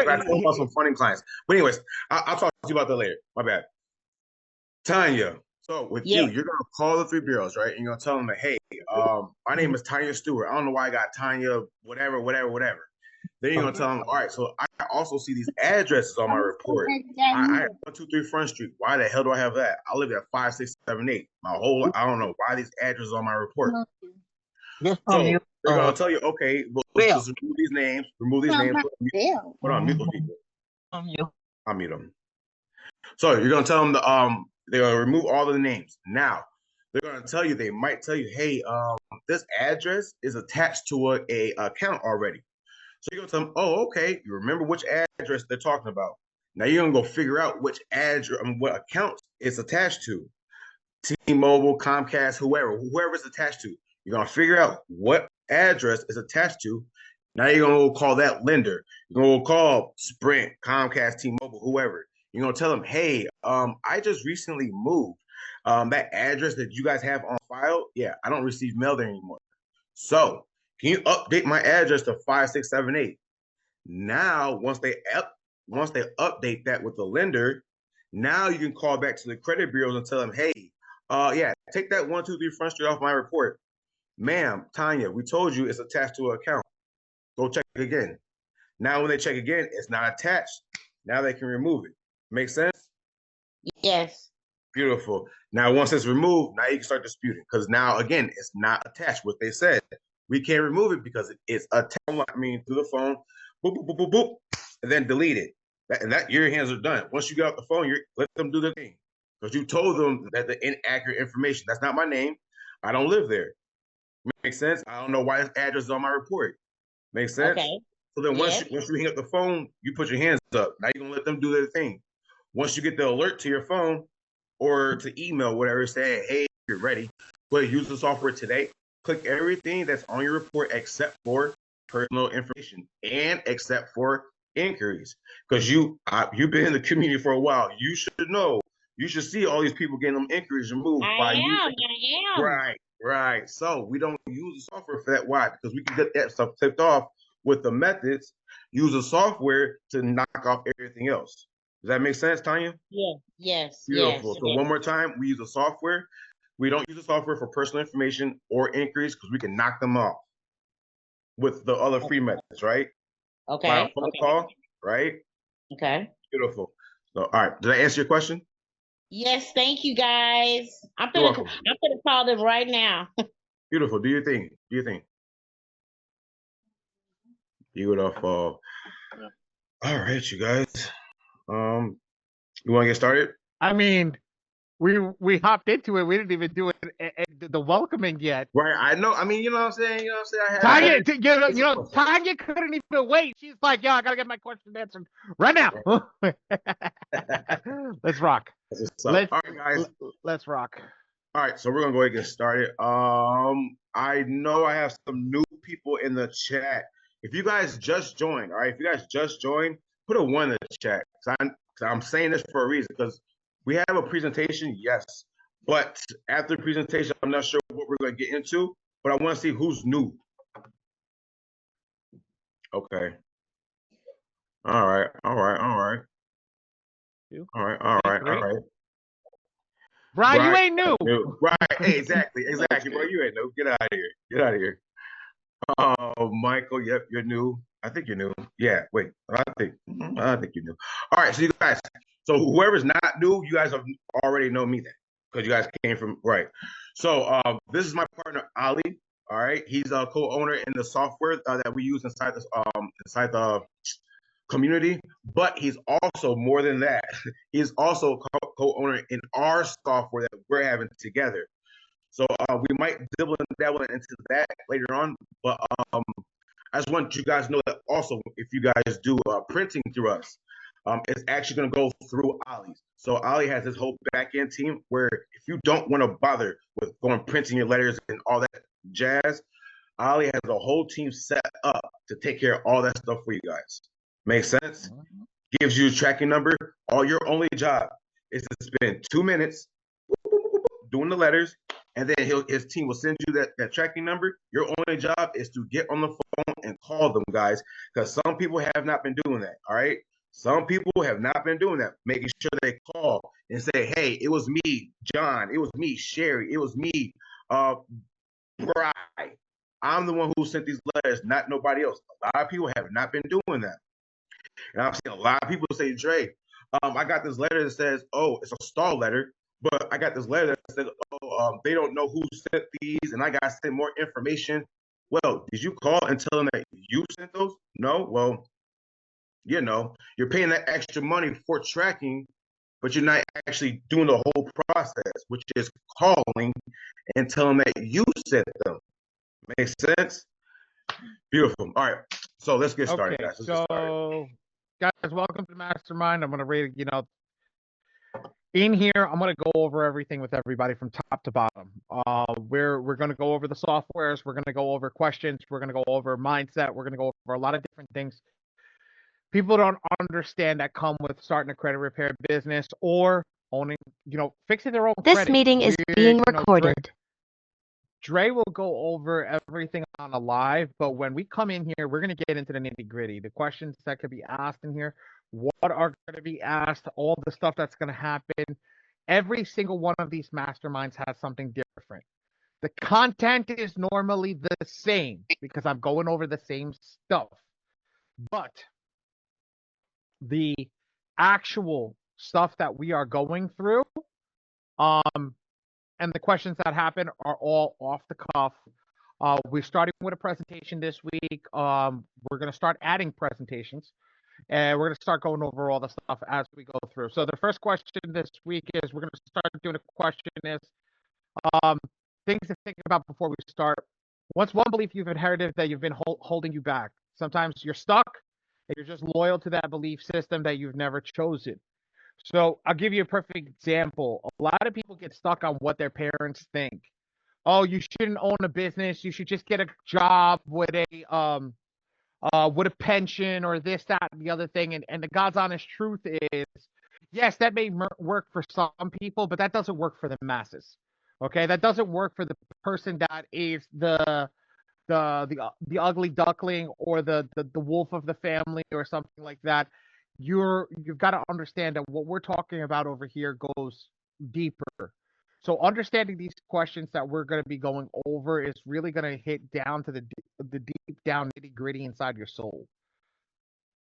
got to talk about some funding clients. But anyways, I'll talk to you about that later. My bad. Tanya, so with you, you're gonna call the three bureaus, right? And you're gonna tell them that, hey, my name is Tanya Stewart. I don't know why I got Tanya, whatever. Then you're gonna tell them, all right, so I also see these addresses on my report. I have 123 Front Street. Why the hell do I have that? I live at 5678. I don't know why these addresses on my report. So they're gonna tell you, okay, well, let's just remove these names. Hold on, mute those people. I'll mute them. So you're gonna tell them they're gonna remove all of the names. Now they're gonna tell you, they might tell you, hey, this address is attached to a account already. So you're gonna tell them, oh, okay, you remember which address they're talking about. Now you're gonna go figure out which address, what account it's attached to. T-Mobile, Comcast, whoever it's attached to. You're gonna figure out what address is attached to. Now you're gonna call that lender. You're gonna call Sprint, Comcast, T-Mobile, whoever. You're gonna tell them, hey, I just recently moved. That address that you guys have on file, yeah, I don't receive mail there anymore. So can you update my address to 5678? Now, once they update that with the lender, now you can call back to the credit bureaus and tell them, hey, yeah, take that 123 Front Street off my report. Ma'am, Tanya, we told you it's attached to an account. Go check it again. Now, when they check again, it's not attached. Now they can remove it. Make sense? Yes. Beautiful. Now, once it's removed, now you can start disputing because now, again, it's not attached. What they said, we can't remove it because it's attached. I mean, through the phone, boop, boop, boop, boop, boop, and then delete it. That your hands are done. Once you get off the phone, let them do their thing because you told them that the inaccurate information. That's not my name. I don't live there. Makes sense? I don't know why this address is on my report. Makes sense? Okay. So then once you hang up the phone, you put your hands up. Now you're going to let them do their thing. Once you get the alert to your phone or to email, whatever, say, hey, you're ready. Go ahead, use the software today. Click everything that's on your report except for personal information and except for inquiries. Because you've been in the community for a while. You should know. You should see all these people getting them inquiries removed. I am. Right. So we don't use the software for that. Why? Because we can get that stuff clicked off with the methods. Use the software to knock off everything else. Does that make sense, Tanya? Yeah. Yes. Beautiful. Yes, so one more time, we use the software. We don't use the software for personal information or inquiries because we can knock them off with the other free methods, right? Okay. By a phone call, right? Okay. Beautiful. So, all right. Did I answer your question? Yes. Thank you, guys. I'm gonna call them right now. Beautiful. Do your thing. Beautiful. All right, you guys. You want to get started? I mean, we hopped into it. We didn't even do it the welcoming yet. Right. I know. I mean, you know what I'm saying? Tanya, Tanya couldn't even wait. She's like, yeah, I got to get my question answered right now. Let's rock. All right, guys. Let's rock. All right, so we're going to go ahead and get started. I know I have some new people in the chat. If you guys just joined, all right, put a 1 in the chat. I'm saying this for a reason because we have a presentation, yes, but after the presentation, I'm not sure what we're going to get into, but I want to see who's new. Okay. All right. Brian, you ain't new. Right, exactly, bro. You ain't new. Get out of here. Michael, yep, you're new. I think you're new. Yeah, wait. I think you're new. All right, so you guys, whoever's not new, you guys have already know me then, because you guys came from right. So this is my partner Ali. All right, he's a co-owner in the software that we use inside the community, but he's also more than that. He's also co-owner in our software that we're having together. So we might dabble into that later on, but I just want you guys to know that also if you guys do printing through us, it's actually going to go through Ollie's. So Ollie has his whole back-end team where if you don't want to bother with going printing your letters and all that jazz, Ollie has a whole team set up to take care of all that stuff for you guys. Makes sense? Gives you a tracking number. All your only job is to spend 2 minutes doing the letters, and then his team will send you that tracking number. Your only job is to get on the phone and call them, guys, because some people have not been doing that. All right. Some people have not been doing that, making sure they call and say, hey, it was me, John. It was me, Sherry. It was me, Bry. I'm the one who sent these letters, not nobody else. A lot of people have not been doing that. And I've seen a lot of people say, Dre, I got this letter that says, oh, it's a stall letter, but I got this letter that says, oh, they don't know who sent these, and I got to send more information. Well, did you call and tell them that you sent those? No? Well, you're paying that extra money for tracking, but you're not actually doing the whole process, which is calling and telling them that you sent them. Makes sense? Beautiful. All right. So let's get started, guys. Guys, welcome to Mastermind. I'm going to read, in here, I'm going to go over everything with everybody from top to bottom. We're going to go over the softwares. We're going to go over questions. We're going to go over mindset. We're going to go over a lot of different things people don't understand that come with starting a credit repair business or owning, fixing their own credit. This meeting is being recorded. Dre will go over everything on a live, but when we come in here, we're going to get into the nitty gritty. The questions that could be asked in here, what are going to be asked, all the stuff that's going to happen. Every single one of these masterminds has something different. The content is normally the same because I'm going over the same stuff, but the actual stuff that we are going through, and the questions that happen are all off the cuff. We're starting with a presentation this week. We're going to start adding presentations, and we're going to start going over all the stuff as we go through. So the first question this week is, we're going to start doing a question is, things to think about before we start. What's one belief you've inherited that you've been holding you back? Sometimes you're stuck, and you're just loyal to that belief system that you've never chosen. So I'll give you a perfect example. A lot of people get stuck on what their parents think. Oh, you shouldn't own a business. You should just get a job with a pension or this, that, and the other thing. And the God's honest truth is, yes, that may work for some people, but that doesn't work for the masses. Okay, that doesn't work for the person that is the ugly duckling or the wolf of the family or something like that. You've got to understand that what we're talking about over here goes deeper. So understanding these questions that we're going to be going over is really going to hit down to the deep down nitty gritty inside your soul.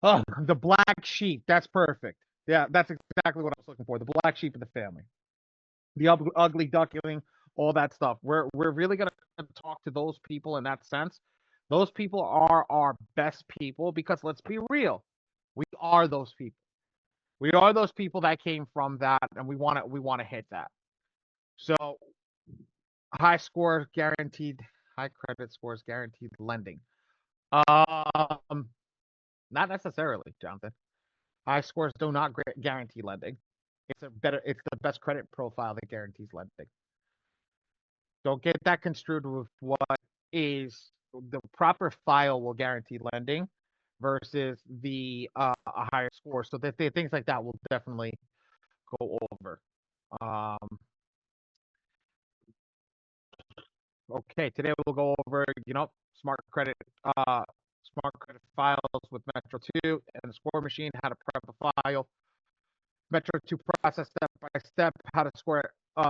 Oh, the black sheep. That's perfect. Yeah, that's exactly what I was looking for. The black sheep of the family. The ugly duckling, all that stuff. We're really going to talk to those people in that sense. Those people are our best people because let's be real. We are those people. We are those people that came from that, and we want to hit that. So, high scores guaranteed, high credit scores guaranteed lending. Not necessarily, Jonathan. High scores do not guarantee lending. It's the best credit profile that guarantees lending. Don't get that construed with what is the proper file will guarantee lending versus the a higher score. So that things like that will definitely go over. Okay, today we'll go over, smart credit files with Metro 2 and the ScoreMachine, how to prep a file. Metro 2 process step by step, how to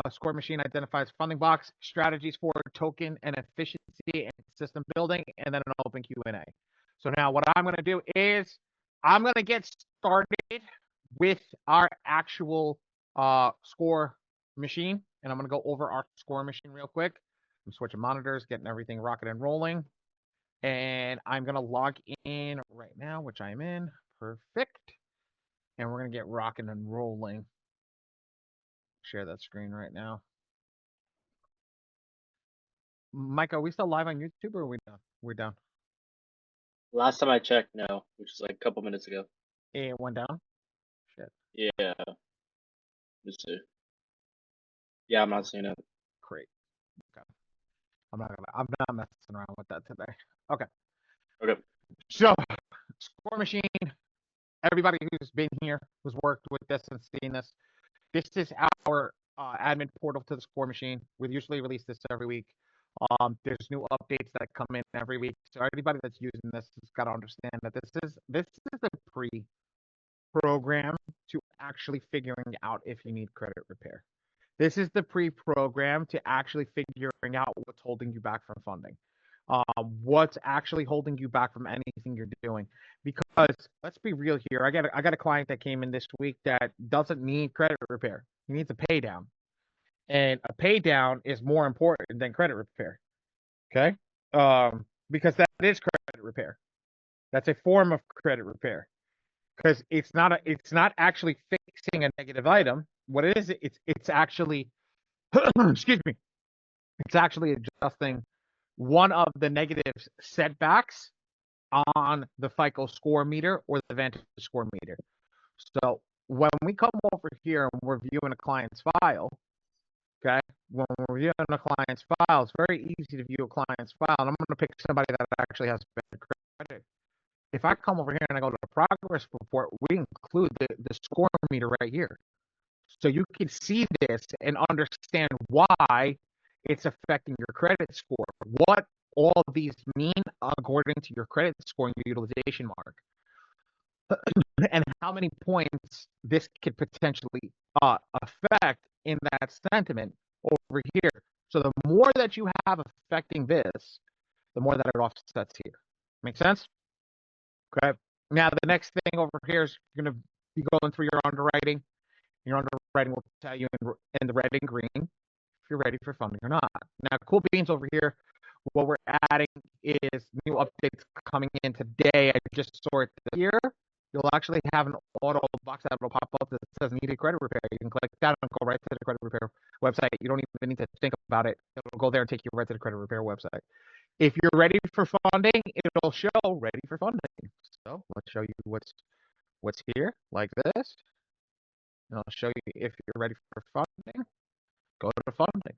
ScoreMachine identifies funding box, strategies for token and efficiency and system building, and then an open Q&A. So now what I'm going to do is I'm going to get started with our actual ScoreMachine, and I'm going to go over our ScoreMachine real quick. I'm switching monitors, getting everything rocking and rolling, and I'm going to log in right now, which I'm in. Perfect. And we're going to get rocking and rolling. Share that screen right now. Mike, are we still live on YouTube or are we done? We're down. Last time I checked, no, which is like a couple minutes ago. It went down? Shit. Yeah. Let's see. Yeah, I'm not seeing it. Great. Okay. I'm not messing around with that today. Okay. Okay. So, ScoreMachine, everybody who's been here, who's worked with this and seen this, this is our admin portal to the ScoreMachine. We usually release this every week. There's new updates that come in every week. So anybody that's using this has got to understand that this is the pre-program to actually figuring out if you need credit repair. This is the pre-program to actually figuring out what's holding you back from funding. What's actually holding you back from anything you're doing. Because let's be real here. I got a client that came in this week that doesn't need credit repair. He needs a pay down. And a pay down is more important than credit repair. Okay? Because that is credit repair. That's a form of credit repair. Because it's not actually fixing a negative item. What it is, it's actually excuse me. It's actually adjusting one of the negative setbacks on the FICO score meter or the Vantage score meter. So when we come over here and we're viewing a client's file, okay, when we're viewing a client's file, it's very easy to view a client's file. And I'm going to pick somebody that actually has better credit. If I come over here and I go to the progress report, we include the score meter right here. So you can see this and understand why it's affecting your credit score. What all of these mean according to your credit score and your utilization mark. And how many points this could potentially affect in that sentiment over here. So the more that you have affecting this, the more that it offsets here. Make sense? Okay. Now the next thing over here is you're going to be going through your underwriting. Your underwriting will tell you in the red and green if you're ready for funding or not. Now, cool beans over here. What we're adding is new updates coming in today. I just saw it here. You'll actually have an auto box that will pop up that says needed credit repair. You can click that and go right to the credit repair website. You don't even need to think about it. It'll go there and take you right to the credit repair website. If you're ready for funding, it'll show ready for funding. So let's show you what's here like this. And I'll show you if you're ready for funding. Go to funding.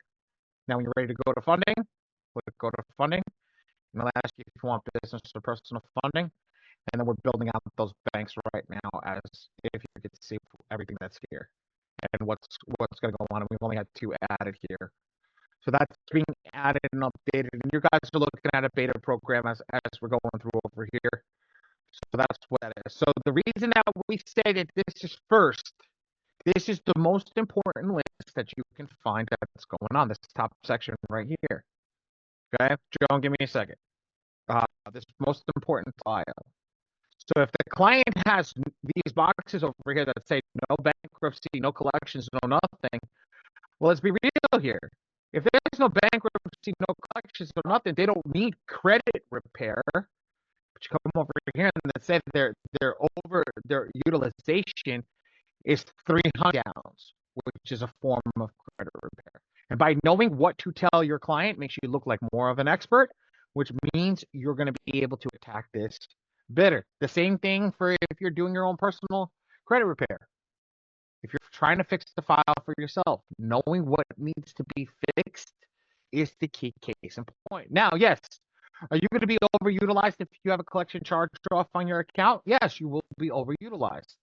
Now, when you're ready to go to funding, click go to funding. And it'll ask you if you want business or personal funding. And then we're building out those banks right now as if you get to see everything that's here and what's going to go on. And we've only had 2 added here. So that's being added and updated. And you guys are looking at a beta program as we're going through over here. So that's what that is. So the reason that we say that this is first, this is the most important list that you can find that's going on. This top section right here. Okay, Joan, give me a second. This most important file. So if the client has these boxes over here that say no bankruptcy, no collections, no nothing, well, let's be real here. If there's no bankruptcy, no collections, no nothing, they don't need credit repair. But you come over here and say their utilization is 300 gallons, which is a form of credit repair. And by knowing what to tell your client makes you look like more of an expert, which means you're going to be able to attack this better. The same thing for if you're doing your own personal credit repair. If you're trying to fix the file for yourself, knowing what needs to be fixed is the key case in point. Now, yes, are you going to be overutilized if you have a collection charge off on your account? Yes, you will be overutilized.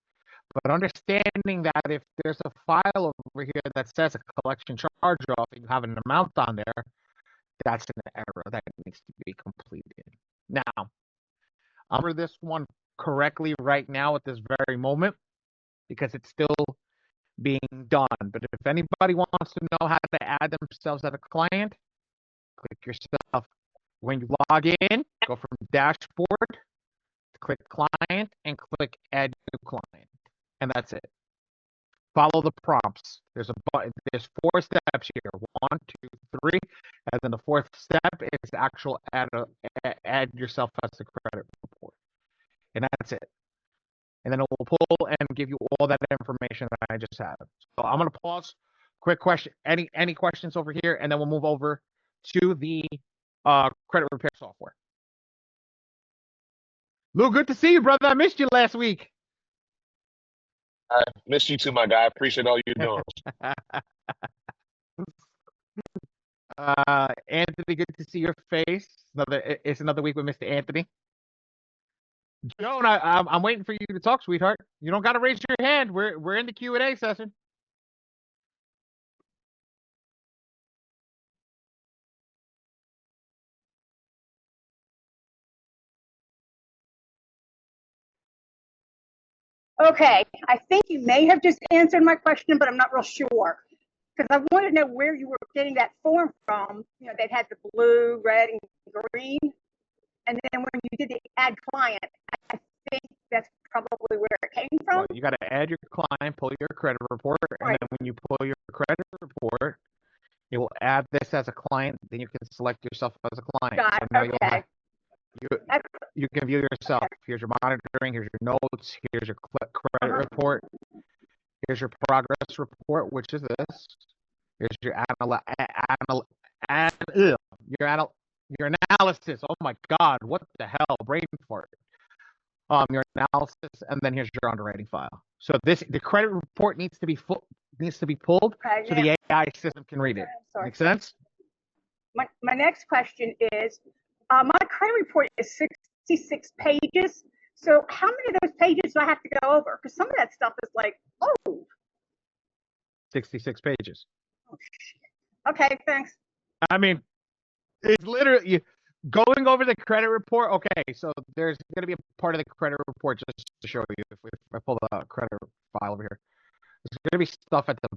But understanding that if there's a file over here that says a collection charge off and you have an amount on there, that's an error that needs to be completed. Now, I'm for this one correctly right now at this very moment because it's still being done. But if anybody wants to know how to add themselves as a client, click yourself. When you log in, go from dashboard, click client, and click add new client. And that's it. Follow the prompts. There's 4 steps here. 1, 2, 3. And then the 4th step is actual add yourself as a credit report. And that's it. And then it will pull and give you all that information that I just have. So I'm going to pause. Quick question. Any questions over here? And then we'll move over to the credit repair software. Lou, good to see you, brother. I missed you last week. I missed you too, my guy. I appreciate all you're doing. Anthony, good to see your face. It's another week with Mr. Anthony. Joan, I'm waiting for you to talk, sweetheart. You don't got to raise your hand. We're in the Q&A session. Okay, I think you may have just answered my question, but I'm not real sure. Because I want to know where you were getting that form from. You know, that had the blue, red, and green. And then when you did the add client, I think that's probably where it came from. Well, you got to add your client, pull your credit report, and then when you pull your credit report, it will add this as a client. Then you can select yourself as a client. Got So now okay. you can view yourself. Here's your monitoring. Here's your notes. Here's your credit report. Here's your progress report, which is this. Here's your your analysis. Oh my God, what the hell? Brain fart. Your analysis, and then here's your underwriting file. So the credit report needs to be pulled so the AI system can read it. Make sense? My next question is, my credit report is 66 pages. So how many of those pages do I have to go over? Because some of that stuff is like, oh. 66 pages. Oh, shit. Okay, thanks. I mean, it's literally going over the credit report. Okay, so there's going to be a part of the credit report just to show you. If I pull the credit file over here, there's going to be stuff at the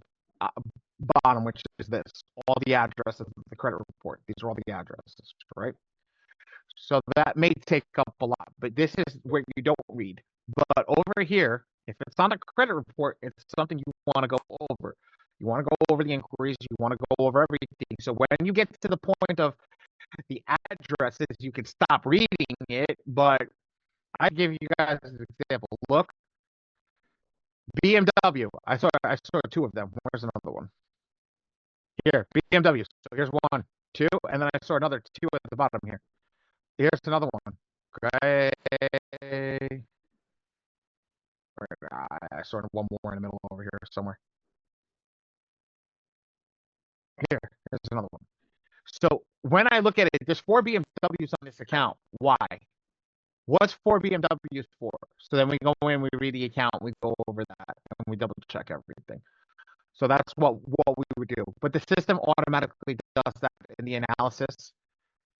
bottom, which is this. All the addresses of the credit report. These are all the addresses, right? So that may take up a lot, but this is where you don't read. But over here, if it's on a credit report, it's something you want to go over. You want to go over the inquiries. You want to go over everything. So when you get to the point of the addresses, you can stop reading it. But I give you guys an example. Look, BMW. I saw two of them. Where's another one? Here, BMW. So here's 1, 2, and then I saw another 2 at the bottom here. Here's another one. Okay. I saw one more in the middle over here somewhere. Here's another one. So when I look at it, there's 4 BMWs on this account. Why? What's 4 BMWs for? So then we go in, we read the account, we go over that, and we double check everything. So that's what we would do. But the system automatically does that in the analysis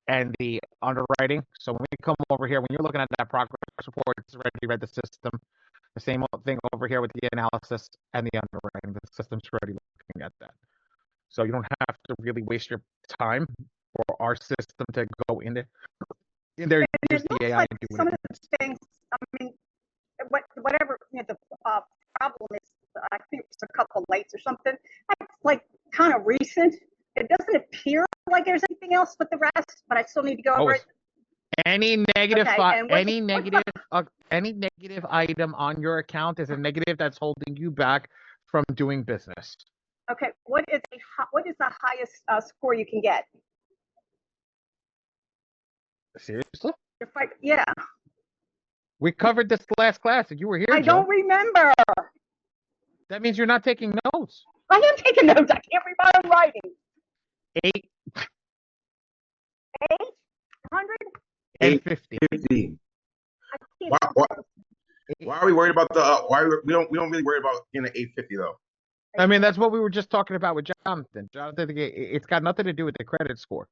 and the underwriting. So when we come over here, when you're looking at that progress report, it's already read the system. The same thing over here with the analysis and the underwriting. The system's already looking at that. So you don't have to really waste your time for our system to go in there, use the AI and do some of the things. I mean, whatever the problem is, I think it's a couple lights or something. That's like kind of recent. It doesn't appear like there's anything else with the rest, but I still need to go over it. Any negative, any negative item on your account is a negative that's holding you back from doing business. Okay, what is the highest score you can get? Seriously? Yeah. We covered this last class, and you were here. I don't remember. That means you're not taking notes. I am taking notes. I can't read my own writing. 800? 850. Why are we worried about the? We don't really worry about getting an 850 though. I mean, that's what we were just talking about with Jonathan. Jonathan, it's got nothing to do with the credit score.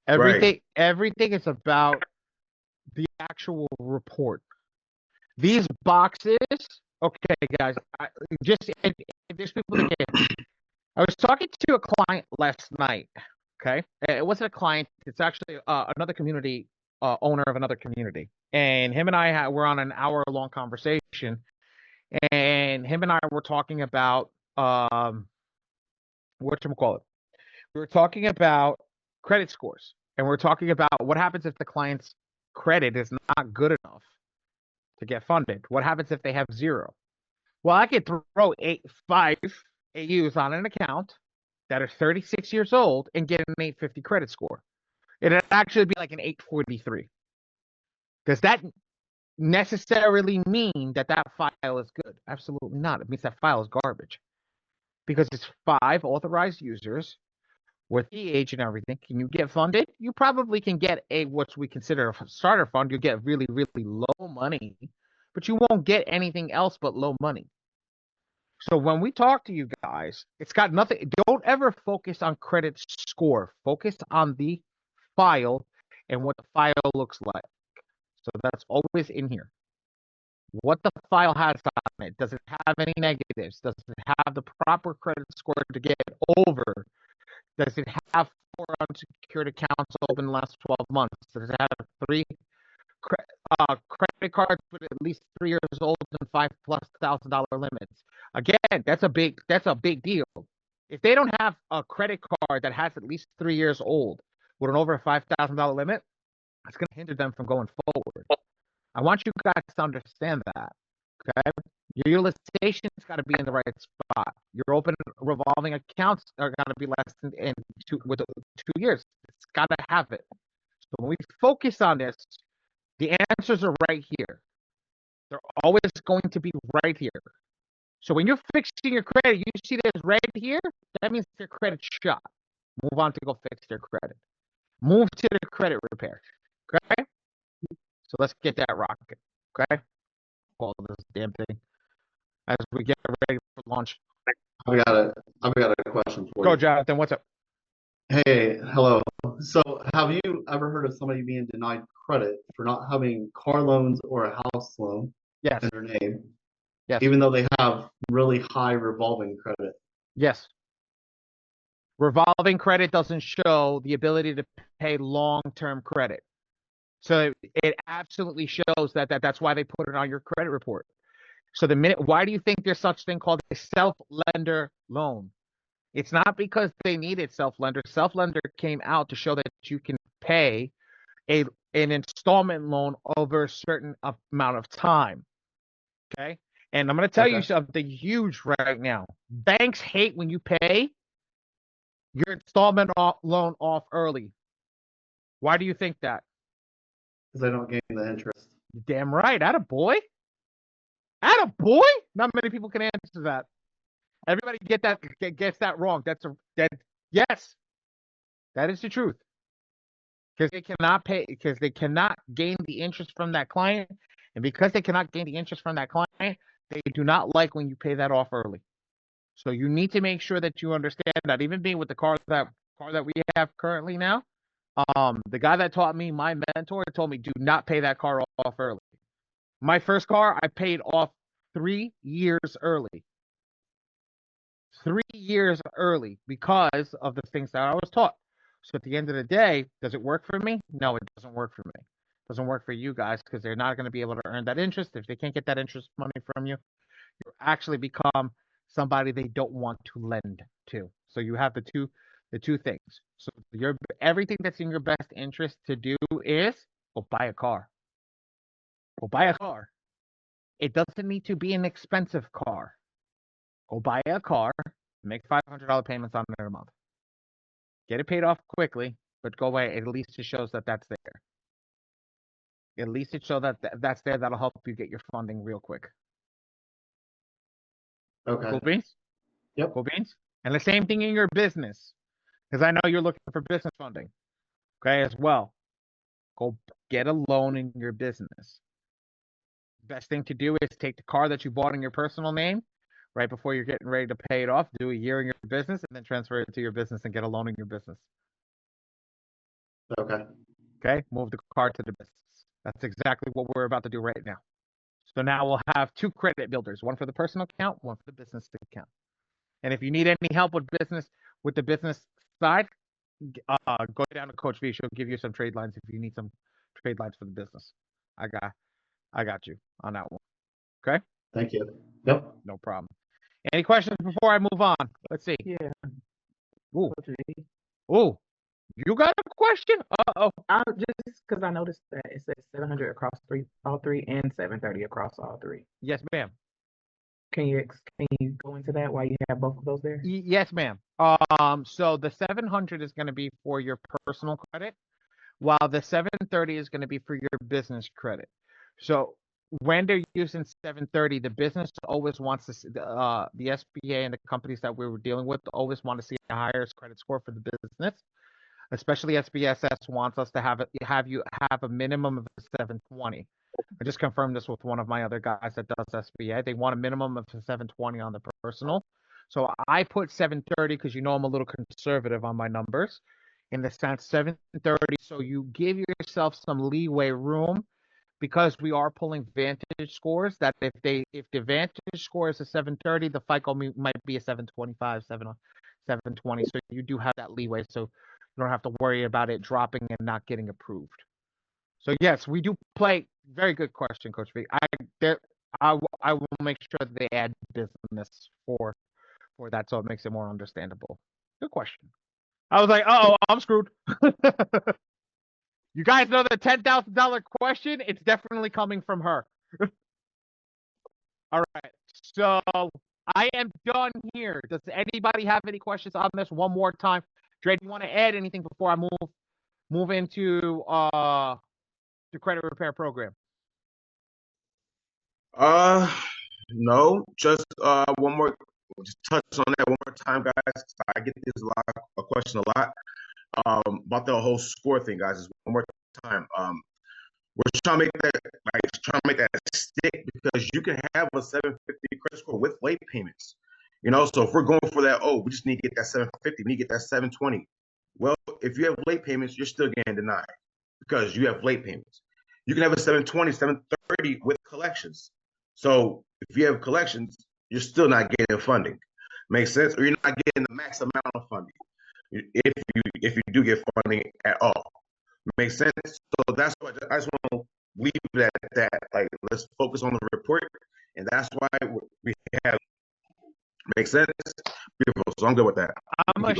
Everything is about the actual report. These boxes. Okay, guys. There's people that get. I was talking to a client last night. Okay, it wasn't a client. It's actually another community owner of another community, and him and I were on an hour-long conversation, and him and I were talking about whatchamacallit. We were talking about credit scores, and we're talking about what happens if the client's credit is not good enough to get funded. What happens if they have 0? Well, I could throw 5 AUs on an account that are 36 years old and get an 850 credit score. It'd actually be like an 843. Does that necessarily mean that file is good? Absolutely not. It means that file is garbage. Because it's 5 authorized users with the age and everything. Can you get funded? You probably can get what we consider a starter fund. You get really, really low money, but you won't get anything else but low money. So when we talk to you guys, it's got nothing. Don't ever focus on credit score. Focus on the file and what the file looks like. So that's always in here. what the file has on it. Does it have any negatives? Does it have the proper credit score to get over? Does it have 4 unsecured accounts open in the last 12 months? Does it have 3 credit cards with at least 3 years old and $5,000+ limits? Again, that's a big deal. If they don't have a credit card that has at least 3 years old with an over $5,000 limit, it's going to hinder them from going forward. I want you guys to understand that. Okay, your utilization's got to be in the right spot. Your open revolving accounts are got to be less than 2 years. It's got to have it. So when we focus on this, the answers are right here. They're always going to be right here. So when you're fixing your credit, you see this red here, that means your credit's shot. Move on to go fix their credit. Move to the credit repair. Okay? So let's get that rocket. Okay? All this damn thing. As we get ready for launch. I've got a question for Go, you. Jonathan. What's up? Hey, hello. So have you ever heard of somebody being denied credit for not having car loans or a house loan Yes. in their name, Yes. even though they have really high revolving credit? Yes. Revolving credit doesn't show the ability to pay long-term credit. So it absolutely shows that's why they put it on your credit report. So why do you think there's such thing called a self-lender loan? It's not because they needed self-lender. Self-lender came out to show that you can pay an installment loan over a certain amount of time. Okay? And I'm going to tell you something huge right now. Banks hate when you pay your installment loan off early. Why do you think that? Because they don't gain the interest. Damn right. Attaboy. Attaboy? Not many people can answer that. Everybody gets that wrong. Yes. That is the truth. Because they cannot gain the interest from that client. And because they cannot gain the interest from that client, they do not like when you pay that off early. So you need to make sure that you understand that. Even being with the car that we have currently now, the guy that taught me, my mentor, told me do not pay that car off early. My first car, I paid off 3 years early. 3 years early because of the things that I was taught. So at the end of the day, does it work for me? No, it doesn't work for me. It doesn't work for you guys because they're not going to be able to earn that interest. If they can't get that interest money from you, you actually become somebody they don't want to lend to. So you have the two things. So everything that's in your best interest to do is go buy a car. Go buy a car. It doesn't need to be an expensive car. Go buy a car, make $500 payments on it a month. Get it paid off quickly, but go away. At least it shows that that's there. At least it shows that that's there. That'll help you get your funding real quick. Okay. Cool beans? Yep. Cool beans? And the same thing in your business, because I know you're looking for business funding, okay, as well. Go get a loan in your business. Best thing to do is take the car that you bought in your personal name right before you're getting ready to pay it off, do a year in your business, and then transfer it to your business and get a loan in your business. Okay. Okay? Move the car to the business. That's exactly what we're about to do right now. So now we'll have 2 credit builders, one for the personal account, one for the business account. And if you need any help with the business side, go down to Coach V. She'll give you some trade lines if you need some trade lines for the business. I got you on that one. Okay? Thank you. Yep. No problem. Any questions before I move on? Let's see. Yeah. Ooh. Ooh. You got a question? Uh-oh. Just because I noticed that it says 700 across all three, and 730 across all 3. Yes, ma'am. Can you go into that? Why you have both of those there? Yes, ma'am. So the 700 is going to be for your personal credit, while the 730 is going to be for your business credit. So when they're using 730, the business always wants to see, the SBA and the companies that we were dealing with always want to see a higher credit score for the business. Especially SBSS wants us to have you have a minimum of 720. I just confirmed this with one of my other guys that does SBA. They want a minimum of 720 on the personal. So I put 730 because I'm a little conservative on my numbers. In the sense 730, so you give yourself some leeway room because we are pulling Vantage scores, that if the Vantage score is a 730, the FICO might be a 725, 720. So you do have that leeway. So you don't have to worry about it dropping and not getting approved. So yes, we do play. Very good question, Coach V. I will make sure that they add business for that, so it makes it more understandable. Good question. I was like, oh, I'm screwed. You guys know the $10,000 question? It's definitely coming from her. All right, so I am done here. Does anybody have any questions on this one more time? Dre, do you want to add anything before I move into the credit repair program? No, just one more. Just touch on that one more time, guys. I get this a question a lot about the whole score thing, guys. Just one more time. We're trying to make that stick, because you can have a 750 credit score with late payments. So if we're going for that, we just need to get that 750, we need to get that 720. Well, if you have late payments, you're still getting denied because you have late payments. You can have a 720, 730 with collections. So if you have collections, you're still not getting funding. Makes sense? Or you're not getting the max amount of funding if you do get funding at all. Makes sense? So that's why I just want to leave it at that. Like, let's focus on the report, and that's why we have. Makes sense? Beautiful. So I'm good with that. I'm gonna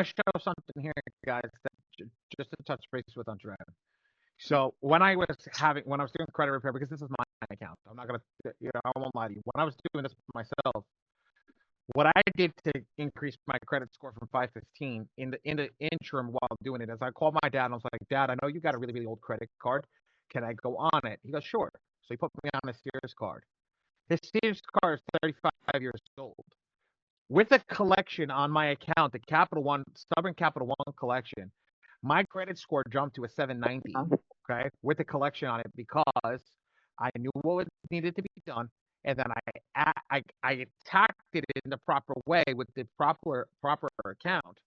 show something here, guys, that just to touch base with Andrea. So when I was doing credit repair, because this is my account, I'm not gonna, I won't lie to you. When I was doing this myself, what I did to increase my credit score from 515 in the interim while doing it is I called my dad and I was like, Dad, I know you got a really, really old credit card. Can I go on it? He goes, sure. So he put me on a Sears card. His Sears card is 35 years old. With a collection on my account, the Stubborn Capital One collection, my credit score jumped to a 790. Okay, with the collection on it, because I knew what needed to be done, and then I attacked it in the proper way with the proper account.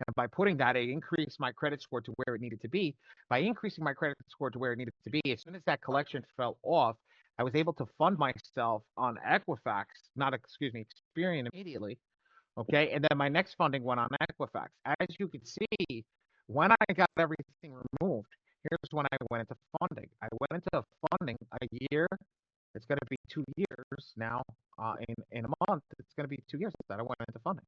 And by putting that, it increased my credit score to where it needed to be. By increasing my credit score to where it needed to be, as soon as that collection fell off, I was able to fund myself on Experian immediately. Okay, and then my next funding went on Equifax. As you can see, when I got everything removed, here's when I went into funding. I went into funding a year. It's going to be 2 years now. In a month, it's going to be 2 years that I went into funding,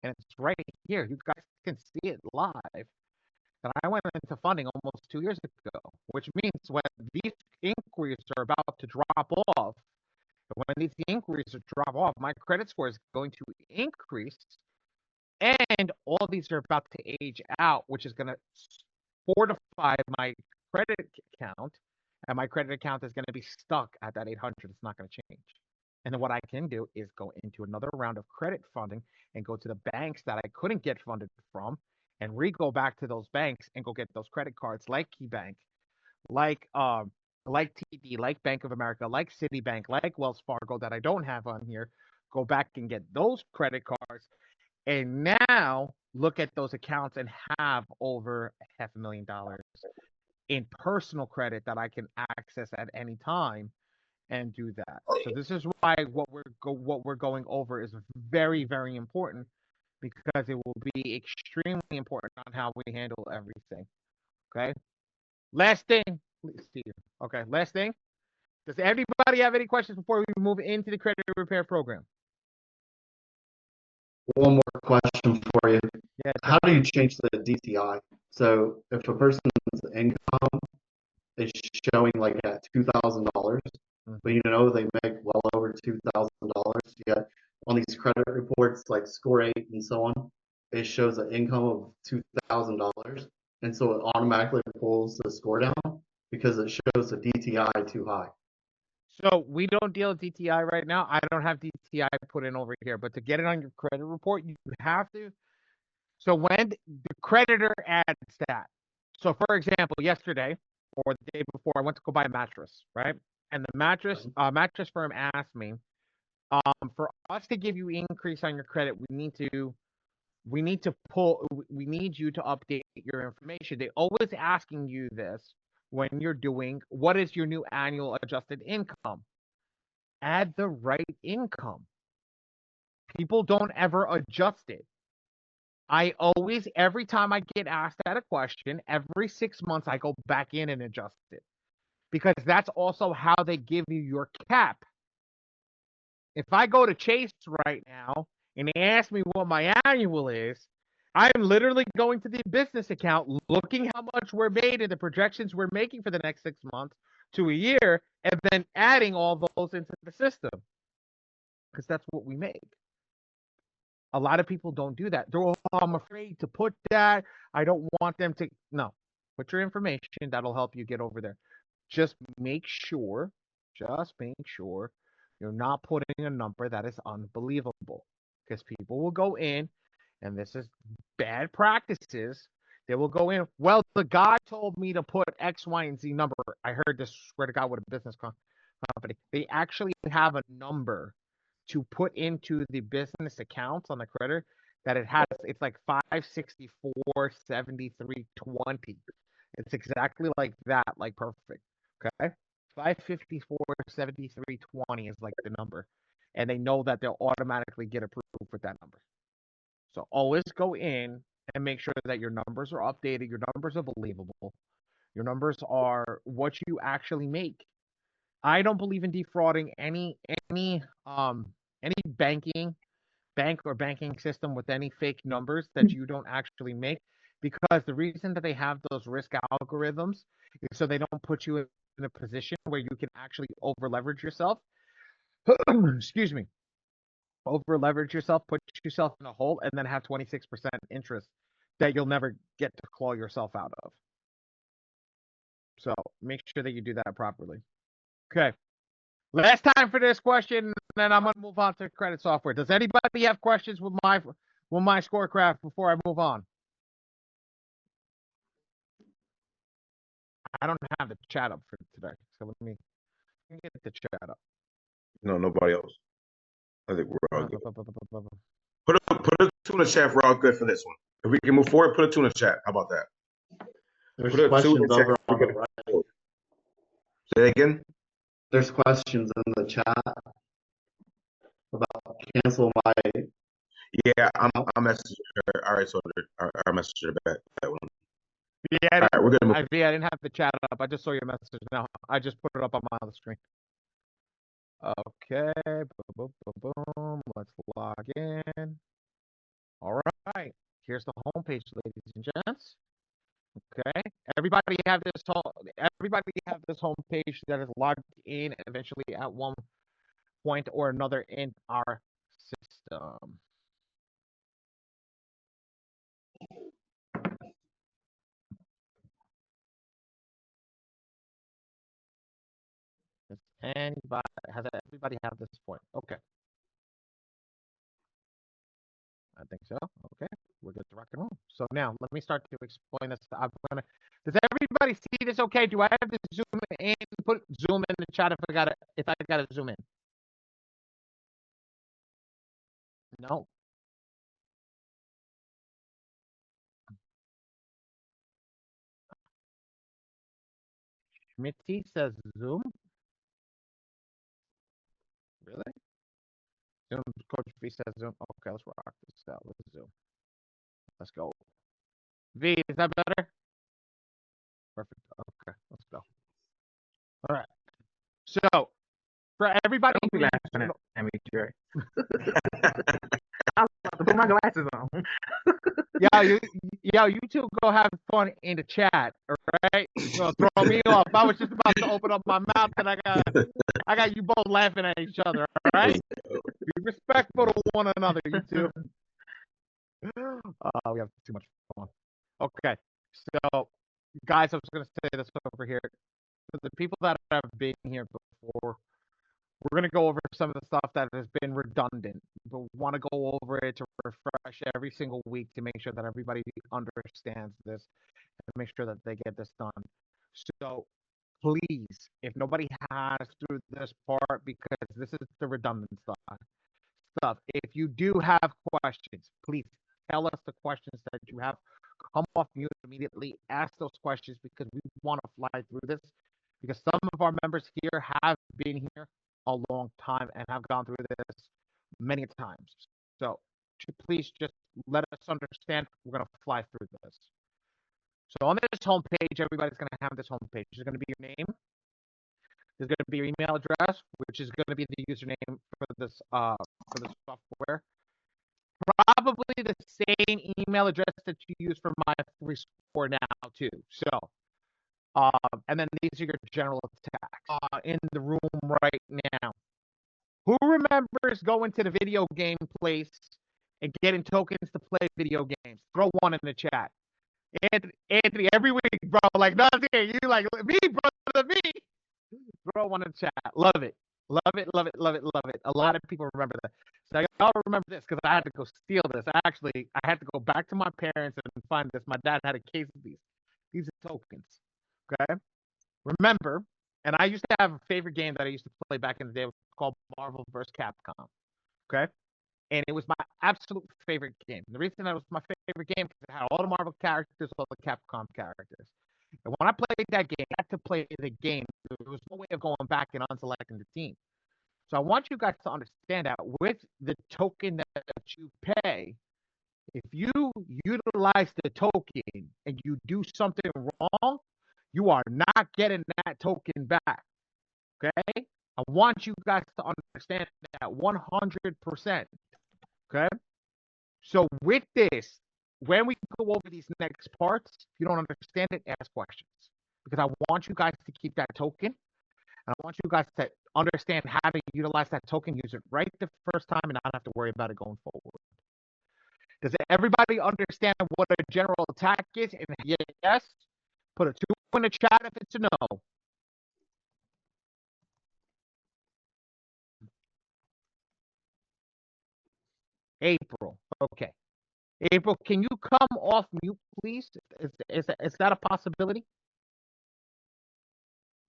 and it's right here. You guys can see it live. That I went into funding almost 2 years ago, which means when these inquiries are about to drop off, when these inquiries drop off, my credit score is going to increase, and all these are about to age out, which is going to fortify my credit account, and my credit account is going to be stuck at that 800. It's not going to change. And then what I can do is go into another round of credit funding and go to the banks that I couldn't get funded from, and go back to those banks and go get those credit cards like KeyBank, like TD, like Bank of America, like Citibank, like Wells Fargo that I don't have on here. Go back and get those credit cards, and now look at those accounts and have over $500,000 in personal credit that I can access at any time and do that. So this is why what we're going over is very, very important, because it will be extremely important on how we handle everything. Okay. Last thing. Let's see here. Okay. Last thing. Does anybody have any questions before we move into the credit repair program? One more question for you. Yeah. How do you change the DTI? So if a person's income is showing like at $2,000, but you know they make well over $2,000, yet on these credit reports like Score 8 and so on, it shows an income of $2,000, and so it automatically pulls the score down because it shows the DTI too high. So we don't deal with DTI right now. I don't have DTI put in over here, but to get it on your credit report, you have to. So when the creditor adds that, so for example, yesterday or the day before, I went to go buy a mattress, right? And the mattress firm asked me, for us to give you increase on your credit, we need you to update your information. They always asking you this when you're doing what is your new annual adjusted income. Add the right income. People don't ever adjust it. I always, every time I get asked that a question, every 6 months I go back in and adjust it. Because that's also how they give you your cap. If I go to Chase right now and they ask me what my annual is, I'm literally going to the business account, looking how much we're made and the projections we're making for the next 6 months to a year, and then adding all those into the system. Because that's what we make. A lot of people don't do that. They're, oh, I'm afraid to put that. I don't want them to. No, put your information. That'll help you get over there. Just make sure you're not putting a number that is unbelievable. Because people will go in, and this is bad practices. They will go in, well, the guy told me to put X, Y, and Z number. I heard this, swear to God, with a business company. They actually have a number to put into the business accounts on the credit that it's like 564, 73, 20. It's exactly like that, like perfect. Okay. 554, 73, 20 is like the number. And they know that they'll automatically get approved with that number. So always go in and make sure that your numbers are updated, your numbers are believable, your numbers are what you actually make. I don't believe in defrauding any bank or banking system with any fake numbers that you don't actually make, because the reason that they have those risk algorithms is so they don't put you in a position where you can actually over leverage yourself. Excuse me. Over leverage yourself, put yourself in a hole, and then have 26% interest that you'll never get to claw yourself out of. So make sure that you do that properly. Okay. Last time for this question, and then I'm gonna move on to credit software. Does anybody have questions with my Scorecraft before I move on? I don't have the chat up for today, so let me get the chat up. No, nobody else. I think we're all good. Put a two in the chat. We're all good for this one. If we can move forward, put a two in the chat. How about that? There's Put a two in questions the chat. over on the right. Say it again. There's questions in the chat about cancel my. Yeah, I'm messaging her. All right, so our messenger back that one. Yeah, All right, we're gonna move. I didn't have the chat up. I just saw your message now. I just put it up on my other screen. Okay, boom, boom, boom. Let's log in. All right, here's the homepage, ladies and gents. Okay, everybody have this homepage that is logged in eventually at one point or another in our system. Has everybody have this point? Okay. I think so. Okay, we're good to rock and roll. So now let me start to explain this. Does everybody see this okay? Do I have to zoom in? Put zoom in the chat if I gotta zoom in. No. Mitty says zoom. Really? Zoom. Coach V says zoom. Okay, let's rock this out. Let's zoom. Let's go. V, is that better? Perfect. Okay, let's go. All right. So for everybody, Don't be laughing at me, Trey. I was about to put my glasses on. you two go have fun in the chat, all right? You're gonna throw me off. I was just about to open up my mouth, and I got you both laughing at each other, all right? Be respectful to one another, you two. We have too much fun. Okay, so guys, I was gonna say this over here. For the people that have been here before, we're going to go over some of the stuff that has been redundant, but we want to go over it to refresh every single week to make sure that everybody understands this and make sure that they get this done. So please, if nobody has through this part, because this is the redundant stuff, if you do have questions, please tell us the questions that you have. come off mute immediately, ask those questions because we want to fly through this. Because some of our members here have been here a long time and have gone through this many times. So please just let us understand. We're going to fly through this. So on this homepage, everybody's going to have this homepage. There's going to be your name. There's going to be your email address, which is going to be the username for this software. Probably the same email address that you use for my free score now too. So, and then these are your general attacks in the room right now. Who remembers going to the video game place and getting tokens to play video games? Throw one in the chat. Anthony, every week, bro. Like nothing. You like me, brother, me. Throw one in the chat. Love it. Love it, love it, love it, love it. A lot of people remember that. So y'all remember this because I had to go steal this. I had to go back to my parents and find this. My dad had a case of these. These are tokens. Okay? Remember, and I used to have a favorite game that I used to play back in the day called Marvel vs. Capcom. Okay? And it was my absolute favorite game. The reason that it was my favorite game because it had all the Marvel characters, all the Capcom characters. And when I played that game, I had to play the game. There was no way of going back and unselecting the team. So I want you guys to understand that with the token that you pay, if you utilize the token and you do something wrong, you are not getting that token back. Okay? I want you guys to understand that 100%. Okay? So with this, when we go over these next parts, if you don't understand it, ask questions. Because I want you guys to keep that token. And I want you guys to understand how to utilize that token, use it right the first time, and not have to worry about it going forward. Does everybody understand what a general attack is? And yes, put a 2 in the chat if it's a no. April, okay. April, can you come off mute, please? Is that a possibility?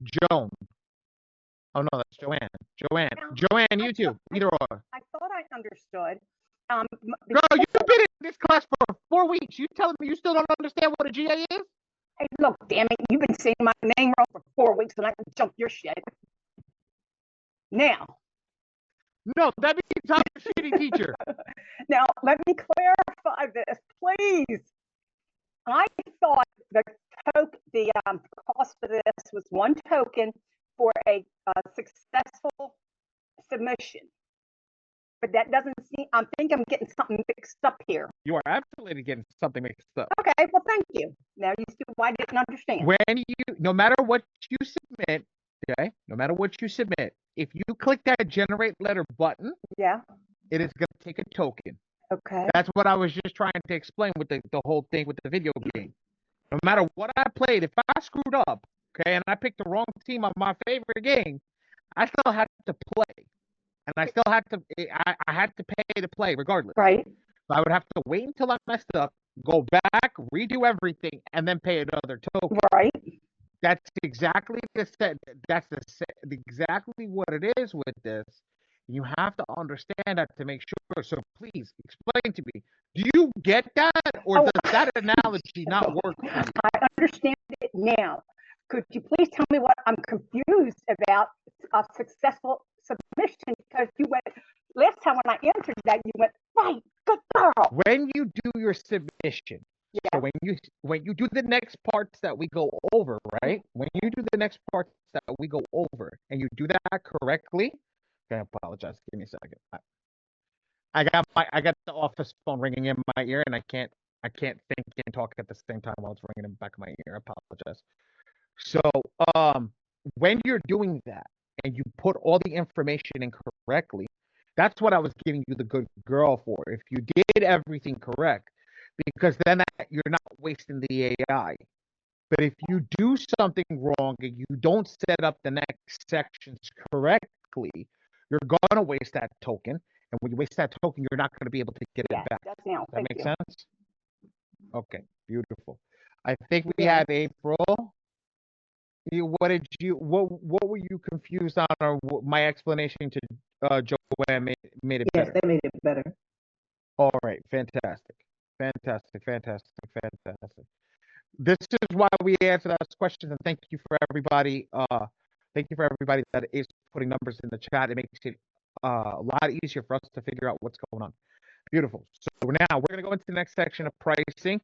Joan. Oh, no, that's Joanne. Joanne, you too. Either or. I thought I understood. Girl, you've been in this class for 4 weeks. You telling me you still don't understand what a GA is? Hey, look, damn it, you've been saying my name wrong for 4 weeks and I can jump your shit. Now. No, that means I'm a shitty teacher. Now, let me clarify this, please. I thought the cost for this was 1 token for a successful submission. But that doesn't seem, I think I'm getting something mixed up here. You are absolutely getting something mixed up. Okay, well, thank you. Now you see why I didn't understand. No matter what you submit, okay, no matter what you submit, if you click that generate letter button, yeah, it is going to take a token. Okay. That's what I was just trying to explain with the whole thing with the video game. No matter what I played, if I screwed up, okay, and I picked the wrong team on my favorite game, I still had to play. And I still had to, I had to pay to play regardless. Right. So I would have to wait until I messed up, go back, redo everything, and then pay another token. Right. That's exactly exactly what it is with this. You have to understand that to make sure. So please explain to me. Do you get that, or does that analogy not work for you? I understand it now. Could you please tell me what I'm confused about a successful submission? Because you went last time when I answered that, you went right, good girl. When you do your submission, so when you do the next parts that we go over, right? When you do the next parts that we go over, and you do that correctly, I apologize. Give me a second. I got the office phone ringing in my ear, and I can't think and talk at the same time while it's ringing in the back of my ear. I apologize. So, when you're doing that and you put all the information in correctly, that's what I was giving you the good girl for. If you did everything correct, because then you're not wasting the AI. But if you do something wrong and you don't set up the next sections correctly, you're going to waste that token. And when you waste that token, you're not going to be able to get it back. That's now. That makes sense? Okay, beautiful. I think we had April. What were you confused on, or my explanation to Joanne made it better? Yes, they made it better. All right, fantastic. Fantastic, fantastic, fantastic. This is why we answer those questions, and thank you for everybody. Thank you for everybody that is putting numbers in the chat. It makes it a lot easier for us to figure out what's going on. Beautiful. So now we're gonna go into the next section of pricing.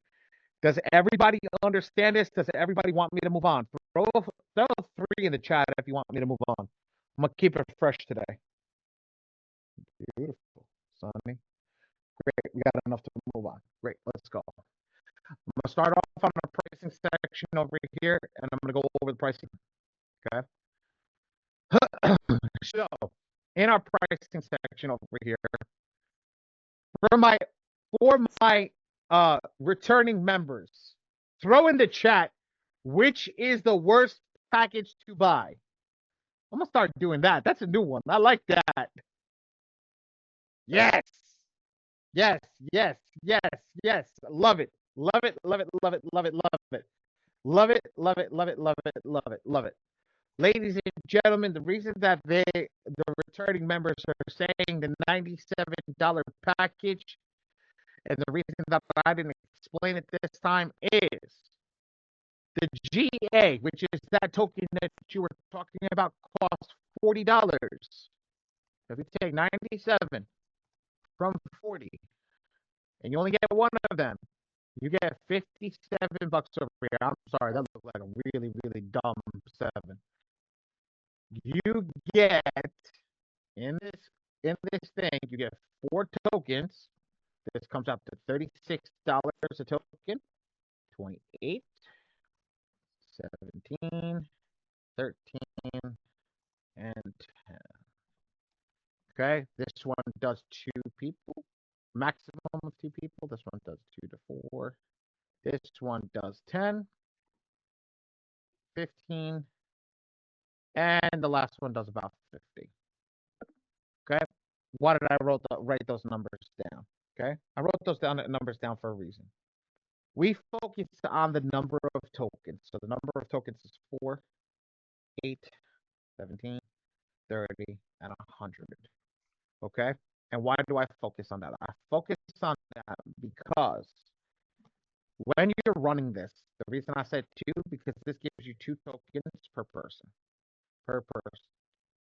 Does everybody understand this? Does everybody want me to move on? Throw 3 in the chat if you want me to move on. I'm gonna keep it fresh today. Beautiful, Sonny. Great, we got enough to move on. Great, let's go. I'm gonna start off on the pricing section over here, and I'm gonna go over the pricing. Okay. So, in our pricing section over here, for my returning members, throw in the chat which is the worst package to buy. I'm gonna start doing that. That's a new one. I like that. Yes. Yes, yes, yes, yes. Love it. Love it, love it, love it, love it, love it. Love it, love it, love it, love it, love it, love it. Ladies and gentlemen, the reason that the returning members are saying the $97 package, and the reason that I didn't explain it this time, is the GA, which is that token that you were talking about, costs $40. If you take 97 from 40, and you only get one of them, you get 57 bucks over here. I'm sorry, that looked like a really, really dumb 7. You get in this thing, you get 4 tokens. This comes out to $36 a token. 28, 17, 13, and 10. Okay, this one does 2 people, maximum of 2 people. This one does 2 to 4. This one does 10, 15, and the last one does about 50. Okay, why did I write those numbers down? Okay, I wrote those numbers down for a reason. We focus on the number of tokens. So the number of tokens is 4, 8, 17, 30, and 100. Okay, and why do I focus on that? I focus on that because when you're running this, the reason I said 2, because this gives you 2 tokens per person.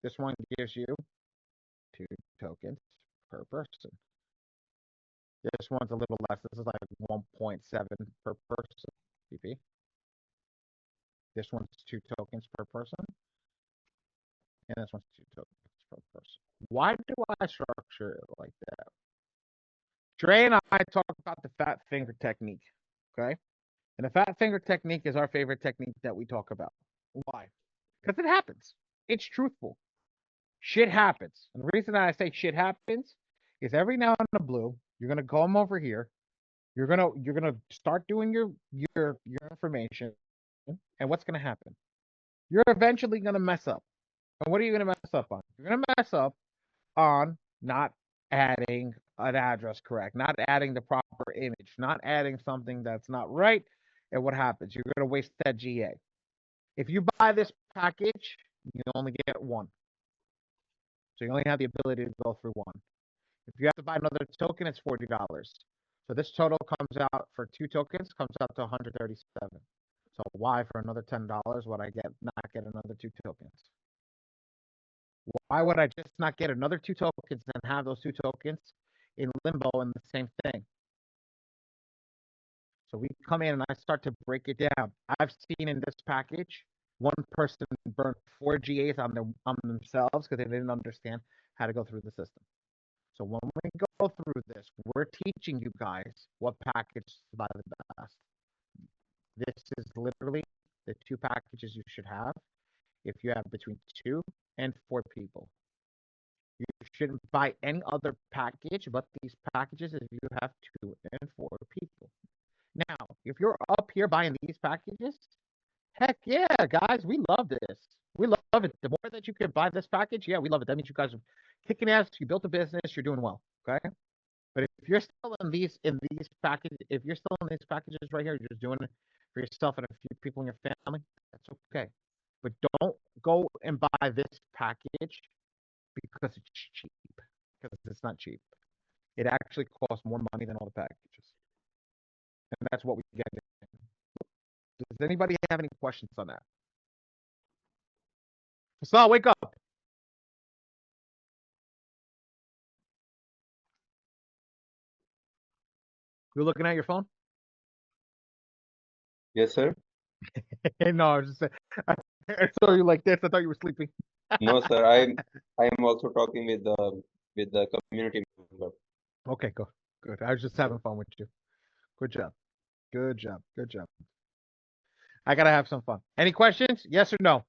This one gives you 2 tokens per person. This one's a little less. This is like 1.7 per person. PP. This one's 2 tokens per person. And this one's 2 tokens per person. Why do I structure it like that? Dre and I talk about the fat finger technique. Okay? And the fat finger technique is our favorite technique that we talk about. Why? Because it happens. It's truthful. Shit happens. And the reason that I say shit happens is every now and the blue, you're gonna come over here. You're gonna start doing your information, and what's gonna happen? You're eventually gonna mess up. And what are you gonna mess up on? You're gonna mess up on not adding an address correct, not adding the proper image, not adding something that's not right. And what happens? You're gonna waste that GA. If you buy this package, you only get 1. So you only have the ability to go through 1. If you have to buy another token, it's $40. So this total comes out for 2 tokens, comes out to 137. So why for another $10 would I not get another 2 tokens? Why would I just not get another 2 tokens and have those 2 tokens in limbo and the same thing? So we come in and I start to break it down. I've seen in this package, one person burn 4 GAs on themselves because they didn't understand how to go through the system. So when we go through this, we're teaching you guys what package to buy the best. This is literally the 2 packages you should have if you have between 2 and 4 people. You shouldn't buy any other package but these packages if you have 2 and 4 people. Now, if you're up here buying these packages, heck yeah, guys, we love this. We love it. The more that you can buy this package, yeah, we love it. That means you guys are kicking ass. You built a business. You're doing well. Okay. But if you're still in these packages, if you're still in these packages right here, you're just doing it for yourself and a few people in your family, that's okay. But don't go and buy this package because it's cheap. Because it's not cheap. It actually costs more money than all the packages. And that's what we get. Does anybody have any questions on that? Saul, wake up. You're looking at your phone? Yes, sir. No, I was just saying. I saw you like this. I thought you were sleeping. No, sir. I am also talking with the community member. Okay, good. Good. I was just having fun with you. Good job. Good job. Good job. I gotta have some fun. Any questions? Yes or no?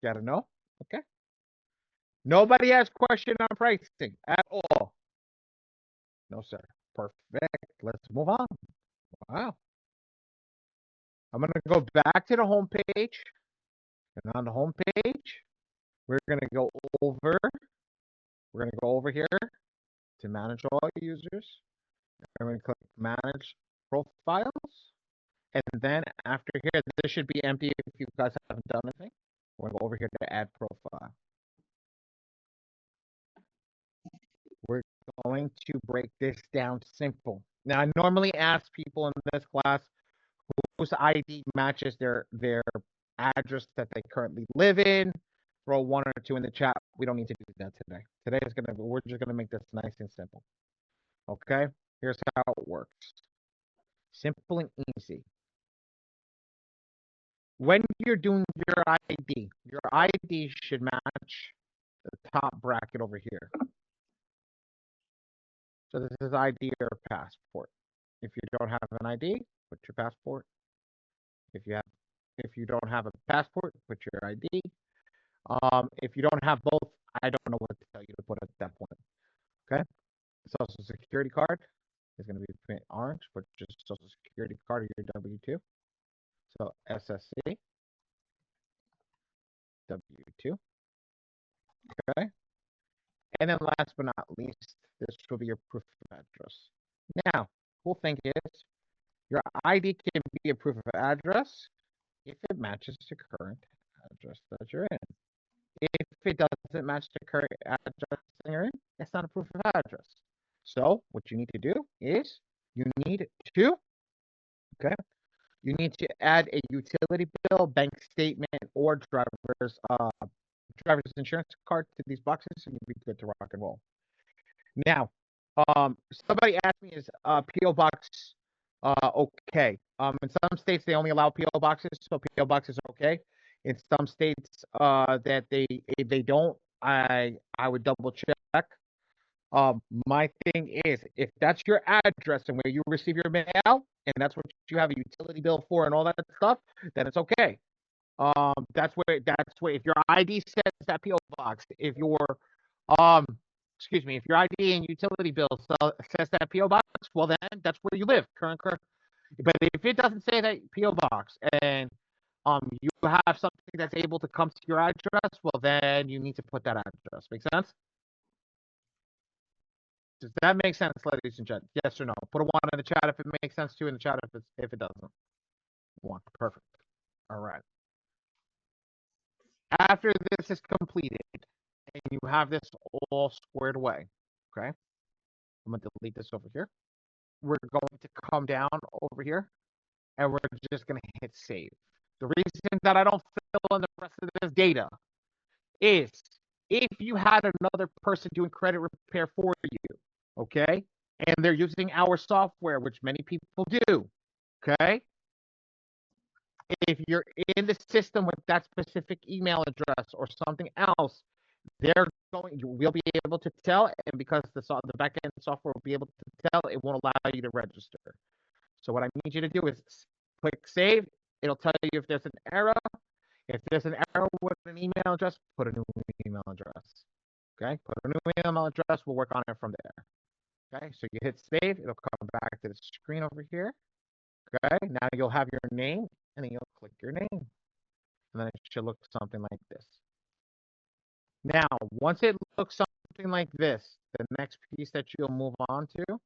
Gotta know? Okay. Nobody has question on pricing at all. No, sir. Perfect. Let's move on. Wow. I'm gonna go back to the home page. And on the home page, we're gonna go over. We're gonna go over here to manage all users. I'm gonna click manage profiles. And then after here, this should be empty if you guys haven't done anything. We're gonna go over here to add profile. We're going to break this down simple. Now, I normally ask people in this class whose ID matches their address that they currently live in. Throw 1 or 2 in the chat. We don't need to do that today. We're just gonna make this nice and simple. Okay, here's how it works. Simple and easy. When you're doing your ID should match the top bracket over here. So this is ID or passport. If you don't have an ID, put your passport. If you don't have a passport, put your ID. If you don't have both, I don't know what to tell you to put at that point. Okay. Social security card is going to be orange, but just social security card or your W-2. So SSC, W-2. Okay. And then last but not least, this will be your proof of address. Now, cool thing is, your ID can be a proof of address if it matches the current address that you're in. If it doesn't match the current address that you're in, it's not a proof of address. So what you need to do is you need to add a utility bill, bank statement, or driver's insurance card to these boxes, and you'll be good to rock and roll. Now, somebody asked me, is PO box okay? In some states they only allow PO boxes, so PO boxes are okay. In some states that they don't, I would double check. My thing is, if that's your address and where you receive your mail, and that's what you have a utility bill for and all that stuff, then it's okay. That's where if your ID says that PO box, if your if your ID and utility bill says that PO box, well then that's where you live, current. But if it doesn't say that PO box and you have something that's able to come to your address, well then you need to put that address. Make sense? Does that make sense, ladies and gentlemen? Yes or no? Put a 1 in the chat if it makes sense, 2 in the chat if it doesn't. 1. Perfect. All right. After this is completed and you have this all squared away, okay? I'm gonna delete this over here. We're going to come down over here and we're just gonna hit save. The reason that I don't fill in the rest of this data is if you had another person doing credit repair for you, okay, and they're using our software, which many people do, okay, if you're in the system with that specific email address or something else, we'll be able to tell, and because the backend software will be able to tell, it won't allow you to register. So what I need you to do is click save. It'll tell you if there's an error. If there's an error with an email address, put a new email address. Okay, put a new email address. We'll work on it from there. Okay, so you hit save. It'll come back to the screen over here. Okay, now you'll have your name, and then you'll click your name, and then it should look something like this. Now, once it looks something like this, the next piece that you'll move on to.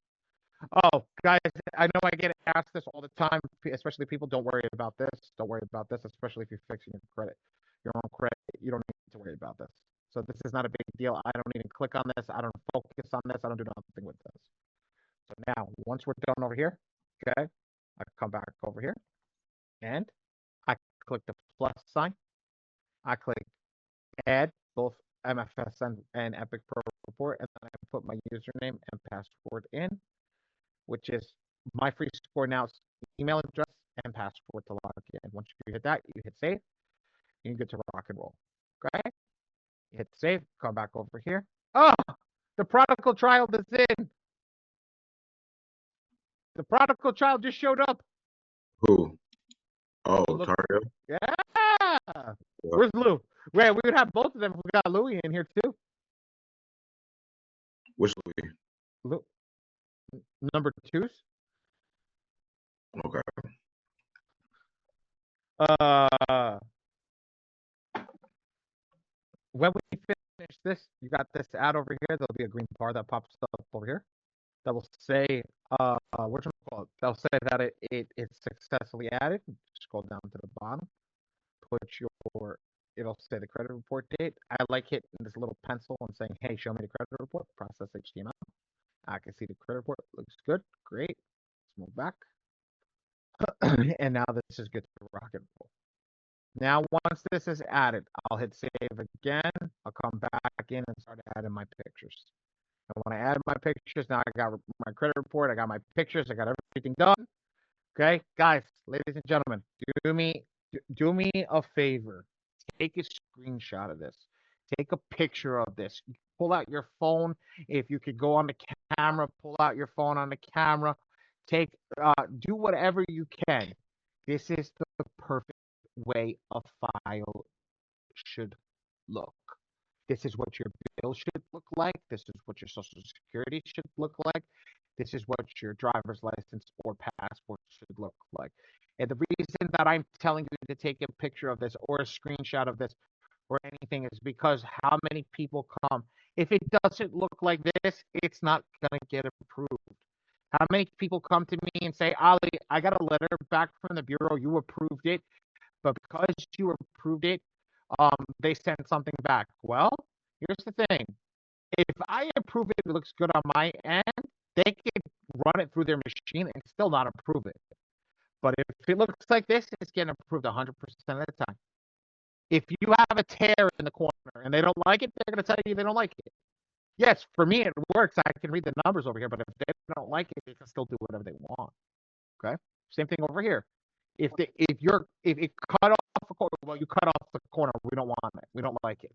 Oh, guys, I know I get asked this all the time, especially people. Don't worry about this. Don't worry about this, especially if you're fixing your own credit. You don't need to worry about this. So this is not a big deal. I don't even click on this. I don't focus on this. I don't do nothing with this. So now, once we're done over here, okay, I come back over here and I click the plus sign. I click add both MFS and Epic Pro Report, and then I put my username and password in, which is my free score now's email address and password to log in. Once you hit that, you hit save, and you get to rock and roll. Okay? You hit save, come back over here. Oh, the prodigal child is in. The prodigal child just showed up. Who? Oh, Look. Tario. Yeah. Where's Lou? Wait, we would have both of them if we got Louie in here too. Which Louis? Lou. Number 2s. Okay. When we finish this, you got this ad over here. There'll be a green bar that pops up over here that will say, They'll say that it's successfully added. Scroll down to the bottom. It'll say the credit report date. I like hitting this little pencil and saying, hey, show me the credit report, process HTML. I can see the credit report. Looks good. Great. Let's move back. And now this is good to rock and roll. Now, once this is added, I'll hit save again. I'll come back in and start adding my pictures. And when I add my pictures, now I got my credit report, I got my pictures, I got everything done. Okay, guys, ladies and gentlemen, do me a favor. Take a screenshot of this. Take a picture of this. Pull out your phone. If you could go on the camera, pull out your phone on the camera. Do whatever you can. This is the perfect way a file should look. This is what your bill should look like. This is what your social security should look like. This is what your driver's license or passport should look like. And the reason that I'm telling you to take a picture of this or a screenshot of this or anything is because how many people come. If it doesn't look like this, it's not going to get approved. How many people come to me and say, Ali, I got a letter back from the Bureau. You approved it. But because you approved it, they sent something back. Well, here's the thing. If I approve it, it looks good on my end, they can run it through their machine and still not approve it. But if it looks like this, it's getting approved 100% of the time. If you have a tear in the corner and they don't like it, they're going to tell you they don't like it. Yes, for me it works. I can read the numbers over here, but if they don't like it, they can still do whatever they want. Okay? Same thing over here. If it cut off a corner, well, you cut off the corner. We don't want it. We don't like it.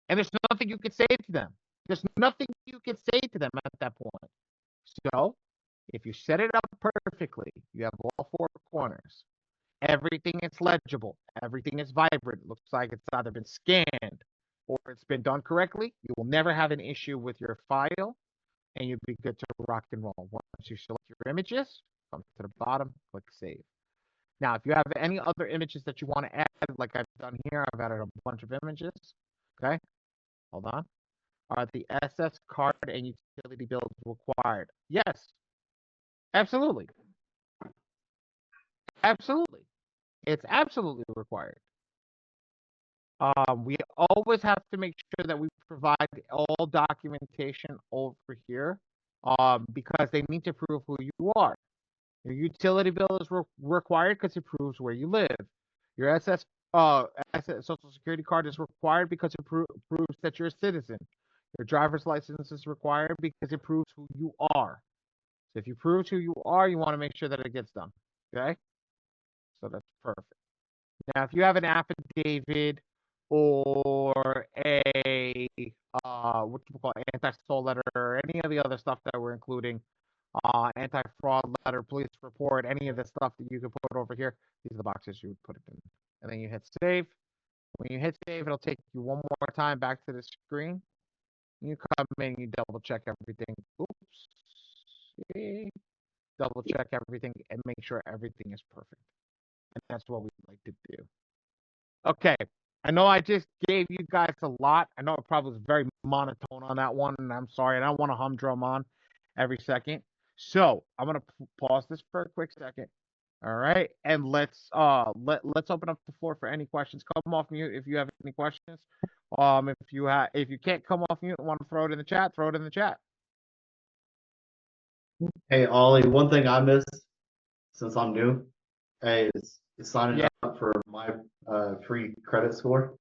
And there's nothing you can say to them. There's nothing you can say to them at that point. So, if you set it up perfectly, you have all 4 corners. Everything is legible. Everything is vibrant. It looks like it's either been scanned or it's been done correctly. You will never have an issue with your file, and you'll be good to rock and roll. Once you select your images, come to the bottom, click Save. Now, if you have any other images that you want to add, like I've done here, I've added a bunch of images. Okay, hold on. Are the SS card and utility bills required? Yes, absolutely. Absolutely. It's absolutely required. We always have to make sure that we provide all documentation over here because they need to prove who you are. Your utility bill is required because it proves where you live. Your SS Social Security card is required because it proves that you're a citizen. Your driver's license is required because it proves who you are. So if you prove who you are, you want to make sure that it gets done. Okay? So that's perfect. Now, if you have an affidavit or a what you call anti-stole letter or any of the other stuff that we're including, anti-fraud letter, police report, any of the stuff that you can put over here, these are the boxes you would put it in. And then you hit save. When you hit save, it'll take you one more time back to the screen. You come in, you double check everything. Oops. Double check everything and make sure everything is perfect. And that's what we like to do. Okay. I know I just gave you guys a lot. I know it probably was very monotone on that one, and I'm sorry. I don't want to humdrum on every second. So I'm gonna pause this for a quick second. All right, and let's open up the floor for any questions. Come off mute if you have any questions. If you can't come off mute and want to throw it in the chat, throw it in the chat. Hey, Ollie, one thing I missed since I'm new is signing up for my free credit score.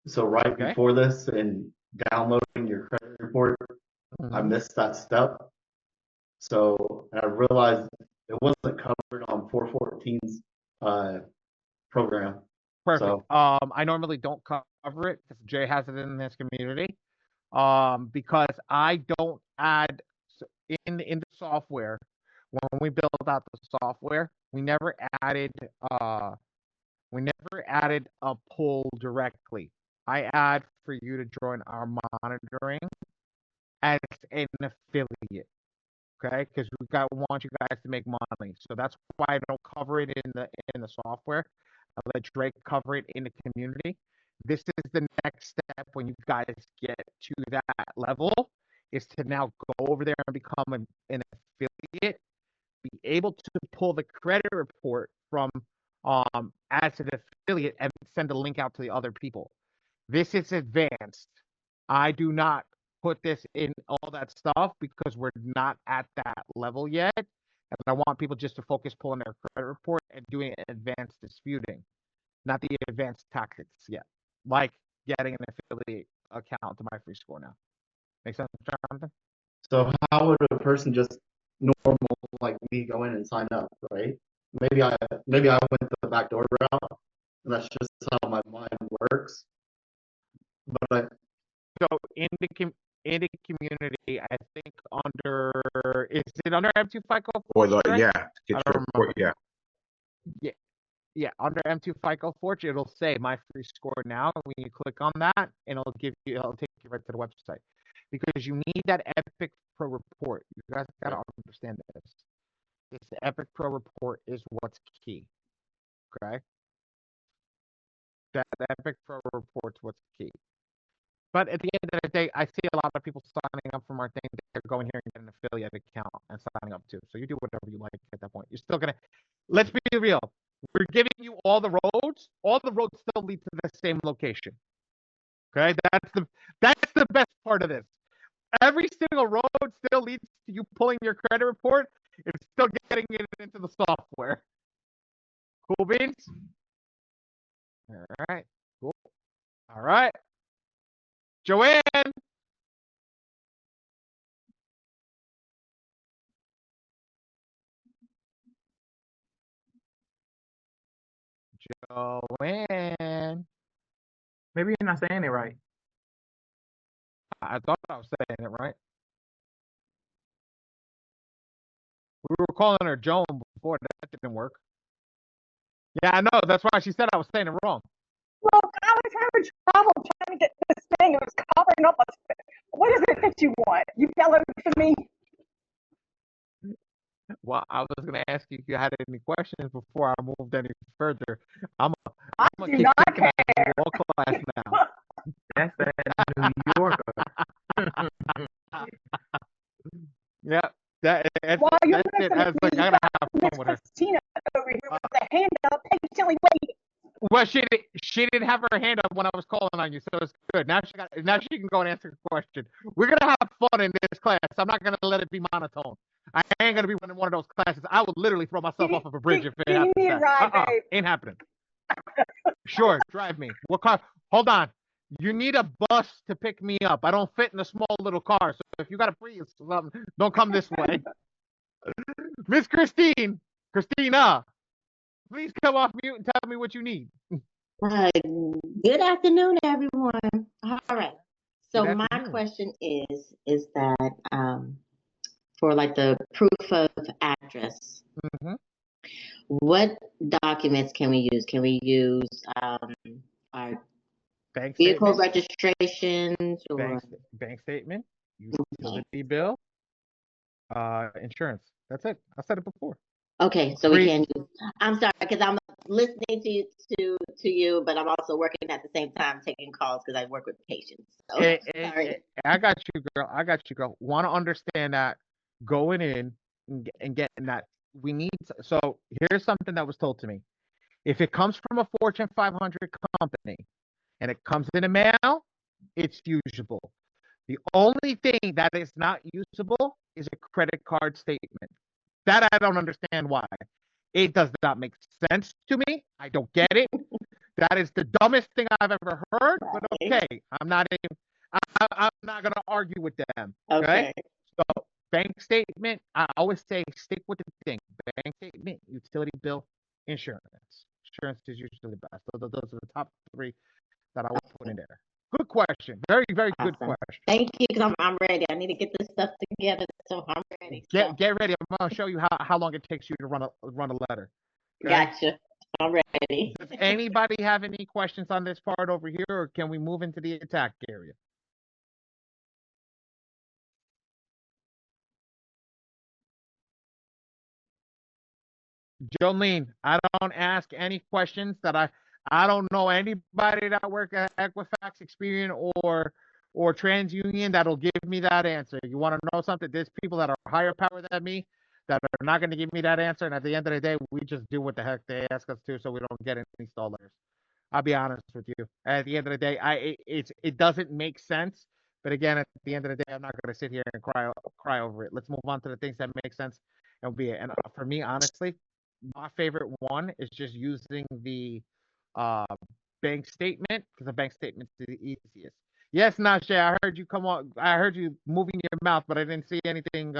So right before this and downloading your credit report, I missed that step. So I realized it wasn't covered on 414's program. Perfect. So I normally don't cover it because Jay has it in his community. Because I don't add in the software. When we build out the software, we never added a pull directly. I add for you to join our monitoring as an affiliate. Okay, because want you guys to make money. So that's why I don't cover it in the software. I let Drake cover it in the community. This is the next step when you guys get to that level, is to now go over there and become an affiliate, be able to pull the credit report from as an affiliate and send a link out to the other people. This is advanced. I do not put this in all that stuff because we're not at that level yet. And I want people just to focus pulling their credit report and doing advanced disputing, not the advanced tactics yet, like getting an affiliate account to my free score now. Make sense, Jonathan? So how would a person just normal like me go in and sign up, right? Maybe I went the backdoor route, and that's just how my mind works. But so in the community, I think is it under M2 FICO? Or right? yeah, get your report, yeah. Yeah, under M2 FICO Forge, it'll say my free score now. When you click on that, and it'll take you right to the website, because you need that Epic Pro report. You guys gotta understand this. This Epic Pro report is what's key. Okay, that Epic Pro report's what's key. But at the end of the day, I see a lot of people signing up from our thing. They're going here and getting an affiliate account and signing up too. So you do whatever you like at that point. You're still gonna. Let's be real. We're giving you all the roads. All the roads still lead to the same location. Okay, that's the best part of this. Every single road still leads to you pulling your credit report. It's still getting it into the software. Cool beans. All right. Cool. All right. Joanne. Joanne. Maybe you're not saying it right. I thought I was saying it right. We were calling her Joan before. That didn't work. Yeah, I know. That's why she said I was saying it wrong. Well, I was having trouble trying to get this thing. It was covering up. What is it that you want? You tell it to me. Well, I was going to ask you if you had any questions before I moved any further. I'm I do not care. Wall class now. That's that New Yorker. Yeah, that's it. I gotta have fun with her. Christina over here with the hand up, patiently waiting. Well, she didn't have her hand up when I was calling on you, so it's good. Now she can go and answer the question. We're gonna have fun in this class. I'm not gonna let it be monotone. I ain't gonna be running one of those classes. I would literally throw myself off of a bridge if it happens. Give me a ride, babe. Ain't happening. Sure, drive me. What car? Hold on. You need a bus to pick me up. I don't fit in a small little car. So if you got a Prius or something, don't come this way. Miss Christina, please come off mute and tell me what you need. Good afternoon, everyone. All right. So my question is that for like the proof of address, what documents can we use? Can we use our bank vehicle registrations or bank statement, utility bill, insurance? That's it. I said it before. Okay, so we can use. I'm sorry because I'm listening to you, but I'm also working at the same time taking calls because I work with patients. So, sorry. I got you, girl. Want to understand that going in and getting that we need. So here's something that was told to me. If it comes from a Fortune 500 company and it comes in the mail, it's usable. The only thing that is not usable is a credit card statement. That I don't understand why. It does not make sense to me. I don't get it. That is the dumbest thing I've ever heard. But okay, I'm not going to argue with them. Okay. So bank statement. I always say stick with the thing. Bank statement, utility bill, insurance. Insurance is usually the best. Those are the top three that I would put in there. Good question. Very, very good question. Thank you, because I'm ready. I need to get this stuff together, so I'm ready. Get ready. I'm going to show you how long it takes you to run a letter. Okay? Gotcha. I'm ready. Does anybody have any questions on this part over here, or can we move into the attack area? Jolene, I don't ask any questions that I don't know anybody that work at Equifax, Experian, or TransUnion that'll give me that answer. You want to know something? There's people that are higher power than me that are not going to give me that answer, and at the end of the day, we just do what the heck they ask us to, so we don't get any stall letters. I'll be honest with you. At the end of the day, it doesn't make sense. But again, at the end of the day, I'm not going to sit here and cry over it. Let's move on to the things that make sense and be it. And for me, honestly, my favorite one is just using the bank statement, because the bank statement's the easiest. Yes, Nashe, I heard you come on. I heard you moving your mouth, but I didn't see anything.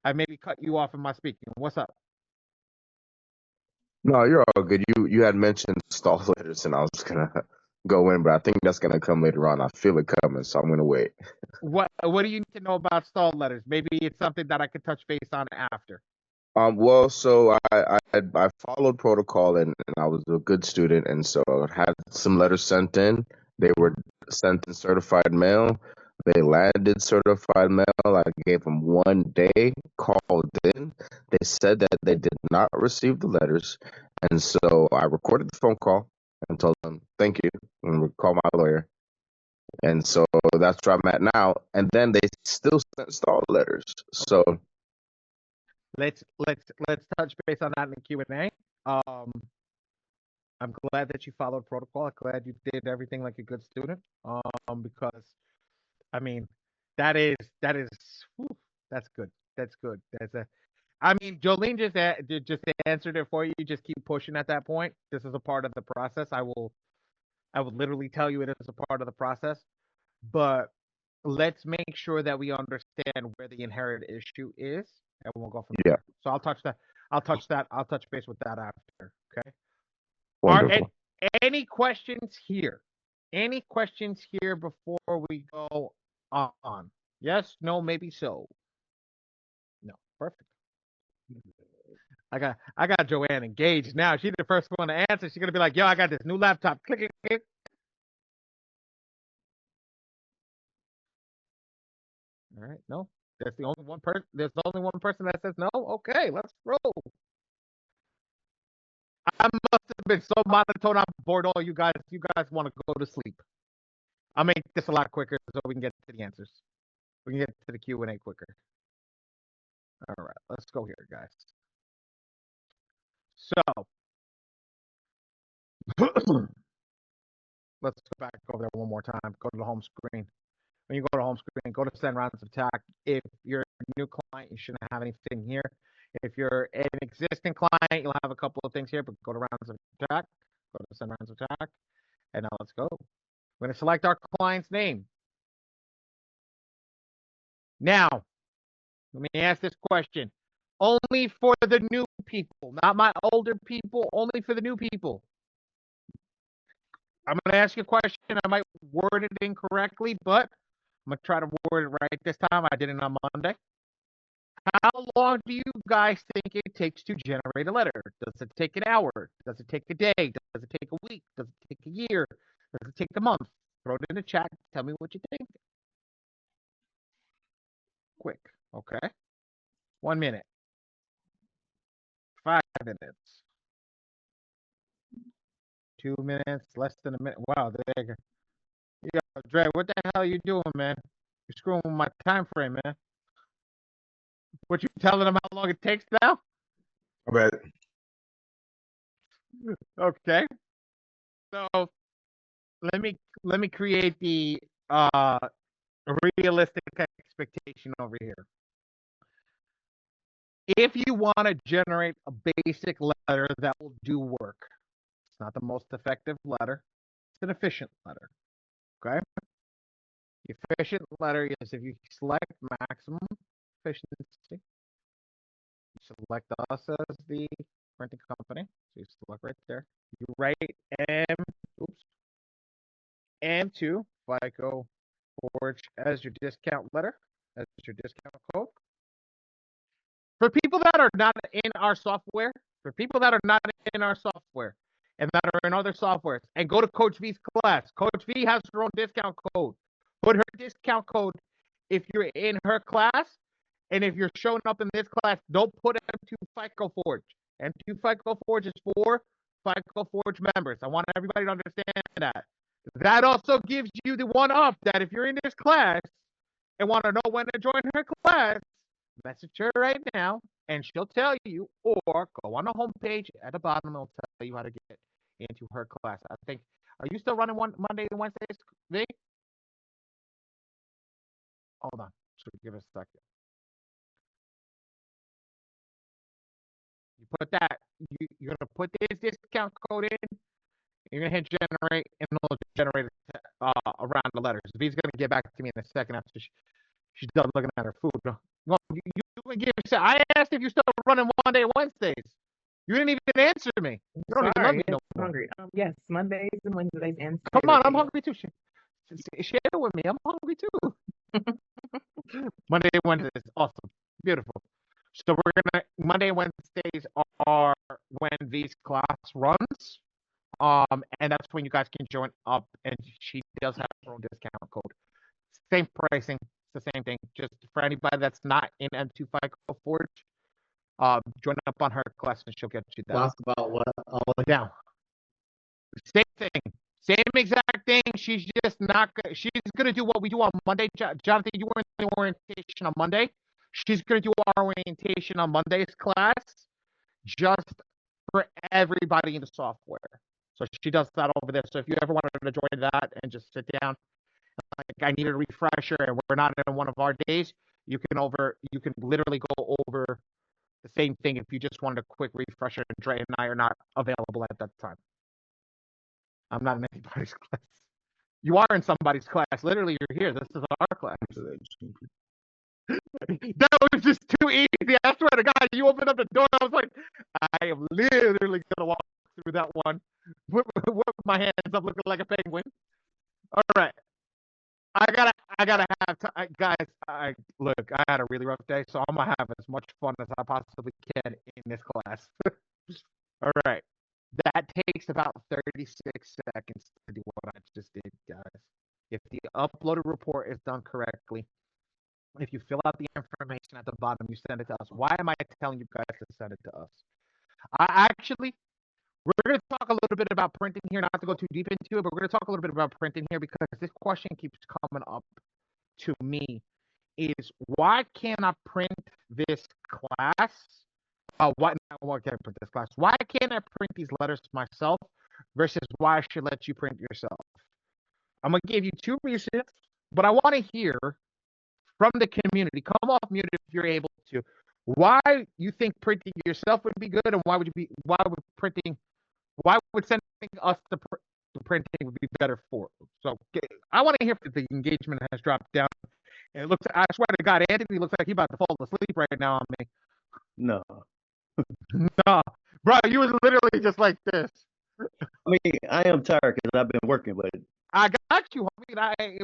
I maybe cut you off in my speaking. What's up? No, you're all good. You had mentioned stall letters, and I was gonna go in, but I think that's gonna come later on. I feel it coming, so I'm gonna wait. What do you need to know about stall letters? Maybe it's something that I could touch base on after. Well, so I followed protocol, and I was a good student, and so I had some letters sent in. They were sent in certified mail. They landed certified mail. I gave them 1 day, called in. They said that they did not receive the letters, and so I recorded the phone call and told them thank you, and call my lawyer. And so that's where I'm at now. And then they still sent stall letters. So let's touch base on that in the Q&A. I'm glad that you followed protocol. I'm glad you did everything like a good student. Because I mean, that is whew, that's good. That's good. I mean, Jolene just answered it for you. Just keep pushing at that point. This is a part of the process. I would literally tell you it is a part of the process. But let's make sure that we understand where the inherent issue is, and we'll go from there. So I'll touch base with that after. Okay. wonderful. Any questions here? Any questions here before we go on? Yes, no, maybe so. No, perfect. I got Joanne engaged now. She's the first one to answer. She's gonna be like, "Yo, I got this new laptop." Click, click, click. All right, no, there's only one person that says no. Okay, let's roll. I must have been so monotone. I'm bored. All you guys want to go to sleep. I'll make this a lot quicker so we can get to the answers. We can get to the Q&A quicker. All right, let's go here, guys. So let's go back over there one more time. Go to the home screen. When you go to home screen, go to send rounds of attack. If you're a new client, you shouldn't have anything here. If you're an existing client, you'll have a couple of things here, but go to rounds of attack. Go to send rounds of attack. And now let's go. We're going to select our client's name. Now, let me ask this question. Only for the new people, not my older people, only for the new people. I'm going to ask you a question. I might word it incorrectly, but I'm going to try to word it right this time. I did it on Monday. How long do you guys think it takes to generate a letter? Does it take an hour? Does it take a day? Does it take a week? Does it take a year? Does it take a month? Throw it in the chat. Tell me what you think. Quick. Okay. 1 minute. 5 minutes. 2 minutes. Less than a minute. Wow. There you go. Yo, Dre, what the hell are you doing, man? You're screwing with my time frame, man. What you telling them how long it takes now? I bet. Okay. So let me create the realistic expectation over here. If you want to generate a basic letter that will do work, it's not the most effective letter. It's an efficient letter. Okay. The efficient letter is if you select maximum efficiency, you select us as the printing company. So you select right there. You write M2 FICO Forge as your discount letter, as your discount code. For people that are not in our software, and that are in other softwares, and go to Coach V's class. Coach V has her own discount code. Put her discount code if you're in her class, and if you're showing up in this class, don't put M2 FICO Forge. M2 FICO Forge is for FICO Forge members. I want everybody to understand that. That also gives you the one up that if you're in this class and want to know when to join her class, message her right now and she'll tell you, or go on the homepage at the bottom, it'll tell you how to get into her class. I think, are you still running Monday and Wednesdays, V? Hold on, so give us a second. You put that, you're gonna put this discount code in, you're gonna hit generate, and it'll generate it around the letters. V's gonna get back to me in a second after she's done looking at her food. No, I asked if you're still running Monday and Wednesdays. You didn't even answer me. You don't even love me no more. Hungry. Yes, Mondays and Wednesdays and Come on, I'm hungry too. Share it with me. I'm hungry too. Monday and Wednesdays, awesome, beautiful. So we're gonna Monday and Wednesdays are when V's class runs, and that's when you guys can join up. And she does have her own discount code. Same pricing, it's the same thing. Just for anybody that's not in M2 FICO Forge, join up on her class and she'll get you that. Ask about what? Down. Same thing. Same exact thing. She's just not gonna, she's gonna do what we do on Monday. Jonathan, you were in the orientation on Monday. She's gonna do our orientation on Monday's class, just for everybody in the software. So she does that over there. So if you ever wanted to join that and just sit down, like I need a refresher and we're not in one of our days, you can literally go over the same thing if you just wanted a quick refresher, and Dre and I are not available at that time. I'm not in anybody's class. You are in somebody's class. Literally, you're here. This is our class. That was just too easy. I swear to God, you opened up the door. I was like, I am literally gonna walk through that one with my hands up, looking like a penguin. All right. I gotta have time, guys. Look, I had a really rough day, so I'm gonna have as much fun as I possibly can in this class. All right, that takes about 36 seconds to do what I just did, guys. If the uploaded report is done correctly, if you fill out the information at the bottom, you send it to us. Why am I telling you guys to send it to us? We're going to talk a little bit about printing here, not to go too deep into it, but we're going to talk a little bit about printing here because this question keeps coming up to me is why can't I print this class? Why can't I print this class? Why can't I print these letters myself versus why I should let you print yourself? I'm going to give you two reasons, but I want to hear from the community. Come off mute if you're able to. Why you think printing yourself would be good, and why would sending us the printing would be better for? So I want to hear if the engagement has dropped down. And it looks, I swear to God, Anthony looks like he's about to fall asleep right now on me. No. No, bro, you was literally just like this. I mean, I am tired because I've been working, but I got you, homie,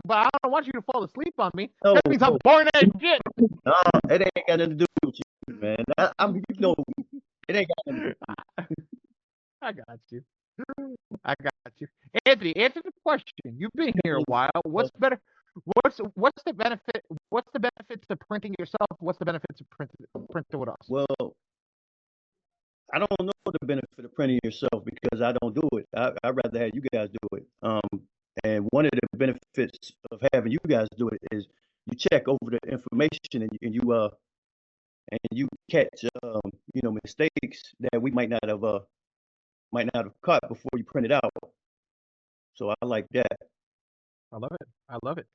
but I don't want you to fall asleep on me. That means I'm boring as shit. No, it ain't got nothing to do with you, man. I'm, you know, it ain't got nothing to do with you. I got you. I got you. Anthony, answer the question. You've been here a while. What's better? What's the benefit? What's the benefits to printing yourself? What's the benefits of printing with us? Well, I don't know the benefit of printing yourself because I don't do it. I'd rather have you guys do it. And one of the benefits of having you guys do it is you check over the information and you catch you know, mistakes that we might not have caught before you print it out. So I like that. I love it. I love it.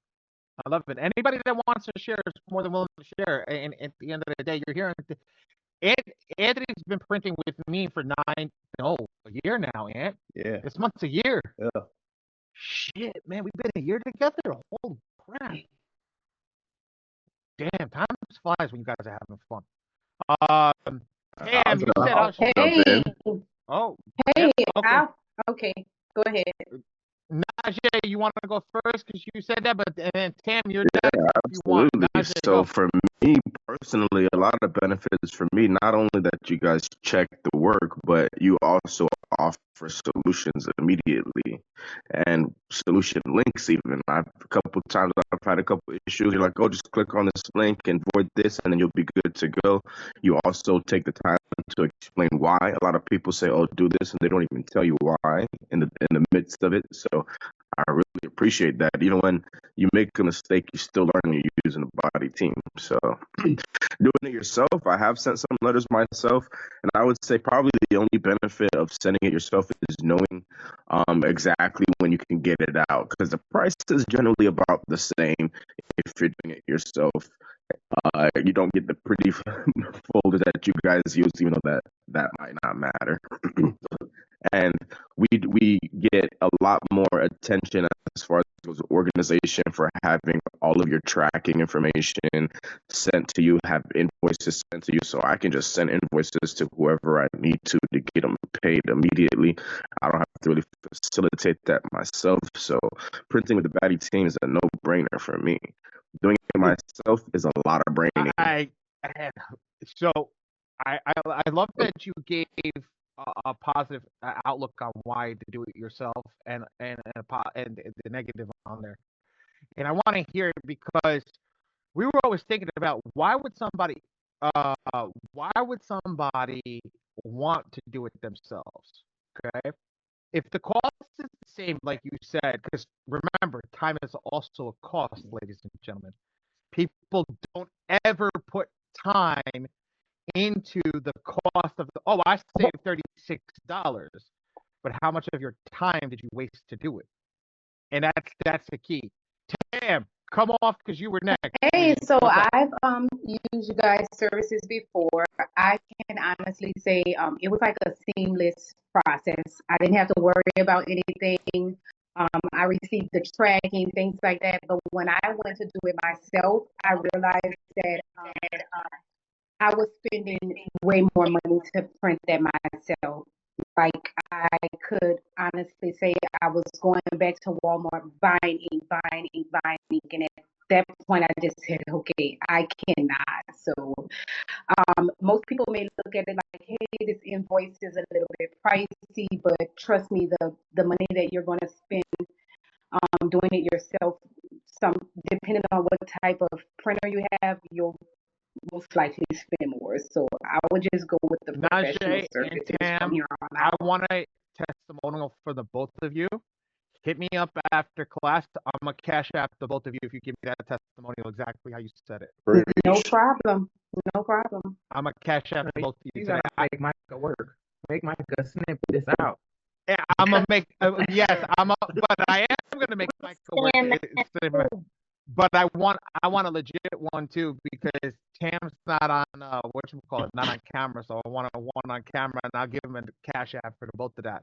I love it. Anybody that wants to share is more than willing to share. And at the end of the day, you're hearing Anthony's been printing with me for a year now, Ant. Yeah. This month's a year. Yeah. Shit, man, we've been a year together. Holy crap. Damn, time flies when you guys are having fun. Tam, you said I'll hey. jump in. Oh. Hey, Yep, okay, go ahead. Najee, you want to go first because you said that, but then Tam, you're next if you want. Absolutely. Najee, So go. for me personally, a lot of benefits for me, not only that you guys check the work, but you also offer solutions immediately and solution links even. A couple times I've had a couple issues. You're like, oh, just click on this link and void this, and then you'll be good to go. You also take the time to explain why. A lot of people say, oh, do this, and they don't even tell you why in the midst of it. So I really appreciate that. Even when you make a mistake, you still learn you're using a body team. So doing it yourself, I have sent some letters myself, and I would say probably the only benefit of sending it yourself is knowing exactly when you can get it out, because the price is generally about the same if you're doing it yourself. You don't get the pretty folders that you guys use, even though that might not matter. And we get a lot more attention as far as organization for having all of your tracking information sent to you, have invoices sent to you, so I can just send invoices to whoever I need to get them paid immediately. I don't have to really facilitate that myself. So printing with the Batty team is a no-brainer for me. Doing it myself is a lot of braining. I love that you gave a positive outlook on why to do it yourself and the negative on there. And I want to hear it because we were always thinking about why would somebody want to do it themselves? Okay. If the cost is the same, like you said, because remember, time is also a cost, ladies and gentlemen. People don't ever put time into the cost of I saved $36, but how much of your time did you waste to do it? And that's the key. Tam, come off because you were next. Hey, so I've used you guys' services before. I can honestly say it was like a seamless process. I didn't have to worry about anything. I received the tracking, things like that. But when I went to do it myself, I realized that I was spending way more money to print that myself. Like I could honestly say I was going back to Walmart buying ink, and at that point I just said, okay, I cannot. So most people may look at it like, hey, this invoice is a little bit pricey, but trust me, the money that you're going to spend doing it yourself, depending on what type of printer you have, you'll most likely spend more. So I would just go with the professional Najee services and Tam, from here on I out. want a testimonial for the both of you. Hit me up after class. I'm going to cash app the both of you if you give me that testimonial exactly how you said it. No problem. No problem. I'm going to cash app the both of you You today. gotta make Micah work. Make Micah snip this out. Yeah, I'm going to make, yes, but I am going to make Michael work. But I want a legit one too, because Tam's not on not on camera, so I want a one on camera, and I'll give him a cash app for both of that.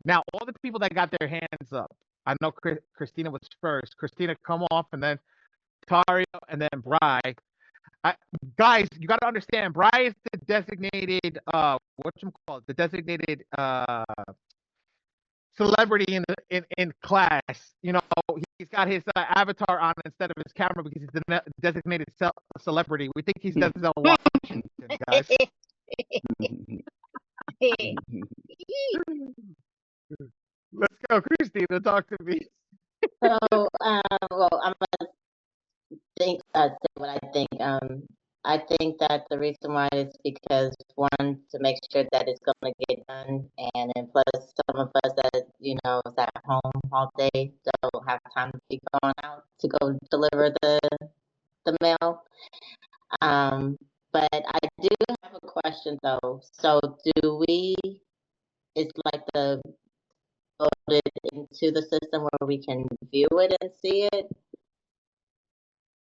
Now, all the people that got their hands up, I know Christina was first. Christina, come off, and then Tario, and then Bry. Guys, you got to understand, Bry is the designated the designated celebrity in class. You know, he's got his avatar on instead of his camera because he's the designated celebrity. We think he's Denzel Washington, guys. Let's go, Christina. Talk to me. So, well, I'm gonna say what I think. I think that the reason why is because one, to make sure that it's going to get done, and then plus some of us that is at home all day don't have time to be going out to go deliver the mail. But I do have a question though. So do we? It's like the voted in into the system where we can view it and see it?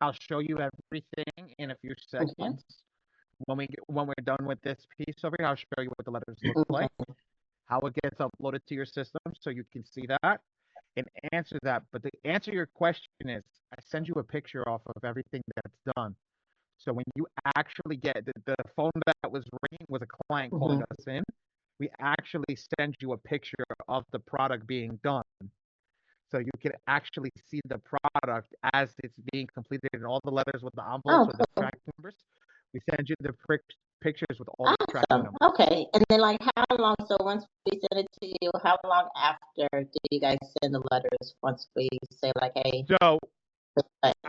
I'll show you everything in a few seconds. When we're done with this piece over here, I'll show you what the letters look like, how it gets uploaded to your system so you can see that and answer that. But to answer your question is, I send you a picture off of everything that's done. So when you actually get the phone that was ringing was a client calling us in, we actually send you a picture of the product being done. So you can actually see the product as it's being completed and all the letters with the envelopes with the tracking numbers. We send you the pictures with all the tracking numbers. Okay. And then like how long, so once we send it to you, how long after do you guys send the letters once we say like, hey? So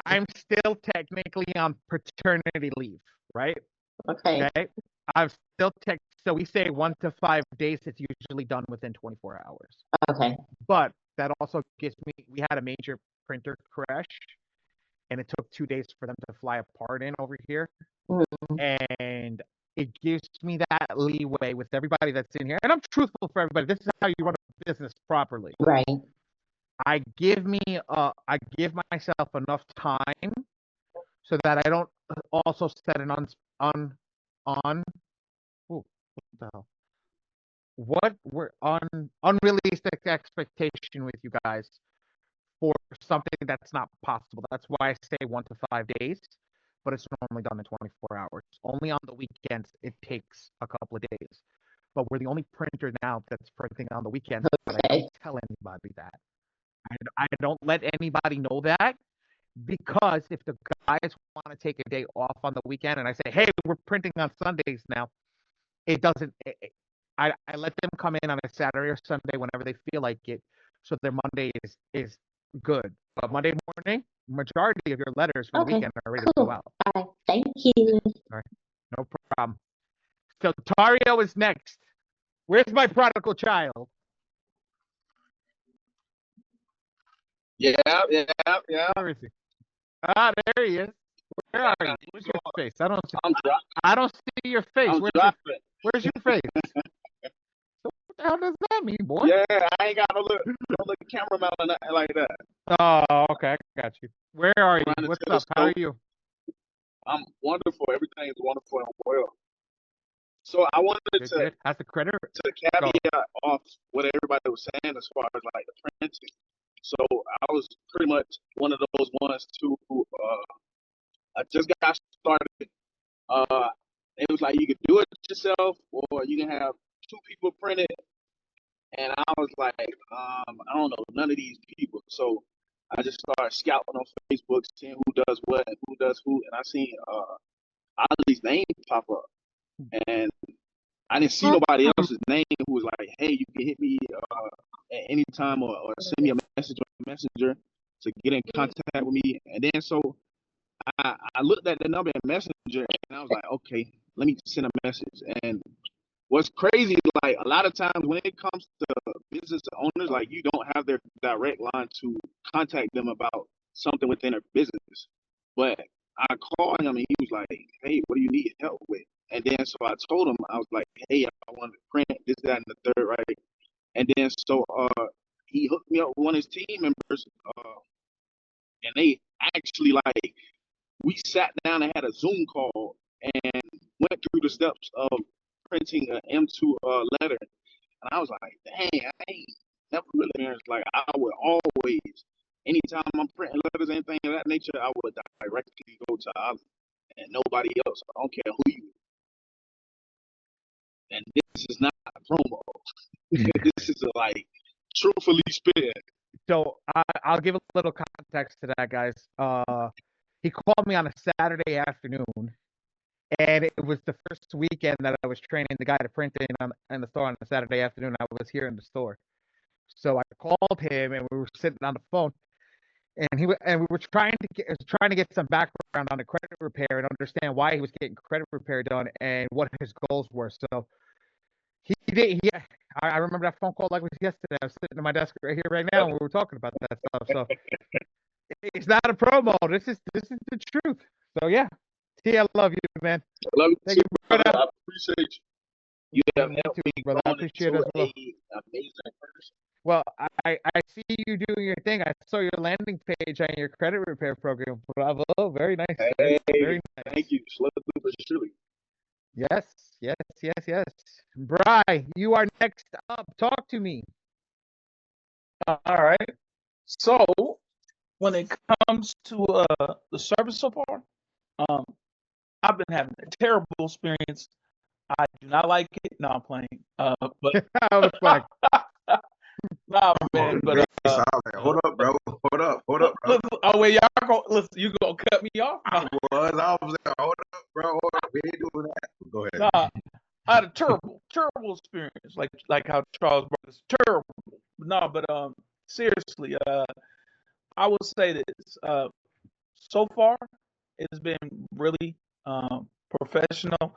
I'm still technically on paternity leave, right? Okay. I'm still so we say 1 to 5 days. It's usually done within 24 hours. Okay. But that also gives me, we had a major printer crash and it took 2 days for them to fly apart in over here. And it gives me that leeway with everybody that's in here. And I'm truthful for everybody. This is how you run a business properly. Right. I give myself enough time so that I don't also set an unrealistic expectation with you guys for something that's not possible. That's why I say 1 to 5 days, but it's normally done in 24 hours. Only on the weekends it takes a couple of days. But we're the only printer now that's printing on the weekends. But I don't tell anybody that. I don't let anybody know that, because if the guys want to take a day off on the weekend and I say, hey, we're printing on Sundays now, it doesn't. I let them come in on a Saturday or Sunday whenever they feel like it, so their Monday is good. But Monday morning, majority of your letters for the weekend are ready to go out. All right. Thank you. All right, no problem. So Tario is next. Where's my prodigal child? Yeah. Where is he? Ah, there he is. Where are you? Where's your face? I don't see your face. Where's your face? So what the hell does that mean, boy? Yeah, I ain't got no little cameraman or nothing like that. Oh, okay, I got you. Where are you? What's up? How are you? I'm wonderful. Everything is wonderful and well. So I wanted to How's the credit? To caveat off what everybody was saying as far as like the printing. So I was pretty much one of those ones too who I just got started. It was like you could do it yourself or you can have 2 people print it. And I was like, I don't know none of these people. So I just started scouting on Facebook, seeing who does what and who does who. And I seen Ollie's name pop up. And I didn't see nobody else's name who was like, hey, you can hit me at any time or send me a message on Messenger to get in contact with me. And then so I looked at the number in Messenger and I was like, okay, let me send a message. And what's crazy, like a lot of times when it comes to business owners, like you don't have their direct line to contact them about something within their business. But I called him and he was like, hey, what do you need help with? And then so I told him, I was like, hey, I want to print this, that, and the third, right? And then so he hooked me up with one of his team members, and they actually like we sat down and had a Zoom call and went through the steps of printing an M2 letter. And I was like, dang, I ain't never really experienced. Like I would always, anytime I'm printing letters, anything of that nature, I would directly go to Ollie and nobody else. I don't care who you. And this is not a promo. This is like truthfully spit. So I'll give a little context to that, guys. He called me on a Saturday afternoon, and it was the first weekend that I was training the guy to print in the store on a Saturday afternoon. I was here in the store, so I called him, and we were sitting on the phone, and we were trying to get some background on the credit repair and understand why he was getting credit repair done and what his goals were. So I remember that phone call like it was yesterday. I was sitting at my desk right here right now, and we were talking about that stuff. So it's not a promo. This is the truth. So yeah, T, I love you, man. I love you Thank too, you, brother. I appreciate you. You have Me helped too, me brother. I grow appreciate it into as well. an amazing person. Well, I see you doing your thing. I saw your landing page on your credit repair program. Bravo. Very nice. Very, Hey, very nice. thank you. Slow through, surely. Yes, yes, yes, yes. Bri, you are next up. Talk to me. All right. So when it comes to the service so far, um, I've been having a terrible experience. I do not like it. No, I'm playing. But I was like, nah, man. But hold up, bro. Hold up, bro. listen, oh wait, y'all go. Listen, you gonna cut me off? I was like, hold up, bro. Hold up. We ain't doing that. Go ahead. Nah, I had a terrible experience. Like how Charles brought this terrible. No, but seriously, I would say this. So far, it's been really professional,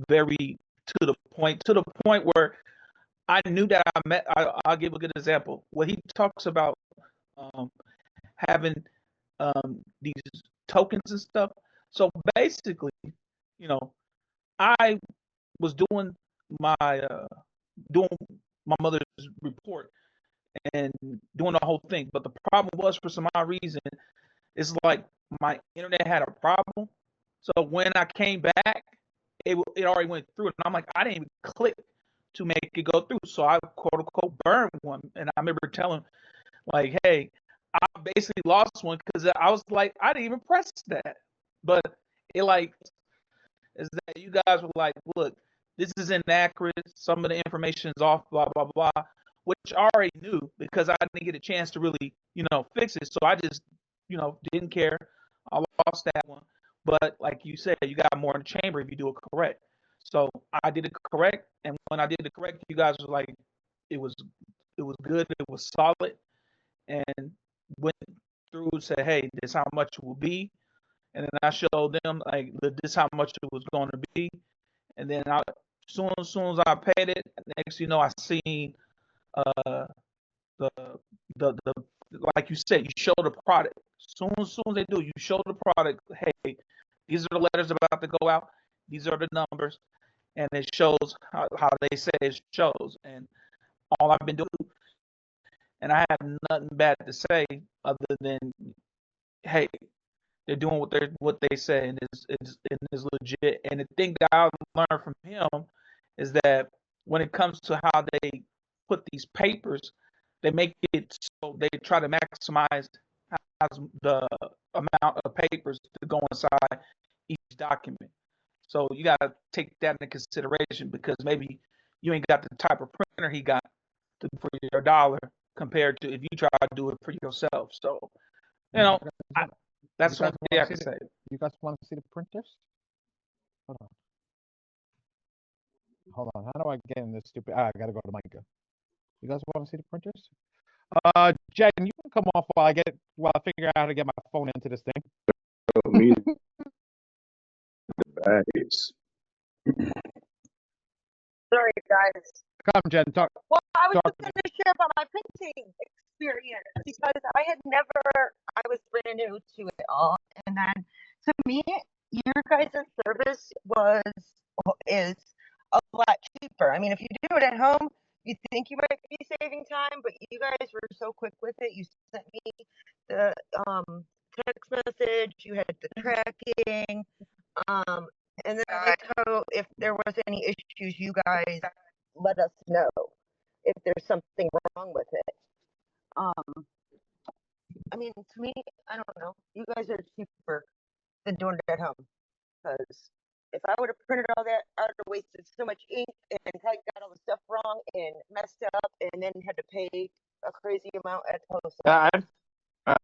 very to the point where I knew that I'll give a good example. When he talks about um, having these tokens and stuff. So basically, you know, I was my doing my mother's report and doing the whole thing, but the problem was for some odd reason, it's like my internet had a problem. So when I came back, it already went through, and I'm like, I didn't even click to make it go through. So I quote unquote burned one, and I remember telling like, hey, I basically lost one because I was like, I didn't even press that, but it like is that you guys were like, look, this is inaccurate. Some of the information is off, blah blah blah, which I already knew because I didn't get a chance to really, fix it. So I just, didn't care. I lost that one. But like you said, you got more in the chamber if you do it correct. So I did it correct, and when I did it correct, you guys were like, it was good, it was solid, and went through said, hey, this how much it will be, and then I showed them like this how much it was going to be, and then soon as I paid it, next I seen the the like you said, you show the product. Soon as they do, you show the product. Hey, these are the letters about to go out. These are the numbers, and it shows how they say it shows. And all I've been doing, and I have nothing bad to say other than, hey, they're doing what they say, and it's legit. And the thing that I learned from him is that when it comes to how they put these papers, they make it so they try to maximize the amount of papers to go inside each document. So you got to take that into consideration because maybe you ain't got the type of printer he got for your dollar compared to if you try to do it for yourself. So, that's one thing I can say. You guys want to see the printers? Hold on. How do I get in this stupid? I gotta go to Micah. You guys want to see the printers? Jen, you can come off while I figure out how to get my phone into this thing. Me. Nice. Sorry, guys. Come, Jen. Talk. Well, I was talk. just going to share about my printing experience because I was brand new to it all. And then to me, your guys' service is a lot cheaper. I mean, if you do it at home, you think you might be saving time, but you guys were so quick with it. You sent me the text message, you had the tracking, and then I like how if there was any issues, you guys let us know if there's something wrong with it. I mean, to me, I don't know. You guys are cheaper than doing it at home because if I would have printed all that, I would have wasted so much ink and probably got all the stuff wrong and messed up and then had to pay a crazy amount at the post office. I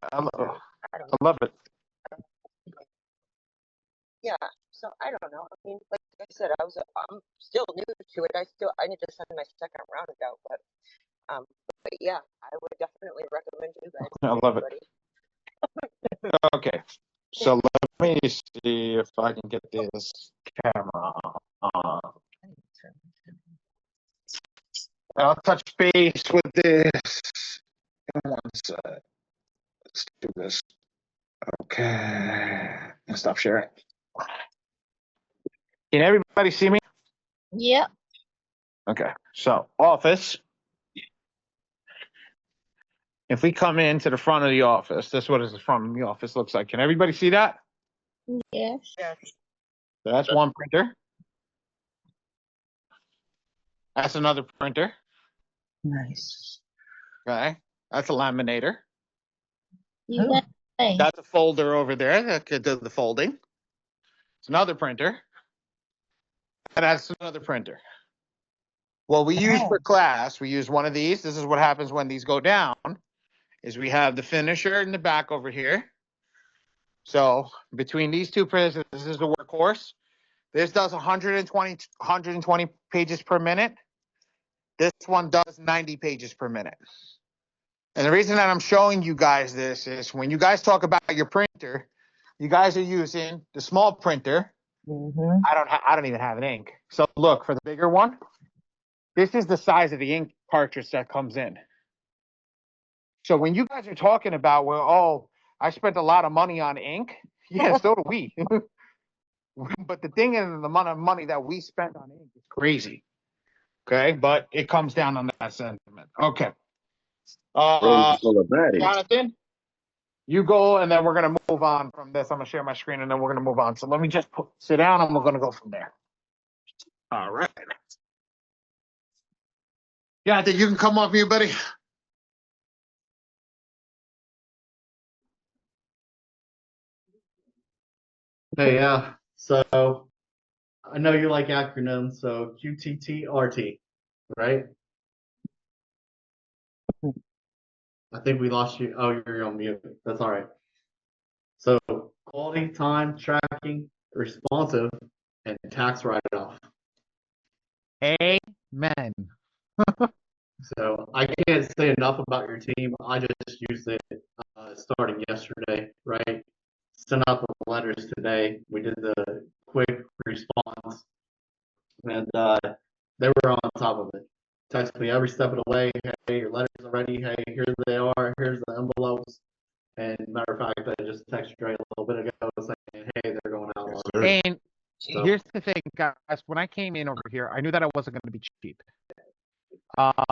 love it. Yeah, so I don't know. I mean, like I said, I'm still new to it. I need to send my second round out, but yeah, I would definitely recommend you guys. I love it. Okay, so let me see if I can get this camera on. I'll touch base with this. One sec. Let's do this. Okay. And stop sharing. Can everybody see me? Yep. Okay, so office. If we come into the front of the office, this is what the front of the office looks like. Can everybody see that? Yes. So that's one printer. That's another printer. Nice. Okay, that's a laminator. You got That's a folder over there that could do the folding. It's another printer. And that's another printer. What we use for class, we use one of these. This is what happens when these go down, is we have the finisher in the back over here. So between these two printers, this is the workhorse. This does 120 pages per minute. This one does 90 pages per minute. And the reason that I'm showing you guys this is when you guys talk about your printer, you guys are using the small printer. I don't even have an ink. So look, for the bigger one, this is the size of the ink cartridge that comes in. So when you guys are talking about, well, oh, I spent a lot of money on ink. Yeah, so do we. But the thing is, the amount of money that we spend on ink is crazy. Okay, but it comes down on that sentiment. Okay. Jonathan, you go, and then we're gonna move on from this. I'm gonna share my screen, and then we're gonna move on. So let me just sit down, and we're gonna go from there. All right. Jonathan, you can come off mute, buddy. Hey, yeah. So I know you like acronyms, so QTTRT, right? I think we lost you. Oh, you're on mute. That's all right. So quality, time, tracking, responsive, and tax write-off. Amen. So I can't say enough about your team. I just used it starting yesterday, right? Sent out the letters today. We did the quick response, and they were on top of it. Text me every step of the way. Hey, your letters are ready. Hey, here they are. Here's the envelopes. And matter of fact, I just texted Dre a little bit ago saying, hey, they're going out already. And here's the thing, guys. When I came in over here, I knew that I wasn't going to be cheap. I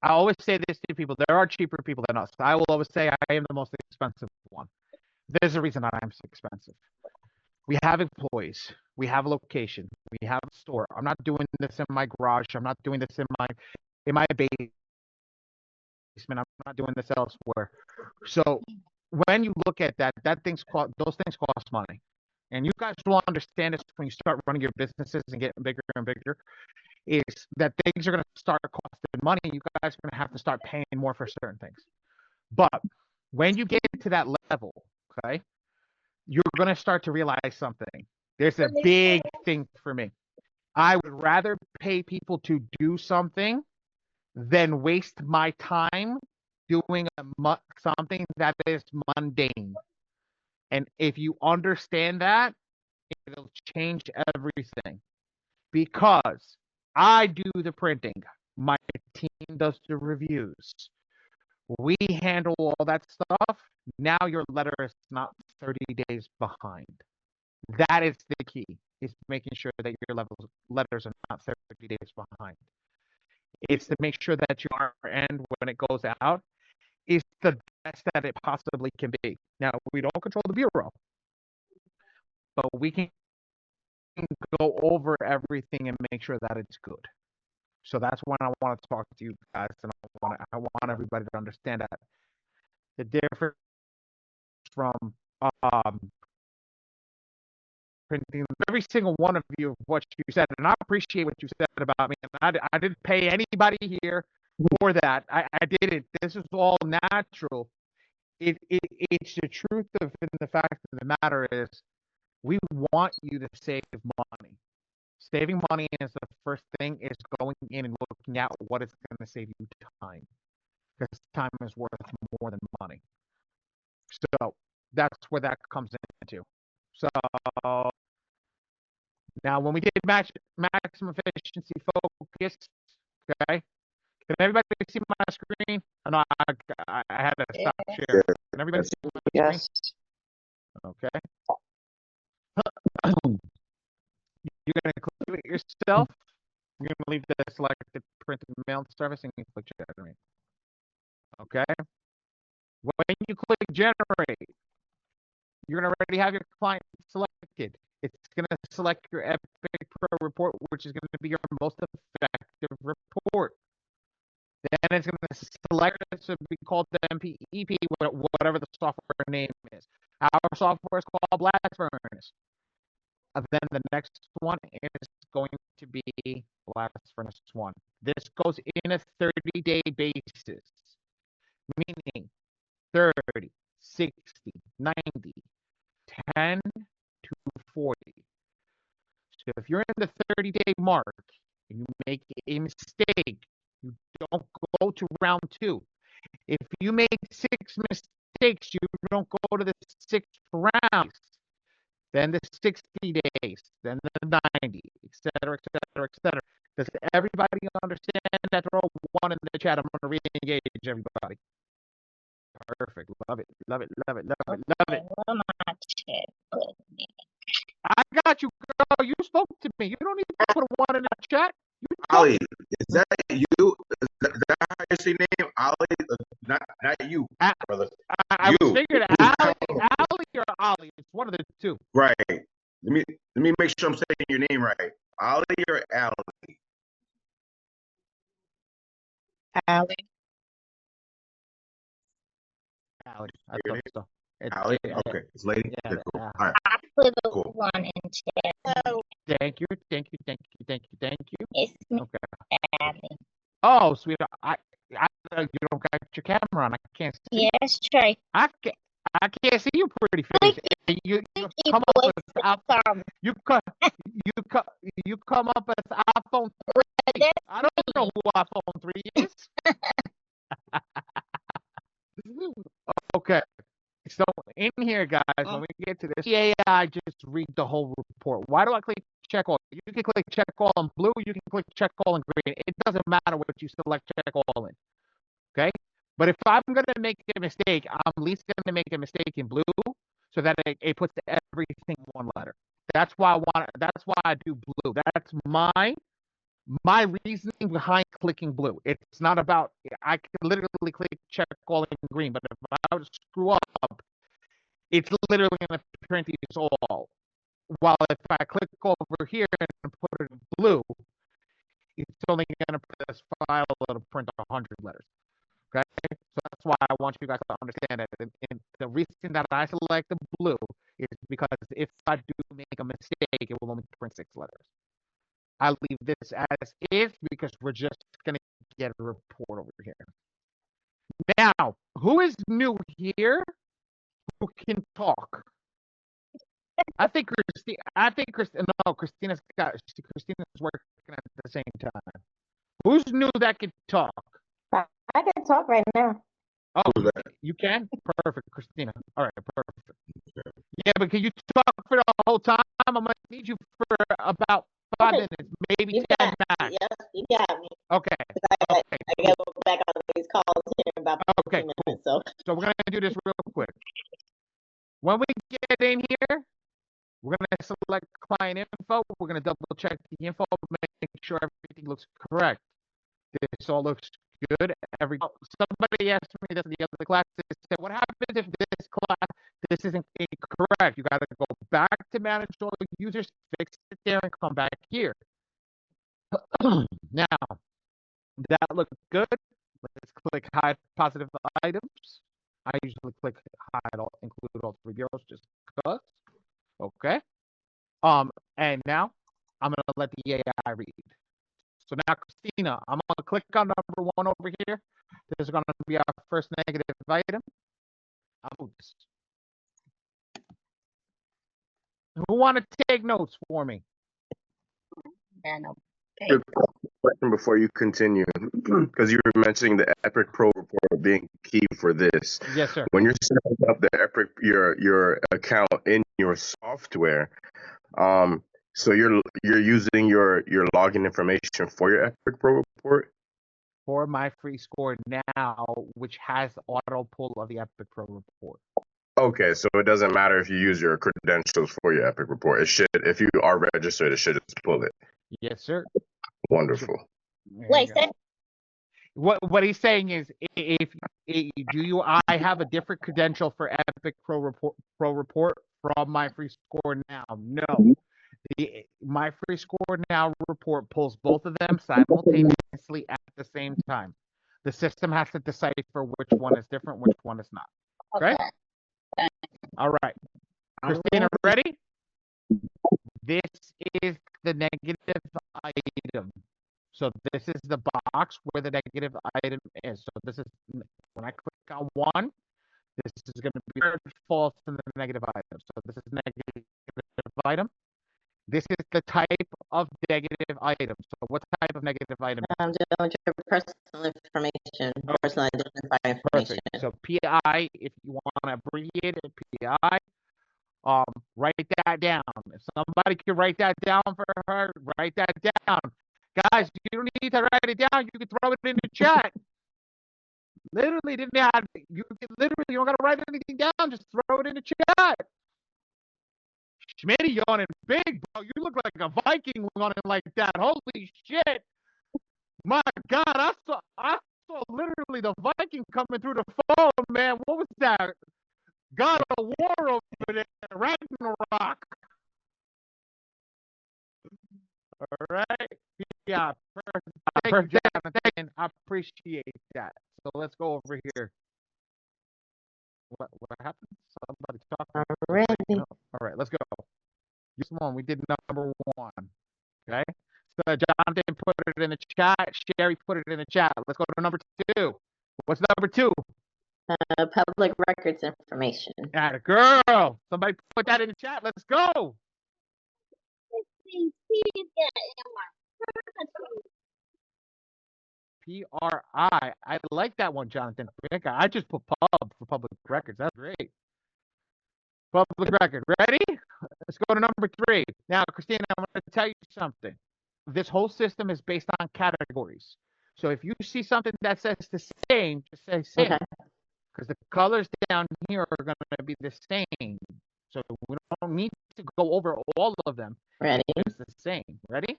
always say this to people: there are cheaper people than us. I will always say I am the most expensive one. There's a reason that I'm so expensive. We have employees. We have a location. We have a store. I'm not doing this in my garage. I'm not doing this in my basement. I'm not doing this elsewhere. So when you look at that, those things cost money. And you guys will understand this when you start running your businesses and getting bigger and bigger, is that things are going to start costing money. You guys are going to have to start paying more for certain things. But when you get to that level, okay, you're going to start to realize something. There's a big thing for me. I would rather pay people to do something than waste my time doing something that is mundane. And if you understand that, it'll change everything. Because I do the printing. My team does the reviews. We handle all that stuff. Now your letter is not 30 days behind. That is the key, is making sure that your letters are not 30 days behind. It's to make sure that your end, when it goes out, is the best that it possibly can be. Now, we don't control the bureau, but we can go over everything and make sure that it's good. So that's when I want to talk to you guys, and I want everybody to understand that the difference from printing every single one of you of what you said, and I appreciate what you said about me. And I didn't pay anybody here for that. I didn't. This is all natural. It's the truth of the fact of the matter is, we want you to save money. Saving money is the first thing, is going in and looking at what is going to save you time. Because time is worth more than money. So that's where that comes into. So now when we did maximum efficiency focus, okay? Can everybody see my screen? I know I had to stop sharing. Can everybody see my screen? Okay. You're going to click it yourself. You're gonna leave the selected printed mail service and you click generate. Okay. When you click generate, you're gonna already have your client selected. It's gonna select your Epic Pro report, which is gonna be your most effective report. Then it's gonna select it to be called the MPEP, whatever the software name is. Our software is called Blast Furnace. And then the next one is going to be Blast Furnace 1. This goes in a 30-day basis, meaning 30, 60, 90, 10 to 40. So if you're in the 30-day mark and you make a mistake, you don't go to round 2. If you make 6 mistakes, you don't go to the 6th round. Then the 60 days, then the 90, etc., etc., etc. Does everybody understand that? Throw 1 in the chat. I'm going to re-engage everybody. Perfect. Love it. Love it. Love it. Love it. Love it. I got you, girl. You spoke to me. You don't need to put a 1 in the chat. Ali, is that you? Is that how you say name? Ali, not you, brother. I was figuring Ali or Ali. It's one of the two. Right. Let me make sure I'm saying your name right. Ali or Ali? Ali. Ali. I thought so. Ali? Okay. It's lady? Yeah, Okay, cool. yeah. All right. I put a Cool. 1 in chat. Thank you. Thank you. Thank you. Thank you. Thank you. It's me, Okay. Ali. Oh, sweetheart. You don't got your camera on. I can't see. Yes, Trey. I can't see you, pretty face. You come up with you come up as iPhone 3. I don't know who iPhone 3 is. Okay. So in here, guys, when we get to this, AI just read the whole report. Why do I click check all? You can click check all in blue. You can click check all in green. It doesn't matter what you select check all in. Okay. But if I'm going to make a mistake, I'm at least going to make a mistake in blue so that it puts everything in one letter. That's why I do blue. That's my reasoning behind clicking blue. It's not about, I can literally click check all in green, but if I would screw up, it's literally going to print these all. While if I click over here and put it in blue, it's only going to put this file that'll print 100 letters. Okay, so that's why I want you guys to understand that. And the reason that I select the blue is because if I do make a mistake, it will only print 6 letters. I leave this as is because we're just going to get a report over here. Now, who is new here who can talk? I think Christina's working at the same time. Who's new that can talk? I can talk right now. Oh, you can? Perfect, Christina. All right, perfect. Yeah, but can you talk for the whole time? I'm going to need you for about 5 minutes, maybe 10 max. Yes, you got me. Okay. I got to go back on these calls here in about 15 minutes. Cool. So we're going to do this real quick. When we get in here, we're going to select client info. We're going to double check the info, make sure everything looks correct. This all looks good. Somebody asked me this in the other class. They said, what happens if this isn't incorrect? You got to go back to manage all users, fix it there, and come back here. Now, that looks good. Let's click hide positive items. I usually click hide all, include all 3 bureaus just because. Okay. And now I'm gonna let the AI read. So now, Christina, I'm gonna click on number 1 over here. This is gonna be our first negative item. I'll move this. Who want to take notes for me? Good question before you continue, because you were mentioning the Epic Pro report being key for this. Yes, sir. When you're setting up the Epic your account in your software, so you're using your login information for your Epic Pro report? For my free score now, which has auto pull of the Epic Pro report. Okay, so it doesn't matter if you use your credentials for your Epic report. It should, if you are registered, it should just pull it. Yes, sir. Wonderful. Wait, say What he's saying is, if I have a different credential for Epic Pro Report from My Free Score Now? No. The My Free Score Now report pulls both of them simultaneously at the same time. The system has to decipher which one is different, which one is not. Okay? All right. Christina, ready? This is the negative item. So this is the box where the negative item is. So this is, when I click on one, this is going to be false in the negative item. So this is negative item. This is the type of negative item. So what type of negative item? Your personal information, personal identifier information. Perfect. So PI, if you want to abbreviate it, PI. Write that down. If somebody can write that down for her, write that down. Guys, you don't need to write it down. You can throw it in the chat. Literally, you don't gotta write anything down. Just throw it in the chat. Schmitty yawning big, bro. You look like a Viking yawning like that. Holy shit! My God, I saw literally the Viking coming through the phone, man. What was that? God of War over there, Ragnarok. All right. Yeah, perfect. I appreciate that. So let's go over here. What happened? Somebody talking. Already. All right, let's go. This one, we did number one. Okay. So Jonathan put it in the chat. Sherry put it in the chat. Let's go to number two. What's number two? Public records information. Atta girl. Somebody put that in the chat. Let's go. PRI. I like that one, Jonathan. I just put pub for public records. That's great. Public record. Ready? Let's go to number three. Now, Christina, I'm going to tell you something. This whole system is based on categories. So if you see something that says the same, just say same. Okay. Because the colors down here are going to be the same. So we don't need to go over all of them. Ready? It's the same. Ready?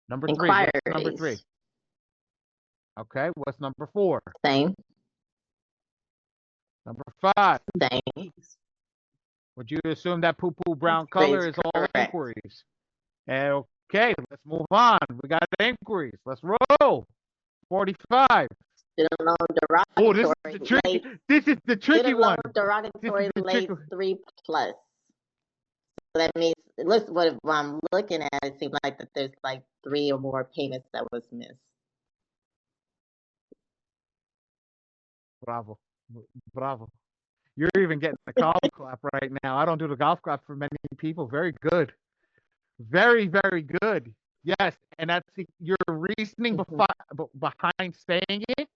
Number three. Inquiries. What's number three? Okay. What's number four? Same. Number five. Same. Would you assume that poo-poo brown color is all inquiries? Okay, let's move on. We got inquiries. Let's roll. 45. Oh, this is the tricky. This is the tricky one. Derogatory late 3+. So that means, what I'm looking at, it seems like that there's like 3 or more payments that was missed. Bravo. Bravo. You're even getting the golf clap right now. I don't do the golf clap for many people. Very good. Very, very good. Yes, and that's your reasoning behind saying it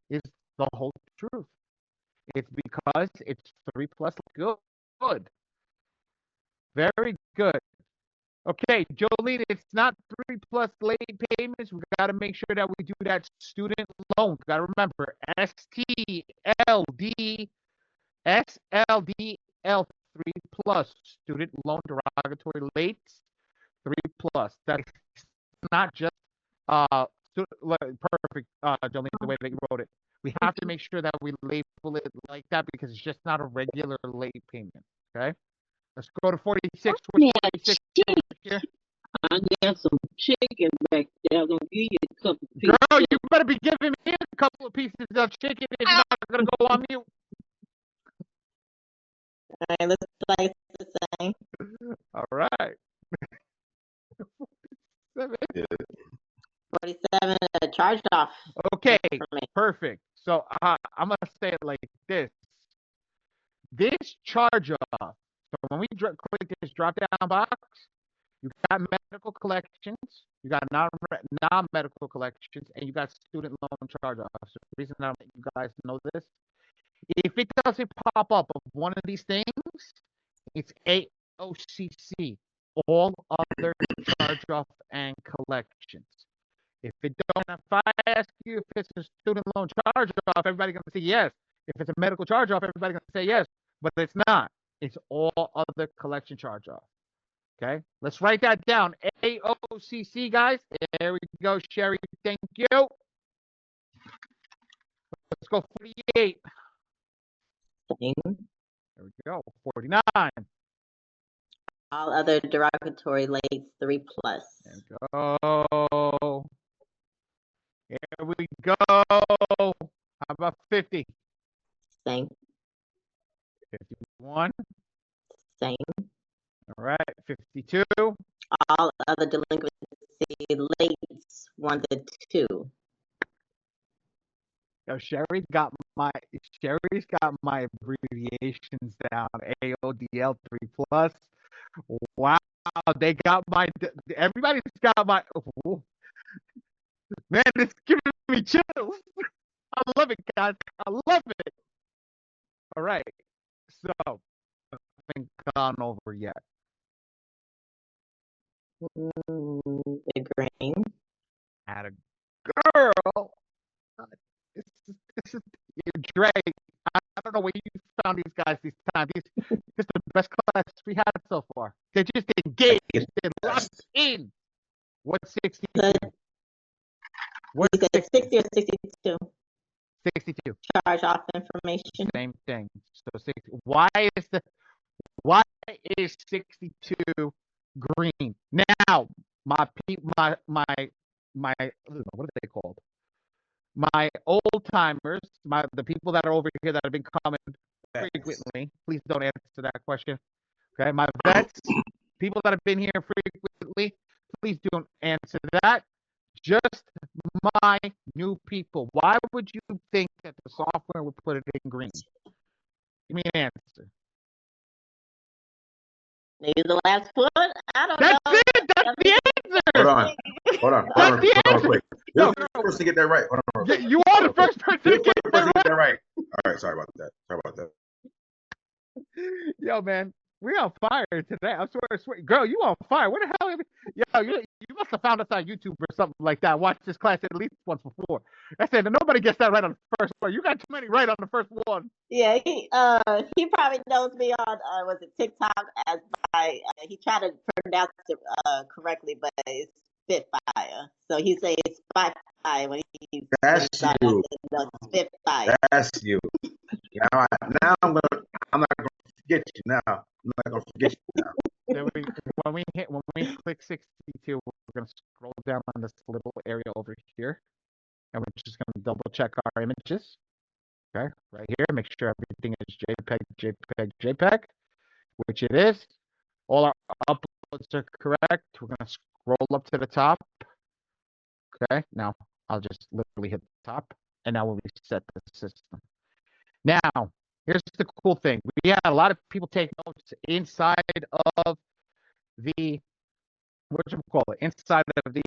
is the whole truth. It's because it's 3+ good. Very good. Okay, Jolene, it's not 3+ late payments. We got to make sure that we do that student loan. Got to remember, SLDL 3+, student loan derogatory late 3+. That's not just perfect, Jolene, the way that you wrote it. We have to make sure that we label it like that because it's just not a regular late payment. Okay, let's go to 46. What's 46 here? I got some chicken back there. I'm gonna give you a couple pieces. Girl, you better be giving me a couple of pieces of chicken if you're not gonna go on mute. All right, looks like it's the same. All right. 47, charged off. Okay, perfect. So I'm gonna say it like this. This charge off. So when we click this drop down box, you got medical collections, you got non-medical collections, and you got student loan charge off. So the reason I don't let you guys know this, if it doesn't pop up of one of these things, it's AOCC, all other charge off and collections. If I ask you if it's a student loan charge off, everybody's gonna say yes. If it's a medical charge off, everybody's gonna say yes, but it's not. It's all other collection charge off. Okay, let's write that down. AOCC, guys. There we go, Sherry. Thank you. Let's go 48. Same. There we go. 49. All other derogatory late 3+. There we go. Here we go. How about 50? Same. 51. Same. All right. 52. All other delinquency lates 1 to 2. Yo, Sherry's got my abbreviations down. AODL 3+. Wow, they got everybody's got my. Oh, man, it's giving me chills. I love it, guys. I love it. All right, so nothing gone over yet. The green. At a girl. This is Dre. I don't know where you found these guys this time. This is the best class we had so far. They're just engaged. They're locked in. What's 62? What's 60 or 62? 62. Charge off information. Same thing. So 60. Why is 62 green? Now, my what are they called? My old timers, the people that are over here that have been coming frequently. Please don't answer that question. Okay, my vets, people that have been here frequently, please don't answer that. Just my new people. Why would you think that the software would put it in green? Give me an answer. Maybe the last one? I don't know. That's it. That's the answer. Hold on, quick. You're the first to get that right. Hold on. You are the first person to get that right. All right, sorry about that. Yo, man, we're on fire today. I swear. Girl, you on fire. Where the hell? Yo, you must have found us on YouTube or something like that. Watch this class at least once before. I said nobody gets that right on the first one. You got too many right on the first one. Yeah, he probably knows me on was it TikTok as by he tried to pronounce it correctly, but it's Spitfire. So he says Spitfire when he's That's you. Spitfire. That's you. Now I'm not gonna forget you now. I'm not gonna forget you now. When we click 62, we're gonna scroll down on this little area over here, and we're just gonna double check our images. Okay, right here, make sure everything is JPEG, which it is. All our uploads are correct. We're gonna scroll up to the top. Okay, now I'll just literally hit the top, and now we'll reset the system. Now, here's the cool thing. We had a lot of people take notes inside of the inside of the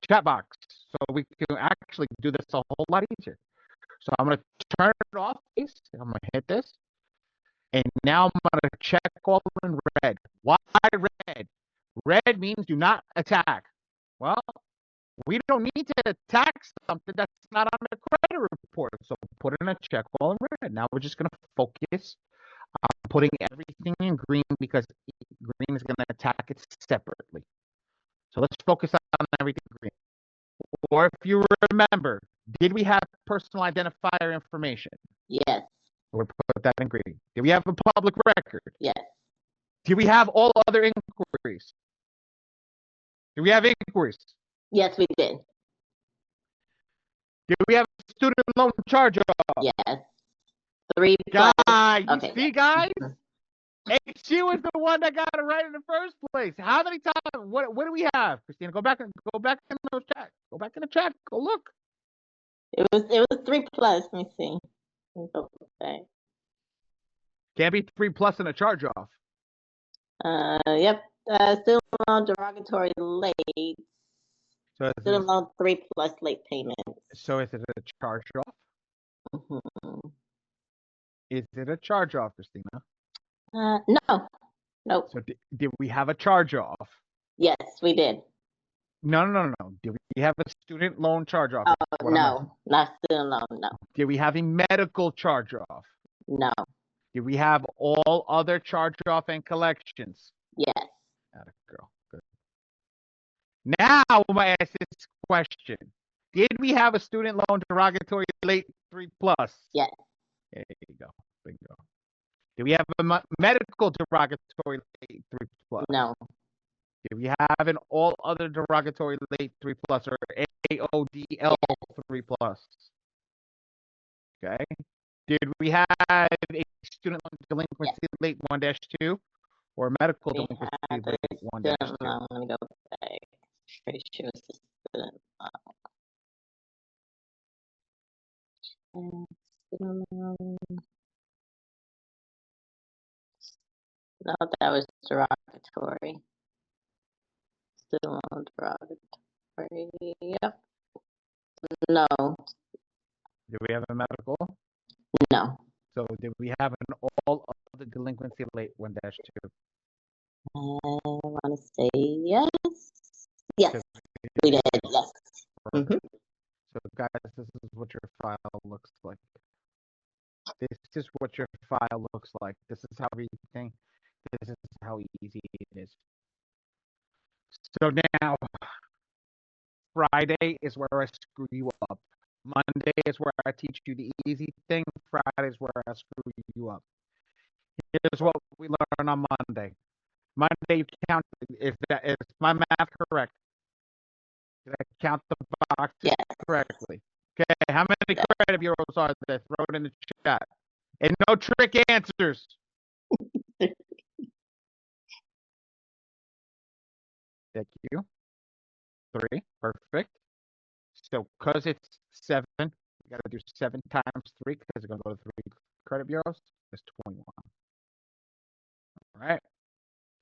chat box. So we can actually do this a whole lot easier. So I'm going to turn it off. I'm going to hit this. And now I'm going to check all in red. Why red? Red means do not attack. Well, we don't need to attack something that's not on the credit report. So put in a check all in red. Now we're just going to focus on putting everything in green because green is going to attack it separately. So let's focus on everything green. Or if you remember, did we have personal identifier information? Yes. We'll put that in green. Did we have a public record? Yes. Did we have all other inquiries? Did we have inquiries? Yes, we did. Did we have a student loan charge-off? Yes. 3+. Guys, Okay. you see, guys? And she was the one that got it right in the first place. How many times? What do we have, Christina? Go back in those chat. Go back in the chat. Go look. It was 3+. Let me see. Okay. Can't be 3+ in a charge-off. Yep. Student loan derogatory late. So student loan 3+ late payments. So is it a charge-off? Mm-hmm. Is it a charge-off, Christina? No. Nope. So did we have a charge-off? Yes, we did. No. Did we have a student loan charge-off? Oh, no, not student loan, no. Did we have a medical charge-off? No. Did we have all other charge-off and collections? Yes. Atta girl. Good. Now I'm gonna ask this question. Did we have a student loan derogatory late 3+? Yes. There you go. Bingo. Do we have a medical derogatory late 3+? No. Do we have an all other derogatory late 3+ or AODL 3+? Okay. Did we have a student loan delinquency late 1-2 or medical delinquency late 1-2? I'm gonna go back. Pretty sure it's the student loan. Student loan. No, that was derogatory. Student loan derogatory. Yep. No. Do we have a medical? No. So did we have an all other delinquency late 1-2? I want to say yes. Yes, we did. Yes. Mm-hmm. So guys, this is what your file looks like. This is what your file looks like. This is how everything. This is how easy it is. So now, Friday is where I screw you up. Monday is where I teach you the easy thing. Friday is where I screw you up. Here's what we learn on Monday. Monday, you count, is my math correct? Did I count the boxes correctly? Okay, how many credit bureaus are there? Throw it in the chat. And no trick answers. Thank you. 3, perfect. So, because it's 7, we got to do 7 times 3 because it's going to go to 3 credit bureaus. That's 21. All right.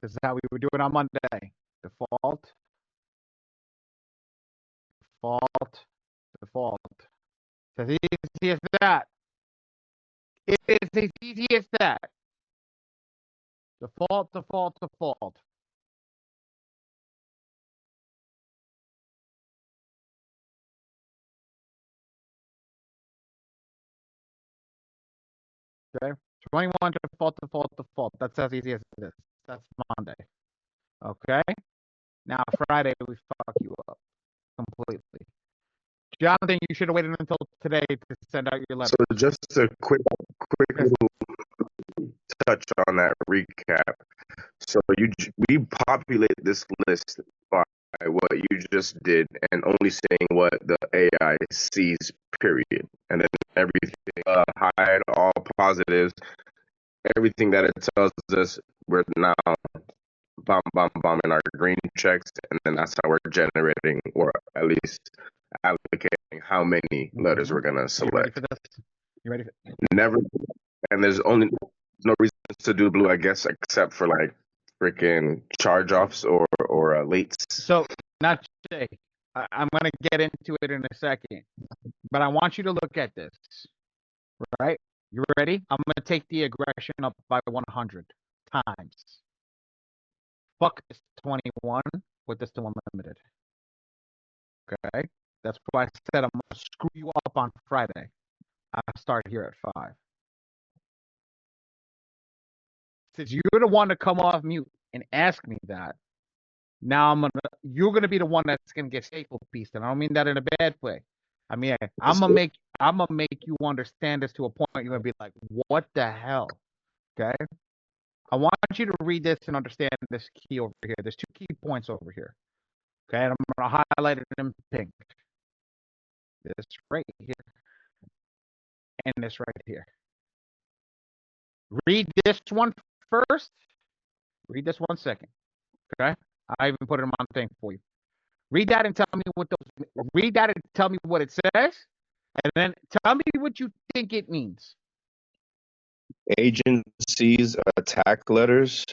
This is how we would do it on Monday. Default. It's as easy as that. It is as easy as that. Default. Okay. 21 default. That's as easy as it is. That's Monday. Okay. Now Friday we fuck you up completely. Jonathan, you should have waited until today to send out your letter. So just a quick little touch on that recap. So we populate this list by what you just did and only saying what the AI sees, period. And then everything, hide all positives, everything that it tells us, we're now bombing our green checks, and then that's how we're generating, or at least allocating how many letters we're gonna select. You ready for this? Never, and there's no reason to do blue, I guess, except for like freaking charge-offs or lates. So, not today. I'm gonna get into it in a second, but I want you to look at this. Right? You ready? I'm gonna take the aggression up by 100 times. Fuck this 21 with this to unlimited. Okay? That's why I said I'm gonna screw you up on Friday. I start here at 5. Since you're the one to come off mute and ask me that, now you're gonna be the one that's gonna get staple pieced, and I don't mean that in a bad way. I mean I'm gonna make you understand this to a point you're gonna be like, what the hell? Okay? I want you to read this and understand this key over here. There's 2 key points over here. Okay, and I'm gonna highlight it in pink. This right here. And this right here. Read this one first. Read this one second. Okay? I even put it in my thing for you. Read that and tell me what it says, and then tell me what you think it means. Agencies attack letters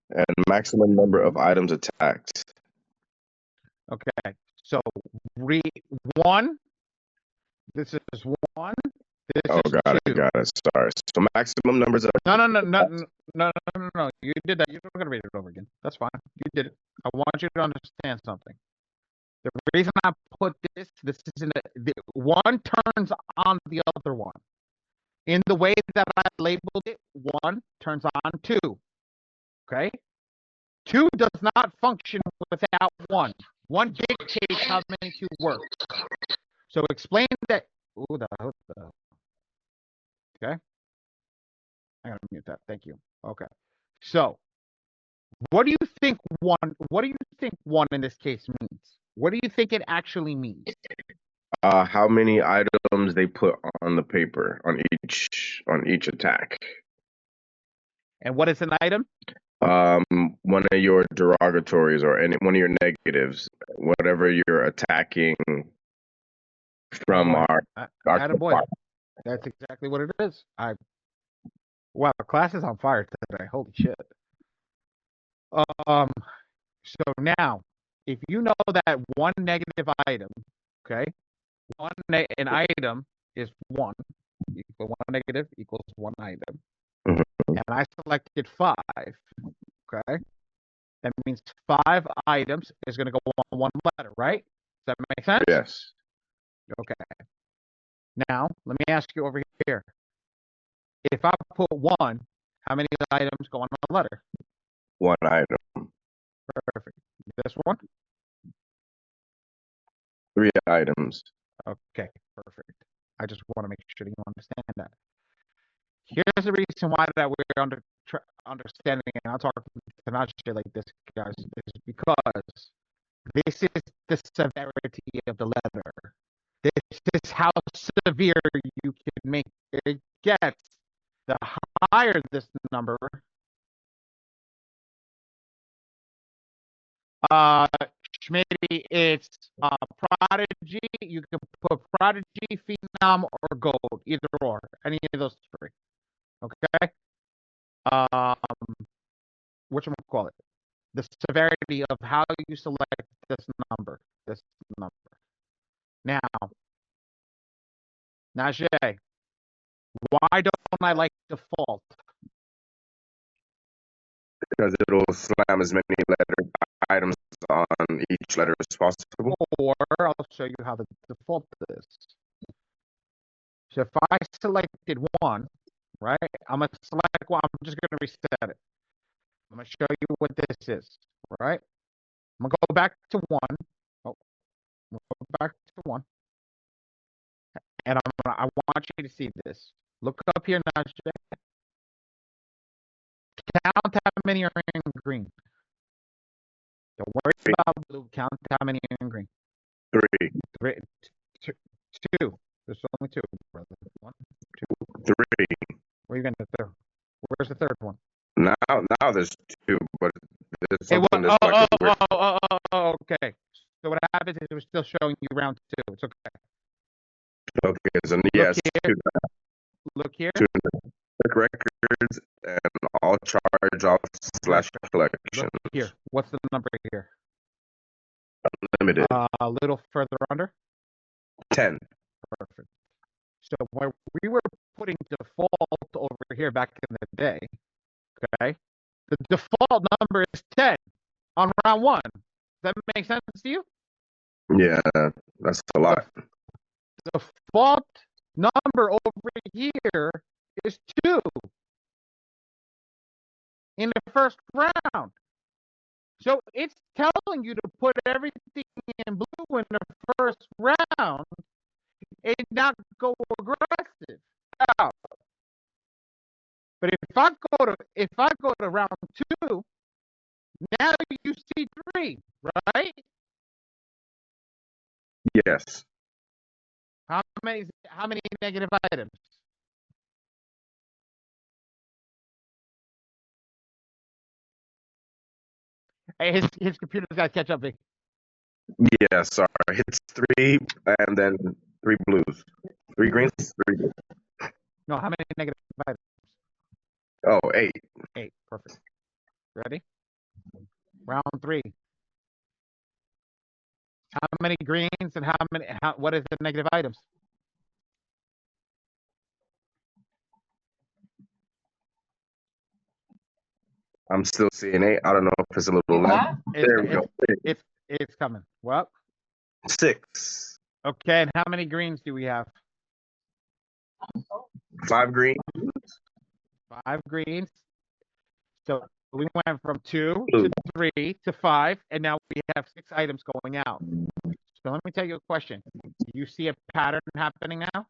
and maximum number of items attacked. Okay, so read 1. This is 1. This is got 2. it. Sorry. So maximum numbers of No. You did that. You're not gonna read it over again. That's fine. You did it. I want you to understand something. The reason I put this is the one turns on the other one. In the way that I labeled it, 1 turns on 2. Okay? 2 does not function without 1. One dictates how many to work. So explain that. Ooh, okay. I'm gonna mute that. Thank you. Okay. So what do you think one in this case means? What do you think it actually means? How many items they put on the paper on each attack. And what is an item? One of your derogatories or one of your negatives, whatever you're attacking from our attaboy. That's exactly what it is. Wow, the class is on fire today. Holy shit. So now, if you know that one negative item, okay, an item is 1 equal 1 negative equals 1 item, and I selected 5, okay, that means 5 items is going to go on 1 letter, right? Does that make sense? Yes. Okay. Now, let me ask you over here. If I put 1, how many items go on a letter? 1 item. Perfect. This one? 3 items. Okay, perfect. I just want to make sure that you understand that. Here's the reason why that we're understanding, and I'll talk to not shit like this, guys, is because this is the severity of the letter. This is how severe you can make it gets. The higher this number, Schmitty, it's prodigy. You can put prodigy, phenom, or gold, either or, any of those 3. Okay. Whatchamacallit? The severity of how you select this number. Now, Najee, why don't I like default? Because it'll slam as many items on each letter as possible. Or I'll show you how the default is. So if I selected 1, right, I'm going to select 1. I'm just going to reset it. I'm going to show you what this is, right? I'm going to go back to 1. Oh, we'll go back to 1. And I want you to see this. Look up here, Najee. Count how many are in green. Don't worry about blue. Count how many are in green. 3. 2. There's only 2, brother. 1, 2. 3. Where are you going to throw? Where's the third one? Now there's 2, but there's something that's okay. So what happens is it was still showing you round 2. It's okay. Okay, so yes. Look here. 2 records and all charge-offs / collections. Look here. What's the number here? Unlimited. A little further under? 10. Perfect. So when we were putting default over here back in the day, okay, the default number is 10 on round 1. Does that make sense to you? Yeah, that's a lot. The default number over here is 2 in the first round. So it's telling you to put everything in blue in the first round and not go aggressive. Now, but if I go to round 2, now you see 3, right? Yes. How many negative items? Hey, his computer's got to catch up. Vic. Yeah, sorry. It's 3 and then 3 blues. 3 greens, 3 blues. No, how many negative items? Oh, 8. 8, perfect. Ready? Round 3. How many greens and what is the negative items? I'm still seeing 8. I don't know if it's a little less. There we go. It's coming. Well, 6. Okay, and how many greens do we have? 5 greens. 5 greens. So We went from 2 to 3 to 5, and now we have 6 items going out. So let me tell you a question. Do you see a pattern happening now?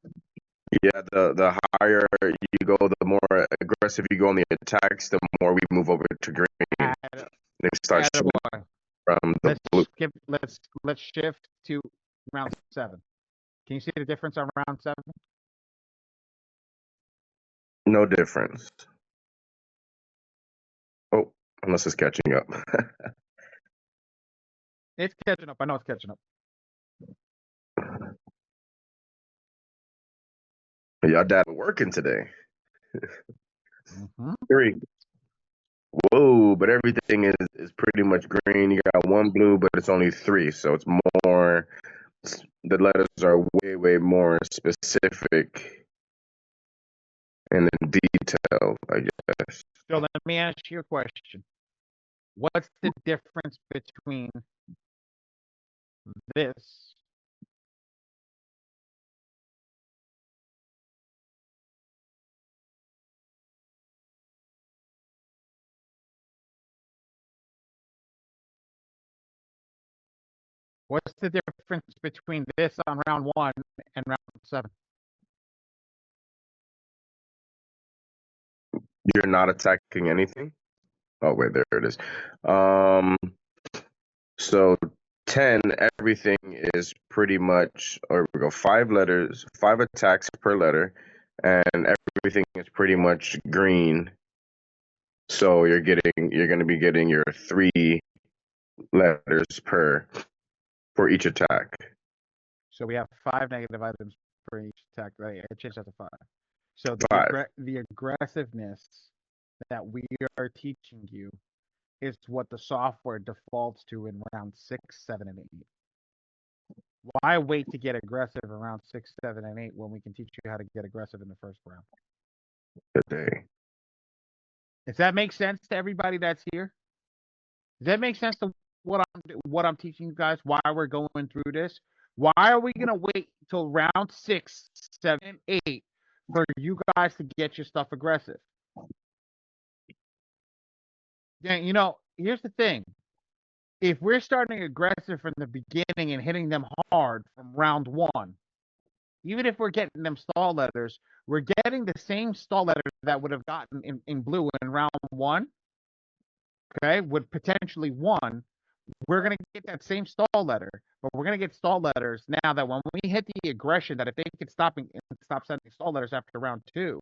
Yeah, the higher you go, the more aggressive you go on the attacks, the more we move over to green. They start showing from the blue. Let's shift to round 7. Can you see the difference on round 7? No difference. Oh, unless it's catching up. It's catching up. I know it's catching up. Y'all data working today. Mm-hmm. 3. Whoa, but everything is pretty much green. You got 1 blue, but it's only 3, so it's more. The letters are way more specific and in detail, I guess. So let me ask you a question. What's the difference between this What's the difference between this on round 1 and round 7? You're not attacking anything? Oh, wait, there it is. So 10, everything is pretty much, or we go 5 letters, 5 attacks per letter, and everything is pretty much green. So you're going to be getting your 3 letters for each attack. So we have 5 negative items for each attack, right? I changed that to 5. So the aggressiveness that we are teaching you is what the software defaults to in round 6, 7, and 8. Why wait to get aggressive around 6, 7, and 8 when we can teach you how to get aggressive in the first round? Today. Does that make sense to everybody that's here? Does that make sense to what I'm teaching you guys? Why we're going through this? Why are we gonna wait till round 6, 7, and 8 for you guys to get your stuff aggressive? Yeah, you know, here's the thing. If we're starting aggressive from the beginning and hitting them hard from round 1, even if we're getting them stall letters, we're getting the same stall letters that would have gotten in blue in round 1, okay, with potentially 1. We're going to get that same stall letter, but we're going to get stall letters now that when we hit the aggression, that if they could stop sending stall letters after round 2,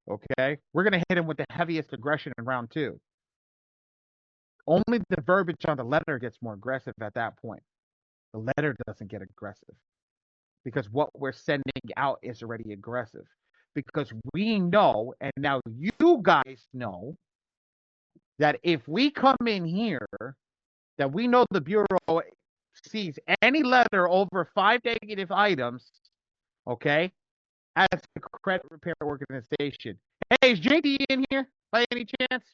okay, we're going to hit them with the heaviest aggression in round 2. Only the verbiage on the letter gets more aggressive at that point. The letter doesn't get aggressive because what we're sending out is already aggressive. Because we know, and now you guys know, that if we come in here, that we know the Bureau sees any letter over 5 negative items, okay, as a credit repair organization. Hey, is JD in here by any chance?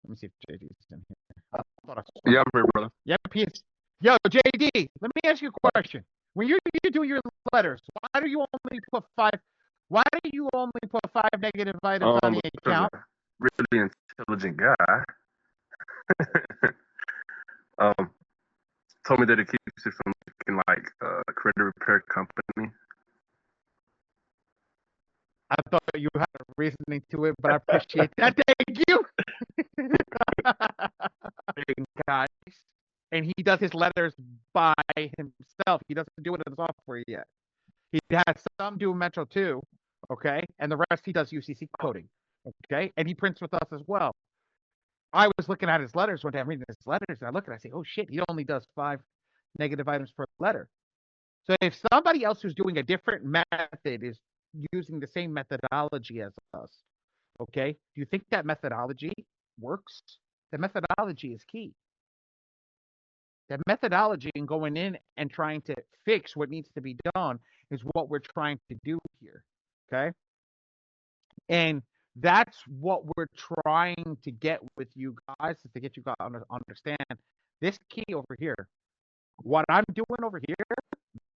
Let me see if JD's in here. Yeah, I'm here, brother. Yep, he is. Yo, JD, let me ask you a question. When you do your letters, why do you only put 5? Why do you only put 5 negative items on the account? Really intelligent guy. Told me that it keeps it from looking like a credit repair company. I thought you had a reasoning to it, but I appreciate that. Thank you. Guys, and he does his letters by himself. He doesn't do it in the software yet. He has some do Metro 2, okay, and the rest he does UCC coding, okay, and he prints with us as well. I was looking at his letters one day. I'm reading his letters, and I look and I say, oh shit, he only does 5 negative items per letter. So if somebody else who's doing a different method is using the same methodology as us, okay, do you think that methodology works? The methodology is key. That methodology and going in and trying to fix what needs to be done is what we're trying to do here, okay? And that's what we're trying to get with you guys, is to get you guys to understand this key over here. What I'm doing over here,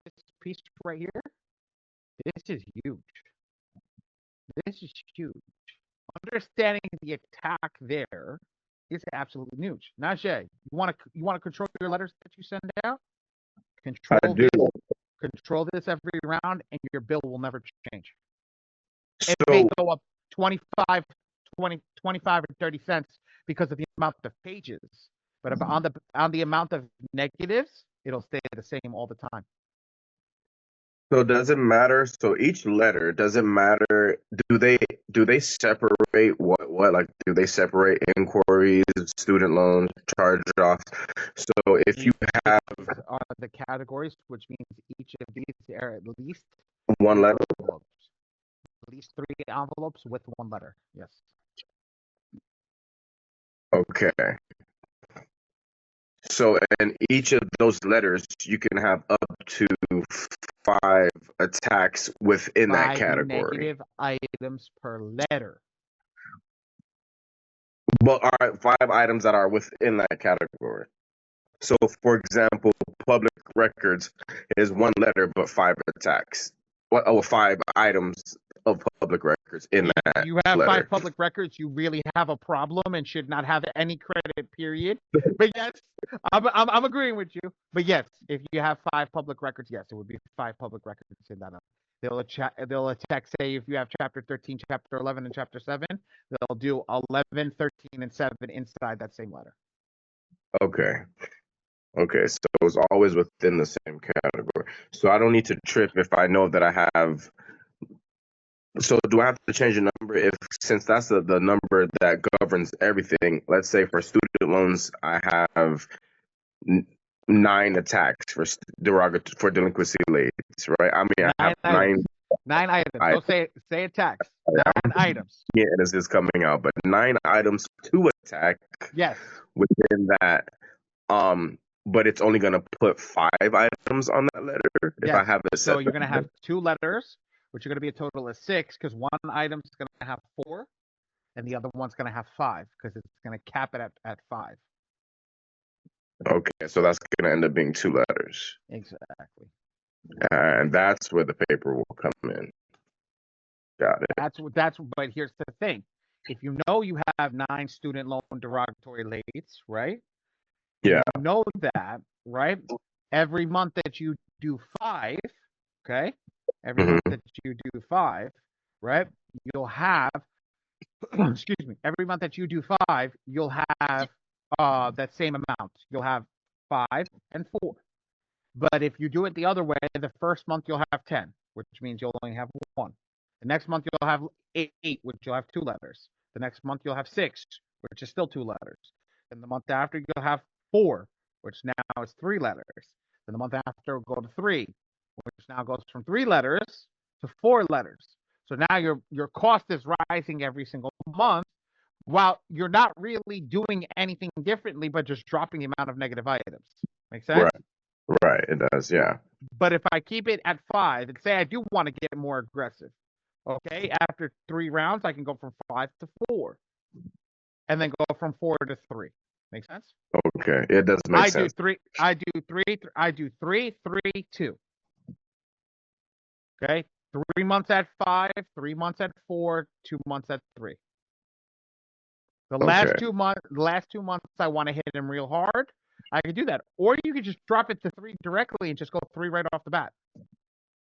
this piece right here, This is huge. This is huge. Understanding the attack there is absolutely huge. Najee, you want to control your letters that you send out? I do. Control this every round, and your bill will never change. It So may go up 25 or 30 cents because of the amount of pages, but if on the amount of negatives, it'll stay the same all the time. So does it matter? So each letter, does it matter? Do they separate what like do they separate inquiries, student loans, charge-offs? So if you have are the categories, which means each of these are at least one letter, envelopes. At least 3 envelopes with 1 letter. Yes. okay. So in each of those letters, you can have up to 5 attacks within that 5 category. negative items per letter. Well, all right, 5 items that are within that category. So, for example, public records is 1 letter but 5 attacks. 5 items of public records in that You have letter. 5 public records, you really have a problem and should not have any credit, period. But yes, I'm agreeing with you. But yes, if you have 5 public records, yes, it would be 5 public records in that. They'll attack, say, if you have chapter 13, chapter 11, and chapter 7, they'll do 11, 13, and 7 inside that same letter. Okay. Okay, so it's always within the same category. So I don't need to trip if I know that I have. So do I have to change the number if, since that's the number that governs everything? Let's say for student loans, I have 9 attacks for for delinquency rates, right? I mean, I have 9 items. Don't say attacks. 9 items. Yeah, this is coming out, but 9 items to attack. Yes. Within that, but it's only gonna put 5 items on that letter if I have it set. So you're gonna have 2 letters, which are gonna be a total of 6, because 1 item's gonna have 4, and the other one's gonna have 5, because it's gonna cap it at 5. Okay, so that's gonna end up being 2 letters. Exactly. And that's where the paper will come in. Got it. But here's the thing. If you know you have 9 student loan derogatory lates, right? Yeah. You know that, right? Every month that you do 5, okay? Every month that you do 5, right? You'll have, excuse me, every month that you do 5, you'll have that same amount. You'll have 5 and 4. But if you do it the other way, the first month you'll have 10, which means you'll only have 1. The next month you'll have 8, which you'll have 2 letters. The next month you'll have 6, which is still 2 letters. Then the month after you'll have 4, which now is 3 letters. Then the month after will go to 3, which now goes from 3 letters to 4 letters. So now your cost is rising every single month, while you're not really doing anything differently, but just dropping the amount of negative items. Make sense? Right, it does, yeah. But if I keep it at 5 and say I do want to get more aggressive, okay, after 3 rounds, I can go from 5 to 4, and then go from 4 to 3. Make sense? Okay, it does make sense. I do 3, 3, 2. Okay, 3 months at 5, 3 months at 4, 2 months at 3. The last 2 months, I want to hit him real hard. I could do that, or you could just drop it to 3 directly and just go 3 right off the bat.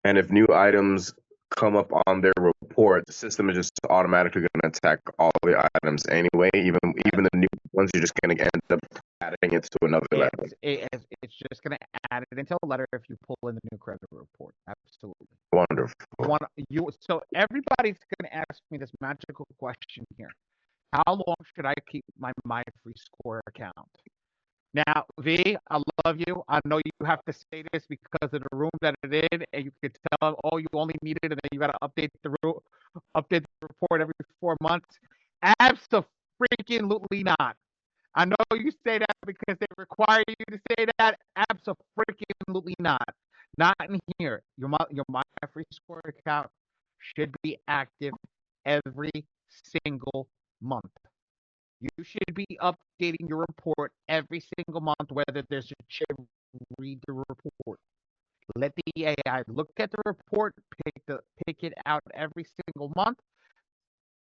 And if new items come up on their report, the system is just automatically going to attack all the items anyway. Even the new ones, you're just going to end up adding it to another letter. It's just going to add it into a letter if you pull in the new credit report. Absolutely. Wonderful. So everybody's going to ask me this magical question here. How long should I keep my free score account? Now, V, I love you. I know you have to say this because of the room that it in, and you could tell, you only need it, and then you got to update the report every 4 months. Abso-freaking-lutely not. I know you say that because they require you to say that. Abso-freaking-lutely not. Not in here. Your My Free Score account should be active every single month. You should be updating your report every single month, whether there's a read the report. Let the AI look at the report, pick it out every single month,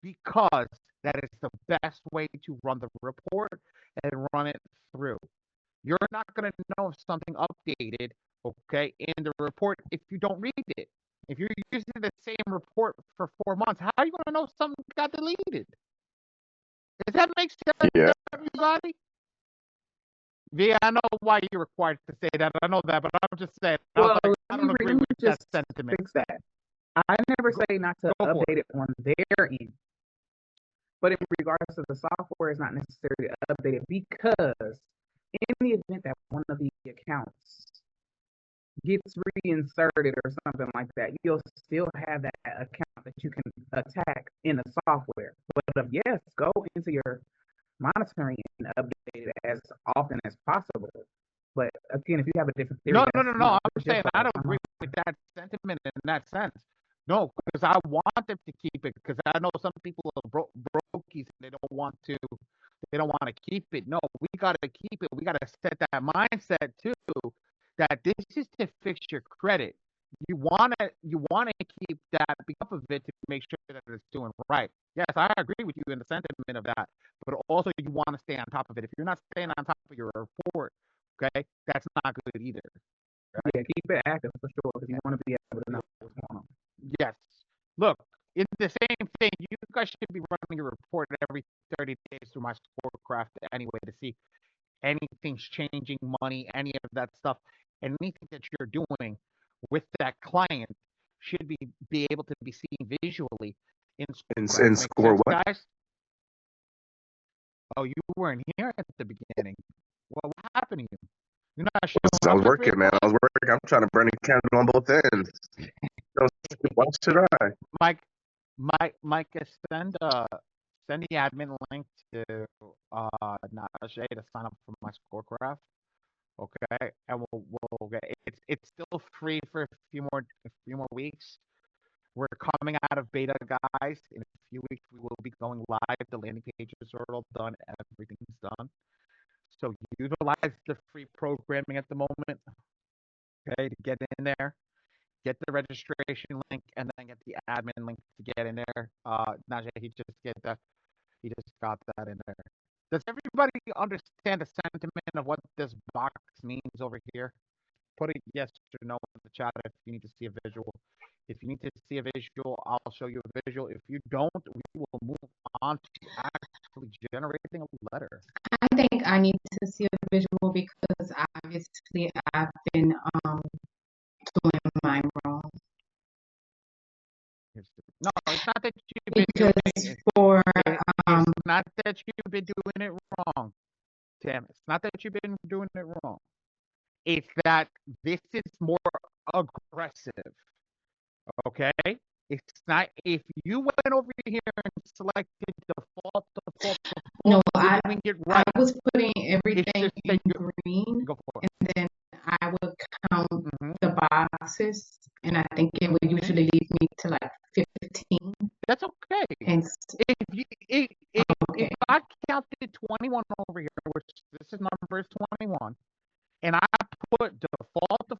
because that is the best way to run the report and run it through. You're not going to know if something updated, okay, in the report if you don't read it. If you're using the same report for 4 months, how are you going to know something got deleted? Does that make sense to everybody? Yeah, I know why you're required to say that. I know that, but I'm just saying. Well, I don't agree with that sentiment. fix that. I never say not to update it on their end. But in regards to the software, it's not necessarily updated because in the event that one of the accounts gets reinserted or something like that, you'll still have that account that you can attack in the software. But yes, go into your monitoring and update it as often as possible. But again, if you have a different theory, No. I'm saying I don't agree with that sentiment in that sense. No, because I want them to keep it, because I know some people are brokies and they don't want to keep it. No, we got to keep it. We got to set that mindset too, that this is to fix your credit. You want to keep that up of it to make sure that it's doing right. Yes, I agree with you in the sentiment of that, but also you want to stay on top of it. If you're not staying on top of your report, okay, that's not good either. Right? Yeah, keep it active for sure, because you want to be able to know what's going on. Yes. Look, it's the same thing. You guys should be running your report every 30 days through my ScoreCraft anyway to see anything's changing, money, any of that stuff. Anything that you're doing with that client should be able to be seen visually in ScoreCraft. In Score what? Guys? Oh, you weren't here at the beginning. What happened to you? You're not sure. I was working, man. I was working. I'm trying to burn a candle on both ends. Why should I? Mike, send the admin link to Najee to sign up for my ScoreCraft. Okay, and we'll get it's still free for a few more weeks. We're coming out of beta, guys. In a few weeks, we will be going live. The landing pages are all done. Everything's done. So utilize the free programming at the moment, okay, to get in there, get the registration link, and then get the admin link to get in there. Najee, he just got that in there. Does everybody understand the sentiment of what this box means over here? Put a yes or no in the chat if you need to see a visual. If you need to see a visual, I'll show you a visual. If you don't, we will move on to actually generating a letter. I think I need to see a visual because obviously I've been doing mine wrong. No, it's not that you've been doing it. It's not that you've been doing it wrong, Tim. It's not that you've been doing it wrong. It's that this is more aggressive. Okay? It's not if you went over here and selected default. No, I doing it right. I was putting everything in green, and then I would count the boxes, and I think it would usually lead me to like 15. That's okay. And if I counted 21 over here, which this is number is 21, and I put default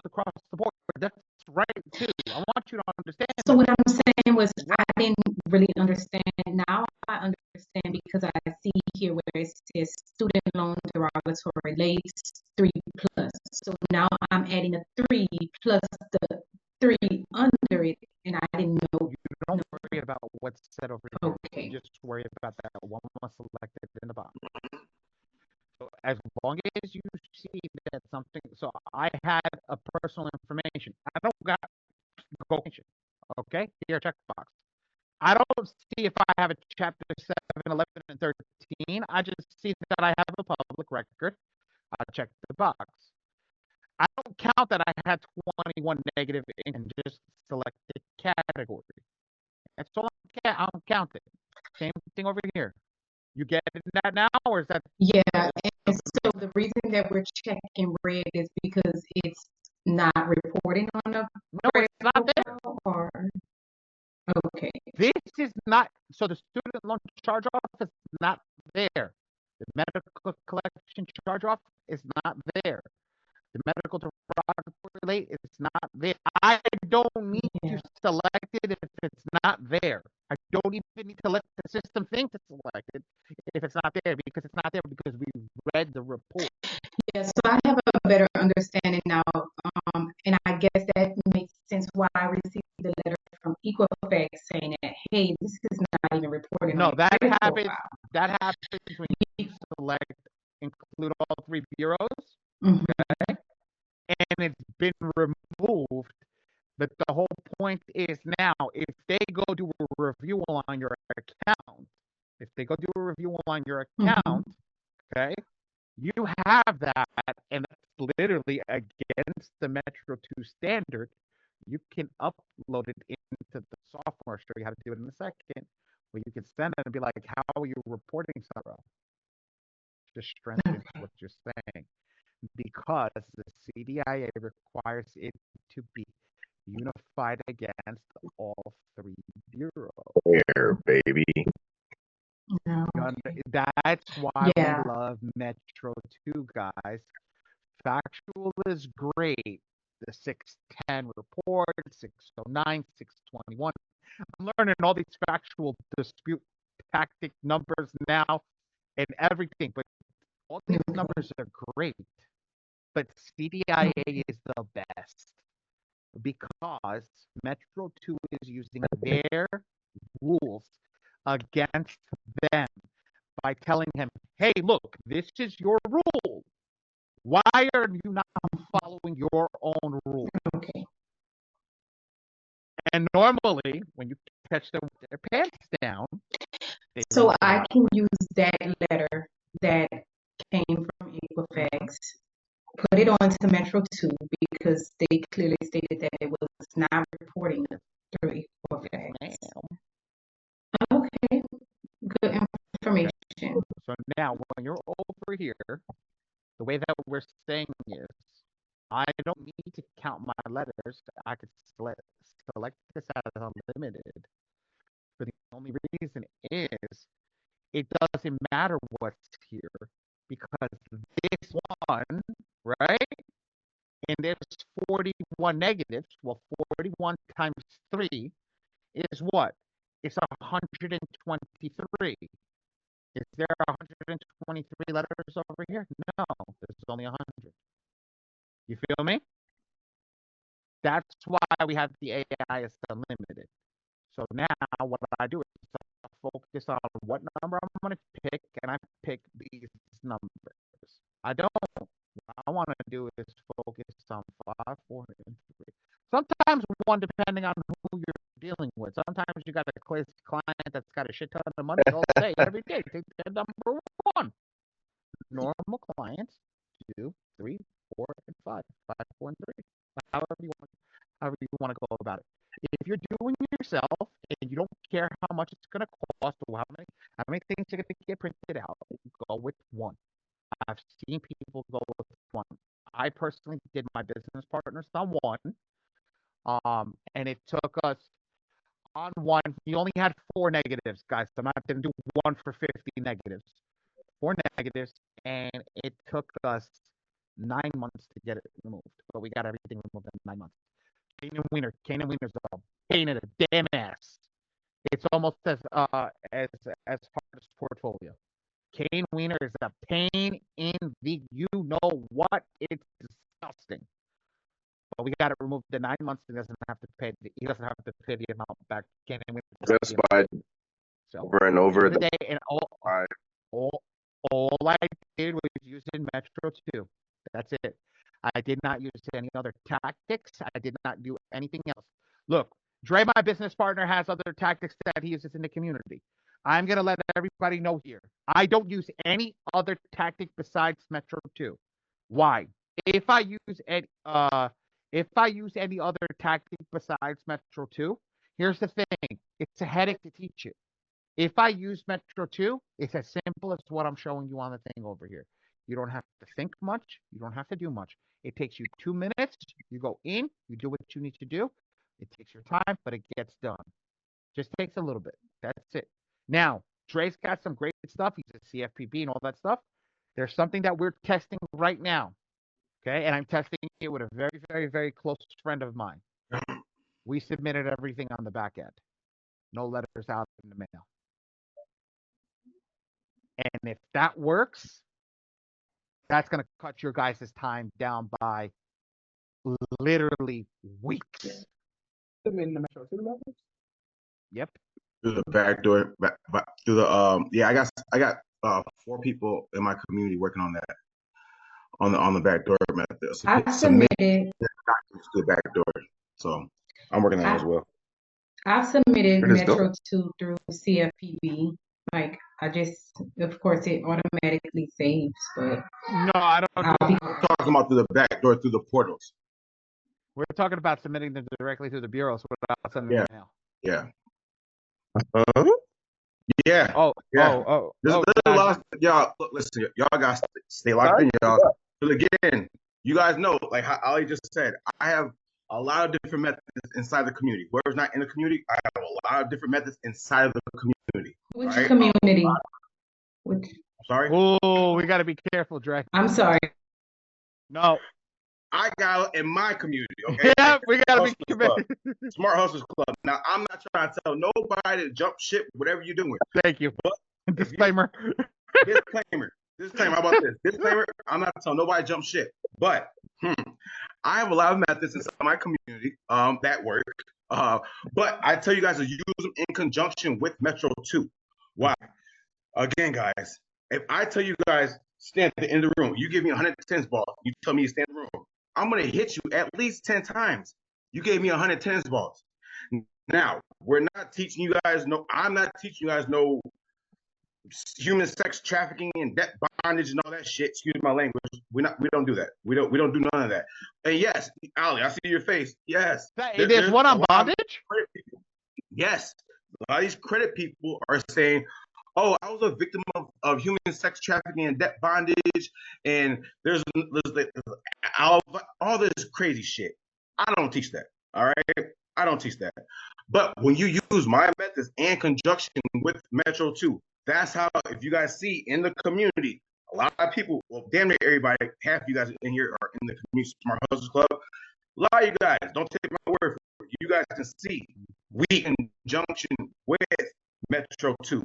across the board, that's right too. I want you to understand. So what I'm saying was I didn't really understand. Now I understand because I see here where it says student loan derogatory lates 3+. So now I'm adding a 3 plus the 3 under it, and I didn't know. You don't worry about what's said over here. Okay. You just worry about that one selected in the box. So as long as you see that something, so I had a personal information. I don't got information. Okay, here checkbox. I don't see if I have a chapter 7, 11, and 13. I just see that I have a public record. I check the box. I don't count that I had 21 negative and just select the category. That's all I'm counting. Same thing over here. You get that now, or is that? Yeah, and so the reason that we're checking red is because it's not reporting on the. No, it's not there. Or okay. This is not. So the student loan charge-off is not there. The medical collection charge-off is not there. The medical derogatory populate, it's not there. I don't need to select it if it's not there. I don't even need to let the system think to select it if it's not there, because it's not there because we read the report. Yes, so I have a better understanding now, and I guess that makes sense why I received the letter from Equifax saying that, hey, this is not even reporting. No, on that your credit happens. profile. That happens when you select include all 3 bureaus, Mhm. okay? And it's been removed. But the whole point is now, if they go do a review on your account, okay, you have that, and that's literally against the Metro 2 standard. You can upload it into the software. I'll show you how to do it in a second. Where you can send it and be like, how are you reporting something? Just strengthens what you're saying. Because the CDIA requires it to be unified against all 3 bureaus. Where, baby? No. That's why Yeah. we love Metro 2, guys. Factual is great. The 610 report, 609, 621. I'm learning all these factual dispute tactic numbers now and everything, but all these numbers are great. But CDIA is the best because Metro 2 is using their rules against them by telling him, hey, look, this is your rule. Why are you not following your own rule? Okay. And normally, when you catch them with their pants down, So I can use that letter that came from Equifax, put it on to Metro 2 because they clearly stated that it was not reporting through Equifax. Okay, good information. So now, when you're over here, the way that we're saying is, I don't need to count my letters. I could select this as unlimited. But the only reason is, it doesn't matter what's here because this one, right? And there's 41 negatives. Well, 41 times 3 is what? It's 123. Is there 123 letters over here? No, there's only 100. You feel me? That's why we have the AI as unlimited. So now what I do is I focus on what number I'm going to pick, and I pick these numbers. I don't. What I want to do is focus on 5, 4, and 3. Sometimes 1, depending on who you're dealing with. Sometimes you got a client that's got a shit ton of money all day, every day. Take their number 1. Normal clients, 2, 3, 4, and 5. 5, 4, and 3. However you want to go about it. If you're doing it yourself and you don't care how much it's going to cost or how many things are going to get printed out, go with 1. I've seen people go with 1. I personally did my business partners on 1. And it took us on 1. He only had 4 negatives, guys. I'm not going to do 1 for 50 negatives. 4 negatives, and it took us 9 months to get it removed. But we got everything removed in 9 months. Kane and Wiener's a pain in the damn ass. It's almost as hard as portfolio. Kane Wiener is a pain in the you know what? It's disgusting. But we got it removed in 9 months. He doesn't have to pay the amount back. Kane and Wiener Just by over and over. The day, and all I did was use in Metro 2. That's it. I did not use any other tactics. I did not do anything else. Look, Dre, my business partner, has other tactics that he uses in the community. I'm going to let everybody know here. I don't use any other tactic besides Metro 2. Why? If I use any other tactic besides Metro 2, here's the thing. It's a headache to teach it. If I use Metro 2, it's as simple as what I'm showing you on the thing over here. You don't have to think much. You don't have to do much. It takes you 2 minutes. You go in, you do what you need to do. It takes your time, but it gets done. Just takes a little bit. That's it. Now, Dre's got some great stuff. He's a CFPB and all that stuff. There's something that we're testing right now. Okay, and I'm testing it with a very, very, very close friend of mine. We submitted everything on the back end. No letters out in the mail. And if that works, that's going to cut your guys' time down by literally weeks. Submitting the Metro 2 letters? Yep. Through the back door, through the yeah, I got 4 people in my community working on that, on the back door method. I've submitted documents to the back door, so I'm working on that as well. I've submitted It is dope. Metro 2 through CFPB. Like, I just, of course, it automatically saves, but No, I don't. I'm talking about through the back door, through the portals. We're talking about submitting them directly to the bureaus without sending them mail. Yeah. Yeah. Oh, yeah. There's a lot of, y'all. Look, listen, y'all gotta stay locked in, y'all. But again, you guys know, like how Ali just said, I have a lot of different methods inside the community. Whoever's not in the community, I have a lot of different methods inside of the community. which right? community? Which, Sorry? Oh, we got to be careful, Dre. I'm sorry. No. I got it in my community, okay? Yeah, we got to be committed. Smart Hustlers Club. Now, I'm not trying to tell nobody to jump ship, whatever you're doing. Thank you. But disclaimer. Disclaimer. How about this? Disclaimer. I'm not telling nobody to jump ship. But I have a lot of methods inside my community that work. But I tell you guys to use them in conjunction with Metro 2. Why? Again, guys, if I tell you guys stand at the end of the room, you give me 110 balls, you tell me to stand in the room, I'm gonna hit you at least 10 times. You gave me 110 balls. Now, we're not teaching you guys I'm not teaching you guys no human sex trafficking and debt bondage and all that shit. Excuse my language. We don't do that. We don't do none of that. And yes, Ali, I see your face. Yes. There's one on bondage? Yes. A lot of these credit people are saying, oh, I was a victim of human sex trafficking and debt bondage, and there's all this crazy shit. I don't teach that, all right? I don't teach that. But when you use my methods in conjunction with Metro 2, that's how, if you guys see in the community, a lot of people, well, damn near everybody, half of you guys in here are in the Community Smart Hustlers Club. A lot of you guys, don't take my word for it. You guys can see we in conjunction with Metro 2.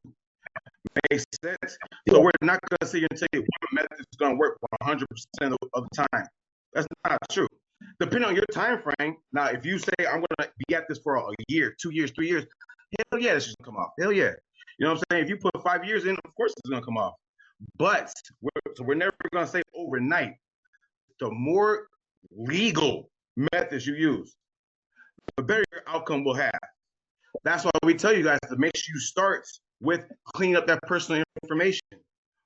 Makes sense? So we're not going to sit here and tell you one method is going to work for 100% of the time. That's not true. Depending on your time frame, now if you say I'm going to be at this for a year, 2 years, 3 years, hell yeah, this is going to come off. Hell yeah. You know what I'm saying? If you put 5 years in, of course it's going to come off. But we're never going to say overnight. The more legal methods you use, the better your outcome will have. That's why we tell you guys to make sure you start with cleaning up that personal information.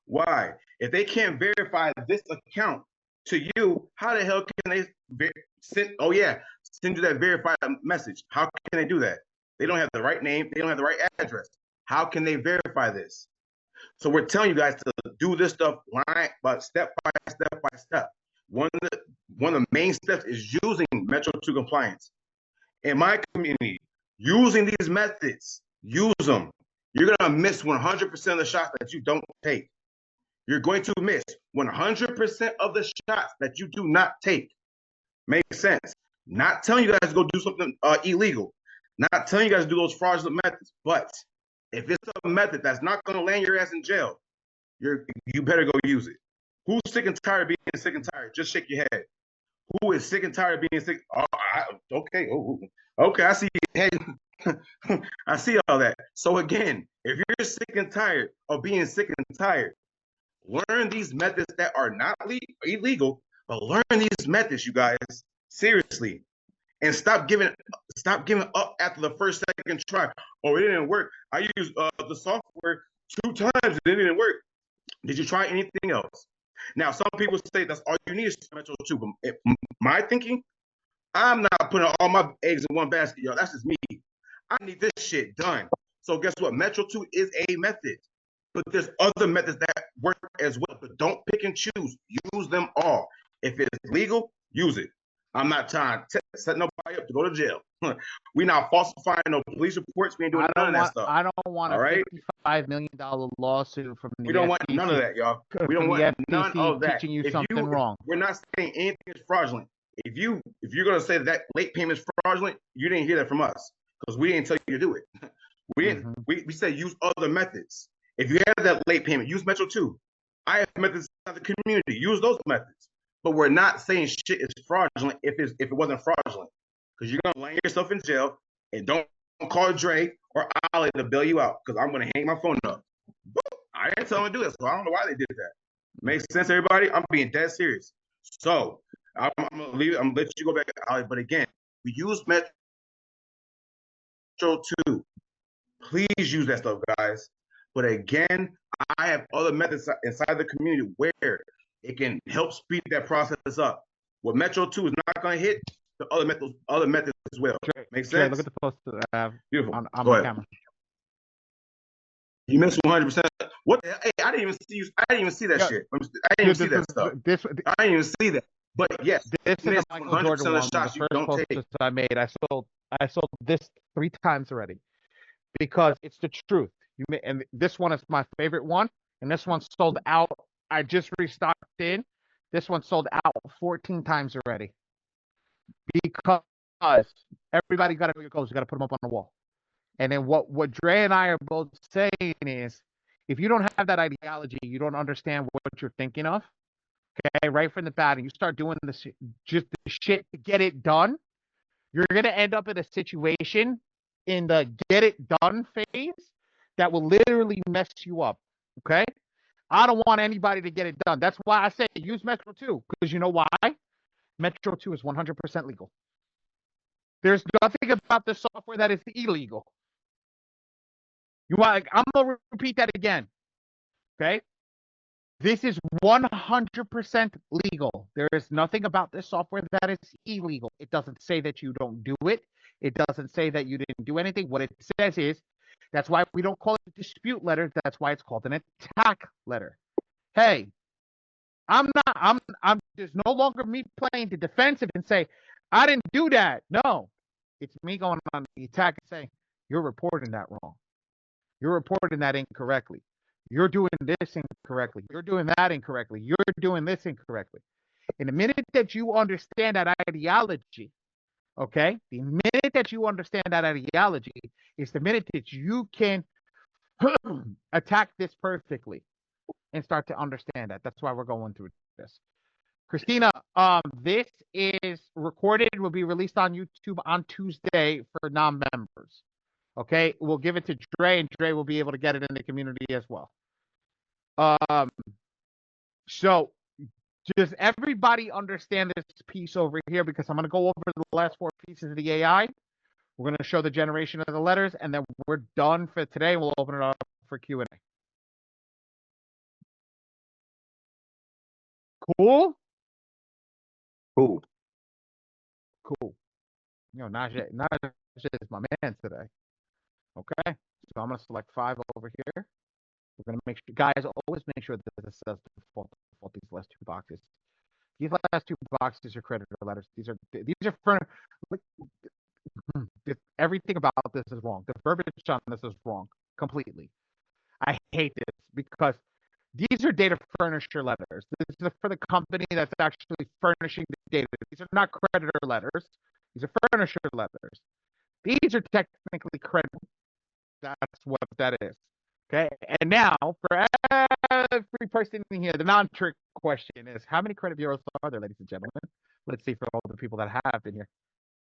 Why? If they can't verify this account to you, how the hell can they send you that verified message? How can they do that? They don't have the right name. They don't have the right address. How can they verify this? So we're telling you guys to do this stuff line by step by step by step. One of the main steps is using Metro 2 compliance. In my community, using these methods, use them. You're going to miss 100% of the shots that you don't take. You're going to miss 100% of the shots that you do not take. Makes sense. Not telling you guys to go do something illegal. Not telling you guys to do those fraudulent methods. But if it's a method that's not going to land your ass in jail, you better go use it. Who's sick and tired of being sick and tired? Just shake your head. Who is sick and tired of being sick? Okay. Okay, I see. Hey, I see all that. So again, if you're sick and tired of being sick and tired, learn these methods that are not illegal, but learn these methods, you guys, seriously. And stop giving up after the first, second try. Oh, it didn't work. I used the software 2 times, it didn't work. Did you try anything else? Now, some people say that's all you need is Metro 2. But my thinking, I'm not putting all my eggs in one basket, y'all. That's just me. I need this shit done. So guess what? Metro 2 is a method. But there's other methods that work as well. But don't pick and choose. Use them all. If it's legal, use it. I'm not trying to set nobody up to go to jail. We not falsifying no police reports. We ain't doing none of that stuff. I don't want All a right? $55 million lawsuit from the We don't want FTC, none of that, y'all. We don't from the want none FTC of that. teaching you If something wrong. we're not saying anything is fraudulent. If you're gonna say that late payment is fraudulent, you didn't hear that from us because we didn't tell you to do it. We didn't. We said use other methods. If you have that late payment, use Metro 2. I have methods in the community. Use those methods. But we're not saying shit is fraudulent if it wasn't fraudulent. Because you're gonna land yourself in jail, and don't call Dre or Ali to bail you out because I'm gonna hang my phone up. I didn't tell them to do it, so I don't know why they did that. Makes sense, everybody? I'm being dead serious. So I'm gonna leave it. I'm gonna let you go back, Ali. But again, we use Metro 2. Please use that stuff, guys. But again, I have other methods inside the community where it can help speed that process up. What Metro 2 is not going to hit, the other methods as well. Makes sense? Look at the post Beautiful. on Go my ahead. camera. You missed 100%. What? Hey, I didn't even see you. I didn't even see that shit. I didn't even see that stuff. I didn't even see that. But yes, This you is the missed Michael 100% Jordan of one, the one of shots the you first don't take. posts I made. I sold this 3 times already because it's the truth. And this one is my favorite one, and this one sold out. I just restocked in. This one sold out 14 times already because everybody got to goes. You got to put them up on the wall. And then what Dre and I are both saying is, if you don't have that ideology, you don't understand what you're thinking of. Okay, right from the bat, and you start doing this just the shit to get it done, you're gonna end up in a situation in the get it done phase that will literally mess you up. Okay, I don't want anybody to get it done. That's why I say use Metro 2, because you know why? Metro 2 is 100% legal. There's nothing about the software that is illegal. I'm gonna repeat that again. Okay. This is 100% legal. There is nothing about this software that is illegal. It doesn't say that you don't do it. It doesn't say that you didn't do anything. What it says is, that's why we don't call it a dispute letter. That's why it's called an attack letter. Hey, I'm there's no longer me playing the defensive and say, I didn't do that. No, it's me going on the attack and saying, you're reporting that wrong. You're reporting that incorrectly. You're doing this incorrectly. You're doing that incorrectly. You're doing this incorrectly. And the minute that you understand that ideology, okay, the minute that you understand that ideology is the minute that you can attack this perfectly and start to understand that. That's why we're going through this. Christina, this is recorded, will be released on YouTube on Tuesday for non-members. Okay, we'll give it to Dre, and Dre will be able to get it in the community as well. So does everybody understand this piece over here? Because I'm going to go over the last 4 pieces of the AI. We're going to show the generation of the letters, and then we're done for today. We'll open it up for Q&A. Cool? Cool. Cool. You know, Najee is my man today. Okay, so I'm going to select 5 over here. We're going to make sure, guys, always make sure that this says default these last 2 boxes. These last 2 boxes are creditor letters. These are for everything about this is wrong. The verbiage on this is wrong completely. I hate this because these are data furnisher letters. This is for the company that's actually furnishing the data. These are not creditor letters. These are furnisher letters. These are technically creditor. That's what that is. Okay, and now for every person in here, the non-trick question is, how many credit bureaus are there, ladies and gentlemen? Let's see for all the people that have been here.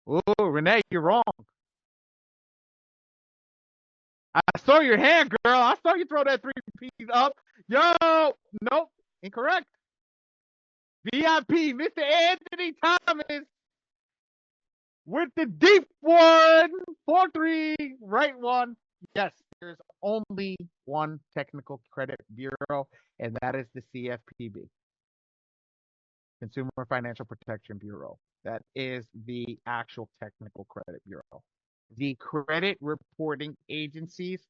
Oh, Renee, you're wrong. I saw your hand, girl. I saw you throw that 3 piece up. Yo, nope, incorrect. VIP, Mr. Anthony Thomas with the deep one, 4-3, right one. Yes, there's only one technical credit bureau, and that is the CFPB, Consumer Financial Protection Bureau. That is the actual technical credit bureau. The credit reporting agencies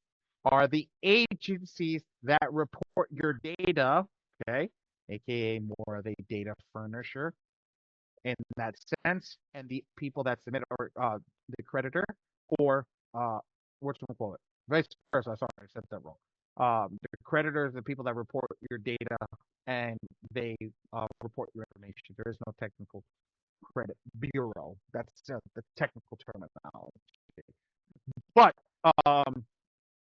are the agencies that report your data, okay, aka more of a data furnisher, in that sense, and the people that submit are the creditor or what's we call it? Vice versa. Sorry, I said that wrong. The creditors, the people that report your data, and they report your information. There is no technical credit bureau. That's the technical terminology. But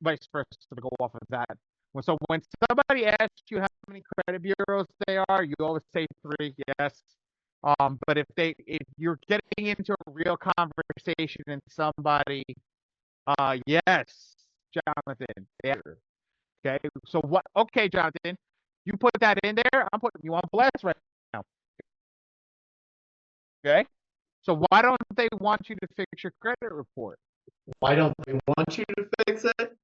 vice versa, to go off of that. So when somebody asks you how many credit bureaus they are, you always say 3. Yes. But if you're getting into a real conversation and somebody, yes, Jonathan, okay. So what? Okay, Jonathan, you put that in there. I'm putting you on blast right now. Okay. So why don't they want you to fix your credit report? Why don't they want you to fix it?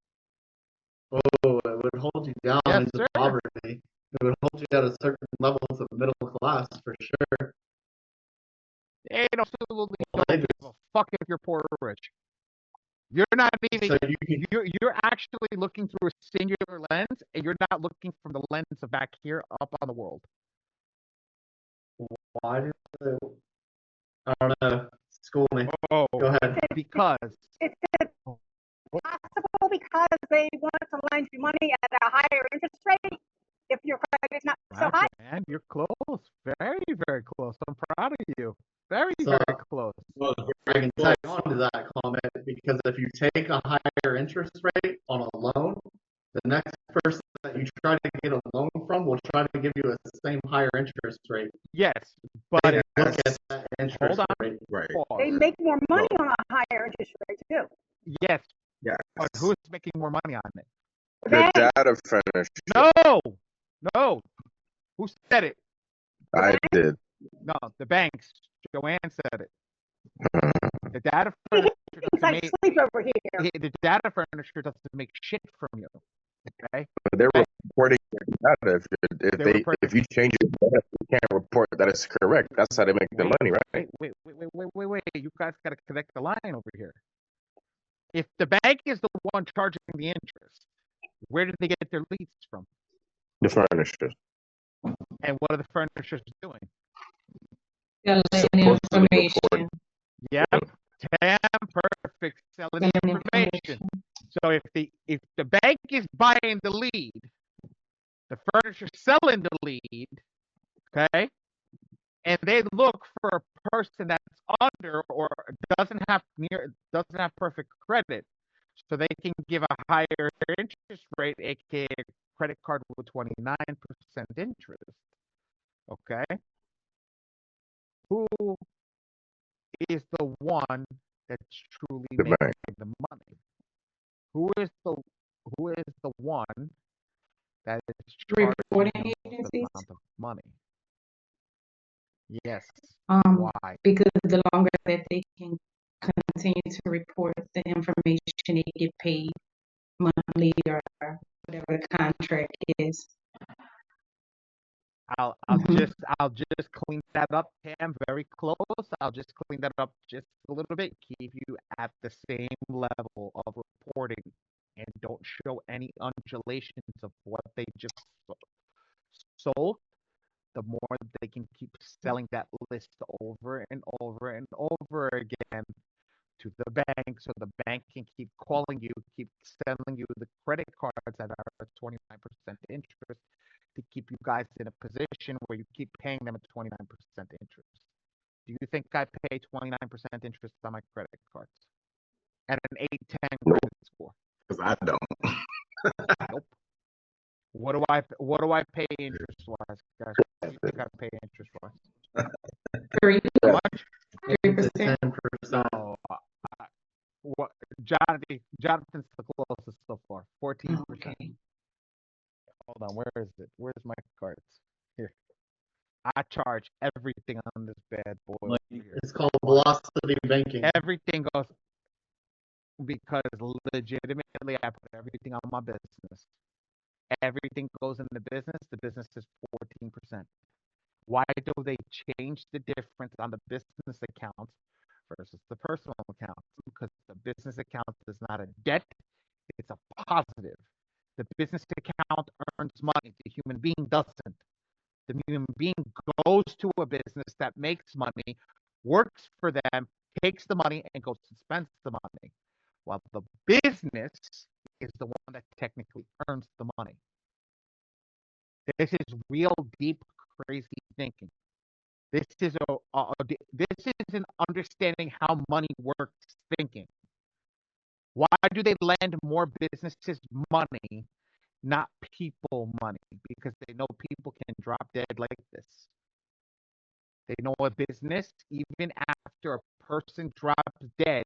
Oh, it would hold you down into poverty. It would hold you at a certain level of middle class for sure. They absolutely don't give a fuck if you're poor or rich. You're not even. So you're actually looking through a singular lens, and you're not looking from the lens of back here up on the world. Why do they? I don't know. School me. Oh, go ahead. Because it's possible because they want to lend you money at a higher interest rate if your credit is not so high. Man, you're close. Very, very close. I'm proud of you. Very close. I can tag on to that comment because if you take a higher interest rate on a loan, the next person that you try to get a loan from will try to give you the same higher interest rate. Yes, but look at that interest rate. Right. They make more money on a higher interest rate too. Yes. Yeah. But who's making more money on it? The data furnished. No. Who said it? I did. No, the banks. Joanne said it. The data furnisher the data furnisher doesn't make shit from you. Okay. But they're reporting data. If you change your data, you can't report that it's correct. That's how they make their money, right? Wait. You guys got to connect the line over here. If the bank is the one charging the interest, where did they get their leads from? The furnishers. And what are the furnishers doing? Selling information. Yeah, perfect. Selling the information. So if the bank is buying the lead, the furniture selling the lead, okay, and they look for a person that's under or doesn't have perfect credit, so they can give a higher interest rate, aka credit card with 29% interest. Okay, who is the one that's truly making the money? Who is the one that is charging the most amount of money? Yes. Why? Because the longer that they can continue to report the information, they get paid monthly or whatever the contract is. I'll just clean that up, Pam. Very close. I'll just clean that up just a little bit. Keep you at the same level of reporting, and don't show any undulations of what they just sold. The more they can keep selling that list over and over and over again to the bank, so the bank can keep calling you, keep selling you the credit cards that are 29% interest to keep you guys in a position where you keep paying them at 29% interest. Do you think I pay 29% interest on my credit cards at an 810 credit score? Because I don't. Nope. What do I pay interest wise, guys? What do you think I pay interest wise? 3. How much? 3%. 10%. No. What? Jonathan's the closest so far. 14%. Okay. Hold on, where is it? Where's my cards? Here. I charge everything on this bad boy. It's called velocity banking. Everything goes because legitimately I put everything on my business. Everything goes in the business is 14%. Why do they change the difference on the business account versus the personal account? Because the business account is not a debt, it's a positive. The business account earns money, the human being doesn't. The human being goes to a business that makes money, works for them, takes the money, and goes and spends the money. While the business is the one that technically earns the money. This is real deep, crazy thinking. This is an understanding how money works thinking. Why do they lend more businesses money, not people money? Because they know people can drop dead like this. They know a business, even after a person drops dead,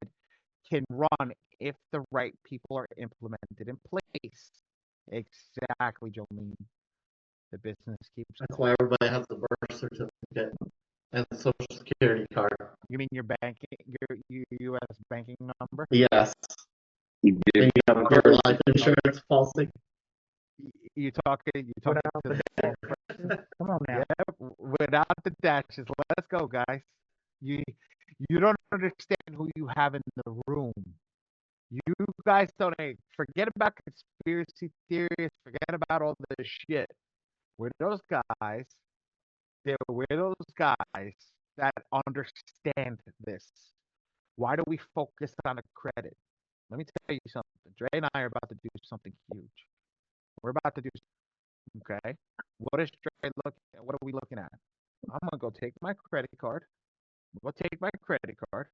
can run if the right people are implemented in place. Exactly, Jolene. The business keeps. That's why everybody has a birth certificate and a social security card. You mean your U.S. banking number? Yes. And you have your life insurance policy. You talking to the Come on now. yeah, without the dashes. Let's go, guys. You don't understand who you have in the room. You guys don't forget about conspiracy theories. Forget about all this shit. We're those guys. We're those guys that understand this. Why do we focus on a credit? Let me tell you something. Dre and I are about to do something huge. We're about to do. Okay. What is Dre looking at? What are we looking at? I'm gonna go take my credit card. I'm gonna take my credit card.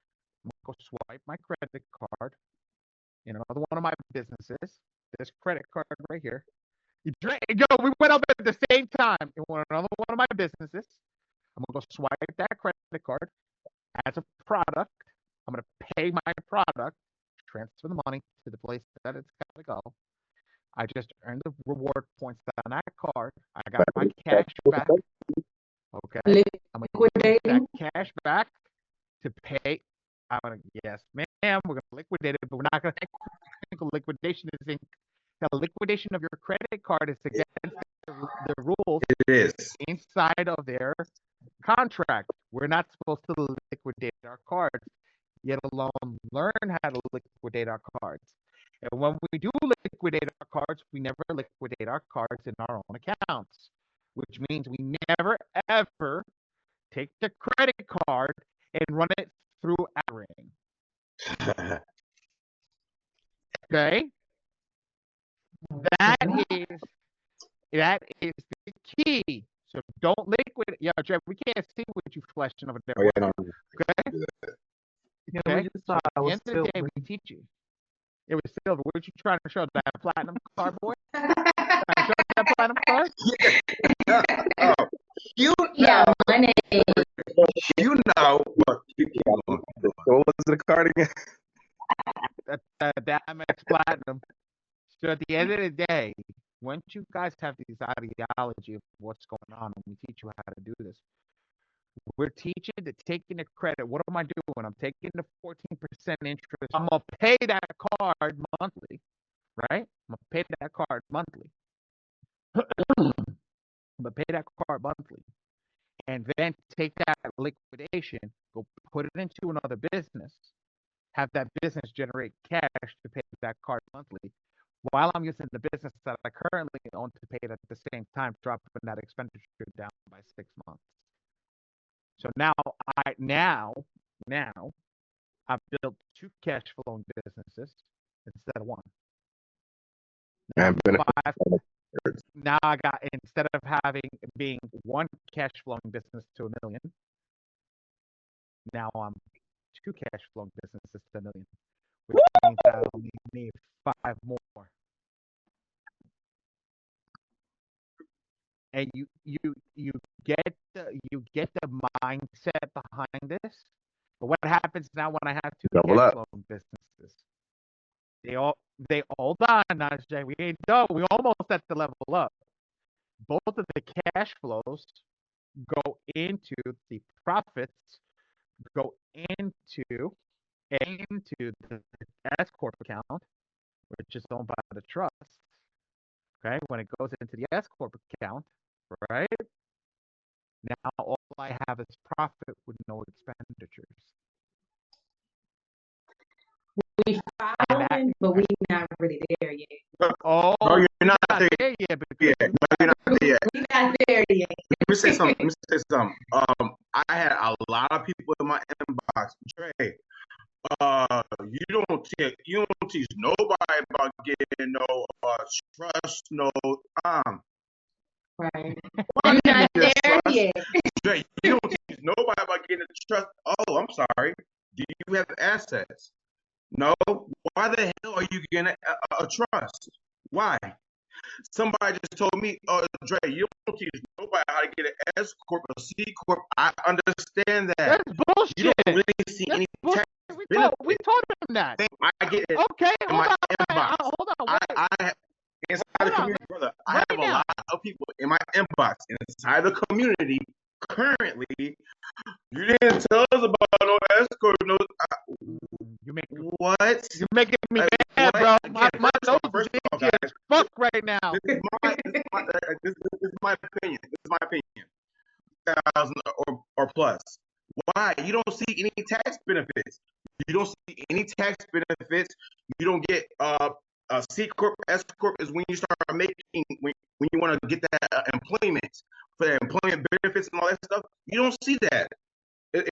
I'm gonna go swipe my credit card in another one of my businesses. This credit card right here. Yo, we went up at the same time in another one of my businesses. I'm gonna go swipe that credit card as a product. I'm gonna pay my product, transfer the money to the place that it's gotta go. I just earned the reward points on that card. I got my cash back. Okay. I'm gonna use that cash back to pay. I'm gonna yes, ma'am. We're gonna liquidate it, but we're not gonna take liquidation. The liquidation of your credit card is against the rules. It is inside of their contract. We're not supposed to liquidate our cards, yet alone learn how to liquidate our cards. And when we do liquidate our cards, we never liquidate our cards in our own accounts, which means we never ever take the credit card and run it through Ring. Okay? That is the key. So don't liquidate. Yeah, Jeff, we can't see what you flashing over there. Oh, yeah, no. Okay? Yeah, Okay? we just saw At it the was end of the day, silver. we teach you. It was silver. What you trying to show? That platinum card, boy? Trying to show that platinum card? You Yeah, know. money. You know. What was the card again? That Amex Platinum. So at the end of the day, once you guys have this ideology of what's going on and we teach you how to do this, we're teaching to taking the credit. What am I doing? I'm taking the 14% interest. I'm going to pay that card monthly, right? I'm going to pay that card monthly. I'm going to pay that card monthly. And then take that liquidation, go put it into another business, have that business generate cash to pay that card monthly, while I'm using the business that I currently own to pay it at the same time, dropping that expenditure down by 6 months. So now I've built 2 cash flowing businesses instead of 1. Now I got, instead of being 1 cash flowing business to $1 million, now I'm 2 cash flowing businesses to $1 million, which means I only need 5 more. And you get the mindset behind this. But what happens now when I have 2 cash flowing businesses? They all die, Najee. We ain't done. We almost at the level up. Both of the cash flows go into the profits, go into the S Corp account, which is owned by the trust. Okay, when it goes into the S Corp account, right? Now all I have is profit with no expenditures. We following, but we not really there yet. Oh, no, you're not there there yet. yet. No, you're not there yet. We not there yet. Let me say something. I had a lot of people in my inbox. Dre, you don't teach nobody about getting no trust, no Right. Why You're not did you there trust? yet. Dre, you don't teach nobody about getting trust. Oh, I'm sorry. Do you have assets? No. Why the hell are you getting a trust? Why? Somebody just told me, Dre, you don't teach nobody how to get an S corp or C corp. I understand that. That's bullshit. You don't really see any tax benefits. We told him that. I get it. Okay, in my inbox. hold on. I inside the community, brother. I have a lot of people in my inbox inside the community currently. You didn't tell us about no S corp. No, what? You're making me Like, mad, what? bro. My nose is itchy as fuck right now. This is my opinion. This is my opinion. 1,000 or plus. Why? You don't see any tax benefits. You don't see any tax benefits. You don't get a C corp, S corp is when you start making when you want to get that employment for the employment benefits and all that stuff. You don't see that if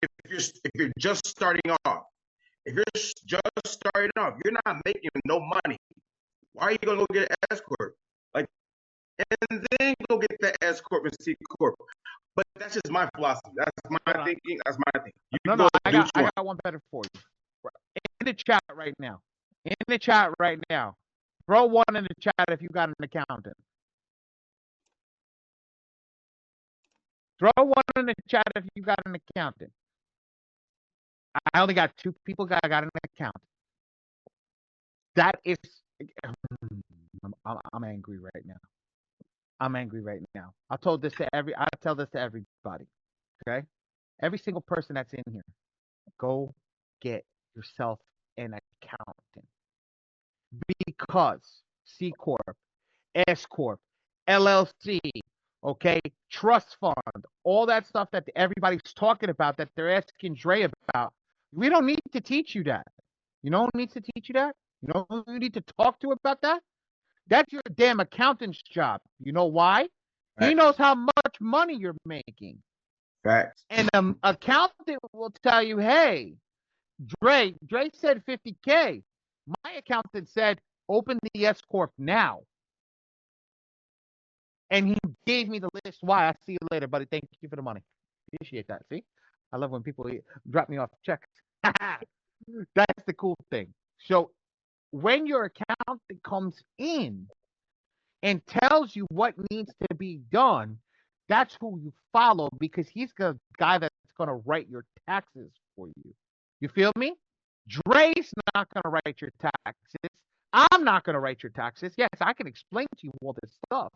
you're just starting off. If you're just starting off, you're not making no money. Why are you gonna go get an S corp? Like, and then go get the S corp and C corp. But that's just my philosophy. That's my thinking. That's my thing. I got one better for you. In the chat right now. In the chat right now. Throw one in the chat if you got an accountant. Throw one in the chat if you got an accountant. I only got 2 people got an accountant. That is, I'm angry right now. I'm angry right now. I tell this to everybody. Okay? Every single person that's in here, go get yourself an accountant. Because C Corp, S Corp, LLC, okay, trust fund, all that stuff that everybody's talking about, that they're asking Dre about, we don't need to teach you that. You know who needs to teach you that? You know who you need to talk to about that? That's your damn accountant's job. You know why? He knows how much money you're making. Facts. And an accountant will tell you, hey, Dre said 50K. My accountant said, open the S Corp now. And he gave me the list. Why? I'll see you later, buddy. Thank you for the money. Appreciate that. See? I love when people drop me off checks. That's the cool thing. So when your accountant comes in and tells you what needs to be done, that's who you follow, because he's the guy that's going to write your taxes for you. You feel me? Dre's not going to write your taxes. I'm not going to write your taxes. Yes, I can explain to you all this stuff,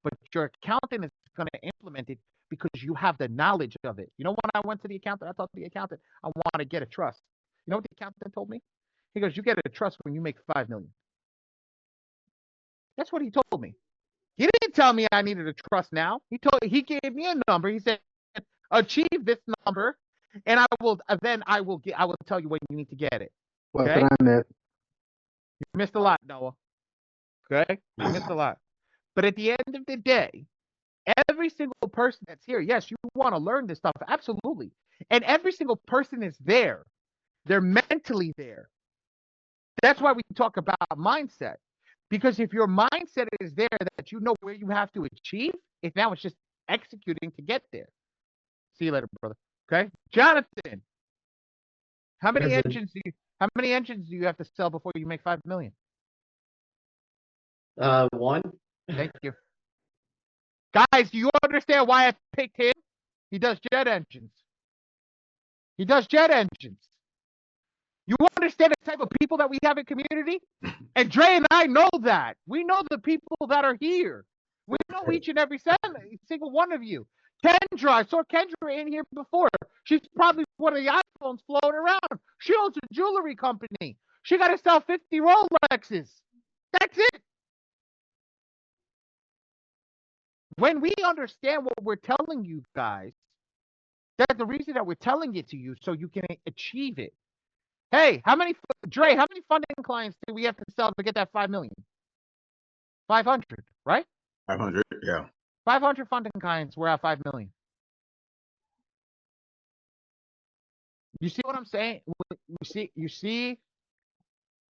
but your accountant is going to implement it because you have the knowledge of it. You know, when I went to the accountant, I told the accountant I want to get a trust. You know what the accountant told me? He goes, you get a trust when you make $5 million. That's what he told me. He didn't tell me I needed a trust now. He gave me a number. He said, achieve this number, and I will tell you when you need to get it. Okay? What I meant. You missed a lot, Noah. Okay? You missed a lot. But at the end of the day, every single person that's here, yes, you want to learn this stuff, absolutely. And every single person is there. They're mentally there. That's why we talk about mindset. Because if your mindset is there, that you know where you have to achieve, now it's just executing to get there. See you later, brother. Okay, Jonathan. How many engines do you have to sell before you make $5 million? 1. Thank you. Guys, do you understand why I picked him? He does jet engines. He does jet engines. You understand the type of people that we have in community? And Dre and I know that. We know the people that are here. We know each and every single one of you. Kendra, I saw Kendra in here before. She's probably one of the iPhones floating around. She owns a jewelry company. She got to sell 50 Rolexes. That's it. When we understand what we're telling you guys, that's the reason that we're telling it to you, so you can achieve it. Hey, how many funding clients do we have to sell to get that 5 million? 500, right? 500, yeah. 500 funding clients, we're at 5 million. You see what I'm saying? You see?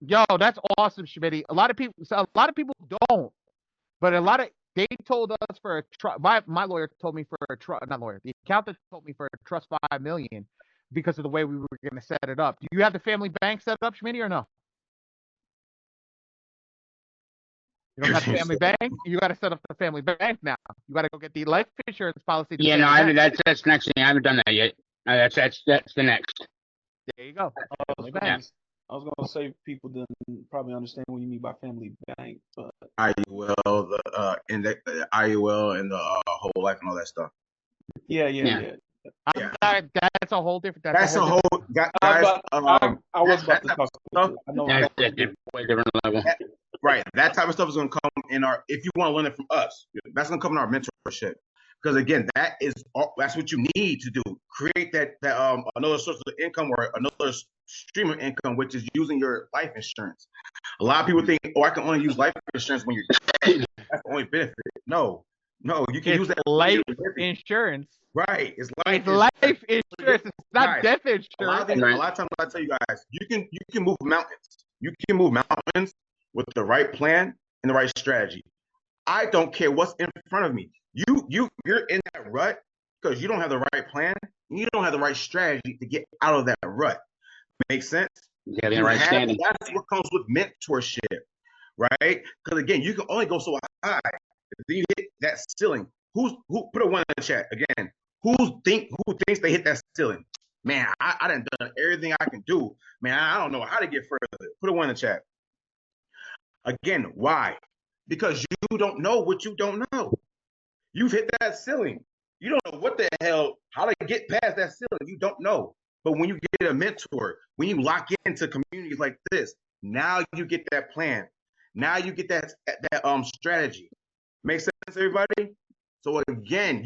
Yo, that's awesome, Schmitty. A lot of people don't, but they told us for a trust. My lawyer told me for a trust, not lawyer. The accountant told me for a trust 5 million because of the way we were going to set it up. Do you have the family bank set up, Schmitty, or no? You don't got the family bank. You got to set up the family bank now. You got to go get the life insurance policy. Yeah, no, that's next thing. I haven't done that yet. That's the next. There you go. I was gonna say people didn't probably understand what you mean by family bank, but IUL, the IUL and the whole life and all that stuff. Yeah. That's a whole different. Guys. I was about to talk about it. I know That's a way different level. Right, that type of stuff is going to come in our. If you want to learn it from us, that's going to come in our mentorship. Because again, that's what you need to do. Create that another source of income or another stream of income, which is using your life insurance. A lot of people think, oh, I can only use life insurance when you're dead. That's the only benefit. No, you can use that life insurance. Right, it's life insurance. It's not death insurance. A lot of times I tell you guys, you can move mountains. You can move mountains with the right plan and the right strategy. I don't care what's in front of me. You're in that rut because you don't have the right plan and you don't have the right strategy to get out of that rut. Makes sense? Yeah, the right standing. That's what comes with mentorship, right? Because again, you can only go so high. Then you hit that ceiling. Who put a 1 in the chat again? Who thinks they hit that ceiling? Man, I done everything I can do. Man, I don't know how to get further. Put a 1 in the chat. Again, why? Because you don't know what you don't know. You've hit that ceiling. You don't know what the hell, how to get past that ceiling. You don't know. But when you get a mentor, when you lock into communities like this, now you get that plan. Now you get that strategy. Make sense, everybody? So again,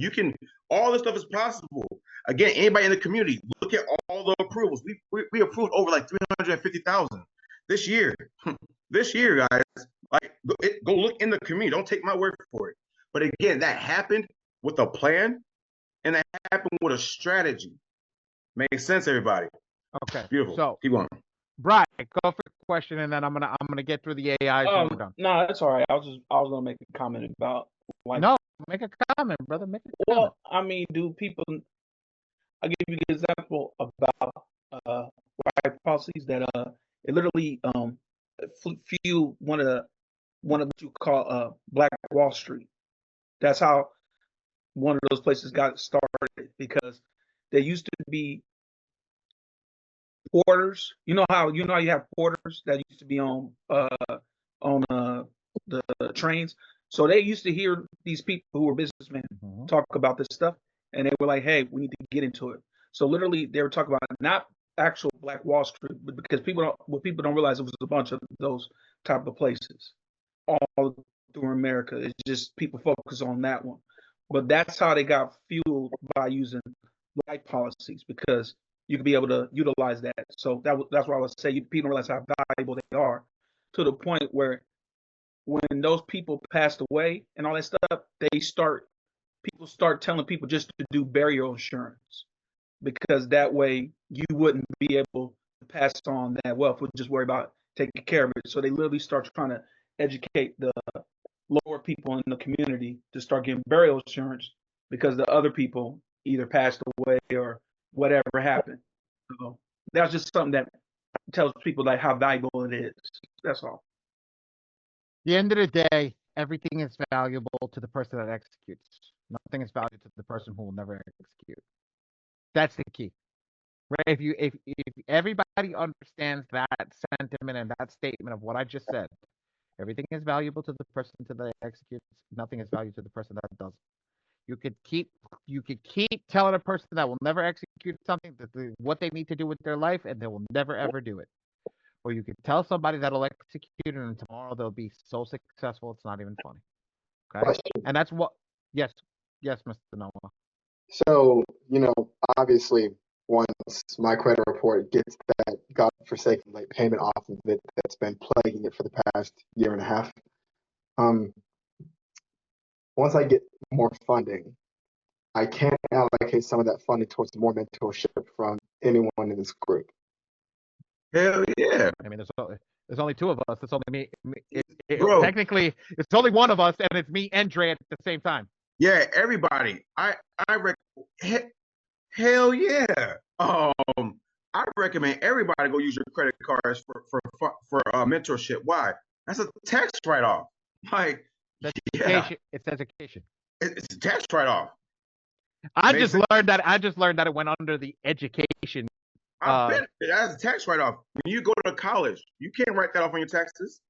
all this stuff is possible. Again, anybody in the community, look at all the approvals. We approved over like 350,000 this year. This year, guys. Like, go look in the community. Don't take my word for it. But again, that happened with a plan, and that happened with a strategy. Makes sense, everybody? Okay. Beautiful. So keep going. Brian, go for the question, and then I'm gonna get through the AI. So we're done. No, that's all right. I was gonna make a comment about No, make a comment, brother. Make a comment. Well, I mean, do people? I'll give you an example about right policies that it literally fueled one of what you call Black Wall Street. That's how one of those places got started, because there used to be porters. You know how you have porters that used to be on the trains. So they used to hear these people who were businessmen talk about this stuff, and they were like, "Hey, we need to get into it." So literally, they were talking about not actual Black Wall Street, but because people don't realize it was a bunch of those type of places all through America. It's just people focus on that one, but that's how they got fueled by using life policies, because you could be able to utilize that. So that's why I would say people don't realize how valuable they are, to the point where when those people passed away and all that stuff, people start telling people just to do burial insurance, because that way you wouldn't be able to pass on that wealth. We'll just worry about taking care of it. So they literally start trying to educate the lower people in the community to start getting burial insurance, because the other people either passed away or whatever happened. So that's just something that tells people like how valuable it is. That's all. The end of the day, everything is valuable to the person that executes. Nothing is valuable to the person who will never execute. That's the key, right? If everybody understands that sentiment and that statement of what I just said, everything is valuable to the person that executes. Nothing is valuable to the person that doesn't. You could keep telling a person that will never execute something what they need to do with their life, and they will never ever do it. Or you could tell somebody that'll execute it, and tomorrow they'll be so successful it's not even funny. Okay, Question. And that's what. Yes, Mr. Noah. So, obviously, once my credit report gets that godforsaken late payment off of it that's been plaguing it for the past year and a half. Once I get more funding, I can allocate some of that funding towards more mentorship from anyone in this group. Hell yeah. I mean, there's only two of us. It's only me. Bro. Technically, it's only one of us, and it's me and Dre at the same time. Yeah, everybody. Hell yeah. I recommend everybody go use your credit cards for mentorship. Why? That's a tax write-off. Like, Education. Yeah. It's education. It's a tax write-off. I just learned that it went under the education. That's a tax write-off. When you go to college, you can't write that off on your taxes.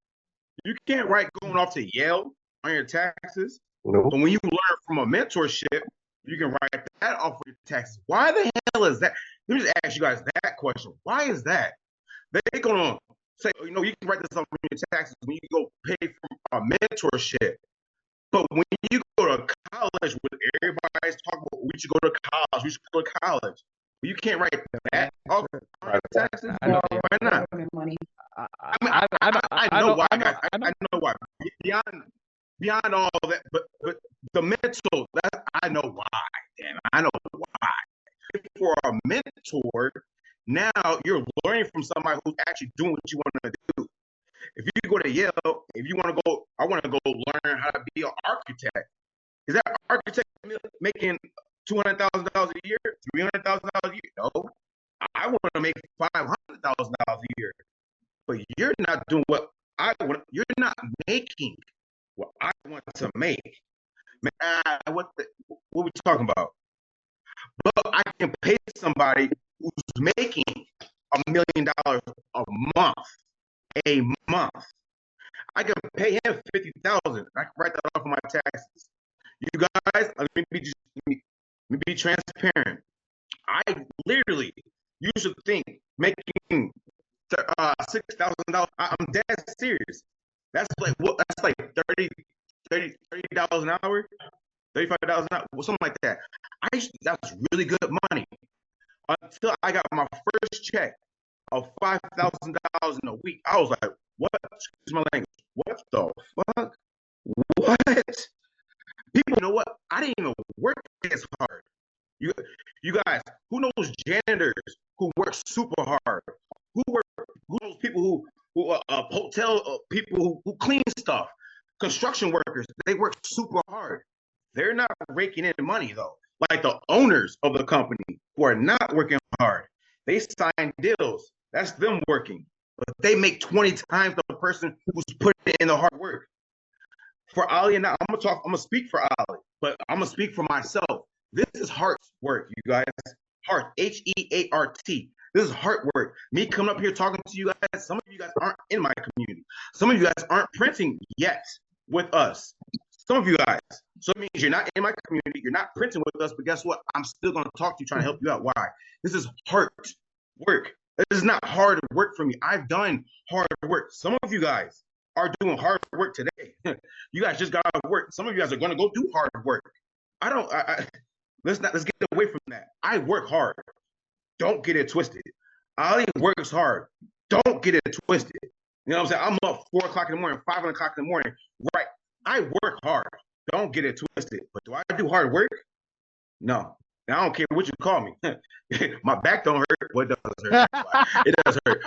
You can't write going off to Yale on your taxes. No. But when you learn from a mentorship, you can write that off on your taxes. Why the hell is that? Let me just ask you guys that question. Why is that? They're gonna say, you know, you can write this off on your taxes when you go pay for a mentorship. But when you go to college, when everybody's talking about we should go to college, we should go to college. You can't write that off on your taxes. Why not? I know why. I know why. Beyond all that, but the mental, I know why. Damn, I know why. For a mentor, now you're learning from somebody who's actually doing what you want to do. If you go to Yale, if you want to go, I want to go learn how to be an architect. Is that architect making $200,000 a year, $300,000 a year? No, I want to make $500,000 a year. But you're not doing what I want. You're not making what I want to make. Man, what we talking about? But I can pay somebody who's making $1 million a month. I can pay him $50,000. I can write that off of my taxes. You guys, let me be transparent. I literally used to think making $6,000. I'm dead serious. That's like what? That's like $30 an hour, $35 an hour, something like that. That's really good money until I got my first check of $5,000 in a week. I was like, what? Excuse my language. What the fuck? What? People, you know what? I didn't even work as hard. You guys, who knows janitors who work super hard? Who knows people who hotel people who clean stuff? Construction workers, they work super hard. They're not raking in money though. Like the owners of the company who are not working hard, they sign deals. That's them working, but they make 20 times the person who's putting in the hard work. For Ali and I, I'm gonna speak for Ali, but I'm gonna speak for myself. This is hard work, you guys. Heart, H-E-A-R-T. This is hard work. Me coming up here talking to you guys. Some of you guys aren't in my community. Some of you guys aren't printing yet with us. Some of you guys. So it means you're not in my community. You're not printing with us. But guess what? I'm still going to talk to you, trying to help you out. Why? This is hard work. This is not hard work for me. I've done hard work. Some of you guys are doing hard work today. You guys just got to work. Some of you guys are going to go do hard work. Let's get away from that. I work hard. Don't get it twisted. Ali works hard. Don't get it twisted. You know what I'm saying? I'm up 4 o'clock in the morning, 5 o'clock in the morning. Right. I work hard. Don't get it twisted. But do I do hard work? No. I don't care what you call me. My back don't hurt. Well, it does hurt. It does hurt.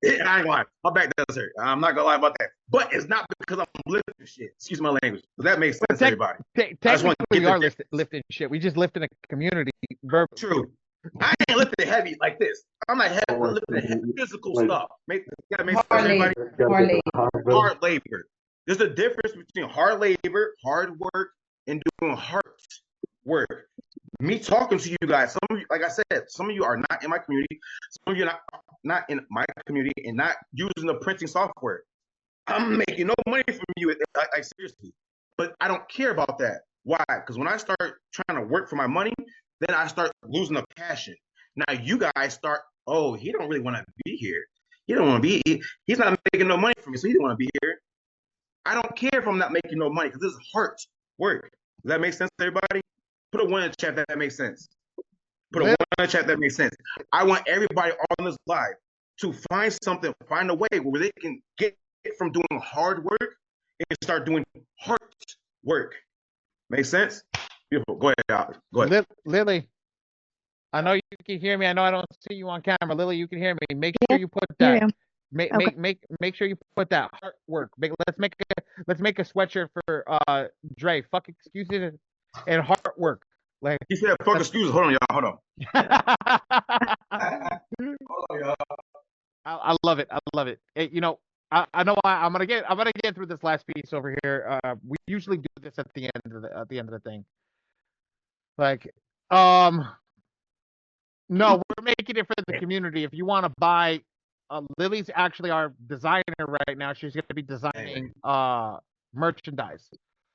I ain't lying. My back does hurt. I'm not gonna lie about that. But it's not because I'm lifting shit. Excuse my language. Does that make sense, everybody? Technically, we are lifting shit. We just lift in a community. Verbally. True. I ain't lifting heavy like this. I'm not heavy. I'm lifting heavy physical stuff. Hard labor. There's a difference between hard labor, hard work, and doing hard work. Me talking to you guys, some of you, like I said, some of you are not in my community. Some of you are not in my community and not using the printing software. I'm making no money from you, like seriously. But I don't care about that. Why? Because when I start trying to work for my money, then I start losing the passion. Now you guys start, oh, he don't really want to be here. He don't want to be. He's not making no money for me, so he don't want to be here. I don't care if I'm not making no money because this is hard work. Does that make sense to everybody? Put a 1 in the chat if that makes sense. Put a 1 in the chat that makes sense. I want everybody on this live to find something, find a way where they can get from doing hard work and start doing heart work. Make sense? Beautiful. Go ahead, Alex. Go ahead. Lily, I know you can hear me. I know I don't see you on camera. Lily, you can hear me. Make sure you put that. Make sure you put that heart work. Let's make a sweatshirt for Dre. Fuck excuses and heart work. Like he said, fuck excuses. Hold on, y'all. Hold on. Hold on, y'all. I love it. I love it. You know, I know I'm gonna get through this last piece over here. We usually do this at the end of the thing. Like, no, we're making it for the community. If you want to buy, Lily's actually our designer right now. She's going to be designing merchandise.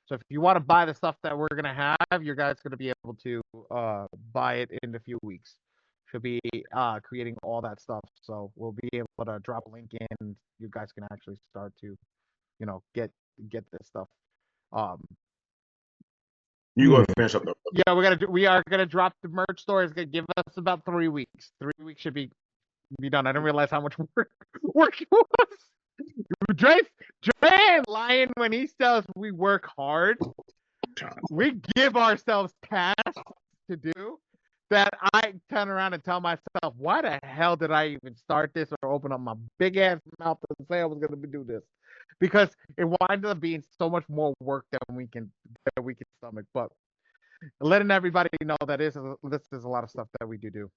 So if you want to buy the stuff that we're going to have, you guys going to be able to buy it in a few weeks. She'll be creating all that stuff. So we'll be able to drop a link in. You guys can actually start to, you know, get this stuff. You go ahead and finish up though. Yeah, we are gonna drop the merch store. It's gonna give us about 3 weeks. 3 weeks should be done. I didn't realize how much work it was. Dre ain't lying when he says we work hard. We give ourselves tasks to do that I turn around and tell myself, why the hell did I even start this or open up my big ass mouth and say I was gonna do this? Because it winds up being so much more work than we can stomach. But letting everybody know that this is a lot of stuff that we do.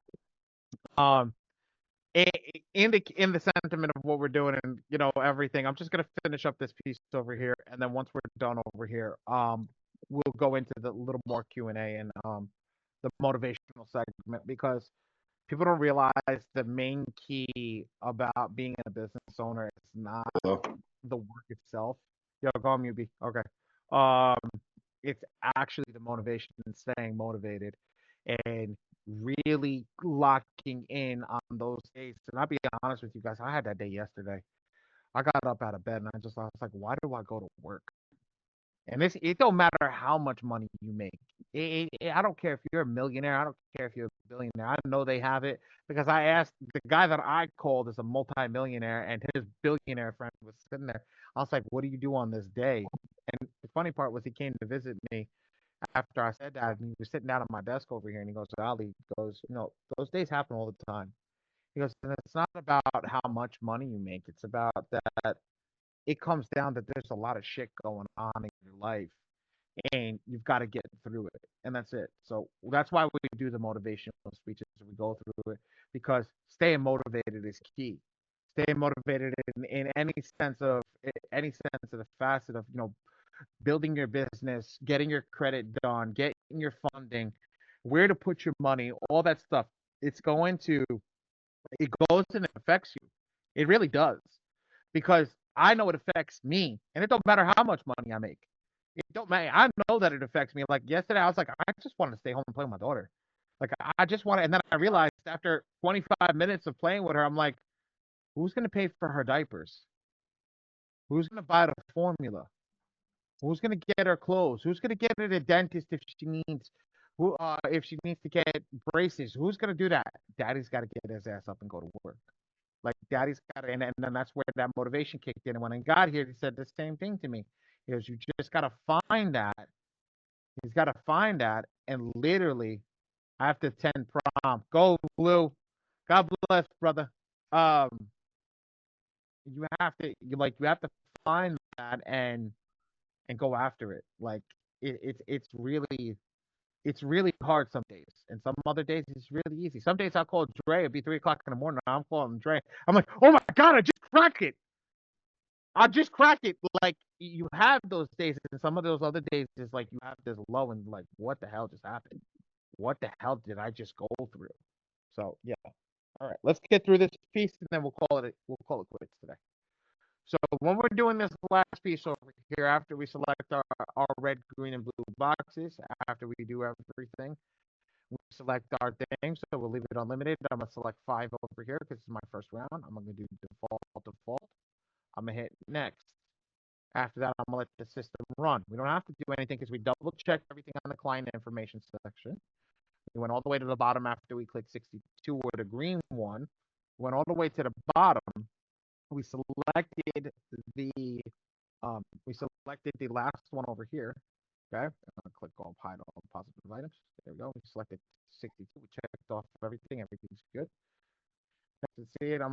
In the sentiment of what we're doing and you know everything, I'm just gonna finish up this piece over here, and then once we're done over here, we'll go into the little more Q&A and the motivational segment, because people don't realize the main key about being a business owner is not the work itself. Yo, go on mute, B. Okay. It's actually the motivation and staying motivated and really locking in on those days. And I'll be honest with you guys, I had that day yesterday. I got up out of bed and I was like, why do I go to work? And it don't matter how much money you make. I don't care if you're a millionaire. I don't care if you're a billionaire. I know they have it because I asked the guy that I called is a multimillionaire, and his billionaire friend was sitting there. I was like, what do you do on this day? And the funny part was he came to visit me after I said that, and he was sitting down at my desk over here, and he goes, Ali, you know, those days happen all the time. He goes, and it's not about how much money you make. It's about that it comes down that there's a lot of shit going on in your life and you've got to get through it. And that's it. So that's why we do the motivational speeches. We go through it because staying motivated is key. Staying motivated in any sense of the facet of, you know, building your business, getting your credit done, getting your funding, where to put your money, all that stuff. It goes and it affects you. It really does. Because I know it affects me, and it don't matter how much money I make. It don't matter. I know that it affects me. Like yesterday, I was like, I just want to stay home and play with my daughter. Like I just want to, and then I realized after 25 minutes of playing with her, I'm like, who's gonna pay for her diapers? Who's gonna buy the formula? Who's gonna get her clothes? Who's gonna get her the dentist if she needs? If she needs to get braces? Who's gonna do that? Daddy's got to get his ass up and go to work. Like daddy's got it, and then that's where that motivation kicked in. And when I got here, he said the same thing to me. He goes, you just gotta find that. He's gotta find that, and literally after 10 prom, go Blue. God bless, brother. You have to find that and go after it. Like it's really hard some days, and some other days it's really easy. Some days I'll call Dre. It'll be 3 o'clock in the morning. I'm calling Dre. I'm like, oh my god, I just cracked it. Like you have those days, and some of those other days is like you have this low and like, what the hell just happened? What the hell did I just go through? So yeah. All right, let's get through this piece, and then we'll call it quits today. So when we're doing this last piece over here, after we select our red, green, and blue boxes, after we do everything, we select our thing. So we'll leave it unlimited. I'm going to select 5 over here because it's my first round. I'm going to do default. I'm going to hit next. After that, I'm going to let the system run. We don't have to do anything because we double check everything on the client information section. We went all the way to the bottom after we clicked 62 with a green one. Went all the way to the bottom. We selected the last one over here. Okay, click on hide all positive items. There we go. We selected 62. We checked off everything. Everything's good. To see it, I'm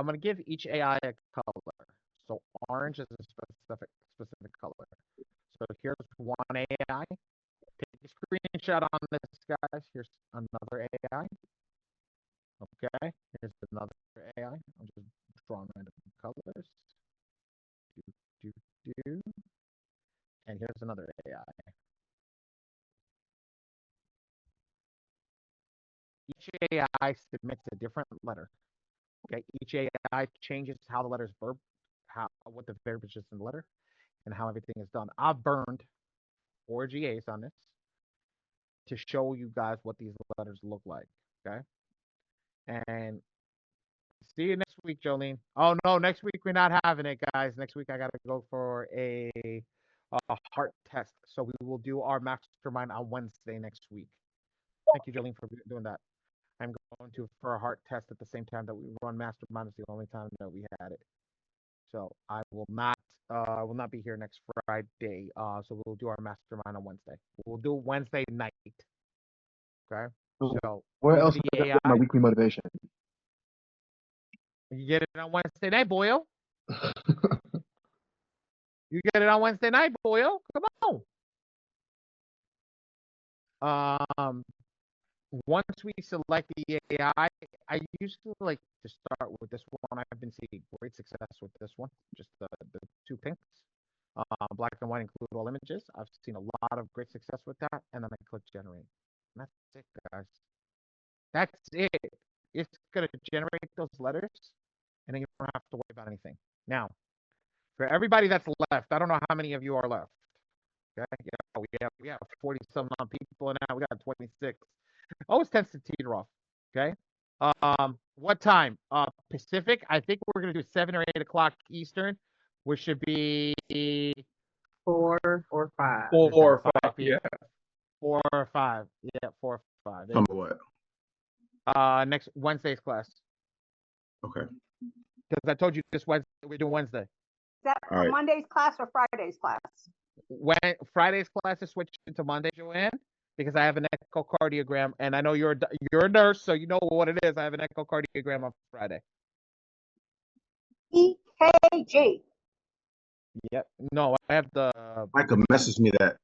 gonna give each AI a color. So orange is a specific color. So here's one AI. Take a screenshot on this, guys. Here's another AI. Okay, here's another AI. I'm just drawing random colors. Do. And here's another AI. Each AI submits a different letter. Okay, each AI changes how the letters verb, what the verbiage is in the letter, and how everything is done. I've burned 4 GAs on this to show you guys what these letters look like. Okay, and see you next week, Jolene. Oh no, next week we're not having it, guys. Next week I gotta go for a heart test. So we will do our mastermind on Wednesday next week. Thank you, Jolene, for doing that. I'm going to for a heart test at the same time that we run mastermind. It's the only time that we had it. So I will not be here next Friday. So we'll do our mastermind on Wednesday. We'll do Wednesday night. Okay. So where else would I get my weekly motivation? You get it on Wednesday night, boyo. You get it on Wednesday night, boyo. Come on. Once we select the AI, I used to like to start with this one. I've been seeing great success with this one. Just the 2 pinks. Black and white include all images. I've seen a lot of great success with that. And then I click generate. And that's it, guys. That's it. It's going to generate those letters. And then you don't have to worry about anything. Now, for everybody that's left, I don't know how many of you are left. Okay, yeah, we have 40-some people now. We got 26. Always tends to teeter off. Okay. What time? Pacific. I think we're gonna do 7 or 8 o'clock Eastern, which should be 4 or 5. 4 or 5. Yeah. 4 or 5. Yeah, 4 or 5. Number what? Next Wednesday's class. Okay. Because I told you this Wednesday we're doing Wednesday. Is that All right. Monday's class or Friday's class? When Friday's class is switched into Monday, Joanne, because I have an echocardiogram, and I know you're a nurse, so you know what it is. I have an echocardiogram on Friday. EKG. Yep. No, I have the. Micah, message me that.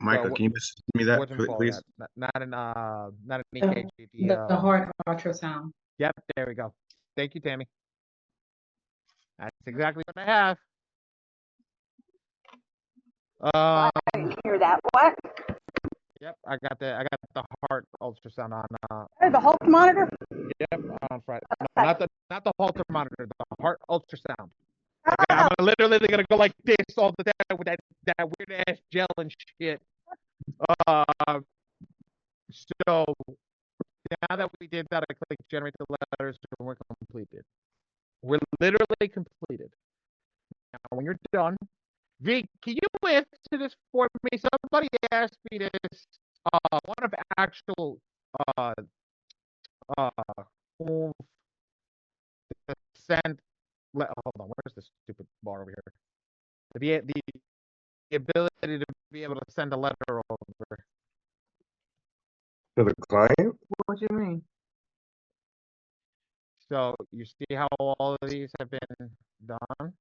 Micah, can you message me that, please? Not an EKG. The heart ultrasound. Yep. There we go. Thank you, Tammy. That's exactly what I have. I didn't hear that. What? Yep, I got the heart ultrasound on. The Holter monitor. Yep, on Friday. No, not the Holter monitor. The heart ultrasound. Okay, I'm literally gonna go like this all the time with that weird ass gel and shit. So now that we did that, I click generate the letters and we're completed. We're literally completed. Now, when you're done, V, can you answer this for me? Somebody asked me this. One of actual send. Hold on, where's this stupid bar over here? The ability to be able to send a letter over to the client. What do you mean? So you see how all of these have been done.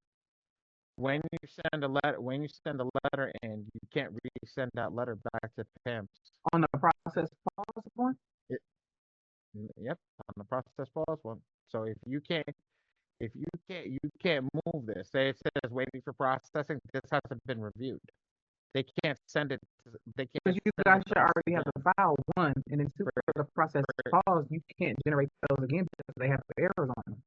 When you send a letter in, you can't resend that letter back to PIMS. On the process pause one? Yep, on the process pause one. So if you can't move this. Say it says waiting for processing. This hasn't been reviewed. They can't send it. They can't. Because you guys should already have the file 1, and then 2 for the process pause. You can't generate those again because they have errors on them.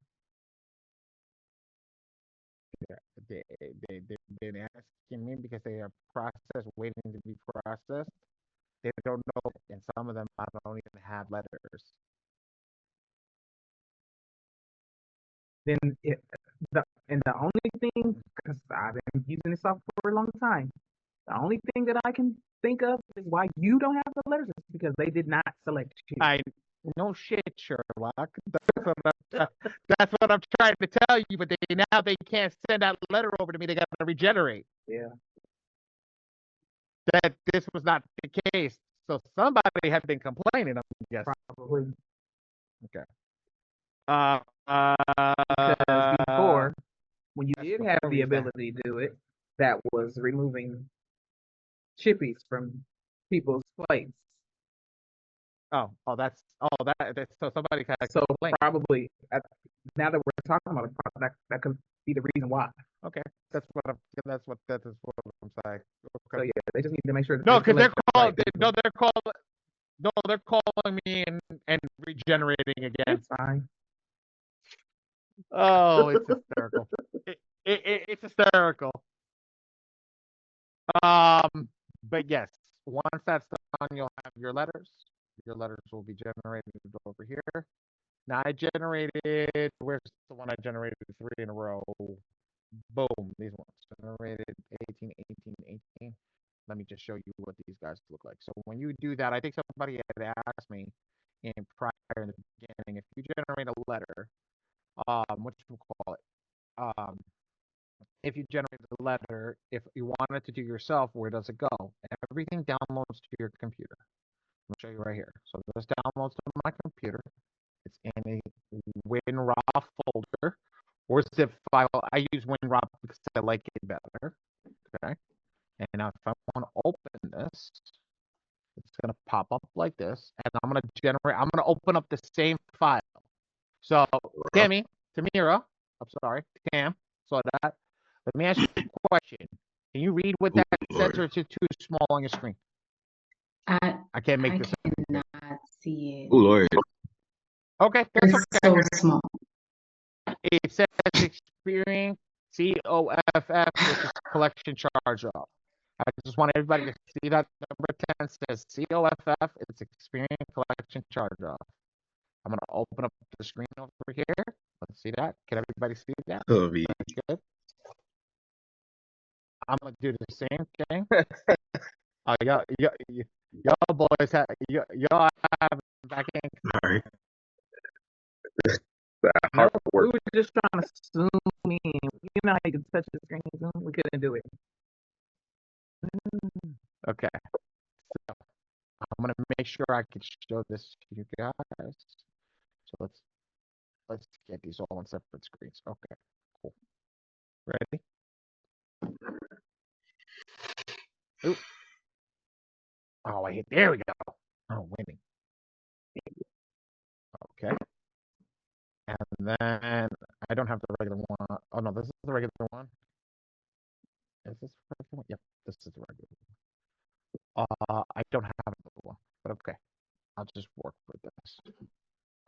They've been asking me because they are processed, waiting to be processed. They don't know, and some of them I don't even have letters. Then the only thing, because I've been using this software for a long time, the only thing that I can think of is why you don't have the letters is because they did not select you. No shit, Sherlock. That's what I'm trying to tell you, but they can't send that letter over to me. They got to regenerate. Yeah. That this was not the case. So somebody had been complaining, I'm guessing. Probably. Okay. Because before, when you did have the ability to do it, that was removing chippies from people's plates. That's so somebody kind of so complained. Probably now that we're talking about it, that could be the reason why. Okay, that's what I'm saying. Okay. So yeah, they just need to make sure. That No, because they're calling me and regenerating again. It's fine. Oh, it's hysterical. It's hysterical. But yes, once that's done, you'll have your letters. Your letters will be generated over here. Now I generated, where's the one I generated 3 in a row? Boom, these ones generated 18, 18, 18. Let me just show you what these guys look like. So when you do that, I think somebody had asked me prior in the beginning, if you generate a letter, what you call it? If you generate a letter, if you want it to do yourself, where does it go? Everything downloads to your computer. I'll show you right here. So this downloads to my computer. It's in a WinRAR folder or zip file. I use WinRAR because I like it better. Okay. And now if I want to open this, it's going to pop up like this. And I'm going to open up the same file. So Tamira, I'm sorry, Tam, so that, let me ask you a question. Can you read what that says, or is it too small on your screen? I can't make this. I cannot see it. Oh, Lord. Okay, that's It's okay. so small. It says Experience COFF, which is collection charge off. I just want everybody to see that number 10 says COFF. It's Experience collection charge off. I'm going to open up the screen over here. Let's see that. Can everybody see that? That's good. I'm going to do the same thing. Y'all boys have, y'all have back in. All right. No, we were just trying to zoom in. You know how you can touch the screen and zoom? We couldn't do it. Okay. So I'm gonna make sure I can show this to you guys. So let's get these all on separate screens. Okay, cool. Ready? Oop. Oh, wait, there we go. Oh, winning. Okay. And then I don't have the regular one. Oh no, this is the regular one. Is this the regular one? Yep, this is the regular one. I don't have the one, but okay. I'll just work with this.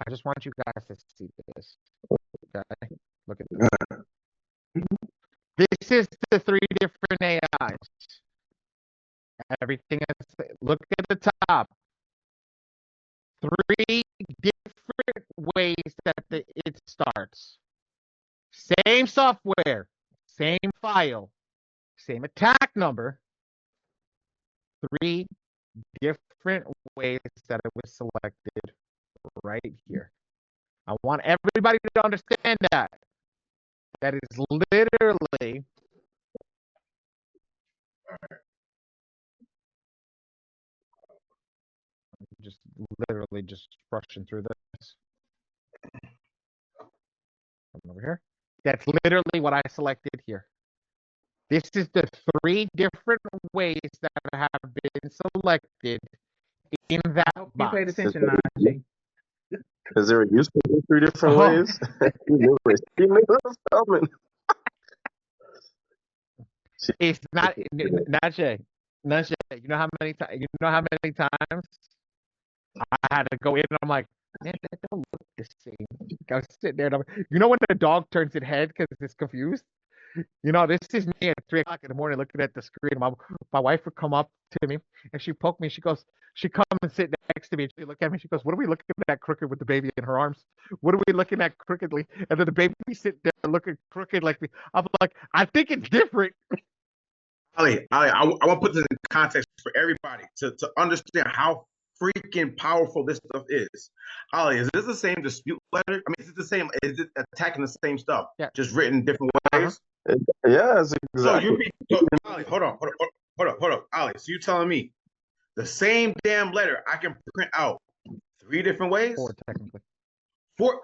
I just want you guys to see this. Okay, look at this. This is the 3 different AIs. Everything is, look at the top. 3 different ways that it starts. Same software, same file, same attack number. 3 different ways that it was selected right here. I want everybody to understand that. That is literally just literally just rushing through this. Come over here. That's literally what I selected here. This is the 3 different ways that have been selected in that box. You paid attention, Najee. Is there a use for these 3 different ways? It's not Najee. You know how many times I had to go in and I'm like, man, that don't look the same. I was sitting there and you know when the dog turns its head because it's confused? You know, this is me at 3 o'clock in the morning looking at the screen. My wife would come up to me and she poked me. She come and sit next to me and she look at me. She goes, what are we looking at crooked with the baby in her arms? What are we looking at crookedly? And then the baby sitting there looking crooked like me. I'm like, I think it's different. I want to put this in context for everybody to understand how freaking powerful this stuff is. Ali, is this the same dispute letter? I mean, is it the same? Is it attacking the same stuff? Yeah. Just written different ways? Yes, So exactly. Ali, hold on, Ali. So you telling me the same damn letter I can print out 3 different ways? 4 technically. 4.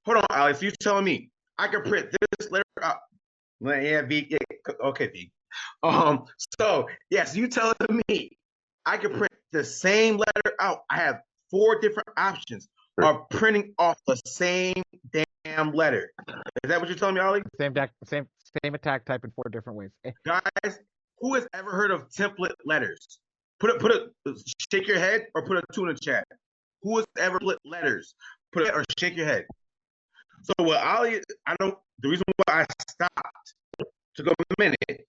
Hold on, Ali. So you telling me I can print this letter out? Yeah, V. Yeah, okay, V. So yes, you telling me I can print the same letter out. I have 4 different options of printing off the same damn letter. Is that what you're telling me, Ollie? Same attack type in 4 different ways. Guys, who has ever heard of template letters? Shake your head or put a 2 in the chat. Who has ever split letters? Put it or shake your head. So what Ollie, the reason why I stopped took a minute.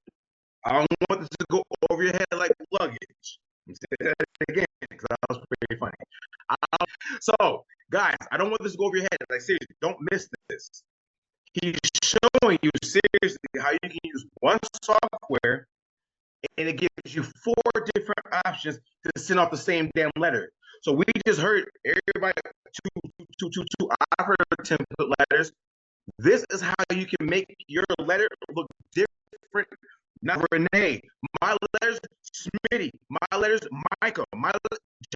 I don't want this to go over your head like luggage. I'm saying that again because that was pretty funny. So, guys, I don't want this to go over your head. Like, seriously, don't miss this. He's showing you seriously how you can use one software and it gives you 4 different options to send off the same damn letter. So we just heard everybody two. I've heard of template letters. This is how you can make your letter look different. Not Renee. My letters, Smitty. My letters, Michael. My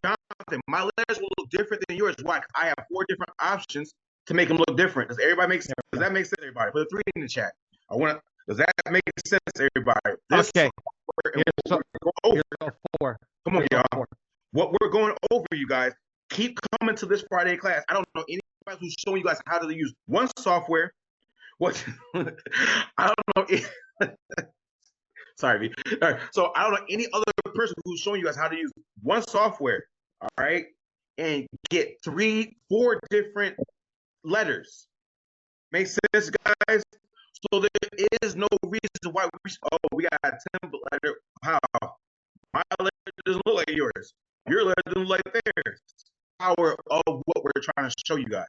Jonathan. My letters will look different than yours. Why? I have 4 different options to make them look different. Does everybody make sense? Does that make sense, everybody? Put a 3 in the chat. Does that make sense, everybody? Okay. Here's 4. Come on, y'all. What we're going over, you guys, keep coming to this Friday class. I don't know anybody who's showing you guys how to use one software. What? I don't know. Sorry, V. All right. So I don't know any other person who's showing you guys how to use one software, all right, and get 3, 4 different letters. Make sense, guys? So there is no reason why we got a template letter. How? My letter doesn't look like yours. Your letter doesn't look like theirs. Power of what we're trying to show you guys.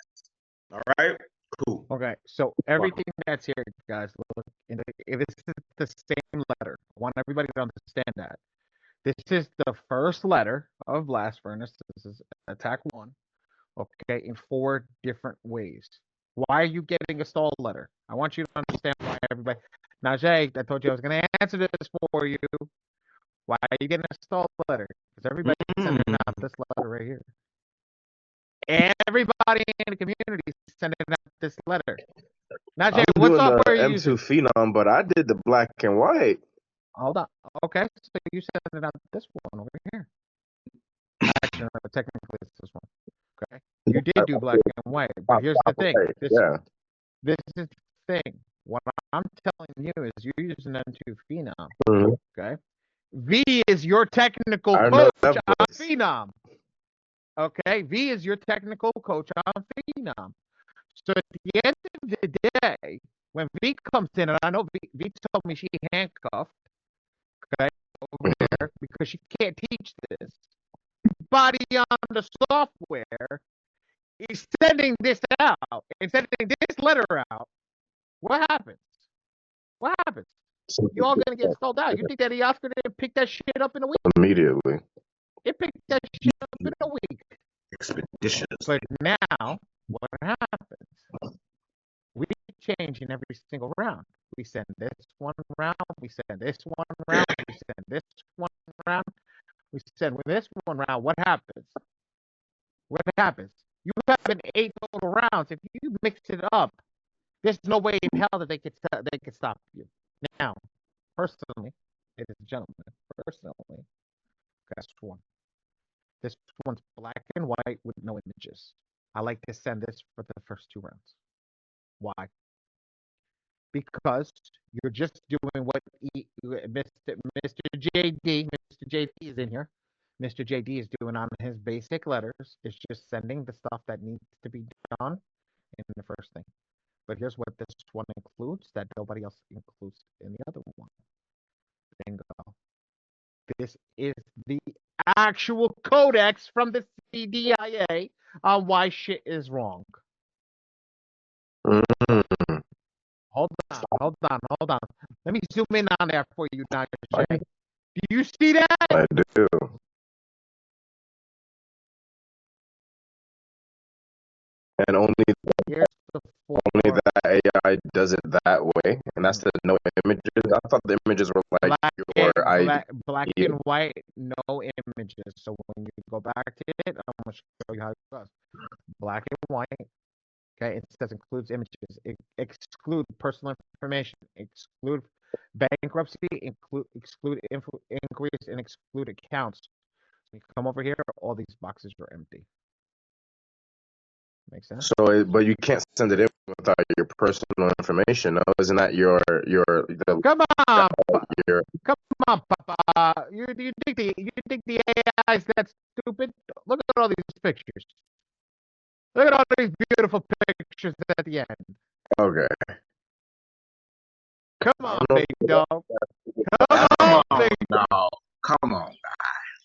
All right? Cool. Okay, so everything that's here, guys, look, if it's the same letter, I want everybody to understand that. This is the first letter of Blast Furnace. This is attack 1, okay, in 4 different ways. Why are you getting a stall letter? I want you to understand why everybody. Najee, I told you I was going to answer this for you. Why are you getting a stall letter? Because everybody's sending out this letter right here. Everybody in the community is sending out this letter. Najee, what software are you using? M2 Phenom, but I did the black and white. Hold on. Okay, so you sending out this one over here. Actually, no, technically it's this one. Okay. You did do black and white, but here's the thing. This is the thing. What I'm telling you is you're using M2 Phenom. Okay. V is your technical coach on Phenom. Okay. V is your technical coach on Phenom. So at the end of the day, when V comes in, and I know V told me she handcuffed, okay, over there because she can't teach this. Body on the software is sending this out and sending this letter out. What happens? What happens? You all gonna get stalled out. You think that Oscar didn't pick that shit up in a week? Immediately. It picked that shit up in a week. Expeditious. But now, what happens? We change in every single round. We send this one round. We send this one round. We send this one round. We send this one round. What happens? What happens? You have an 8 total rounds. If you mix it up, there's no way in hell that they could stop you. Now, personally, ladies and gentlemen, that's one. This one's black and white with no images. I like to send this for the first 2 rounds. Why? Because you're just doing what Mr. JD is in here. Mr. JD is doing on his basic letters. It's just sending the stuff that needs to be done in the first thing. But here's what this one includes that nobody else includes in the other one. Bingo. This is the actual codex from the CDIA on why shit is wrong. Hold on. Let me zoom in on that for you now, Shay. Do you see that? I do. And Here's the only that AI does it that way, and that's the no images. I thought the images were like your ID. Black and white, no images. So when you go back to it, I'm gonna show you how it goes. Black and white. Okay, it says includes images, exclude personal information, exclude bankruptcy, exclude inquiries, and exclude accounts. So you come over here, all these boxes are empty. Makes sense. So, but you can't send it in without your personal information. No, isn't that Come on, Papa. You think the AI is that stupid? Look at all these pictures. Look at all these beautiful pictures at the end. Okay. Come on, big dog. Come on, big dog. Come on, guys.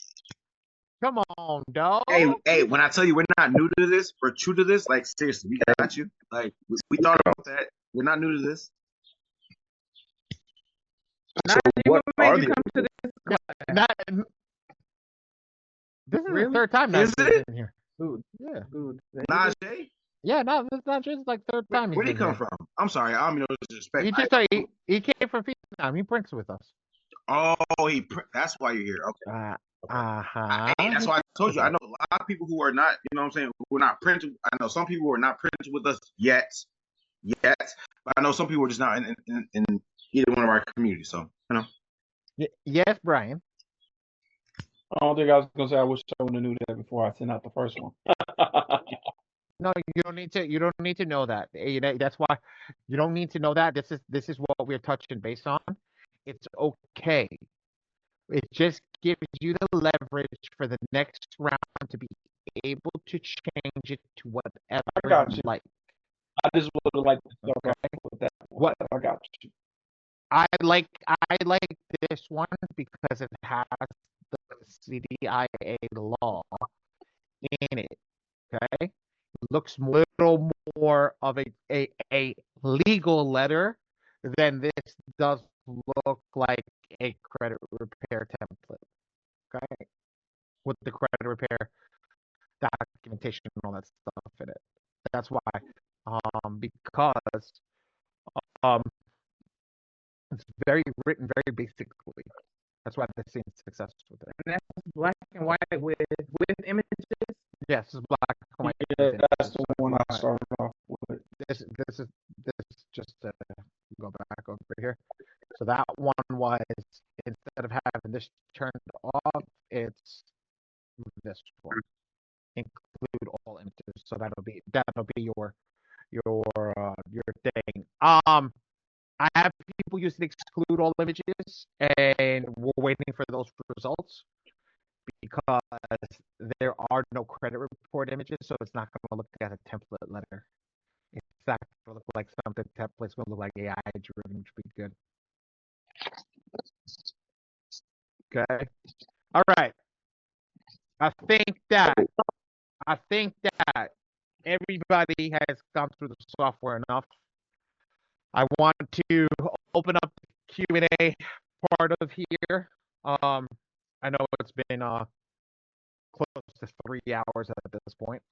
Come on, dog. Hey, when I tell you we're not new to this, we're true to this, like seriously, we got you. Like we thought about that. We're not new to this. So what are you come to this? This is Really? the third time Is Najee's it? in here. Dude, Yeah. dude. Najee? Yeah, no, this is Najee's like third time. Where'd he he's come in here. from? I'm sorry, I don't mean no disrespect. He just he came from Vietnam. He prints with us. Oh, that's why you're here. Okay. Hey, that's why I told you. I know a lot of people who are not, you know what I'm saying, who are not printed. I know some people who are not printed with us yet. But I know some people are just not in either one of our communities. So, you know. Yes, Brian. I don't think I was gonna say I wish I would have knew that before I sent out the first one. No, you don't need to. You don't need to know that. That's why you don't need to know that. This is what we're touching base on. It's okay. It just gives you the leverage for the next round to be able to change it to whatever I got you. like. I just would have liked to start Okay. off with that. What? I got you. I like this one because it has the CDIA law in it. Okay, looks a little more of a legal letter than this does look like a credit repair template. Okay, with the credit repair documentation and all that stuff in it. That's why, because it's written very basically. That's why they're seeing success with it. And that's black and white with images. Yes, it's black and white. Yeah, that's the one I started off with. This is just go back over here. So that one was, instead of having this turned off, it's this one. Include all images. So that'll be your thing. I have people using exclude all images, and we're waiting for those results because there are no credit report images, so it's not going to look at a template letter. It's not going to look like something template's going to look like AI driven, which would be good. Okay. All right. I think that everybody has gone through the software enough. I want to open up the Q&A part of here. I know it's been close to 3 hours at this point.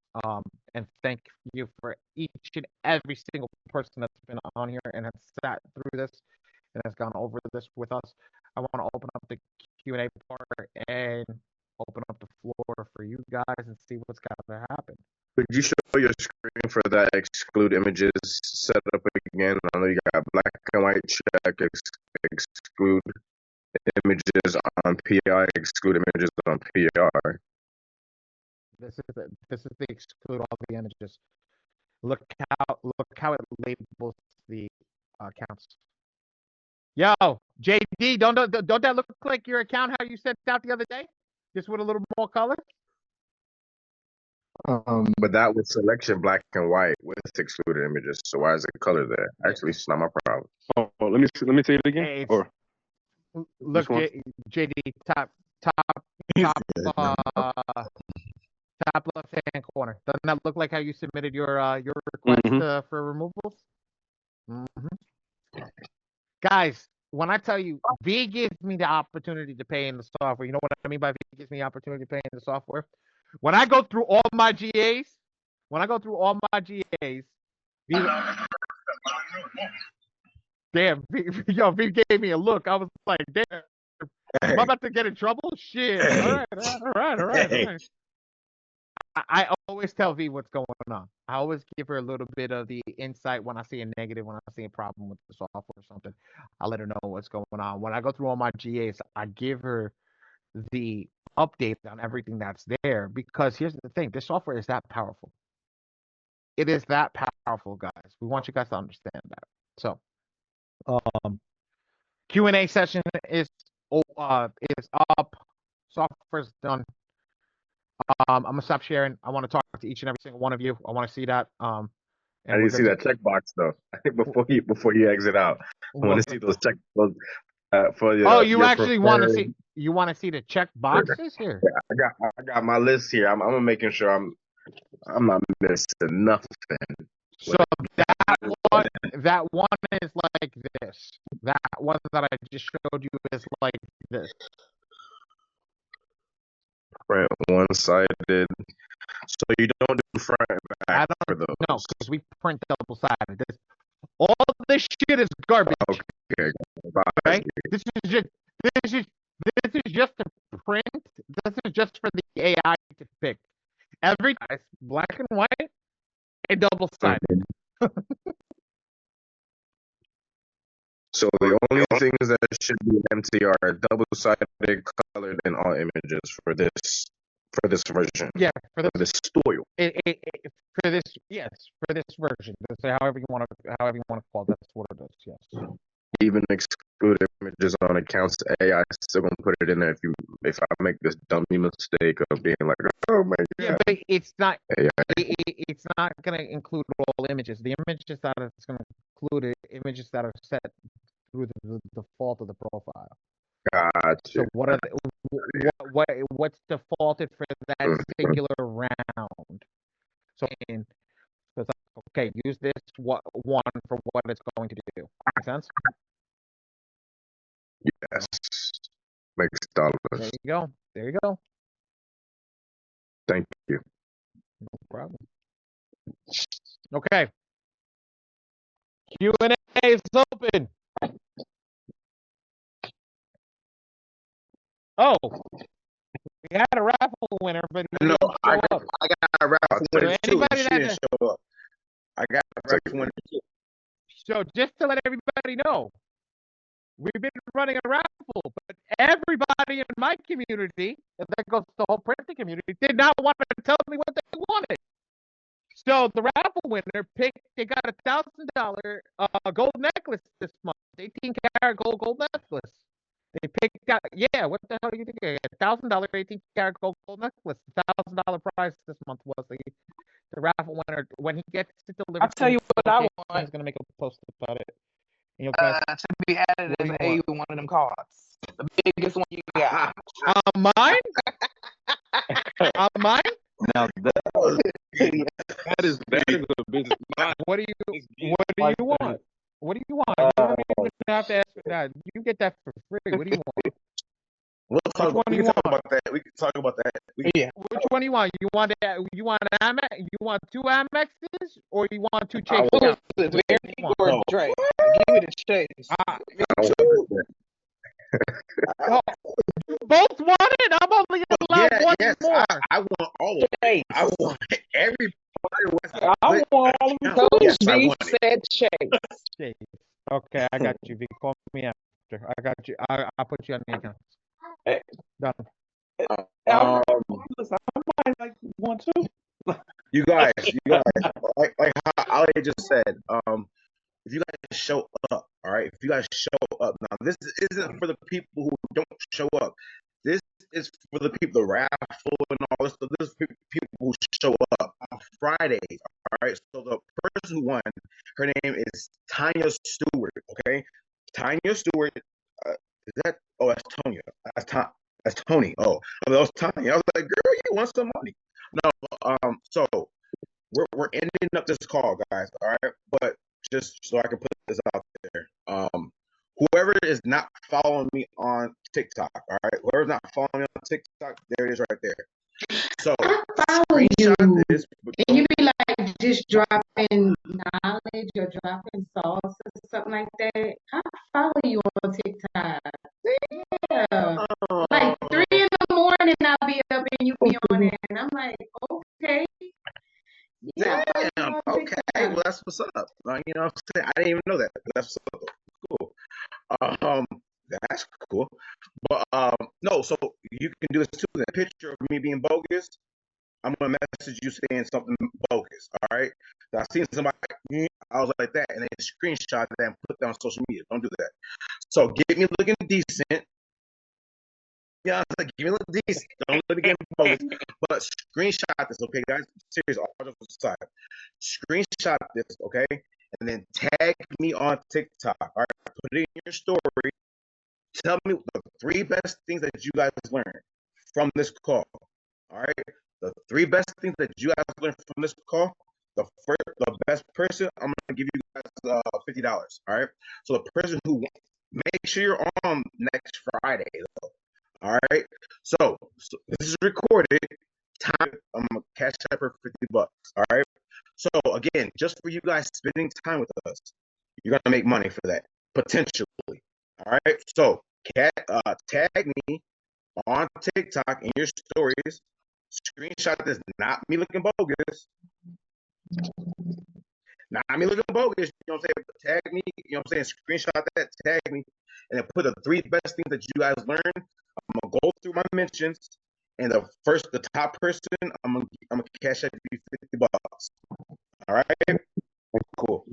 And thank you for each and every single person that's been on here and has sat through this and has gone over this with us. I want to open up the Q&A part and open up the floor for you guys and see what's got to happen. Could you show your screen for that exclude images setup again? I know you got black and white check, exclude images on PI, exclude images on PR. This is the exclude all the images. Look how it labels the accounts. Yo, JD, don't that look like your account how you sent out the other day? Just with a little more color? But that was selection black and white with excluded images. So why is it color there? Actually, it's not my problem. Oh, let me say it again. Hey, or look, JD, top left hand corner. Doesn't that look like how you submitted your request for removals? Mm-hmm. Guys, when I tell you, V gives me the opportunity to pay in the software. You know what I mean by V gives me the opportunity to pay in the software? When I go through all my GAs, V, damn, V gave me a look. I was like, damn, am I about to get in trouble? Shit. All right. I always tell V what's going on. I always give her a little bit of the insight when I see a negative, when I see a problem with the software or something. I let her know what's going on. When I go through all my GAs, I give her the update on everything that's there, because here's the thing, this software is that powerful. It is that powerful, guys. We want you guys to understand that. So, Q&A session is up. Software's done. I'm gonna stop sharing. I want to talk to each and every single one of you. I want to see that. I need to see that checkbox though. before you exit out. I want to see those check those for your. Oh, you your actually want to see? You want to see the check boxes here? Yeah, I got my list here. I'm making sure I'm not missing nothing. So that one is like this. That one that I just showed you is like this. Print one-sided. So you don't do front and back for those. No, because we print double-sided. All this shit is garbage. Okay. Right? This is just a print. This is just for the AI to pick. Every time black and white and double-sided. So the only things that should be empty are double-sided, colored, and all images for this version. Yeah, for this style. For this version. Say however you want to call it. That's what it is. Yes. Even exclude images on accounts. AI still gonna put it in there if I make this dummy mistake of being like, oh my god. Yeah, but it's not. AI. It's not gonna include all images. The images that it's gonna include images that are set through the default of the profile. Gotcha. So what are what's defaulted for that singular round? So okay, use this one for what it's going to do. Make sense? Yes. Makes dollars. There you go. Thank you. No problem. Okay. Q&A is open. Oh, we had a raffle winner, but he didn't show up. I got a raffle winner too. Anybody She didn't show up. I got a raffle winner too. So just to let everybody know, we've been running a raffle, but everybody in my community, and that goes to the whole printing community, did not want to tell me what they wanted. So the raffle winner they got $1,000 gold necklace this month, 18-karat gold necklace. They picked out, what the hell do you think? $1,000 18-karat gold necklace. $1,000 prize this month was the raffle winner. When he gets it delivered, I'll tell you what I want. He's gonna make a post about it. To be added as a one of them cards. The biggest one you got. Mine? Mine? Now that is a business. What do you want? What do you want? You don't even have to ask for that. You get that for free. What do you want? We can talk about that. We can talk about that. Which one do you want? You want Amex? You want 2 Amexes or you want 2 Chase? Or Drake. Give me the Chase. Both want it? I'm only allowed one more. I want all of it. I want everybody. I want all of them. Said Chase. Okay, I got you. Call me after. I got you. I'll put you on the account. Done. I might like one too. You guys, like how Ali just said, if you guys show up, all right. If you guys show up, now this isn't for the people who don't show up. This is for the people, the raffle and all this stuff. This is for people who show up on Fridays, all right. So the person who won, her name is Tanya Stewart. Okay, Tanya Stewart. Is that? Oh, that's Tonya. That's Tony. Oh, that was Tanya. I was like, girl, you want some money? No. So we're ending up this call, guys. All right, but just so I can put this out there. Whoever is not following me on TikTok, all right? Whoever's not following me on TikTok, there it is right there. So screenshot this. And you be like just dropping knowledge or dropping sauce or something like that. I follow you on TikTok. Yeah. Like 3 in the morning I'll be up and you be on it. And I'm like, okay. Yeah, Damn. Okay. Well, that's what's up. You know what I'm saying? I didn't even know that. That's what's up. Cool. That's cool. But no, so you can do this too. The picture of me being bogus, I'm gonna message you saying something bogus. All right. So I seen somebody, I was like that, and they screenshot that and put that on social media. Don't do that. So get me looking decent. Yeah, like, give me looking decent. Don't let me get bogus. But screenshot this, okay, guys? Serious, all jokes aside. Screenshot this, okay? And then tag me on TikTok. All right, put it in your story. Tell me the 3 best things that you guys learned from this call. All right, the 3 best things that you guys learned from this call. The best person, I'm gonna give you guys $50. All right. So the person who, make sure you're on next Friday though. All right. So this is recorded. Time, I'm gonna cash out for $50. All right. So again, just for you guys spending time with us, you're gonna make money for that potentially. All right. So tag me on TikTok in your stories. Screenshot this, not me looking bogus. Not me looking bogus. You know what I'm saying? Tag me. You know what I'm saying? Screenshot that. Tag me, and then put the 3 best things that you guys learned. I'm gonna go through my mentions, and the top person, I'm gonna cash out you $50. All right, cool.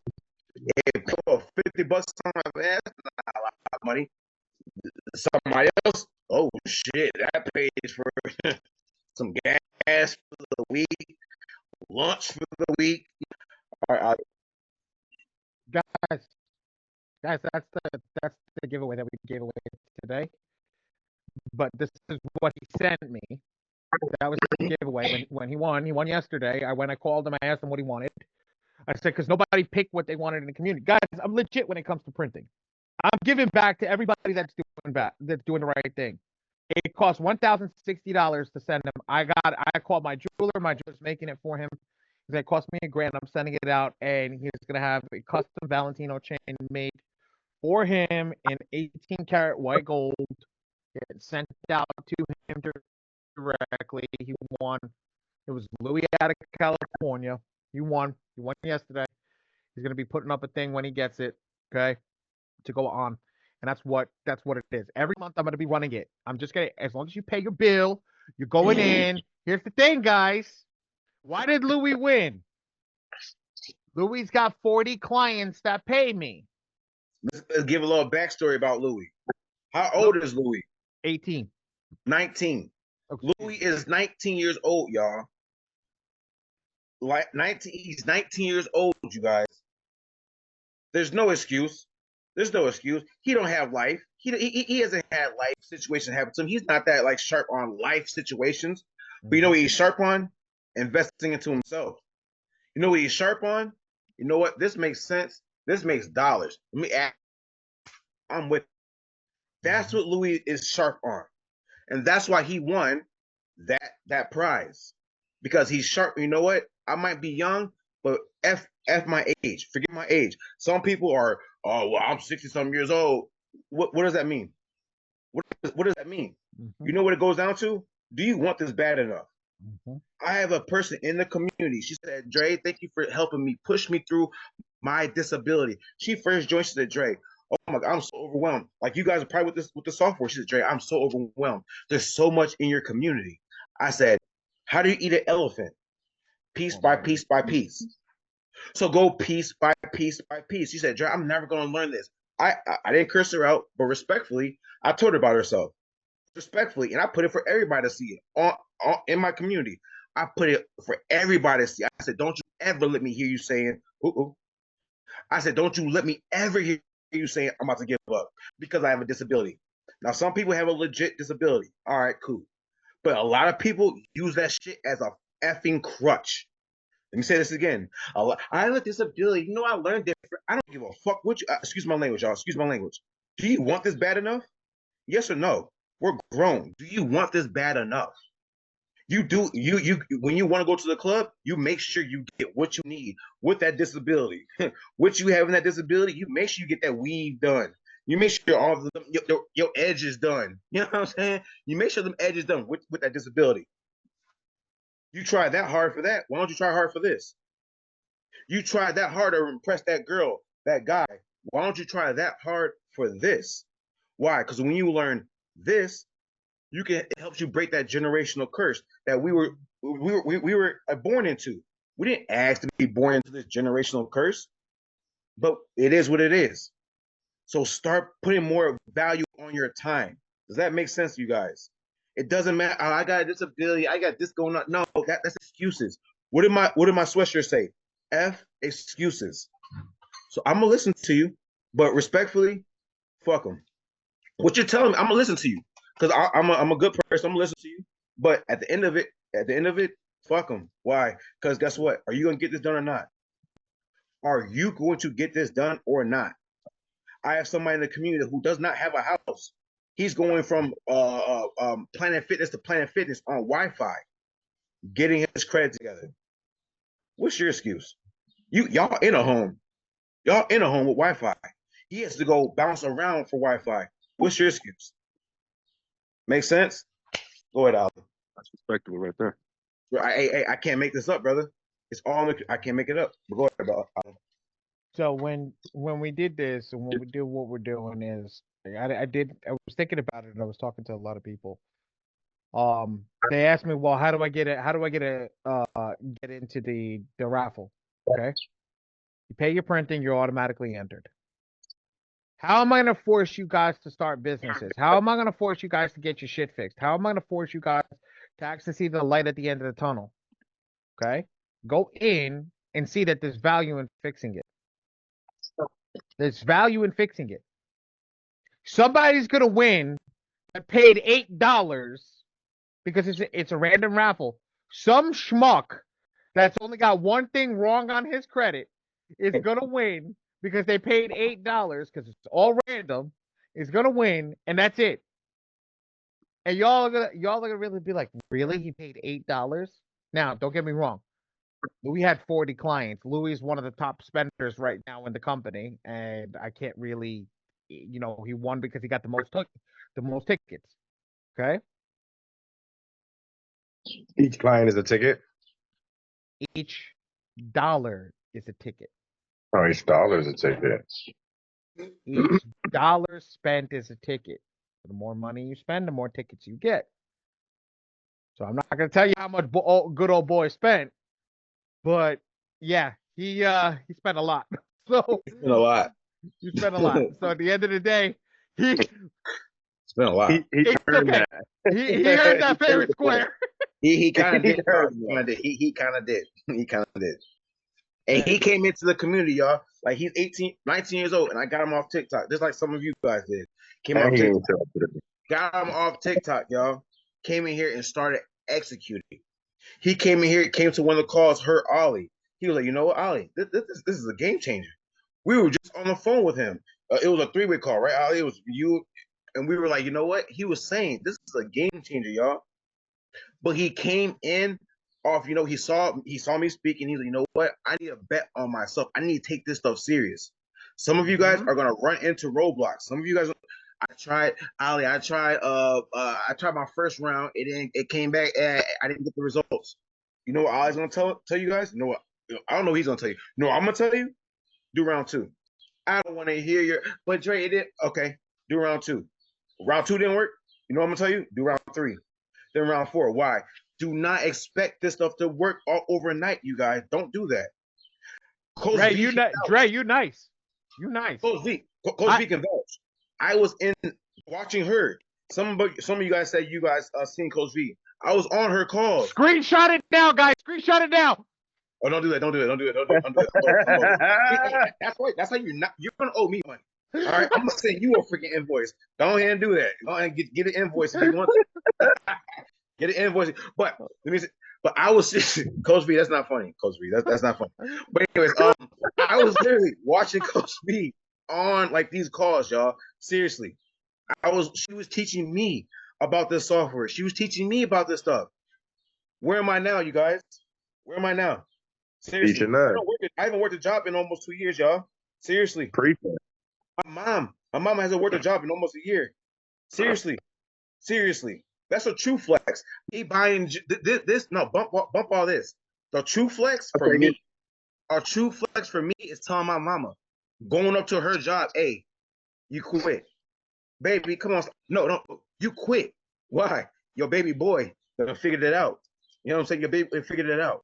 If $50 on my man, that's not a lot of money. Somebody else, oh shit, that pays for some gas for the week, lunch for the week. All right, Guys, that's the giveaway that we gave away today. But this is what he sent me. That was the giveaway when he won. He won yesterday. I called him. I asked him what he wanted. I said, because nobody picked what they wanted in the community. Guys, I'm legit when it comes to printing. I'm giving back to everybody that's doing the right thing. It costs $1,060 to send him. I called my jeweler. My jeweler's making it for him. It cost me $1,000. I'm sending it out, and he's gonna have a custom Valentino chain made for him in 18-karat white gold. It's sent out to him directly. He won. It was Louis out of California. He won. He won yesterday. He's gonna be putting up a thing when he gets it. Okay, to go on. And that's what it is. Every month I'm gonna be running it. I'm just gonna, as long as you pay your bill, you're going in. Here's the thing, guys. Why did Louis win? Louis's got 40 clients that pay me. Let's give a little backstory about Louis. How old is Louis? 18. 19. Okay. Louis is 19 years old, y'all. He's 19 years old, you guys. There's no excuse. There's no excuse. He don't have life. He hasn't had life situation happen to him. He's not that like sharp on life situations. But you know what he's sharp on? Investing into himself. You know what he's sharp on? You know what? This makes sense. This makes dollars. Let me add. I'm with. That's what Louis is sharp on. And that's why he won that prize. Because he's sharp. You know what? I might be young, but F my age. Forget my age. Some people are, oh, well, I'm 60-something years old. What does that mean? What does that mean? You know what it goes down to? Do you want this bad enough? I have a person in the community. She said, Dre, thank you for helping me push me through my disability. She first joined. She said, Dre, oh my God, I'm so overwhelmed. Like you guys are probably with the software. She said, Dre, I'm so overwhelmed. There's so much in your community. I said, how do you eat an elephant? Piece by piece by piece. So go piece by piece by piece. She said, Dre, I'm never going to learn this. I didn't curse her out, but respectfully, I told her about herself. Respectfully, and I put it for everybody to see it in my community. I put it for everybody to see. I said, don't you ever let me hear you saying, ooh. I said, don't you let me ever hear you saying I'm about to give up because I have a disability. Now, some people have a legit disability. All right, cool. But a lot of people use that shit as a effing crutch. Let me say this again. I have a disability. You know, I learned different. I don't give a fuck what you, excuse my language, y'all. Excuse my language. Do you want this bad enough? Yes or no? We're grown. Do you want this bad enough? You do. You when you want to go to the club, you make sure you get what you need with that disability. What you have in that disability, you make sure you get that weave done. You make sure all of them, your edge is done. You know what I'm saying? You make sure them edges done with that disability. You try that hard for that. Why don't you try hard for this? You try that hard to impress that girl, that guy. Why don't you try that hard for this? Why? Because when you learn this, it helps you break that generational curse that we were born into. We didn't ask to be born into this generational curse, but it is what it is. So start putting more value on your time. Does that make sense to you guys? It doesn't matter. Oh, I got a disability. I got this going on. No, that's excuses. What did my sweatshirt say? F excuses. So I'm gonna listen to you, but respectfully, fuck them. What you're telling me, I'm gonna listen to you because I'm a good person. I'm gonna listen to you. But at the end of it, fuck them. Why? Because guess what? Are you gonna get this done or not? Are you going to get this done or not? I have somebody in the community who does not have a house. He's going from Planet Fitness to Planet Fitness on Wi-Fi, getting his credit together. What's your excuse? Y'all in a home. Y'all in a home with Wi-Fi. He has to go bounce around for Wi-Fi. What's your excuse? Make sense? Go ahead, Ali. That's respectable right there. I can't make this up, brother. It's all I can't make it up. But go ahead, Ali. So when we did this and when we do what we're doing is I was thinking about it and I was talking to a lot of people. They asked me, well, how do I get into the raffle? Okay. You pay your printing, you're automatically entered. How am I going to force you guys to start businesses? How am I going to force you guys to get your shit fixed? How am I going to force you guys to actually see the light at the end of the tunnel? Okay. Go in and see that there's value in fixing it. There's value in fixing it. Somebody's gonna win that paid $8 because it's a random raffle. Some schmuck that's only got one thing wrong on his credit is gonna win because they paid $8 because it's all random. Is gonna win, and that's it. And y'all are gonna really be like, really? He paid $8? Now, don't get me wrong. We had 40 clients. Louis is one of the top spenders right now in the company, and I can't really, he won because he got the most tickets. Okay. Each client is a ticket. Each dollar is a ticket. Oh, each dollar is a ticket. Each dollar spent is a ticket. The more money you spend, the more tickets you get. So I'm not going to tell you how much good old boy spent. But yeah, he spent a lot. So he spent a lot. He spent a lot. So at the end of the day, he spent a lot. He earned okay. that. He earned that fair and square. He kind of did. He kind of did. And he came into the community, y'all. Like he's 19 years old, and I got him off TikTok, just like some of you guys did. Came off TikTok. Got him off TikTok, y'all. Came in here and started executing. He came in here, came to one of the calls, heard Ollie. He was like, you know what, Ollie, this is a game changer. We were just on the phone with him. It was a 3-way call, right, Ollie? It was you. And we were like, you know what? He was saying, this is a game changer, y'all. But he came in off, he saw me speaking. He's like, you know what? I need a bet on myself. I need to take this stuff serious. Some of you guys are going to run into roadblocks. Some of you guys, I tried my first round. It came back. I didn't get the results. You know what Ollie's gonna tell you guys? You know what? I don't know what he's gonna tell you. No, I'm gonna tell you. Do round 2. I don't want to hear but Dre, it did. Okay, do round 2. Round 2 didn't work. You know what I'm gonna tell you? Do round 3. Then round 4. Why? Do not expect this stuff to work all overnight, you guys. Don't do that. Dre, you nice. You nice. Coach V can vouch. I was in watching her. Some of you guys said you guys seen Coach V. I was on her call. Screenshot it now, guys. Screenshot it now. Oh, don't do that. Don't do it. That's right. That's how you're gonna owe me money. All right, I'm gonna send you a freaking invoice. Go ahead and do that. Go ahead and get an invoice if you want. Get an invoice. But let me say, I was Coach V. That's not funny, Coach V. That's not funny. But anyways, I was literally watching Coach V on like these calls, y'all. Seriously. She was teaching me about this software. She was teaching me about this stuff. Where am I now, you guys? Where am I now? Seriously. Teaching that. I haven't worked a job in almost 2 years, y'all. Seriously. Preaching. My mom hasn't worked a job in almost a year. Seriously. Seriously. That's a true flex. Me buying this, no, bump all this. The true flex for me, a true flex for me is telling my mama, going up to her job, hey, you quit. Baby, come on. No, you quit. Why? Your baby boy figured it out. You know what I'm saying? Your baby figured it out.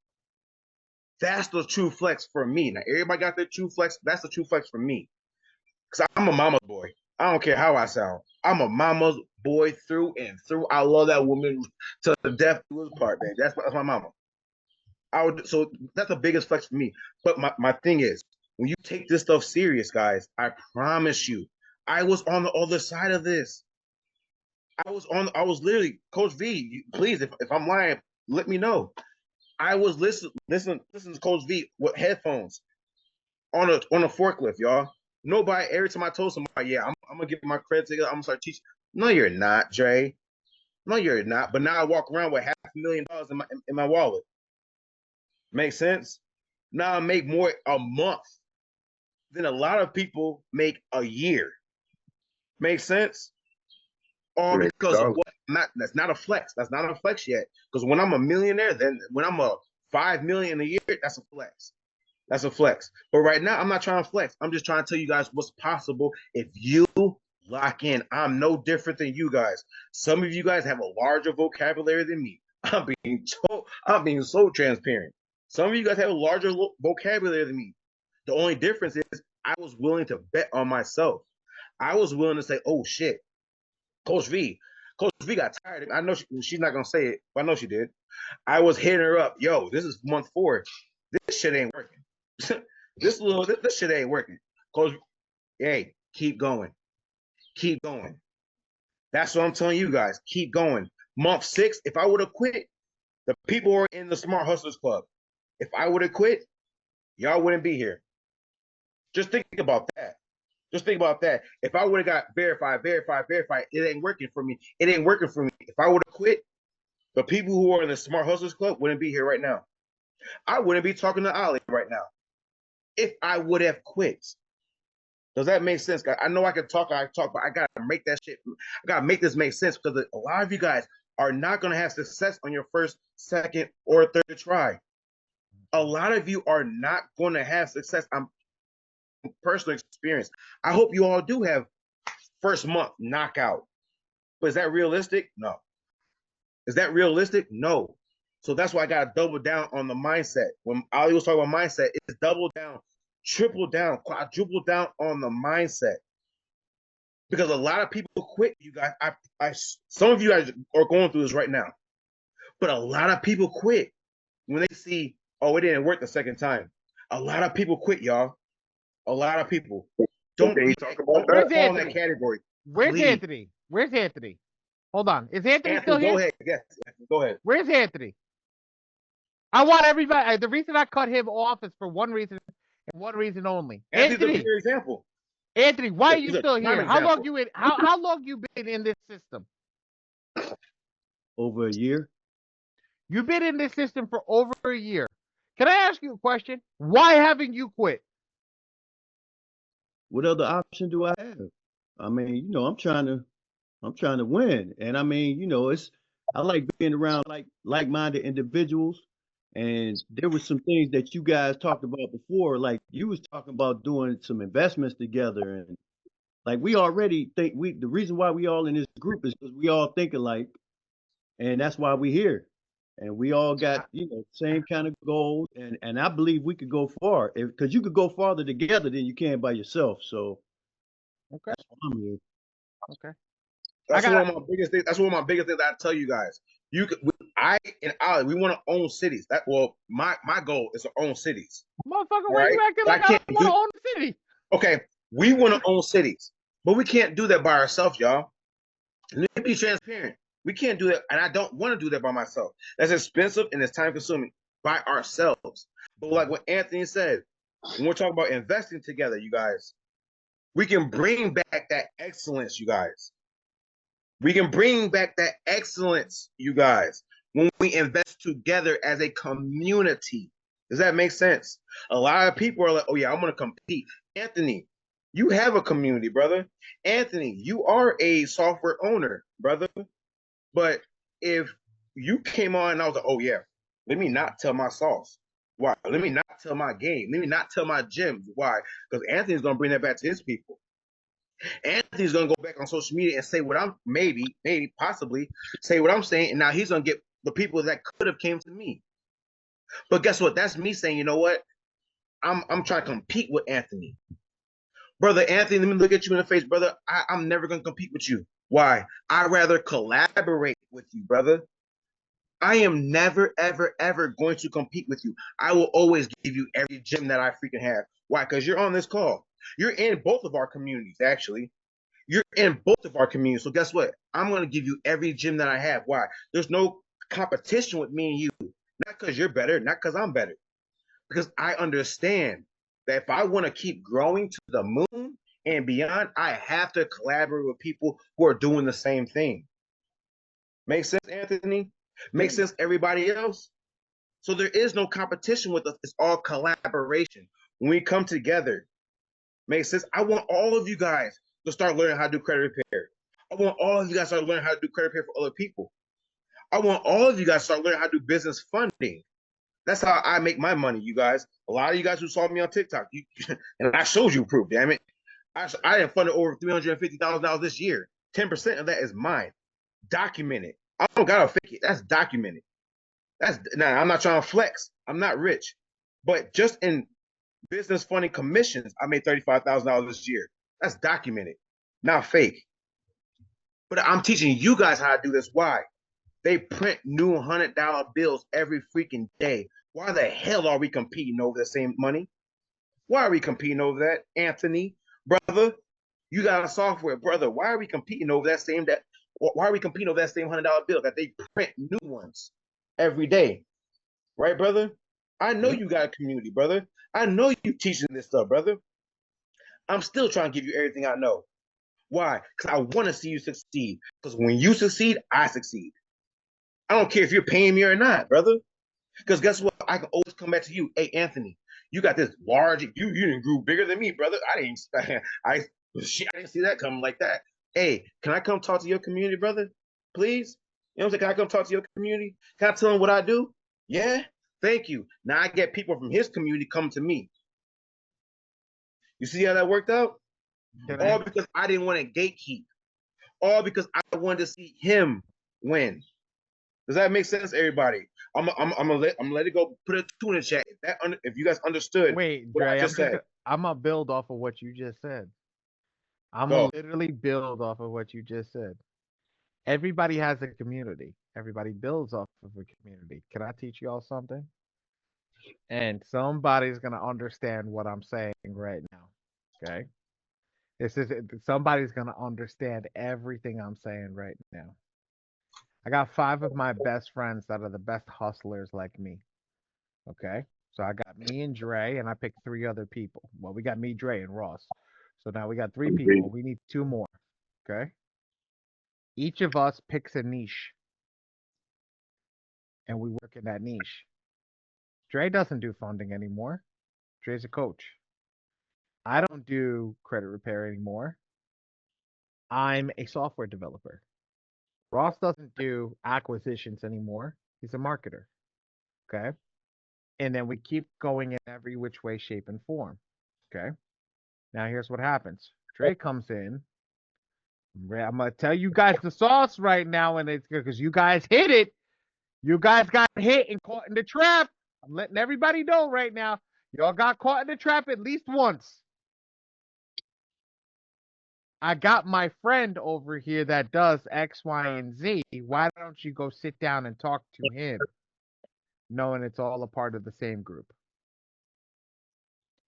That's the true flex for me. Now, everybody got their true flex. That's the true flex for me. Because I'm a mama's boy. I don't care how I sound. I'm a mama's boy through and through. I love that woman to the death do us part, man. That's my mama. So that's the biggest flex for me. But my thing is, when you take this stuff serious, guys, I promise you, I was on the other side of this. I was literally, Coach V, please, if I'm lying, let me know. I was listening to Coach V with headphones on a forklift, y'all. Nobody, every time I told somebody, yeah, I'm gonna give my credit to you, I'm gonna start teaching. No, you're not, Dre. No, you're not. But now I walk around with $500,000 in my wallet. Make sense? Now I make more a month than a lot of people make a year. Make sense? All because of what? That's not a flex. That's not a flex yet. Because when I'm a millionaire, then when I'm a 5 million a year, that's a flex. That's a flex. But right now, I'm not trying to flex. I'm just trying to tell you guys what's possible if you lock in. I'm no different than you guys. Some of you guys have a larger vocabulary than me. I'm being so transparent. Some of you guys have a larger vocabulary than me. The only difference is I was willing to bet on myself. I was willing to say, oh shit, Coach V got tired. I know she's not gonna say it, but I know she did. I was hitting her up. Yo, this is month 4. This shit ain't working. this shit ain't working. Coach, hey, keep going. Keep going. That's what I'm telling you guys. Keep going. Month 6, if I would have quit, the people who are in the Smart Hustlers Club, if I would have quit, y'all wouldn't be here. Just think about that. Just think about that. If I would have got verified, it ain't working for me. It ain't working for me. If I would have quit, the people who are in the Smart Hustlers Club wouldn't be here right now. I wouldn't be talking to Ali right now if I would have quit. Does that make sense, guys? I know I can talk, but I gotta make that shit. I gotta make this make sense because a lot of you guys are not gonna have success on your first, second, or third try. A lot of you are not gonna have success. I'm personal experience. I hope you all do have first month knockout. But is that realistic? No. Is that realistic? No. So that's why I got to double down on the mindset. When Ali was talking about mindset, it's double down, triple down, quadruple down on the mindset. Because a lot of people quit, you guys. Some of you guys are going through this right now. But a lot of people quit when they see, oh, it didn't work the second time. A lot of people quit, y'all. A lot of people. Don't Where's fall in that category. Where's Anthony? Where's Anthony? Hold on. Is Anthony still here? Go ahead. Yes, go ahead. Where's Anthony? I want everybody. The reason I cut him off is for one reason and one reason only. Anthony, a example. Anthony, why are you still here? How long you in? How long you been in this system? Over a year. You've been in this system for over a year. Can I ask you a question? Why haven't you quit? What other option do I have? I mean, I'm trying to win. And I mean, I like being around like-minded individuals. And there were some things that you guys talked about before, like you was talking about doing some investments together. And like we already think the reason why we all in this group is because we all think alike. And that's why we here. And we all got, same kind of goals. And I believe we could go far because you could go farther together than you can by yourself. So okay, that's why I'm here. Okay. That's one of my biggest things. That's one of my biggest things I tell you guys. I and Ali, we want to own cities. My goal is to own cities. Motherfucker, why you acting like I want to own the city? Okay, we want to own cities, but we can't do that by ourselves, y'all. Let me be transparent. We can't do that, and I don't want to do that by myself. That's expensive and it's time consuming by ourselves. But like what Anthony said, when we're talking about investing together, you guys, We can bring back that excellence, you guys. We can bring back that excellence, you guys, when we invest together as a community. Does that make sense? A lot of people are like, oh, yeah, I'm going to compete. Anthony, you have a community, brother. Anthony, you are a software owner, brother. But if you came on and I was like, oh, yeah, let me not tell my sauce. Why? Let me not tell my game. Let me not tell my gems. Why? Because Anthony's going to bring that back to his people. Anthony's gonna go back on social media and say what I'm maybe, possibly say what I'm saying, and now he's gonna get the people that could have came to me. But guess what? That's me saying, you know what? I'm trying to compete with Anthony. Brother Anthony, let me look at you in the face, brother. I'm never gonna compete with you. Why? I'd rather collaborate with you, brother. I am never, ever, ever going to compete with you. I will always give you every gem that I freaking have. Why? Because you're on this call. You're in both of our communities, actually. You're in both of our communities. So guess what? I'm going to give you every gem that I have. Why? There's no competition with me and you. Not because you're better, not because I'm better. Because I understand that if I want to keep growing to the moon and beyond, I have to collaborate with people who are doing the same thing. Make sense, Anthony? Make sense, everybody else? So there is no competition with us. It's all collaboration. When we come together, make sense? I want all of you guys to start learning how to do credit repair. I want all of you guys to start learning how to do credit repair for other people. I want all of you guys to start learning how to do business funding. That's how I make my money, you guys. A lot of you guys who saw me on TikTok, and I showed you proof, damn it. I have funded over $350,000 this year. 10% of that is mine. Documented. I don't gotta fake it. That's documented. I'm not trying to flex. I'm not rich. But just in business funding commissions, I made $35,000 this year. That's documented, not fake. But I'm teaching you guys how to do this. Why? They print new $100 bills every freaking day. Why the hell are we competing over the same money? Why are we competing over that, Anthony? Brother, you got a software, brother. Why are we competing over that same why are we competing over that same $100 bill that they print new ones every day? Right, brother? I know you got a community, brother. I know you teaching this stuff, brother. I'm still trying to give you everything I know. Why? Because I want to see you succeed. Because when you succeed, I succeed. I don't care if you're paying me or not, brother. Because guess what? I can always come back to you. Hey, Anthony, you got this large. You didn't grew bigger than me, brother. I didn't see that coming like that. Hey, can I come talk to your community, brother? Please? You know what I'm saying? Can I come talk to your community? Can I tell them what I do? Yeah? Thank you. Now I get people from his community come to me. You see how that worked out? All because I didn't want to gatekeep. All because I wanted to see him win. Does that make sense, everybody? I'm gonna let it go. Put a 2 in the chat if you guys understood. Wait, what Dre, I just said. I'm gonna build off of what you just said. I'm gonna literally build off of what you just said. Everybody has a community. Everybody builds off of a community. Can I teach y'all something? And somebody's gonna understand what I'm saying right now. Okay. Somebody's gonna understand everything I'm saying right now. I got 5 of my best friends that are the best hustlers like me. Okay. So I got me and Dre, and I picked 3 other people. Well, we got me, Dre, and Ross. So now we got 3 people. We need 2 more. Okay. Each of us picks a niche, and we work in that niche. Dre doesn't do funding anymore. Dre's a coach. I don't do credit repair anymore. I'm a software developer. Ross doesn't do acquisitions anymore. He's a marketer. Okay. And then we keep going in every which way, shape, and form. Okay. Now here's what happens. Dre comes in. I'm gonna tell you guys the sauce right now, and it's good because you guys hit it. You guys got hit and caught in the trap. I'm letting everybody know right now. Y'all got caught in the trap at least once. I got my friend over here that does X, Y, and Z. Why don't you go sit down and talk to him, knowing it's all a part of the same group?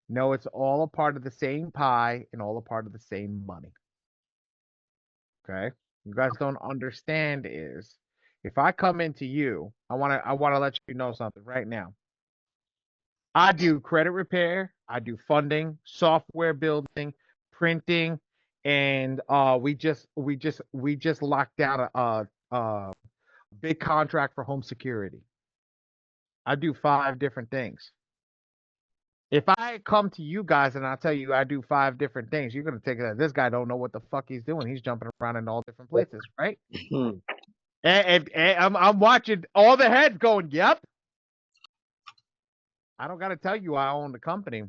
No, it's all a part of the same pie and all a part of the same money. Okay? You guys don't understand is if I come into you, I wanna let you know something right now. I do credit repair, I do funding, software building, printing, and we just locked down a big contract for home security. I do 5 different things. If I come to you guys and I tell you I do 5 different things, you're gonna take it that this guy don't know what the fuck he's doing. He's jumping around in all different places, right? And I'm watching all the heads going, yep. I don't gotta tell you I own the company.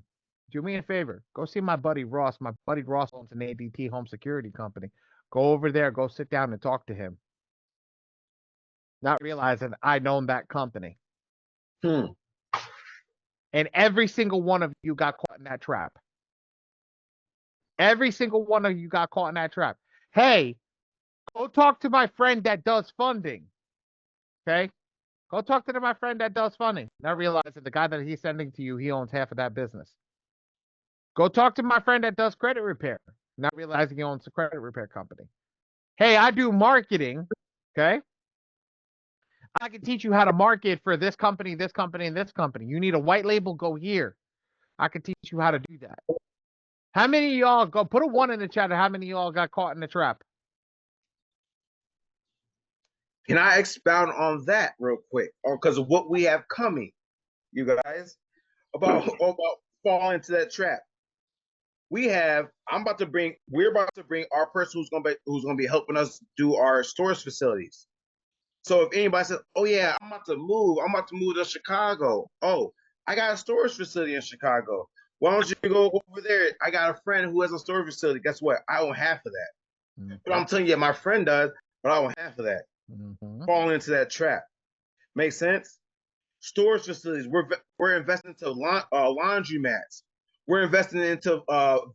Do me a favor. Go see my buddy Ross. My buddy Ross owns an ADT home security company. Go over there, go sit down and talk to him. Not realizing I own that company. And every single one of you got caught in that trap. Every single one of you got caught in that trap. Hey, go talk to my friend that does funding. Okay? Go talk to my friend that does funding. Not realizing the guy that he's sending to you, he owns half of that business. Go talk to my friend that does credit repair. Not realizing he owns a credit repair company. Hey, I do marketing. Okay? I can teach you how to market for this company, this company, and this company. You need a white label, go here. I can teach you how to do that. How many of y'all go put a 1 in the chat? How many of y'all got caught in the trap? Can I expound on that real quick? Because of what we have coming, you guys, about falling into that trap. We're about to bring our person who's gonna be helping us do our storage facilities. So if anybody says, "Oh yeah, I'm about to move to Chicago." Oh, I got a storage facility in Chicago. Why don't you go over there? I got a friend who has a storage facility. Guess what? I own half of that. But I'm telling you, my friend does, but I own half of that. Falling into that trap. Make sense? Storage facilities. We're investing into laundromats. We're investing into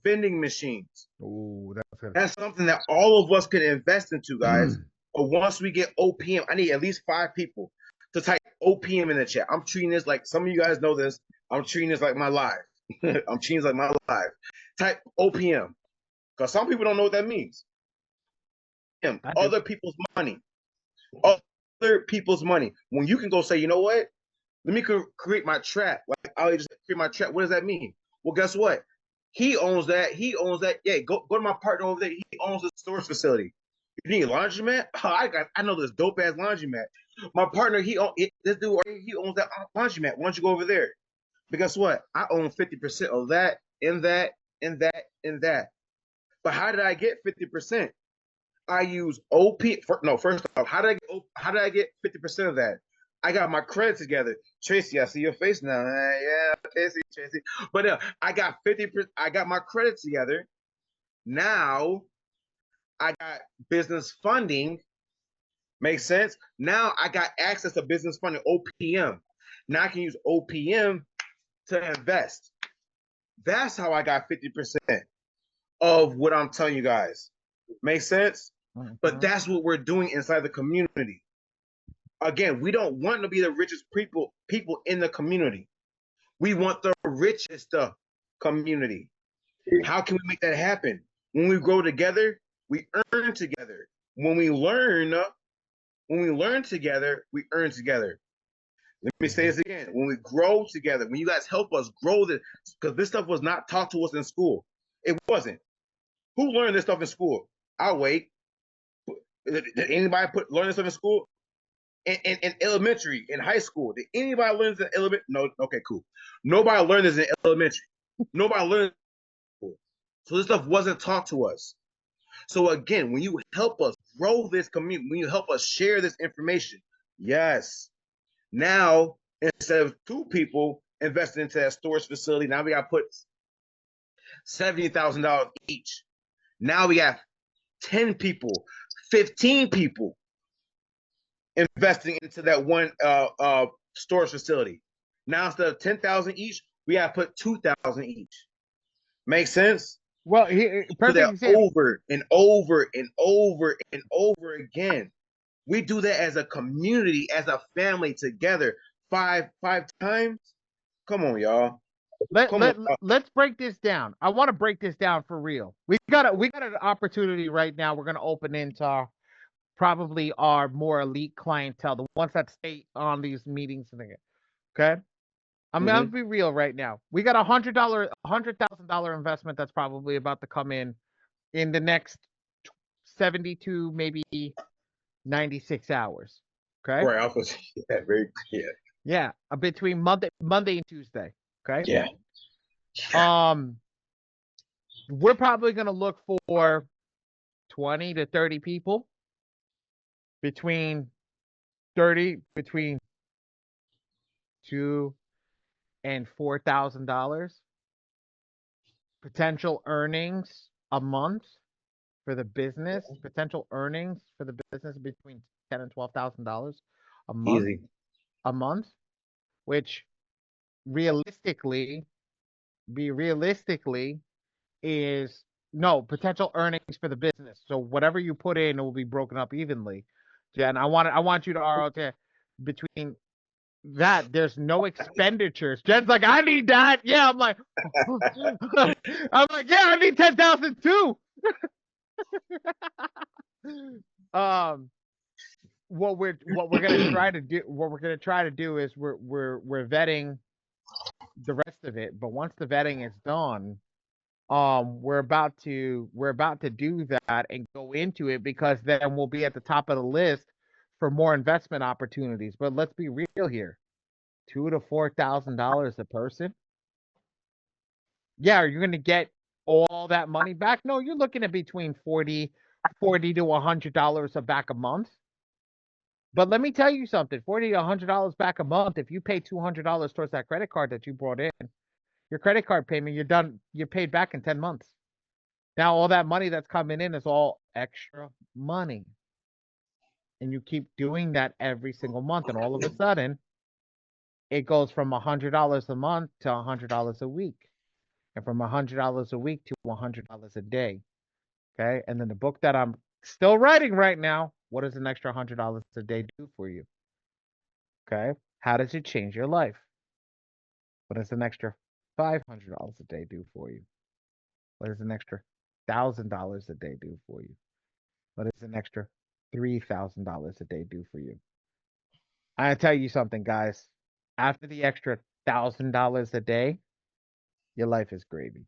vending machines. Ooh, that's something that all of us can invest into, guys. But once we get OPM, I need at least 5 people to type OPM in the chat. I'm treating this like some of you guys know this. I'm treating this like my life. I'm treating this like my life. Type OPM. Because some people don't know what that means. Other people's money. Other people's money. When you can go say, you know what? Let me create my trap. Like I'll just create my trap. What does that mean? Well, guess what? He owns that. He owns that. Yeah, go to my partner over there. He owns the storage facility. You need a laundromat? Oh, I know this dope ass laundromat. My partner, this dude, he owns that laundromat. Why don't you go over there? But guess what? I own 50% of that, and that, and that, and that. But how did I get 50%? I use first off, how did I get 50% of that? I got my credit together. Tracy, I see your face now. Yeah, Tracy. But I got 50%. I got my credit together. Now I got business funding. Makes sense? Now I got access to business funding, OPM. Now I can use OPM to invest. That's how I got 50% of what I'm telling you guys. Make sense? But that's what we're doing inside the community. Again, we don't want to be the richest people in the community. We want the richest community. How can we make that happen? When we grow together, we earn together. When we learn together, we earn together. Let me say this again. When we grow together, when you guys help us grow this, because this stuff was not taught to us in school. It wasn't. Who learned this stuff in school? I'll wait. Did anybody learn this stuff in school? In elementary, in high school? Did anybody learn this in elementary? No. Okay, cool. Nobody learned this in elementary. Nobody learned this in school. So this stuff wasn't taught to us. So again, when you help us grow this community, when you help us share this information, yes. Now, instead of 2 people investing into that storage facility, now we got to put $70,000 each. Now we have 10 people, 15 people investing into that one storage facility. Now instead of 10,000 each, we have to put 2,000 each. Make sense? Well, over and over and over and over again. We do that as a community, as a family together, five times. Come on, y'all. Let's break this down. I want to break this down for real. We got an opportunity right now. We're gonna open into probably our more elite clientele, the ones that stay on these meetings and again. Okay. I'm gonna be real right now. We got $100,000 investment that's probably about to come in the next 72, maybe 96 hours. Okay. Right. I was very clear. Yeah, between Monday and Tuesday. Okay. Yeah. We're probably gonna look for 20 to 30 people between $2,000 and $4,000 potential earnings a month for the business. Potential earnings for the business between $10,000 and $12,000 a month. Easy. A month, which realistically is no potential earnings for the business. So whatever you put in will be broken up evenly. Jen, I want you to ROT between that. There's no expenditures. Jen's like, I need that. Yeah, I'm like, yeah, I need 10,000 too. What we're gonna try to do is we're vetting the rest of it. But once the vetting is done, we're about to do that and go into it, because then we'll be at the top of the list for more investment opportunities. But let's be real here. $2,000 to $4,000 a person. Yeah, are you going to get all that money back? No, you're looking at between $40 to $100 back a month. But let me tell you something, $40 to $100 back a month, if you pay $200 towards that credit card that you brought in, your credit card payment, you're done, you're paid back in 10 months. Now, all that money that's coming in is all extra money. And you keep doing that every single month. And all of a sudden, it goes from $100 a month to $100 a week. And from $100 a week to $100 a day. Okay. And then the book that I'm still writing right now, what does an extra $100 a day do for you? Okay. How does it change your life? What does an extra $500 a day do for you? What does an extra $1,000 a day do for you? What does an extra $3,000 a day do for you? I tell you something, guys. After the extra $1,000 a day, your life is gravy.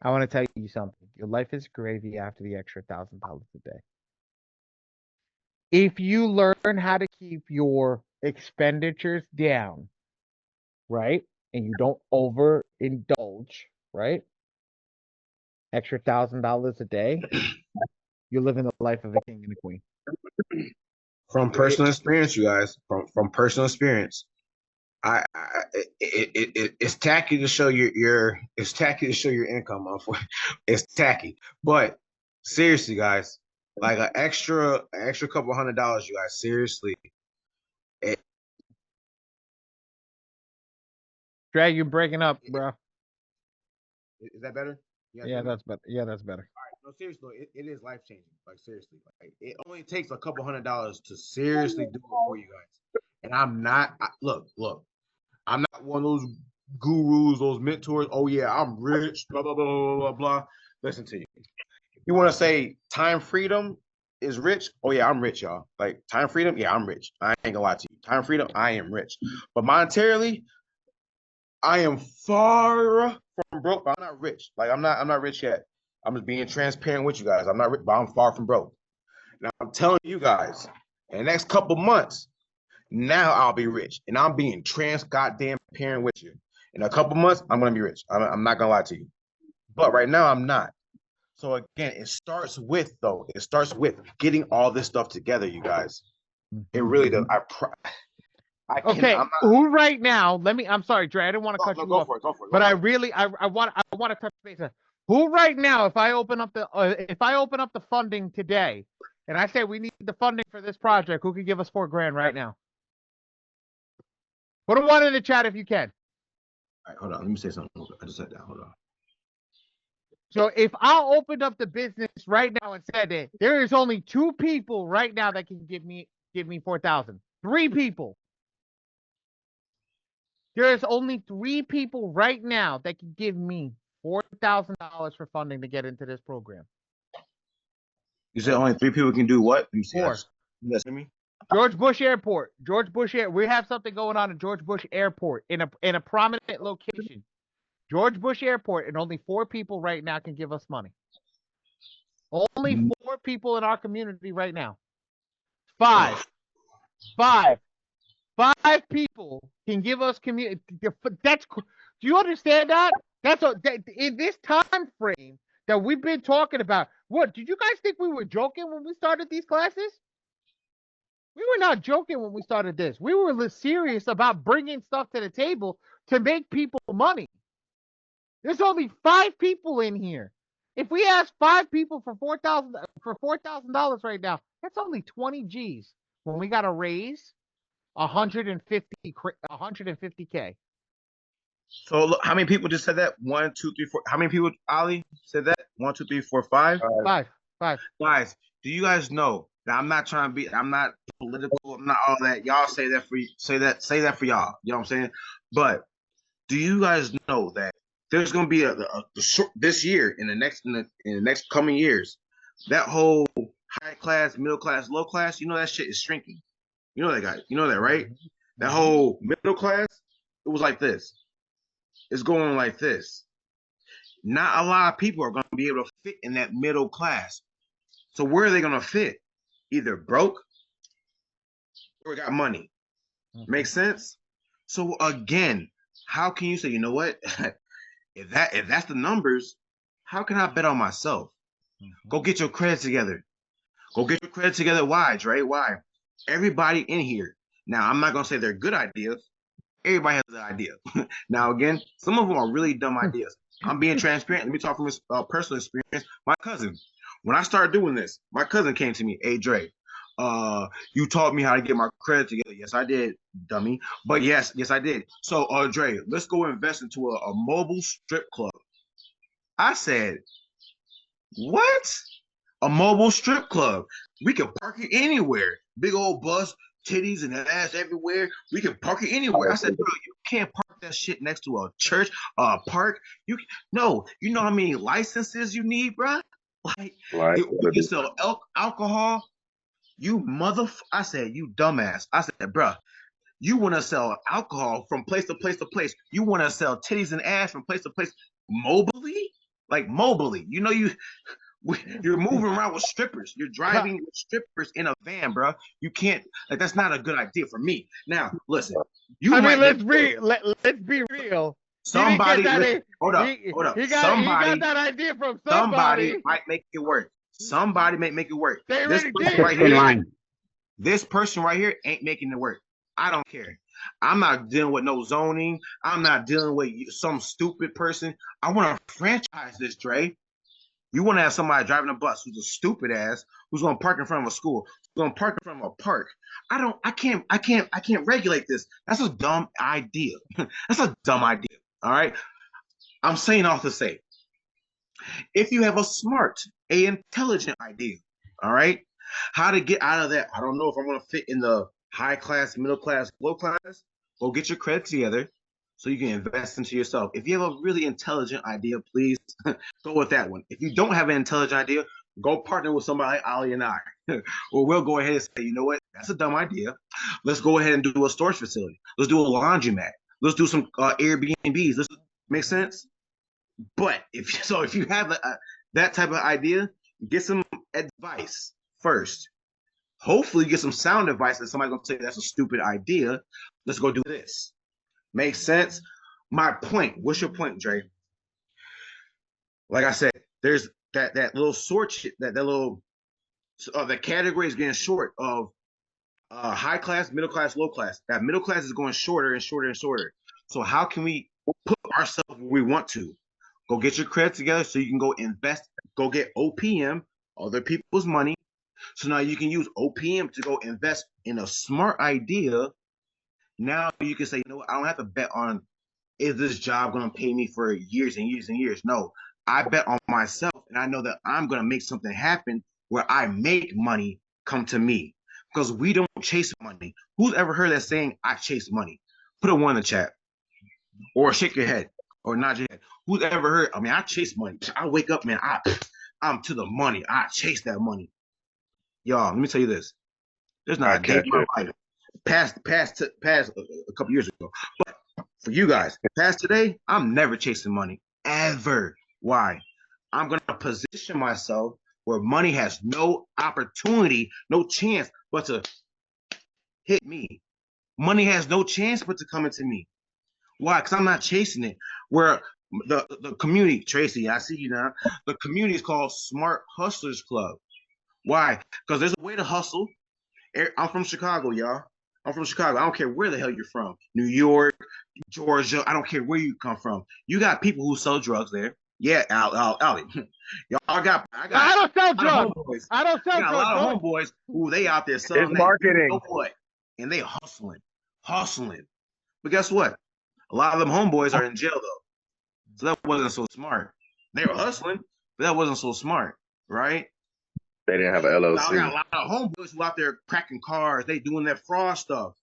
I want to tell you something. Your life is gravy after the extra $1,000 a day. If you learn how to keep your expenditures down, right? And you don't overindulge, right? Extra $1,000 a day, you're living the life of a king and a queen. From personal experience, you guys. From personal experience, it's tacky to show your income. It's tacky, but seriously, guys, like an extra couple $100, you guys. Seriously. Drag, you breaking up, bro. Is that better? Yeah, that's better. Yeah, that's better. All right. No, seriously, it is life changing. Like seriously, like it only takes a couple $100 to seriously do it for you guys. And I'm not. Look. I'm not one of those gurus, those mentors. Oh yeah, I'm rich. Blah blah blah blah blah blah. Listen to you. You want to say time freedom is rich? Oh yeah, I'm rich, y'all. Like time freedom, yeah, I'm rich. I ain't gonna lie to you. Time freedom, I am rich. But monetarily, I am far from broke, but I'm not rich. Like I'm not rich yet. I'm just being transparent with you guys. I'm not rich, but I'm far from broke. Now I'm telling you guys, in the next couple months, now I'll be rich. And I'm being goddamn parent with you. In a couple months, I'm gonna be rich. I'm not gonna lie to you. But right now I'm not. So again, it starts with getting all this stuff together, you guys. It really does. Okay, who right now? I'm sorry, Dre. I didn't want to cut you off. Go for it. But I want to touch base. Who right now? If I open up the funding today, and I say we need the funding for this project, who could give us $4,000 right now? Put a 1 in the chat if you can. All right, hold on. Let me say something. I just sat down. Hold on. So if I opened up the business right now and said that there is only 2 people right now that can give me 4,000. 3 people. There is only 3 people right now that can give me $4,000 for funding to get into this program. You said only 3 people can do what? You see 4. You listen to me? George Bush Airport. We have something going on at George Bush Airport in a prominent location. George Bush Airport, and only 4 people right now can give us money. Only 4 people in our community right now. 5 people can give us community. That's. Do you understand that? In this time frame that we've been talking about. What did you guys think we were joking when we started these classes? We were not joking when we started this. We were serious about bringing stuff to the table to make people money. There's only 5 people in here. If we ask 5 people for $4,000 right now, that's only 20 G's. When we got to raise 150K. So look, how many people just said that? 1, 2, 3, 4. How many people, Ali, said that? 1, 2, 3, 4, 5? 5. Guys, do you guys know? Now, I'm not political. I'm not all that. Y'all say that for y'all. You know what I'm saying? But do you guys know that there's going to be this year in the next coming years, that whole high class, middle class, low class, that shit is shrinking. You know that, guy. You know that, right? That whole middle class, it was like this. It's going like this. Not a lot of people are going to be able to fit in that middle class. So where are they going to fit? Either broke or got money. Make sense? So again, how can you say, you know what? if that's the numbers, how can I bet on myself? Go get your credit together. Why, Dre? Why? Everybody in here. Now, I'm not going to say they're good ideas. Everybody has an idea. Now, again, some of them are really dumb ideas. I'm being transparent. Let me talk from personal experience. My cousin, when I started doing this, my cousin came to me, hey, Dre, you taught me how to get my credit together. Yes, I did, dummy. But yes, I did. So, Dre, let's go invest into a mobile strip club. I said, what? A mobile strip club? We can park it anywhere. Big old bus, titties and ass everywhere. We can park it anywhere. I said, bro, you can't park that shit next to a church, park. You know how many licenses you need, bro? Like, you can sell alcohol. I said, you dumbass. I said, bro, you want to sell alcohol from place to place to place. You want to sell titties and ass from place to place mobily? Like mobily. You're moving around with strippers. You're driving with strippers in a van, bro. You can't. That's not a good idea for me. Now, listen. Let's be real. Somebody, hold up. He got that idea from somebody. Might make it work. Somebody may make it work. This person right here ain't making it work. I don't care. I'm not dealing with no zoning. I'm not dealing with some stupid person. I want to franchise this, Dre. You want to have somebody driving a bus who's a stupid ass, who's going to park in front of a school, who's going to park in front of a park. I can't regulate this. That's a dumb idea. That's a dumb idea. All right. I'm saying all to say, if you have an intelligent idea, all right, how to get out of that. I don't know if I'm going to fit in the high class, middle class, low class. Go get your credit together so you can invest into yourself. If you have a really intelligent idea, please go with that one. If you don't have an intelligent idea, go partner with somebody like Ali and I. Or we'll go ahead and say, you know what? That's a dumb idea. Let's go ahead and do a storage facility. Let's do a laundromat. Let's do some Airbnbs. Make sense? But if you have that type of idea, get some advice first. Hopefully, get some sound advice that somebody's going to say that's a stupid idea. Let's go do this. Makes sense? My point. What's your point, Dre? Like I said, there's that little the category is getting short of high class, middle class, low class. That middle class is going shorter and shorter and shorter. So how can we put ourselves where we want to? Go get your credit together so you can go invest, go get OPM, other people's money. So now you can use OPM to go invest in a smart idea. Now you can say, you know what, I don't have to bet on, is this job going to pay me for years and years and years? No, I bet on myself, and I know that I'm going to make something happen where I make money come to me, because we don't chase money. Who's ever heard that saying, I chase money? Put a 1 in the chat, or shake your head, or nod your head. Who's ever heard, I chase money. I wake up, man, I'm to the money. I chase that money. Y'all, let me tell you this. There's not a day in my life past a couple years ago. But for you guys, past today, I'm never chasing money ever. Why? I'm gonna position myself where money has no opportunity, no chance but to hit me. Money has no chance but to come into me. Why? Because I'm not chasing it. Where the community, Tracy, I see you now. The community is called Smart Hustlers Club. Why? Because there's a way to hustle. I'm from Chicago, y'all. I'm from Chicago. I don't care where the hell you're from. New York, Georgia. I don't care where you come from. You got people who sell drugs there. Yeah, Ali. Y'all, I don't sell drugs. Homeboys. I don't sell I got drugs. a lot of homeboys who they out there selling It's marketing. You know what? And they hustling. But guess what? A lot of them homeboys are in jail though. So that wasn't so smart. They were hustling, but that wasn't so smart, right? They didn't have an LLC. I got a lot of homeboys who out there cracking cars. They doing that fraud stuff.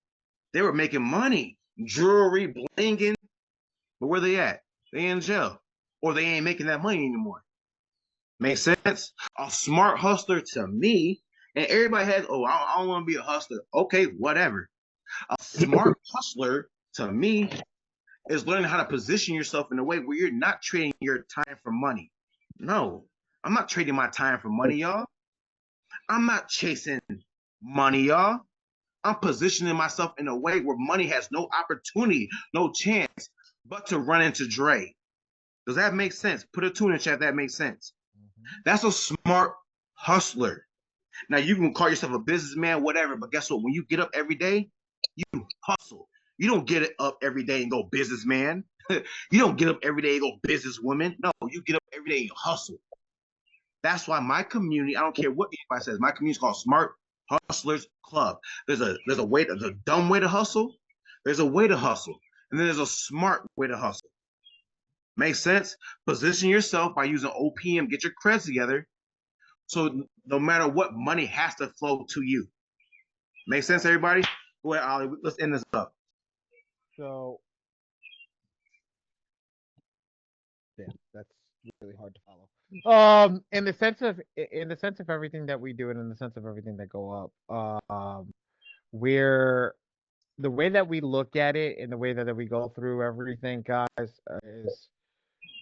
They were making money, jewelry, blinging. But where they at? They in jail, or they ain't making that money anymore. Make sense? A smart hustler to me, and everybody has. Oh, I don't want to be a hustler. Okay, whatever. A smart hustler to me is learning how to position yourself in a way where you're not trading your time for money. No, I'm not trading my time for money, y'all. I'm not chasing money, y'all. I'm positioning myself in a way where money has no opportunity, no chance, but to run into Dre. Does that make sense? Put a 2 in the chat if that makes sense. That's a smart hustler. Now, you can call yourself a businessman, whatever, but guess what? When you get up every day, you hustle. You don't get up every day and go businessman. You don't get up every day and go businesswoman. No, you get up every day and hustle. That's why my community, I don't care what anybody says, my community is called Smart Hustlers Club. There's a dumb way to hustle. There's a way to hustle. And then there's a smart way to hustle. Makes sense? Position yourself by using OPM, get your creds together. So no matter what, money has to flow to you. Make sense, everybody? Go ahead, Ollie. Let's end this up. So, yeah, that's really hard to follow. In the sense of everything that we do, and in the sense of everything that go up, we're the way that we look at it, and the way that we go through everything, guys, is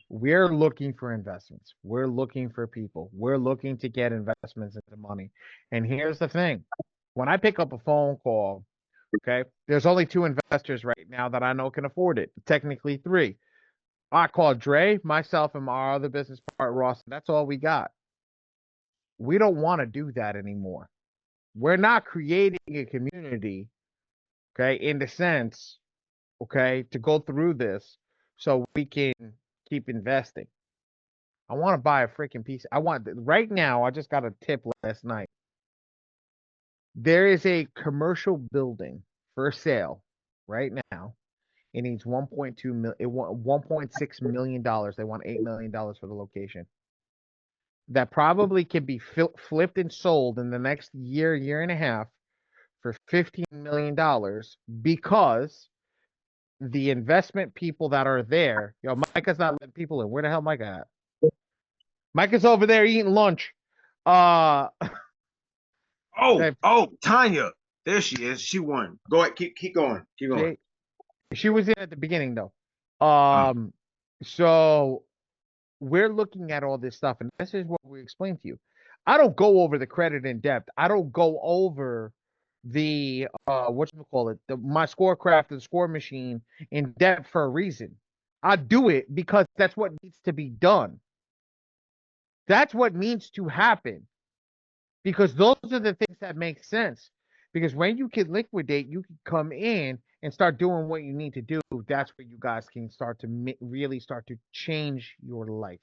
we're looking for investments. We're looking for people. We're looking to get investments into money. And here's the thing: when I pick up a phone call, okay, there's only 2 investors right now that I know can afford it. Technically 3. I call Dre, myself, and our other business partner, Ross. That's all we got. We don't want to do that anymore. We're not creating a community, okay, in the sense, okay, to go through this so we can keep investing. I want to buy a freaking piece. Right now, I just got a tip last night. There is a commercial building for sale right now. It needs $1.6 million. They want $8 million for the location. That probably can be flipped and sold in the next year and a half for $15 million because the investment people that are there, Micah's not letting people in. Where the hell Micah at? Micah's over there eating lunch. Oh, Tanya. There she is. She won. Go ahead. Keep going. Keep going. She was in at the beginning though. So we're looking at all this stuff, and this is what we explained to you. I don't go over the credit in depth. I don't go over the my Scorecraft and ScoreMachine in depth for a reason. I do it because that's what needs to be done. That's what needs to happen. Because those are the things that make sense. Because when you can liquidate, you can come in and start doing what you need to do. That's where you guys can start to really start to change your life.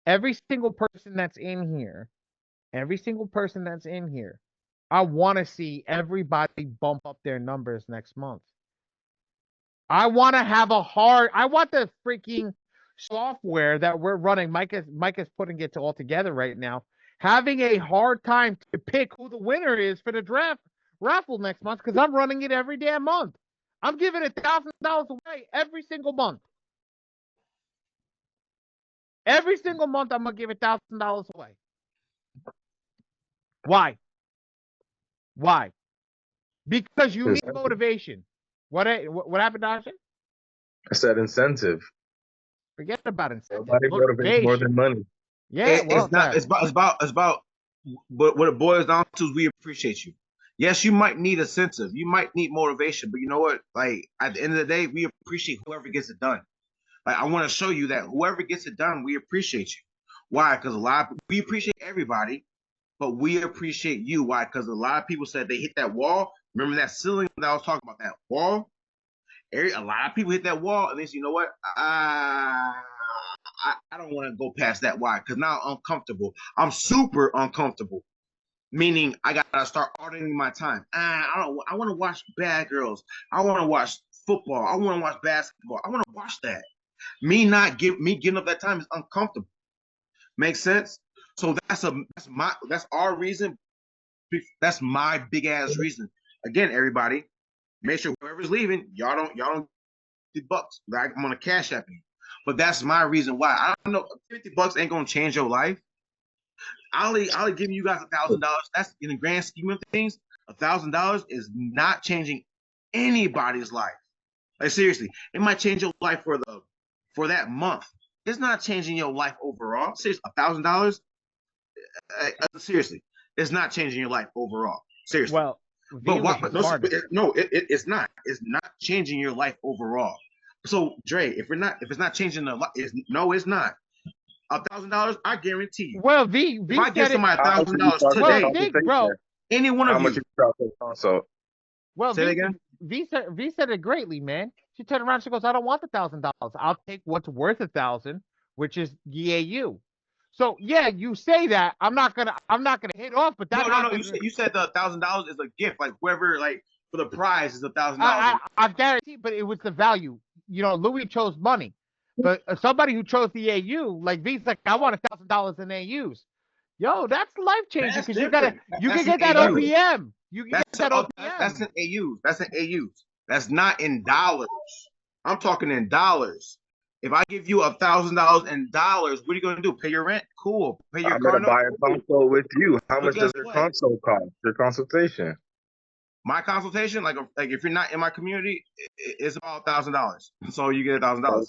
Every single person that's in here, I want to see everybody bump up their numbers next month. I want to have I want the freaking software that we're running. Micah's putting it all together right now. Having a hard time to pick who the winner is for the draft raffle next month because I'm running it every damn month. I'm giving $1,000 away every single month. Every single month, I'm gonna give $1,000 away. Why? Why? Because you need motivation. What happened, Dasha? I said incentive. Forget about incentive. Nobody motivates more than money. Yeah, It's not. It's about. But what it boils down to is we appreciate you. Yes, you might need incentive. You might need motivation, but you know what? Like at the end of the day, we appreciate whoever gets it done. Like I want to show you that whoever gets it done, we appreciate you. Why? Because we appreciate everybody, but we appreciate you. Why? Because a lot of people said they hit that wall. Remember that ceiling that I was talking about? That wall. A lot of people hit that wall, and they say, you know what? I don't want to go past that. Why? Because now I'm uncomfortable. I'm super uncomfortable. Meaning I gotta start auditing my time. I want to watch Bad Girls. I want to watch football. I want to watch basketball. I want to watch that. Me getting up that time is uncomfortable. Makes sense? So that's our reason. That's my big ass reason. Again, everybody, make sure whoever's leaving, y'all don't $50. Like I'm gonna cash app you. But that's my reason why. I don't know, $50 ain't gonna change your life. I'll give you guys $1,000. That's in the grand scheme of things, $1,000 is not changing anybody's life. Like seriously, it might change your life for that month. It's not changing your life overall. Seriously, $1,000. Seriously, it's not changing your life overall. Seriously. Well, but what? It's not. It's not changing your life overall. So Dre, if it's not changing the life, it's not. $1,000, I guarantee you. Well, if I give somebody $1,000 today, bro, any one of you. Well, say it again. V said it greatly, man. She turned around, she goes, "I don't want the $1,000. I'll take what's worth 1,000, which is EAU." So yeah, you say that. I'm not gonna hit off, but that no. You said the $1,000 is a gift, like whoever for the prize is $1,000. I guarantee, but it was the value. You know, Louis chose money, but somebody who chose the AU, like V's, like, I want $1,000 in AUs. Yo, that's life changing because you can get that OPM. You can get that OPM. That's in AUs. That's in AUs. That's not in dollars. I'm talking in dollars. If I give you $1,000 in dollars, what are you going to do? Pay your rent? Cool. Pay your car note? I'm going to buy a console with you. How much does your console cost? Your consultation? My consultation, like if you're not in my community, it's about $1,000. So you get $1,000.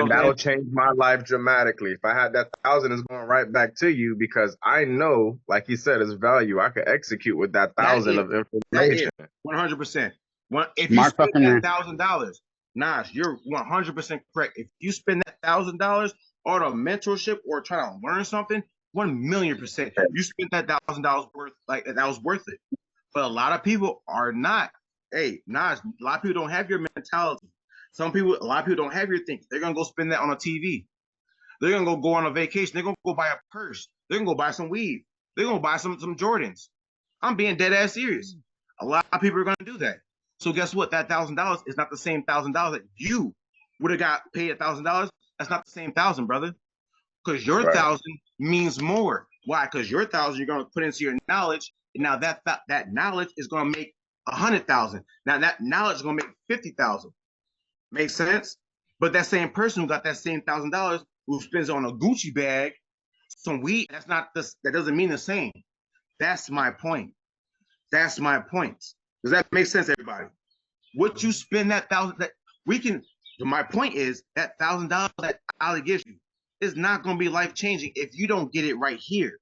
That'll change my life dramatically. If I had that 1,000, it's going right back to you because I know, like you said, it's value. I could execute with that 1,000 of information. 100%. If you spend that $1,000, Naj, you're 100% correct. If you spend that $1,000 on a mentorship or trying to learn something, 1,000,000%, you spent that $1,000 worth, like that was worth it. But a lot of people are not. Hey, Naj, a lot of people don't have your mentality. A lot of people don't have your thinking. They're gonna go spend that on a TV. They're gonna go on a vacation. They're gonna go buy a purse. They're gonna go buy some weed. They're gonna buy some Jordans. I'm being dead ass serious. A lot of people are gonna do that. So guess what? That $1,000 is not the same $1,000 that you would have got paid $1,000. That's not the same 1,000, brother. Because your 1,000 means more. Why? Because your 1,000 you're gonna put into your knowledge, and now that knowledge is gonna make 100,000. Now that knowledge is gonna make 50,000. Makes sense? But that same person who got that same $1,000 who spends on a Gucci bag, some weed, that doesn't mean the same. That's my point. That's my point. Does that make sense, everybody? What you spend that $1,000 my point is that $1,000 that Ali gives you is not gonna be life changing if you don't get it right here.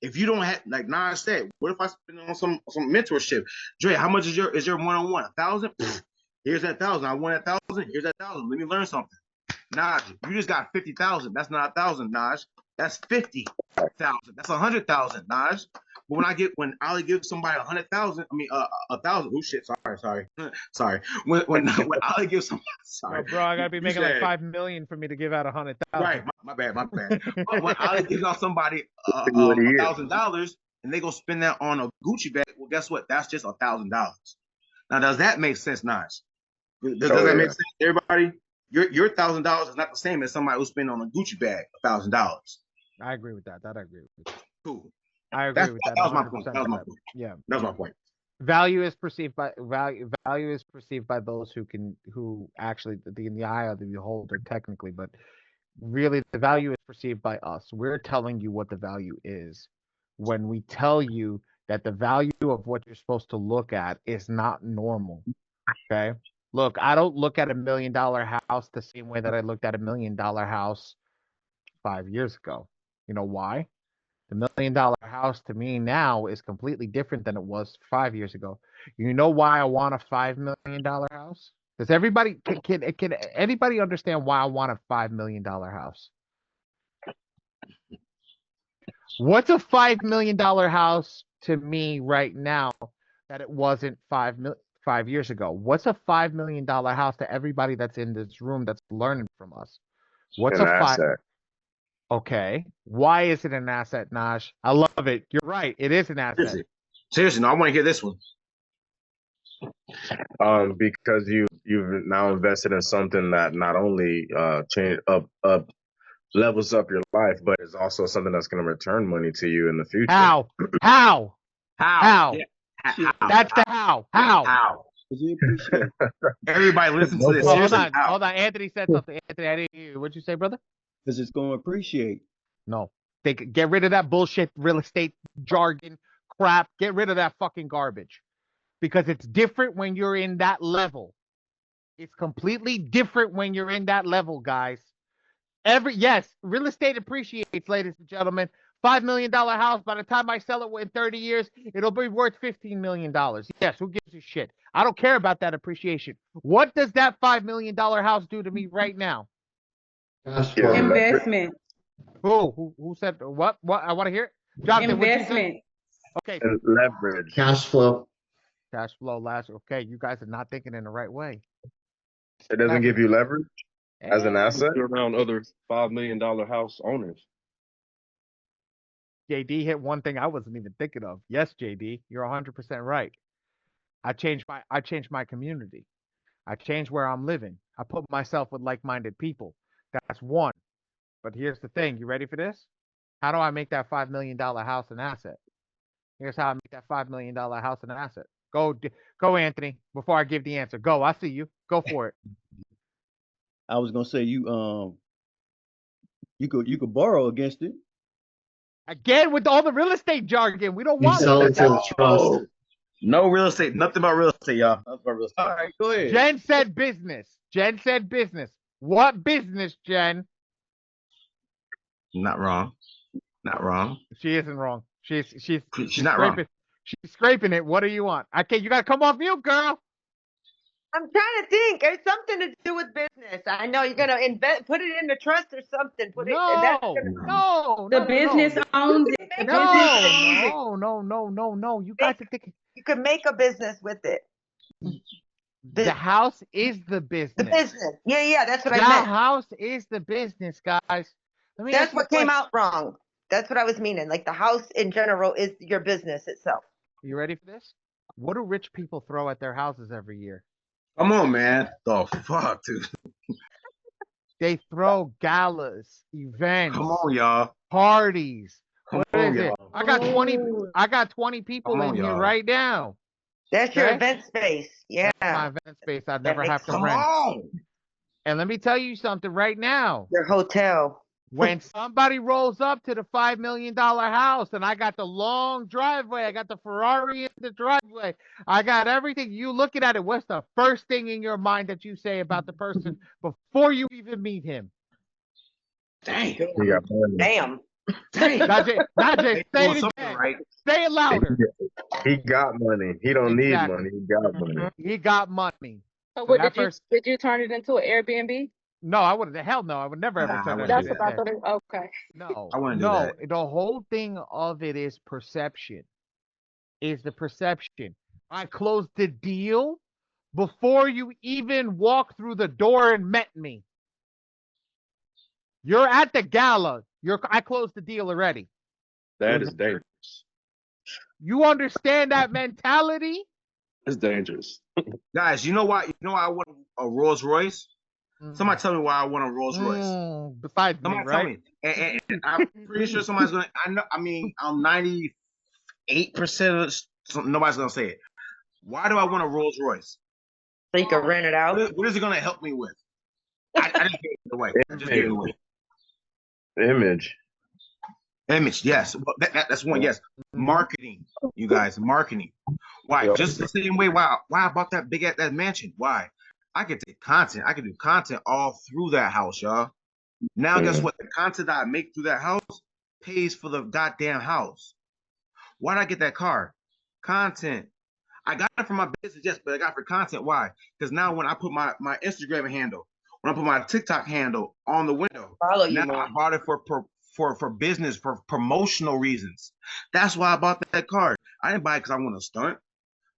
If you don't have, like Naj said, what if I spend on some mentorship? Dre, how much is your one-on-one? 1,000? Here's that 1,000. I want 1,000. Here's that 1,000. Let me learn something. Naj, you just got 50,000. That's not 1,000, Naj. That's 50,000. That's 100,000, Naj. But when Ali gives somebody 100,000, I mean 1,000. Oh shit! Sorry. When Ali gives somebody, sorry, bro, I gotta be making like 5 million for me to give out 100,000. Right, my bad. But when Ali gives out somebody $1,000 and they go spend that on a Gucci bag, well, guess what? That's just $1,000. Now, does that make sense, Naj? Does that make sense, everybody? Your $1,000 is not the same as somebody who's spending on a Gucci bag $1,000. I agree with that. Cool. I agree with that. That was my point. Yeah, that was my point. Value is perceived by those who actually, in the eye of the beholder, technically, but really the value is perceived by us. We're telling you what the value is when we tell you that the value of what you're supposed to look at is not normal. Okay. Look, I don't look at $1 million house the same way that I looked at $1 million house 5 years ago. You know why? The $1 million house to me now is completely different than it was 5 years ago. You know why I want a $5 million house? Does everybody can anybody understand why I want a $5 million house? What's a $5 million house to me right now that it wasn't 5 years ago? What's a $5 million house to everybody that's in this room that's learning from us? What's An a five? asset. Okay. Why is it an asset, Nash? I love it. You're right. It is an asset. Seriously, no, I want to hear this one. Because you've now invested in something that not only change levels up your life, but it's also something that's going to return money to you in the future. How? How? Yeah. That's the how. How? Everybody listen to this. Hold on. Anthony said something. Anthony, I didn't hear you. What'd you say, brother? Because it's going to appreciate. No. They get rid of that bullshit real estate jargon crap. Get rid of that fucking garbage. Because it's different when you're in that level. It's completely different when you're in that level, guys. Yes, real estate appreciates, ladies and gentlemen. $5 million house, by the time I sell it in 30 years, it'll be worth $15 million. Yes, who gives a shit? I don't care about that appreciation. What does that $5 million house do to me right now? Investment. Who said what? What? I want to hear it. Jonathan, investment. Okay. Leverage. Cash flow. Cash flow okay, you guys are not thinking in the right way. It doesn't give you leverage as an asset? You're around other $5 million house owners. JD hit one thing I wasn't even thinking of. Yes, JD, you're 100% right. I changed my community. I changed where I'm living. I put myself with like-minded people. That's one. But here's the thing. You ready for this? How do I make that $5 million house an asset? Here's how I make that $5 million house an asset. Go, Anthony. Before I give the answer, go. I see you. Go for it. I was gonna say you could borrow against it. Again with all the real estate jargon. We don't You want sell it to the trust. No real estate. Nothing about real estate, y'all. Nothing about real estate. All right, go ahead. Jen said business. What business, Jen? Not wrong. Not wrong. She isn't wrong. She's not wrong. She's scraping it. What do you want? Okay, you gotta come off mute, girl. I'm trying to think. It's something to do with business. I know you're gonna invest, put it in the trust or something. The business owns it. The business owns it. No. You guys are thinking. You could make a business with it. The house is the business. The business. Yeah, that's what I meant. meant. The house is the business, guys. That's what came out wrong. That's what I was meaning. Like the house in general is your business itself. You ready for this? What do rich people throw at their houses every year? Come on, man. The fuck, dude. They throw galas, events. Come on, y'all. Parties. Come on, y'all. I got 20 people in here right now. That's your event space. Yeah. That's my event space. I'd never have to rent. And let me tell you something right now. Your hotel. When somebody rolls up to the $5 million house and I got the long driveway, I got the Ferrari in the driveway, I got everything, you looking at it, what's the first thing in your mind that you say about the person before you even meet him? Damn. Damn. Najee, say it again. Right? Say it louder. He got money. He don't need money. He got money. He got money. So what did you turn it into an Airbnb? No, I wouldn't. Hell no, I would never ever turn it. That's about okay. No, I wouldn't do that. The whole thing of it is perception. Is the perception. I closed the deal before you even walked through the door and met me. You're at the gala. I closed the deal already. That is dangerous. You understand that mentality? It's dangerous. Guys, you know why? You know why I want a Rolls Royce? Somebody tell me why I want a Rolls Royce. Besides somebody me, right? Tell me. And I'm pretty sure somebody's gonna. I'm 98% of nobody's gonna say it. Why do I want a Rolls Royce? So you can rent it out. What is it gonna help me with? I didn't give it away. I just gave it away. Image. Image, yes. Well, that's one. Yes, marketing. You guys, marketing. Why? Yep. Just the same way. Why I bought that big at that mansion? Why? I could take content. I could do content all through that house, y'all. Now, guess what? The content that I make through that house pays for the goddamn house. Why did I get that car? Content. I got it for my business, yes, but I got it for content. Why? Because now when I put my Instagram handle, when I put my TikTok handle on the window, now I bought it for business, for promotional reasons. That's why I bought that card. I didn't buy it because I want to stunt.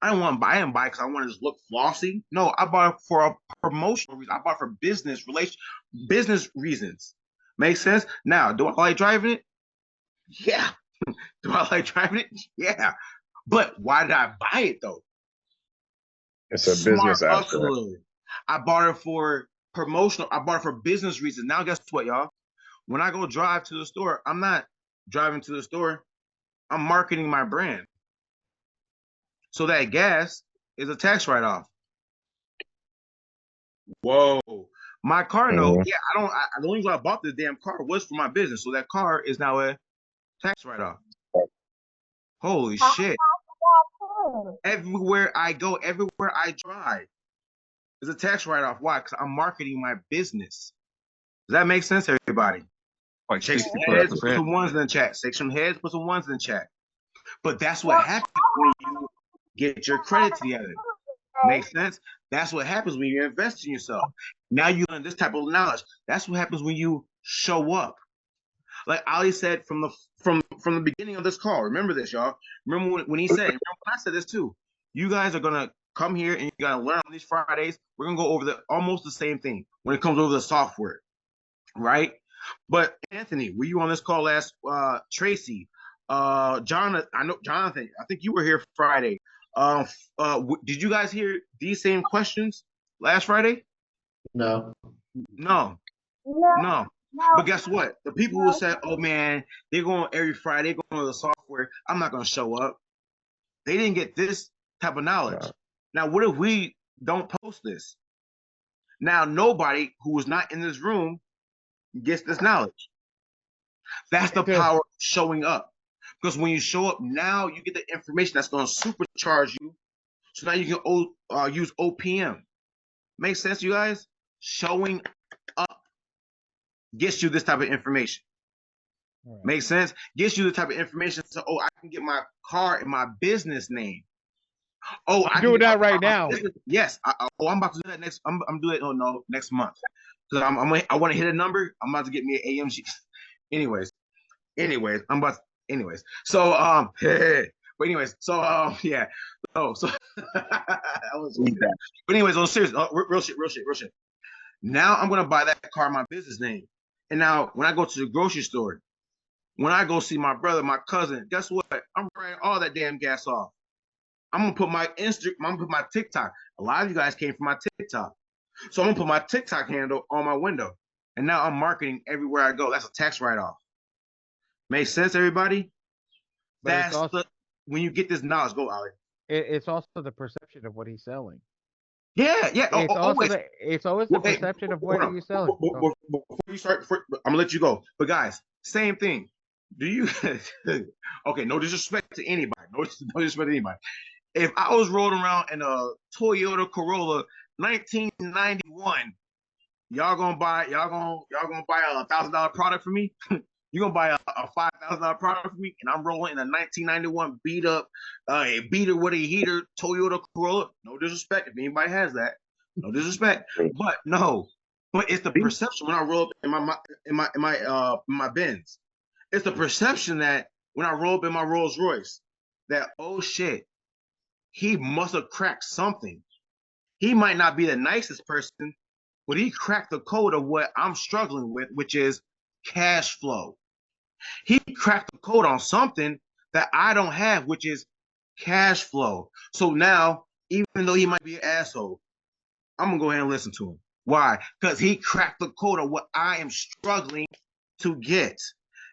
I didn't buy it because I want to just look flossy. No, I bought it for a promotional reason. I bought it for business reasons. Make sense? Now, do I like driving it? Yeah. Do I like driving it? Yeah. But why did I buy it though? It's a business aspect. I bought it for promotional. I bought it for business reasons. Now, guess what, y'all? When I go drive to the store, I'm not driving to the store. I'm marketing my brand. So that gas is a tax write-off. Whoa. My car note, yeah, the only reason I bought this damn car was for my business. So that car is now a tax write-off. Holy shit. Everywhere I go, everywhere I drive is a tax write-off. Why? Because I'm marketing my business. Does that make sense, everybody? Like shake some heads, put some ones in the chat. Shake some heads, put some ones in the chat. But that's what happens when you get your credit together. Makes sense? That's what happens when you invest in yourself. Now you learn this type of knowledge. That's what happens when you show up. Like Ali said from the beginning of this call. Remember this, y'all. Remember when he said, remember when I said this too. You guys are gonna come here and you gotta learn on these Fridays. We're gonna go over almost the same thing when it comes over the software, right? But Anthony, were you on this call last? Tracy, Jonathan, I know Jonathan. I think you were here Friday. Did you guys hear these same questions last Friday? No. But guess what? The people who said, "Oh man, they're going every Friday, they're going to the software. I'm not going to show up." They didn't get this type of knowledge. Now, what if we don't post this? Now, nobody who is not in this room gets this knowledge. That's the power of showing up. Because when you show up, now you get the information that's going to supercharge you. So now you can use OPM. Make sense, you guys? Showing up gets you this type of information. Makes sense? Gets you the type of information. So, I can get my car in my business name. I'm doing that right now. Yes. I'm about to do that next. I'm doing it. Next month. Because I want to hit a number. I'm about to get me an AMG. Anyways, I'm about. So but anyways, so yeah. So I was that. But anyways, on serious, real shit. Now I'm gonna buy that car in my business name. And now when I go to the grocery store, when I go see my brother, my cousin, guess what? I'm running all that damn gas off. I'm gonna put my I'm gonna put my TikTok. A lot of you guys came from my TikTok. So I'm gonna put my TikTok handle on my window. And now I'm marketing everywhere I go. That's a tax write-off. Makes sense, everybody? That's when you get this knowledge. Go, Ali. It's also the perception of what he's selling. Yeah. It's always the perception of what he's selling. Before you start, I'm gonna let you go. But guys, same thing. Do you? Okay, no disrespect to anybody. No disrespect to anybody. If I was rolling around in a Toyota Corolla 1991, y'all gonna buy a $1,000 product for me? You gonna buy a $5,000 product for me, and I'm rolling in a 1991 beat up, a beater with a heater Toyota Corolla. No disrespect if anybody has that. No disrespect, but it's the perception when I roll up in my Benz. It's the perception that when I roll up in my Rolls Royce, that oh shit, he must have cracked something. He might not be the nicest person, but he cracked the code of what I'm struggling with, which is cash flow. He cracked the code on something that I don't have, which is cash flow. So now, even though he might be an asshole, I'm going to go ahead and listen to him. Why? Because he cracked the code of what I am struggling to get.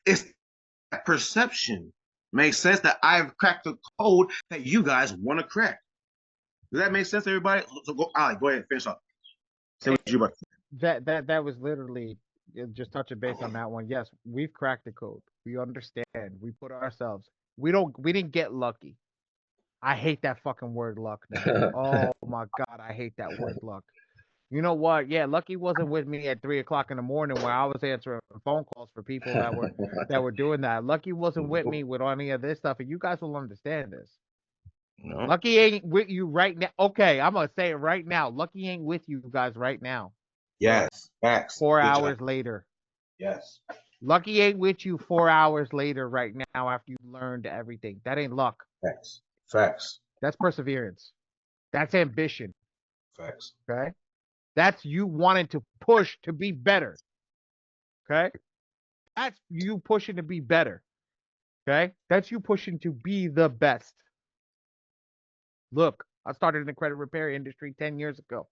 It's that perception. Makes sense that I've cracked the code that you guys want to crack. Does that make sense, everybody? So go ahead and finish up. Say what you about. That was literally just touching base on that one. Yes, we've cracked the code. We understand. We put ourselves. We didn't get lucky. I hate that fucking word luck now. Oh my God, I hate that word luck. You know what? Yeah, Lucky wasn't with me at 3 o'clock in the morning where I was answering phone calls for people that were doing that. Lucky wasn't with me with any of this stuff, and you guys will understand this. No. Lucky ain't with you right now. Okay, I'm gonna say it right now. Lucky ain't with you guys right now. Yes, facts. 4 hours later. Yes. Lucky ain't with you 4 hours later right now after you learned everything. That ain't luck. Facts. Facts. That's perseverance. That's ambition. Facts. Okay? That's you wanting to push to be better. Okay? That's you pushing to be better. Okay? That's you pushing to be the best. Look, I started in the credit repair industry 10 years ago.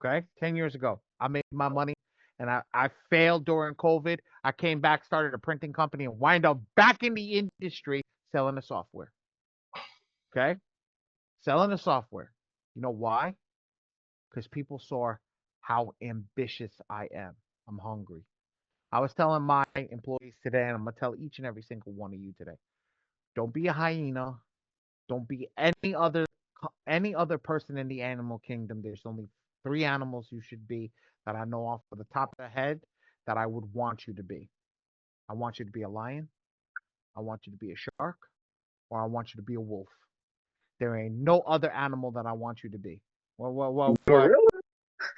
Okay? 10 years ago. I made my money and I failed during COVID. I came back, started a printing company, and wind up back in the industry selling the software. Okay? Selling the software. You know why? Because people saw how ambitious I am. I'm hungry. I was telling my employees today, and I'm going to tell each and every single one of you today. Don't be a hyena. Don't be any other person in the animal kingdom. There's only 3 animals you should be that I know off of the top of the head that I would want you to be. I want you to be a lion. I want you to be a shark. Or I want you to be a wolf. There ain't no other animal that I want you to be. Well.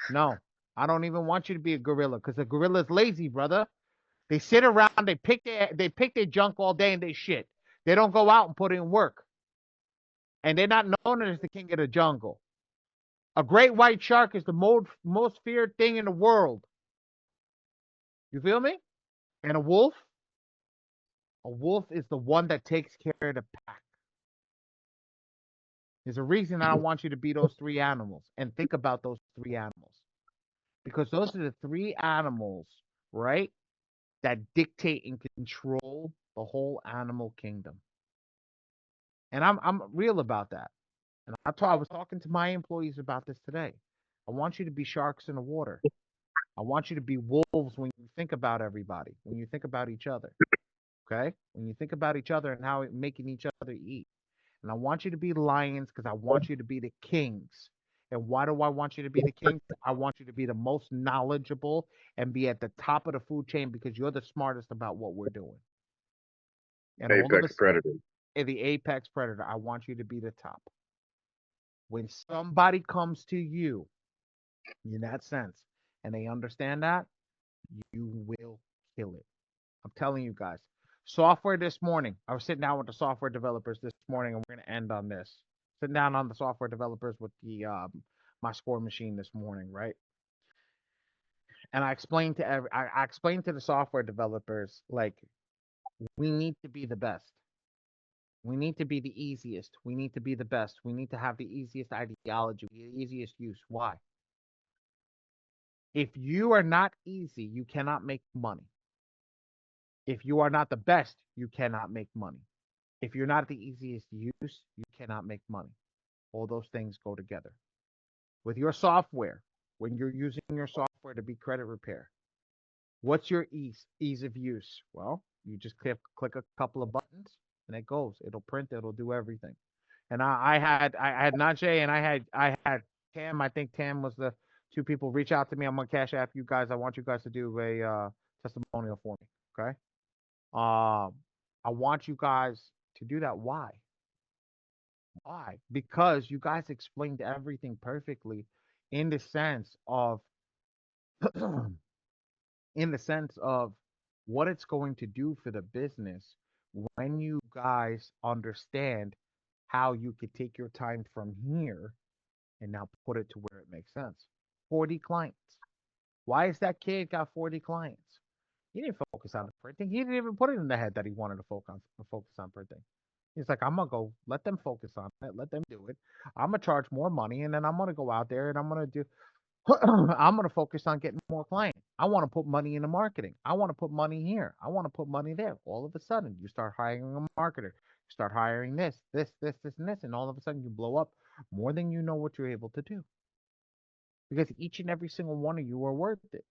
No, I don't even want you to be a gorilla because a gorilla is lazy, brother. They sit around, they pick their junk all day and they shit. They don't go out and put in work. And they're not known as the king of the jungle. A great white shark is the most feared thing in the world. You feel me? And a wolf is the one that takes care of the pack. There's a reason I don't want you to be those 3 animals. And think about those 3 animals. Because those are the 3 animals, right, that dictate and control the whole animal kingdom. And I'm real about that. And I was talking to my employees about this today. I want you to be sharks in the water. I want you to be wolves when you think about everybody, when you think about each other. Okay? When you think about each other and how making each other eat. And I want you to be lions because I want you to be the kings. And why do I want you to be the king? I want you to be the most knowledgeable and be at the top of the food chain because you're the smartest about what we're doing. And Apex predator. The apex predator. I want you to be the top. When somebody comes to you in that sense and they understand that, you will kill it. I'm telling you guys. Software this morning. I was sitting down with the software developers this morning, and we're going to end on this. Sitting down on the software developers with the my ScoreMachine this morning, right? And I explained to I explained to the software developers, like, we need to be the best. We need to be the easiest. We need to be the best. We need to have the easiest ideology, the easiest use. Why? If you are not easy, you cannot make money. If you are not the best, you cannot make money. If you're not the easiest use, you cannot make money. All those things go together. With your software, when you're using your software to be credit repair, what's your ease of use? Well, you just click a couple of buttons and it goes. It'll print, it'll do everything. And I had Najee and I had Tam. I think Tam was the 2 people reach out to me. I'm gonna Cash App you guys. I want you guys to do a testimonial for me. Okay. I want you guys to do that. Why? Why? Because you guys explained everything perfectly in the sense of what it's going to do for the business when you guys understand how you could take your time from here and now put it to where it makes sense. 40 clients. Why is that kid got 40 clients? He didn't focus on the printing. He didn't even put it in the head that he wanted to focus on printing. He's like, I'm gonna go let them focus on it, let them do it. I'm gonna charge more money, and then I'm gonna go out there and I'm gonna do. I'm gonna focus on getting more clients. I want to put money into marketing. I want to put money here. I want to put money there. All of a sudden, you start hiring a marketer. You start hiring this, and all of a sudden, you blow up more than you know what you're able to do. Because each and every single one of you are worth it.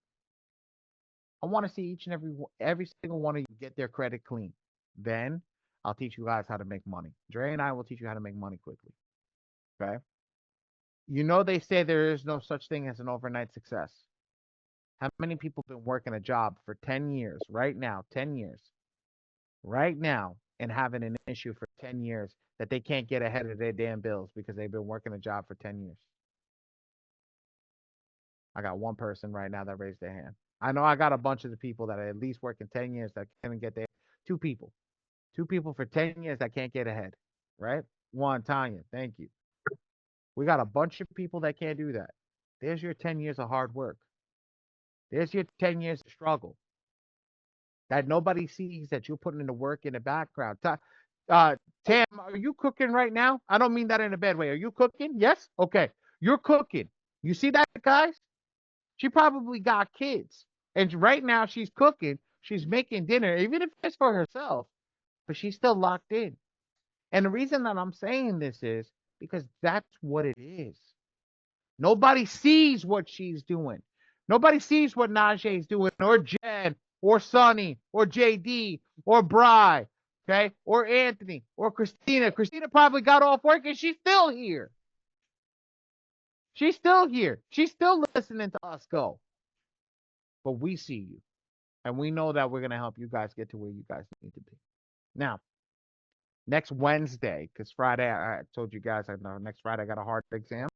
I want to see each and every single one of you get their credit clean. Then I'll teach you guys how to make money. Dre and I will teach you how to make money quickly. Okay? You know they say there is no such thing as an overnight success. How many people have been working a job for 10 years right now, 10 years, right now, and having an issue for 10 years that they can't get ahead of their damn bills because they've been working a job for 10 years? I got one person right now that raised their hand. I know I got a bunch of the people that are at least working 10 years that can't get there. Two people for 10 years that can't get ahead, right? One, Tanya, thank you. We got a bunch of people that can't do that. There's your 10 years of hard work. There's your 10 years of struggle that nobody sees, that you're putting in the work in the background. Tam, are you cooking right now? I don't mean that in a bad way. Are you cooking? Yes? Okay. You're cooking. You see that, guys? She probably got kids. And right now she's cooking. She's making dinner, even if it's for herself. But she's still locked in. And the reason that I'm saying this is because that's what it is. Nobody sees what she's doing. Nobody sees what Najee's doing, or Jen, or Sonny, or JD, or Bri, okay, or Anthony, or Christina. Christina probably got off work and she's still here. She's still here. She's still listening to us go. But we see you. And we know that we're going to help you guys get to where you guys need to be. Now, next Wednesday, because Friday, I told you guys, I know next Friday I got a hard exam.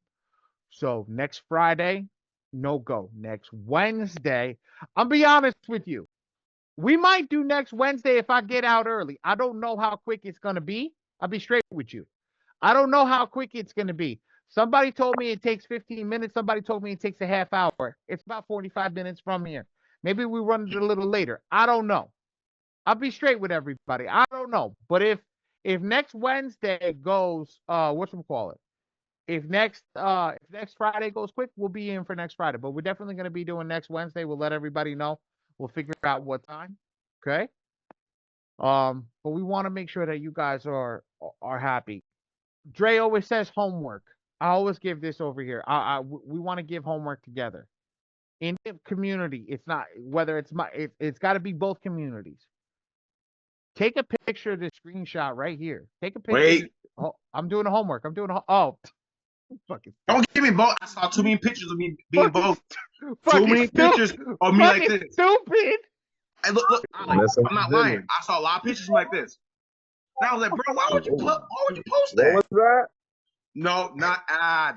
So next Friday, no go. Next Wednesday, I'll be honest with you. We might do next Wednesday if I get out early. I don't know how quick it's going to be. I'll be straight with you. I don't know how quick it's going to be. Somebody told me it takes 15 minutes. Somebody told me it takes a half hour. It's about 45 minutes from here. Maybe we run it a little later. I don't know. I'll be straight with everybody. I don't know. But if next Wednesday goes, whatchamacallit? If next Friday goes quick, we'll be in for next Friday. But we're definitely going to be doing next Wednesday. We'll let everybody know. We'll figure out what time. Okay. But we want to make sure that you guys are happy. Dre always says homework. I always give this over here. We want to give homework together. In the community, it's not whether it's got to be both communities. Take a picture of this screenshot right here. Take a picture. Wait. Oh, I'm doing the homework. Fucking. Don't give me both. I saw too many pictures of me being both. Too many pictures of me like this. Stupid. Hey, look. I'm not lying. I saw a lot of pictures like this. And I was like, bro, why would you post that? What was that? No, not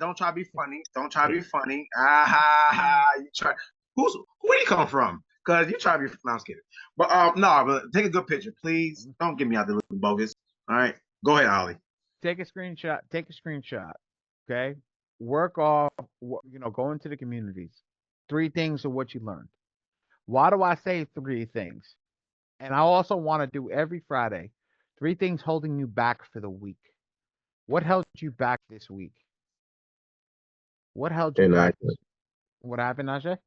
don't try to be funny. Don't try to be funny. You try. Where you come from? Cause you try to be. No, I was kidding. But but take a good picture, please. Don't get me out there looking bogus. All right, go ahead, Ollie. Take a screenshot. Okay. Work off. Go into the communities. 3 things of what you learned. Why do I say 3 things? And I also want to do every Friday 3 things holding you back for the week. What held you back this week? What held you back? What happened, Najee?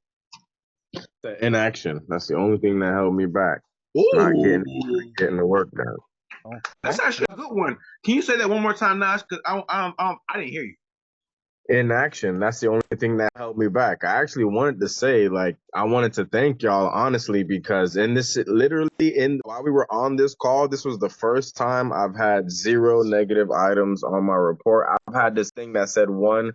The inaction. That's the only thing that held me back. Ooh. Not getting the work done. Okay. That's actually a good one. Can you say that one more time, Naj? Because I didn't hear you. Inaction. That's the only thing that held me back. I actually wanted to say, I wanted to thank y'all honestly, because while we were on this call, this was the first time I've had 0 negative items on my report. I've had this thing that said 1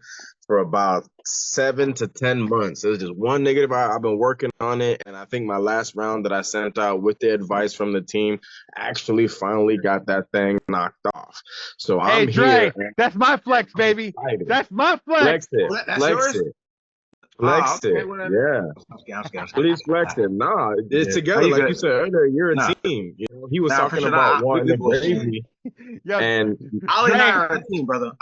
for about 7 to 10 months. It was just 1 negative. I've been working on it, and I think my last round that I sent out with the advice from the team actually finally got that thing knocked off. So hey, I'm Dre, here. That's my flex, baby. That's my flex. Flex it. Flex it. Yeah. Please flex it. Nah, it's together. Like you said earlier, you're a team. He was talking about wanting crazy. And Ollie and I are a team, brother.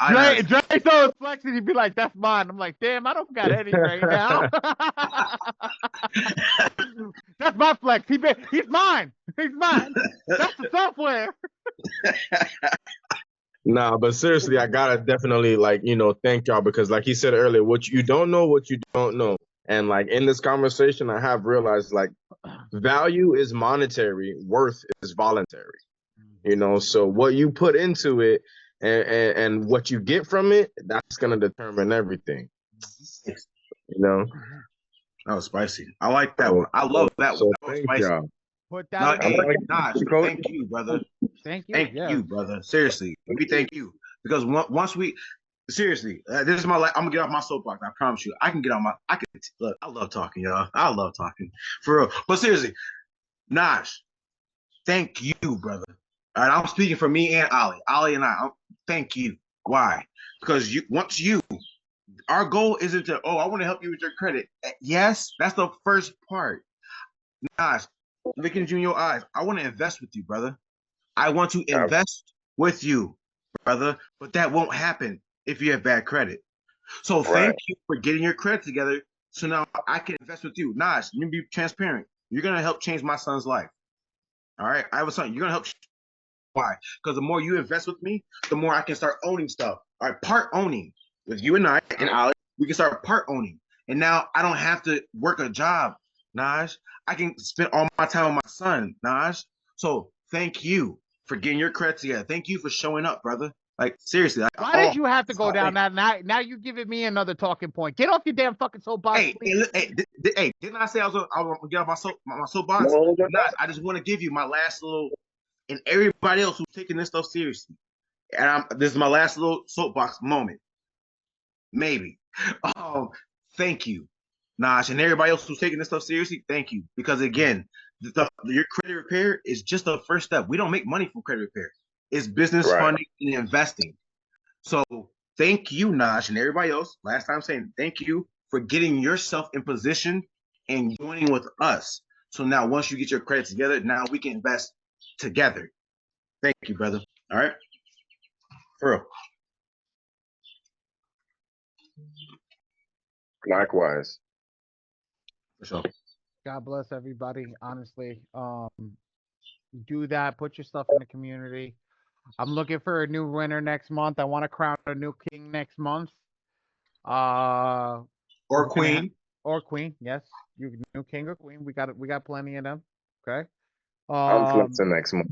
Dre so flexing, he'd be like, "That's mine." I'm like, "Damn, I don't got any right now." That's my flex. He's mine. He's mine. That's the software. Nah, but seriously, I gotta definitely thank y'all, because like he said earlier, what you don't know. And in this conversation, I have realized value is monetary, worth is voluntary. So what you put into it and what you get from it, that's gonna determine everything. That was spicy. I like that one. I love that one. That Thank spicy. y'all. Put that No, in hey, the Naj, Coach. thank you, brother. Thank you. Thank Yeah. you, brother. Seriously, we thank you because once we seriously, this is my. I'm gonna get off my soapbox. I promise you, I can get on my. I can look. I love talking, y'all. I love talking for real. But seriously, Naj, thank you, brother. All right, I'm speaking for me and Ali and I. Thank you. Why? Because our goal isn't to. Oh, I want to help you with your credit. Yes, that's the first part. Naj, looking at you in your eyes, I want to invest with you, brother. I want to invest with you, brother, but that won't happen if you have bad credit. So thank you for getting your credit together. So now I can invest with you. Naj, let me be transparent. You're gonna help change my son's life. All right, I have a son. You're gonna help. Why? Because the more you invest with me, the more I can start owning stuff. All right, part owning with you and I and Alex. We can start part owning, and now I don't have to work a job, Naj. I can spend all my time with my son, Naj. So thank you for getting your credit together. Thank you for showing up, brother. Like seriously. Why did you have to go down that? Now you're giving me another talking point. Get off your damn fucking soapbox, please. Hey, didn't I say I was gonna get off my soapbox? No, Naj, I just want to give you my last little, and everybody else who's taking this stuff seriously. And this is my last little soapbox moment. Maybe. Thank you, Naj, and everybody else who's taking this stuff seriously. Thank you, because again, your credit repair is just the first step. We don't make money from credit repair. It's business funding and investing. So thank you, Naj, and everybody else. Last time saying thank you for getting yourself in position and joining with us. So now, once you get your credit together, now we can invest together. Thank you, brother. All right, for real. Likewise. For sure. God bless everybody. Honestly, do that. Put your stuff in the community. I'm looking for a new winner next month. I want to crown a new king next month. Or queen. Or queen. Yes, you new king or queen. We got plenty of them. Okay. I'm flexing next month.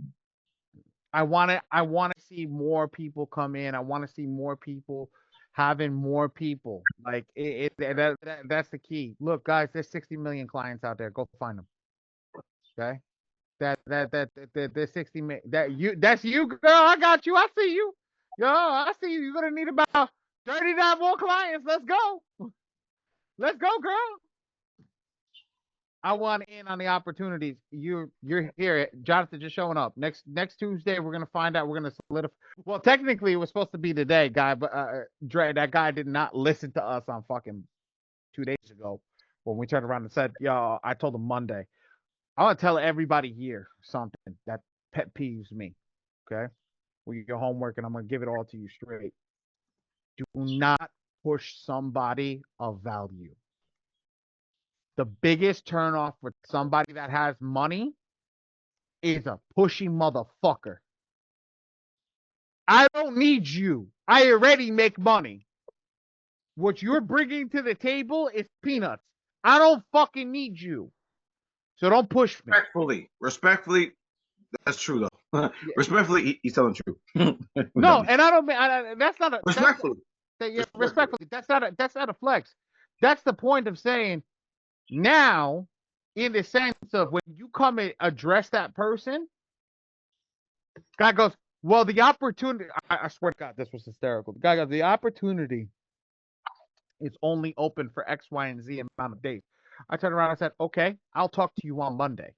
I want to see more people come in. I want to see more people having more people. Like that's the key. Look, guys, there's 60 million clients out there. Go find them. Okay. There's 60 million. That's you, girl. I got you. I see you. Yo, I see you. You're gonna need about 39 more clients. Let's go. Let's go, girl. I want in on the opportunities. You're here. Jonathan just showing up. Next Tuesday, we're gonna find out. We're gonna solidify. Well, technically, it was supposed to be today, guy, but Dre, that guy did not listen to us on fucking 2 days ago when we turned around and said, "Yo, I told him Monday." I want to tell everybody here something that pet peeves me. Okay, we get your homework, and I'm gonna give it all to you straight. Do not push somebody of value. The biggest turnoff with somebody that has money is a pushy motherfucker. I don't need you. I already make money. What you're bringing to the table is peanuts. I don't fucking need you. So don't push me. Respectfully, that's true though. Respectfully, he's telling the truth. No, and I don't mean that's not a respectfully. Respectfully, that's not a flex. That's the point of saying now, in the sense of when you come and address that person, guy goes, well, the opportunity. I swear to God, this was hysterical. The guy goes, the opportunity is only open for X, Y, and Z amount of days. I turned around and said, okay, I'll talk to you on Monday.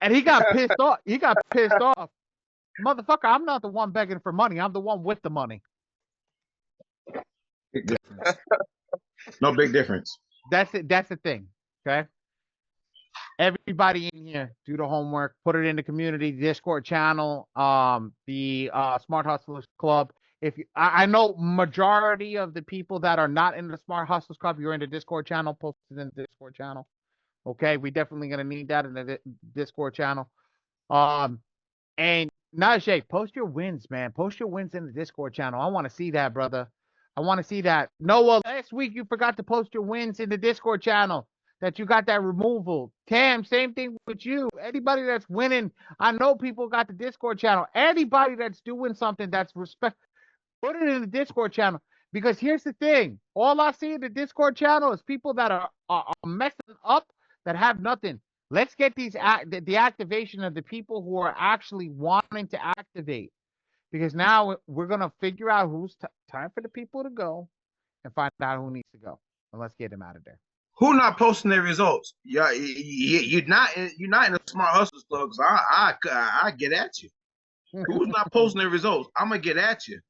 And he got pissed off. He got pissed off. Motherfucker, I'm not the one begging for money. I'm the one with the money. Big difference. No big difference. That's it. That's the thing. Okay. Everybody in here, do the homework, put it in the community Discord channel, the Smart Hustlers Club. If you, I know majority of the people that are not in the Smart Hustlers Club, you're in the Discord channel, post it in the Discord channel. Okay, we definitely gonna need that in the Discord channel. And Najee, post your wins, man. Post your wins in the Discord channel. I want to see that, brother. I want to see that. Noah, last week you forgot to post your wins in the Discord channel. That you got that removal. Tam, same thing with you. Anybody that's winning, I know people got the Discord channel. Anybody that's doing something that's respect, put it in the Discord channel. Because here's the thing. All I see in the Discord channel is people that are messing up that have nothing. Let's get the activation of the people who are actually wanting to activate, because now we're gonna figure out who's time for the people to go and find out who needs to go, and let's get them out of there. Who not posting their results? Yeah, you're not in the Smart Hustlers Club, because I get at you. Who's not posting their results? I'm gonna get at you.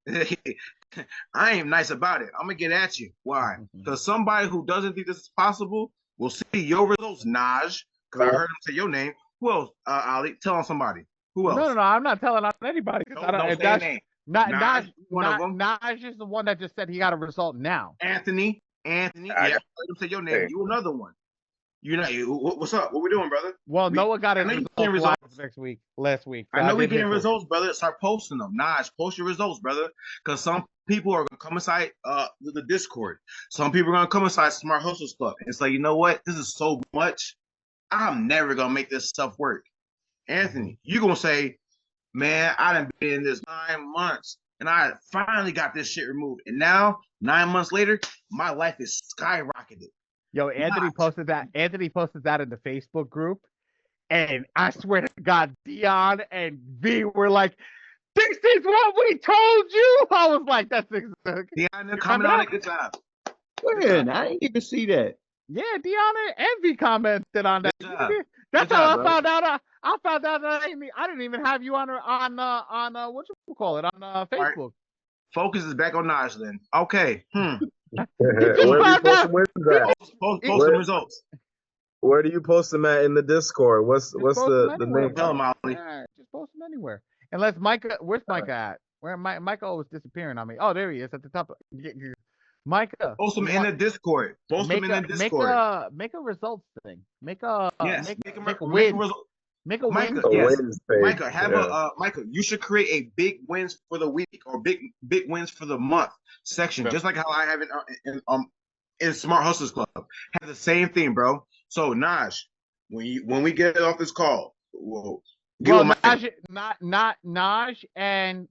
I ain't nice about it. I'm gonna get at you. Why? Because somebody who doesn't think this is possible will see your results, Naj. Because I heard him say your name. Who else? Ali, tell on somebody. Who else? No, I'm not telling on anybody. No, don't say a name. Naj is the one that just said he got a result now. Anthony. Yeah, I heard him say your name. You another one. You know, what's up? What we doing, brother? Well, Noah got his results last week. I know we getting results, brother. Start posting them. Naj, post your results, brother. Because some people are gonna come inside the Discord. Some people are gonna come inside Smart Hustlers Club and say, you know what? This is so much. I'm never gonna make this stuff work. Anthony, you gonna say, man, I done been in this 9 months and I finally got this shit removed. And now, 9 months later, my life is skyrocketed. Yo, Anthony posted that. Anthony posted that in the Facebook group, and I swear to God, Dion and V were like, "This is what we told you." I was like, "That's exactly." Dion comment on it. Good job. When? I didn't get to see that. Yeah, Dion and V commented on that. That's how I found out. I found out that I didn't even have you on what you call it on Facebook. Right. Focus is back on Naj then. Okay. Where do you post them? Post some results. Where do you post them at in the Discord? What's the name? Tell them, Ollie. Yeah, just post them anywhere. Unless Micah, where's Micah at? Where Micah always disappearing on me. Oh, there he is at the top. Micah. Post them in the Discord. Post them in the Discord. Make a results thing. Make a win. Make a Micah, Micah, you should create a big wins for the week or big wins for the month section, just like how I have it in Smart Hustlers Club. Have the same thing, bro. So Naj, when we get off this call, Naj and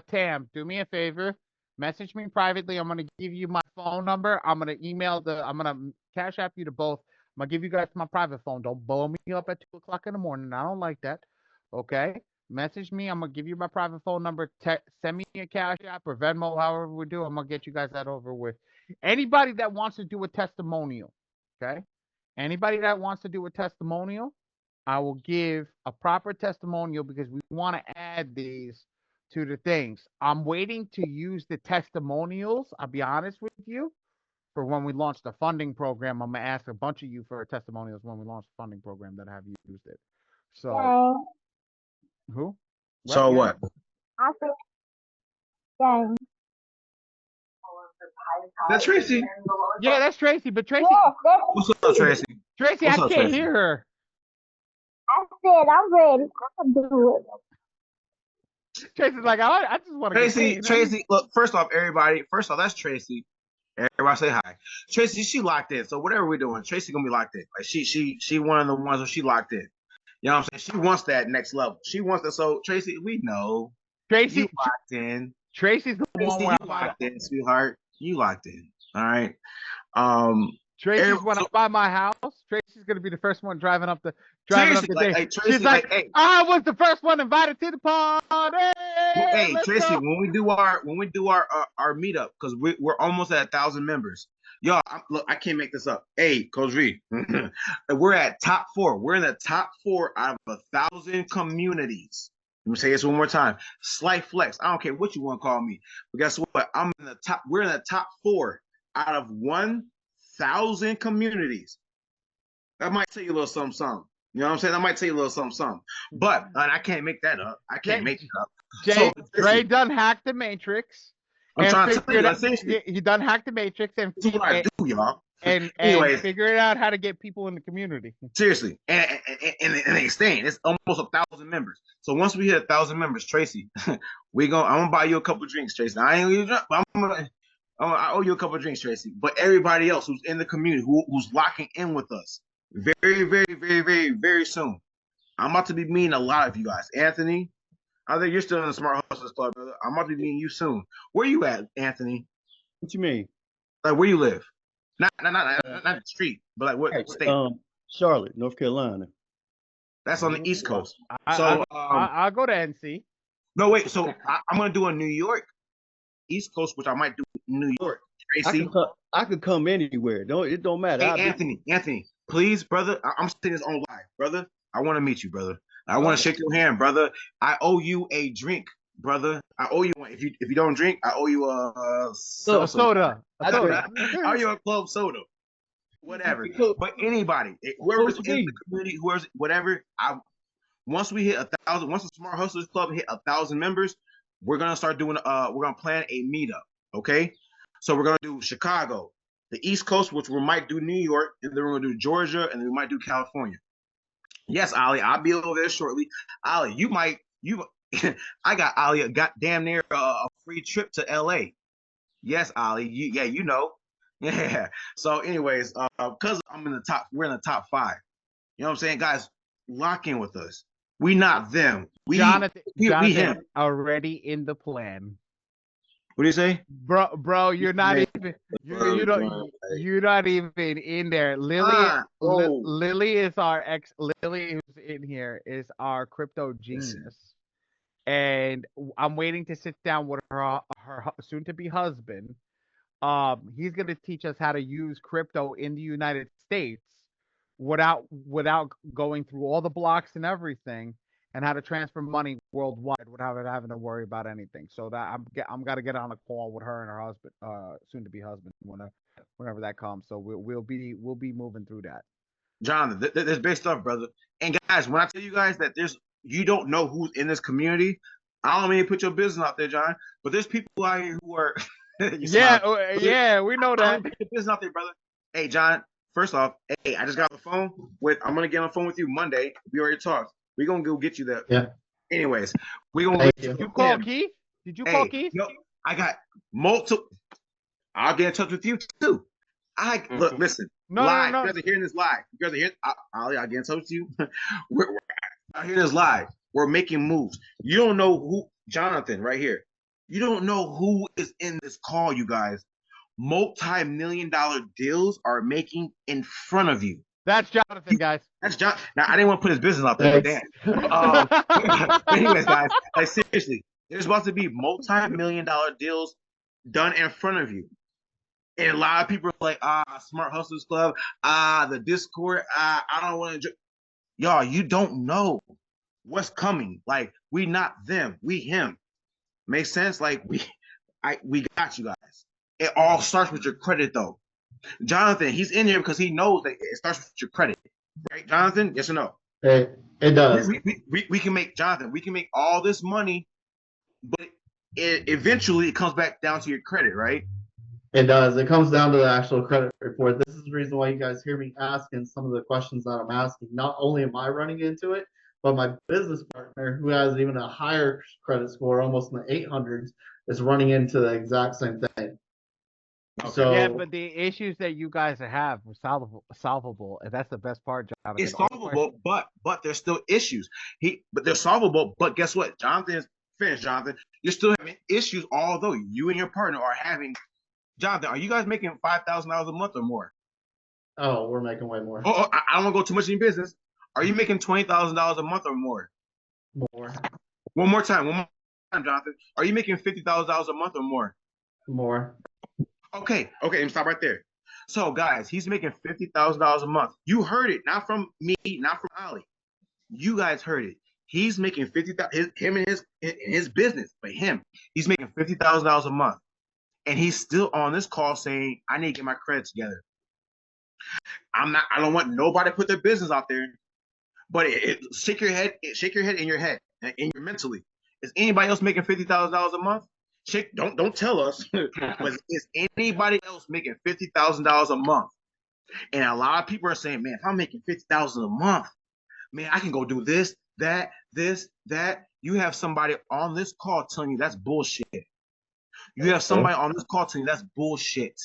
Tam, do me a favor, message me privately. I'm gonna give you my phone number. I'm gonna Cash App you to both. I'm gonna give you guys my private phone. Don't blow me up at 2 o'clock in the morning. I don't like that. Okay? Message me. I'm gonna give you my private phone number. Send me a Cash App or Venmo, however we do. I'm gonna get you guys that over with. Anybody that wants to do a testimonial, okay? Anybody that wants to do a testimonial, I will give a proper testimonial because we want to add these to the things. I'm waiting to use the testimonials. I'll be honest with you. For when we launch the funding program, I'm gonna ask a bunch of you for testimonials when we launch the funding program that have used it. So who? So what? I think dang. That's Tracy. Yeah, that's Tracy. But Tracy, what's up, Tracy? Tracy, I can't hear her. I said I'm ready. I can do it. Tracy's like, I just want to. Tracy, look. First off, that's Tracy. Everybody say hi. Tracy, she locked in. So whatever we're doing, Tracy gonna be locked in. Like she one of the ones where she locked in. You know what I'm saying? She wants that next level. She wants that. So Tracy, we know. Tracy, you locked in. Tracy's the one you locked in, sweetheart. You locked in. All right. Tracy's when I buy my house. Tracy's gonna be the first one driving up the day. Tracy, she's like, hey, I was the first one invited to the party. Hey, Tracy, go. when we do our meetup, because we're almost at 1,000 members. Y'all, look, I can't make this up. Hey, Coach V, we're at top 4. We're in the top 4 out of 1,000 communities. Let me say this one more time. Slight flex. I don't care what you want to call me, but guess what? We're in the top 4 out of 1,000 communities. That might tell you a little something. You know what I'm saying? I might tell you a little something. But I can't make that up. I can't make it up. Dre done hacked the Matrix. I'm trying to tell you. He done hacked the Matrix and this is what I do, y'all. And figuring out how to get people in the community. Seriously, and they staying. It's almost 1,000 members. So once we hit 1,000 members, Tracy, I'm gonna buy you a couple drinks, Tracy. I owe you a couple drinks, Tracy. But everybody else who's in the community, who's locking in with us, very, very, very, very, very soon. I'm about to be meeting a lot of you guys. Anthony, I think you're still in the Smart Hustlers Club, brother. I'm about to be meeting you soon. Where you at, Anthony? What you mean? Like where you live? Not the street, but like what state? Charlotte, North Carolina. That's on the East Coast. I'll go to NC. No, wait. So I'm gonna do a New York East Coast, which I might do New York. Tracy, I could come anywhere. It don't matter. Hey, Anthony, please, brother. I'm saying this on live, brother. I want to meet you, brother. I want to shake your hand, brother. I owe you a drink, brother. I owe you one. If you don't drink, I owe you a soda. I owe you a club soda. Whatever. But anybody, whoever's in the community, whoever's whatever, once we hit 1,000, once the Smart Hustlers Club hit 1,000 members, we're gonna start doing we're gonna plan a meetup. Okay, so we're gonna do Chicago, the East Coast, which we might do New York, and then we're gonna do Georgia, and then we might do California. Yes, Ali, I'll be over there shortly. Ali, I got Ali damn near a free trip to LA. Yes, Ali, you know. Yeah. So, anyways, because we're in the top 5. You know what I'm saying, guys? Lock in with us. We not them. Jonathan we him. Already in the plan. What do you say, bro? You're not even. You're not even in there. Lily is our ex. Lily, who's in here, is our crypto genius, and I'm waiting to sit down with her soon-to-be husband. He's gonna teach us how to use crypto in the United States without going through all the blocks and everything, and how to transfer money worldwide without having to worry about anything. So that I'm gotta get on a call with her and her husband, soon-to-be husband, whenever that comes. So we'll be moving through that. Jonathan, there's big stuff, brother. And guys, when I tell you guys that you don't know who's in this community, I don't mean to put your business out there, John, but there's people out here who are yeah, we know that. Business out there, brother. Hey, John. First off, hey, I just got on the phone I'm gonna get on the phone with you Monday. We already talked. We're gonna go get you that. Yeah. Anyways, we're gonna get you. Did you call Keith? Did you call Keith? No, I got multiple. I'll get in touch with you too. Look, listen. No. You guys are hearing this live. You guys are hearing. I'll get in touch with you. we're out here this live. We're making moves. You don't know who, Jonathan, right here. You don't know who is in this call, you guys. Multi-million-dollar deals are making in front of you. That's Jonathan, guys. That's John. Now, I didn't want to put his business out there, damn. Anyways, guys, like seriously, there's about to be multi-million-dollar deals done in front of you. And a lot of people are like, Smart Hustlers Club, the Discord, I don't want to. Y'all, you don't know what's coming. Like, we not them, we him. Makes sense? Like, we got you guys. It all starts with your credit, though. Jonathan, he's in here because he knows that it starts with your credit. Right, Jonathan? Yes or no? It does. We can make, Jonathan, we can make all this money, but eventually it comes back down to your credit, right? It does. It comes down to the actual credit report. This is the reason why you guys hear me asking some of the questions that I'm asking. Not only am I running into it, but my business partner, who has even a higher credit score, almost in the 800s, is running into the exact same thing. Okay. So yeah, but the issues that you guys have are solvable, and that's the best part, Jonathan. It's solvable, but there's still issues. But they're solvable. But guess what? Jonathan is finished. Jonathan, you're still having issues, although you and your partner are having. Jonathan, are you guys making $5,000 a month or more? Oh, we're making way more. I don't want to go too much in your business. Are you making $20,000 a month or more? More. One more time, Jonathan. Are you making $50,000 a month or more? More. Okay, let me stop right there. So, guys, he's making $50,000 a month. You heard it, not from me, not from Ali. You guys heard it. He's making $50,000. Him and his business, but him, he's making $50,000 a month, and he's still on this call saying, "I need to get my credit together." I don't want nobody to put their business out there, but shake your head in your head, and mentally. Is anybody else making $50,000 a month? Don't tell us, but is anybody else making $50,000 a month? And a lot of people are saying, "Man, if I'm making $50,000 a month, man, I can go do this, that, this, that." You have somebody on this call telling you that's bullshit. You have somebody on this call telling you that's bullshit.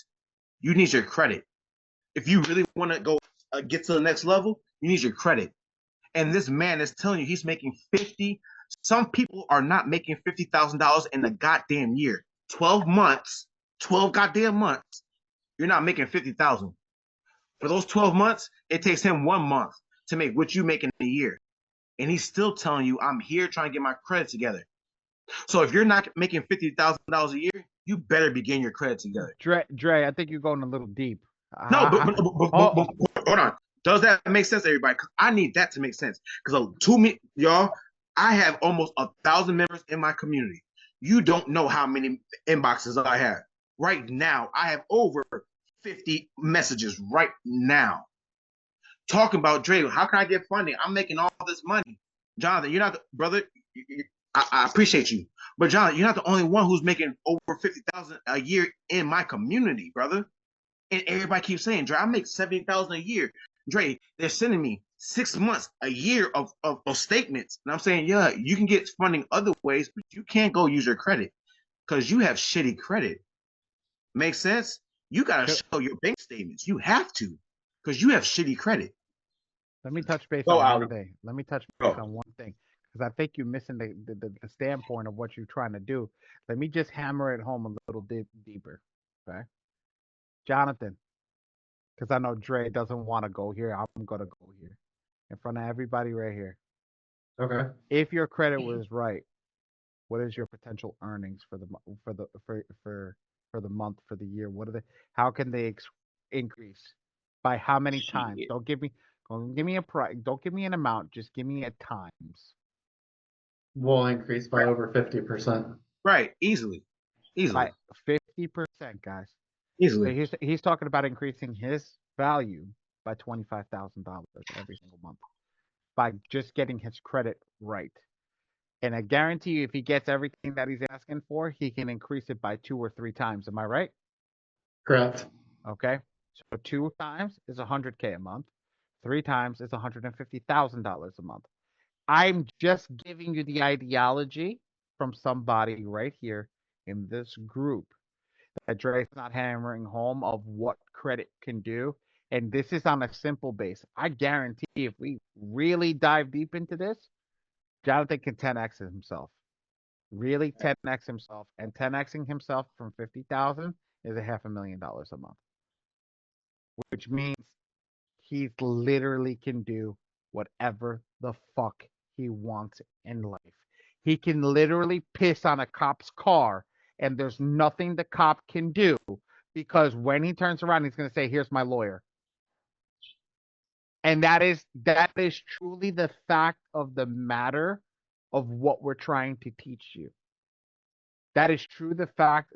You need your credit. If you really want to go get to the next level, you need your credit. And this man is telling you he's making 50. Some people are not making $50,000 in a goddamn year. 12 months, 12 goddamn months, you're not making 50,000. For those 12 months, it takes him 1 month to make what you make in a year. and he's still telling you, I'm here trying to get my credit together. So if you're not making $50,000 a year, you better be getting your credit together. Dre, I think you're going a little deep. No, but hold on. Does that make sense, everybody? Because I need that to make sense. Because to me, y'all, I have almost 1,000 members in my community. You don't know how many inboxes I have. Right now, I have over 50 messages right now talking about, Dre, how can I get funding? I'm making all this money. Jonathan, you're not, brother, I appreciate you. But Jonathan, you're not the only one who's making over 50,000 a year in my community, brother. And everybody keeps saying, Dre, I make 70,000 a year. Dre, they're sending me 6 months, a year of statements. And I'm saying, yeah, you can get funding other ways, but you can't go use your credit because you have shitty credit. Make sense? You got to show your bank statements. You have to because you have shitty credit. Let me touch base on one thing. Let me touch base on one thing because I think you're missing the standpoint of what you're trying to do. Let me just hammer it home a little deeper. Okay. Jonathan, because I know Dre doesn't want to go here. I'm going to go here in front of everybody right here. Okay. If your credit was right, what is your potential earnings for the month, for the year? What are they? How can they increase? By how many times? Don't give me a price. Don't give me an amount. Just give me a times. Will increase by over 50%. Right, easily. By 50%, guys. Easily. So he's talking about increasing his value by $25,000 every single month by just getting his credit right. And I guarantee you, if he gets everything that he's asking for, he can increase it by 2 or 3 times. Am I right? Correct. Okay. So 2 times is $100K a month. 3 times is $150,000 a month. I'm just giving you the ideology from somebody right here in this group that Dre's not hammering home of what credit can do. And this is on a simple base. I guarantee if we really dive deep into this, Jonathan can 10x himself. Really 10x himself. And 10xing himself from 50,000 is $500,000 a month. Which means he literally can do whatever the fuck he wants in life. He can literally piss on a cop's car and there's nothing the cop can do because when he turns around, he's going to say, here's my lawyer. And that is truly the fact of the matter of what we're trying to teach you. That is true. The fact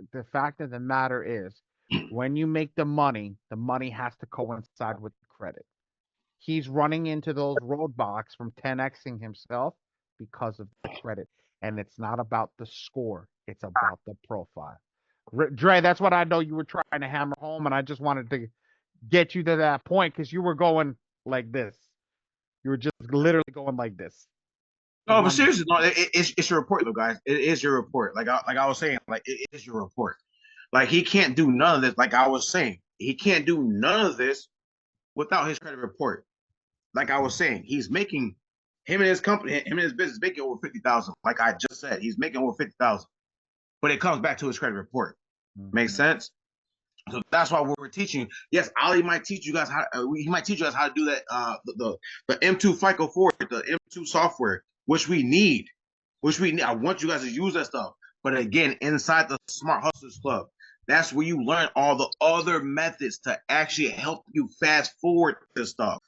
of the matter is when you make the money has to coincide with the credit. He's running into those roadblocks from 10xing himself because of the credit. And it's not about the score. It's about the profile. Dre, that's what I know you were trying to hammer home. And I just wanted to get you to that point because you were going like this. You were just literally going like this. No, but seriously, no, it's your report, though, guys. It is your report. Like I was saying, like it is your report. Like he can't do none of this. Like I was saying, he can't do none of this without his credit report. Like I was saying, he's making him and his company, him and his business making over 50,000. Like I just said, he's making over 50,000. But it comes back to his credit report. Makes sense? So that's why we're teaching. Yes, Ali might teach you guys how. He might teach you guys how to do that. The M2 FICO Forward, the M2 software, which we need. I want you guys to use that stuff. But again, inside the Smart Hustlers Club, that's where you learn all the other methods to actually help you fast forward this stuff.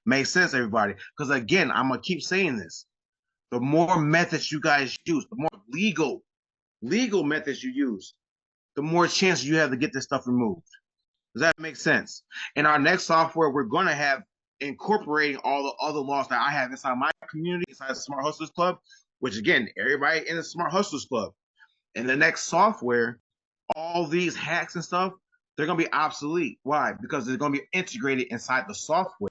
Makes sense, everybody? Because again, I'm gonna keep saying this. The more methods you guys use, the more legal methods you use, the more chance you have to get this stuff removed. Does that make sense? In our next software, we're going to have incorporating all the other laws that I have inside my community, inside the Smart Hustlers Club, which again, everybody in the Smart Hustlers Club. In the next software, all these hacks and stuff, they're going to be obsolete. Why? Because they're going to be integrated inside the software.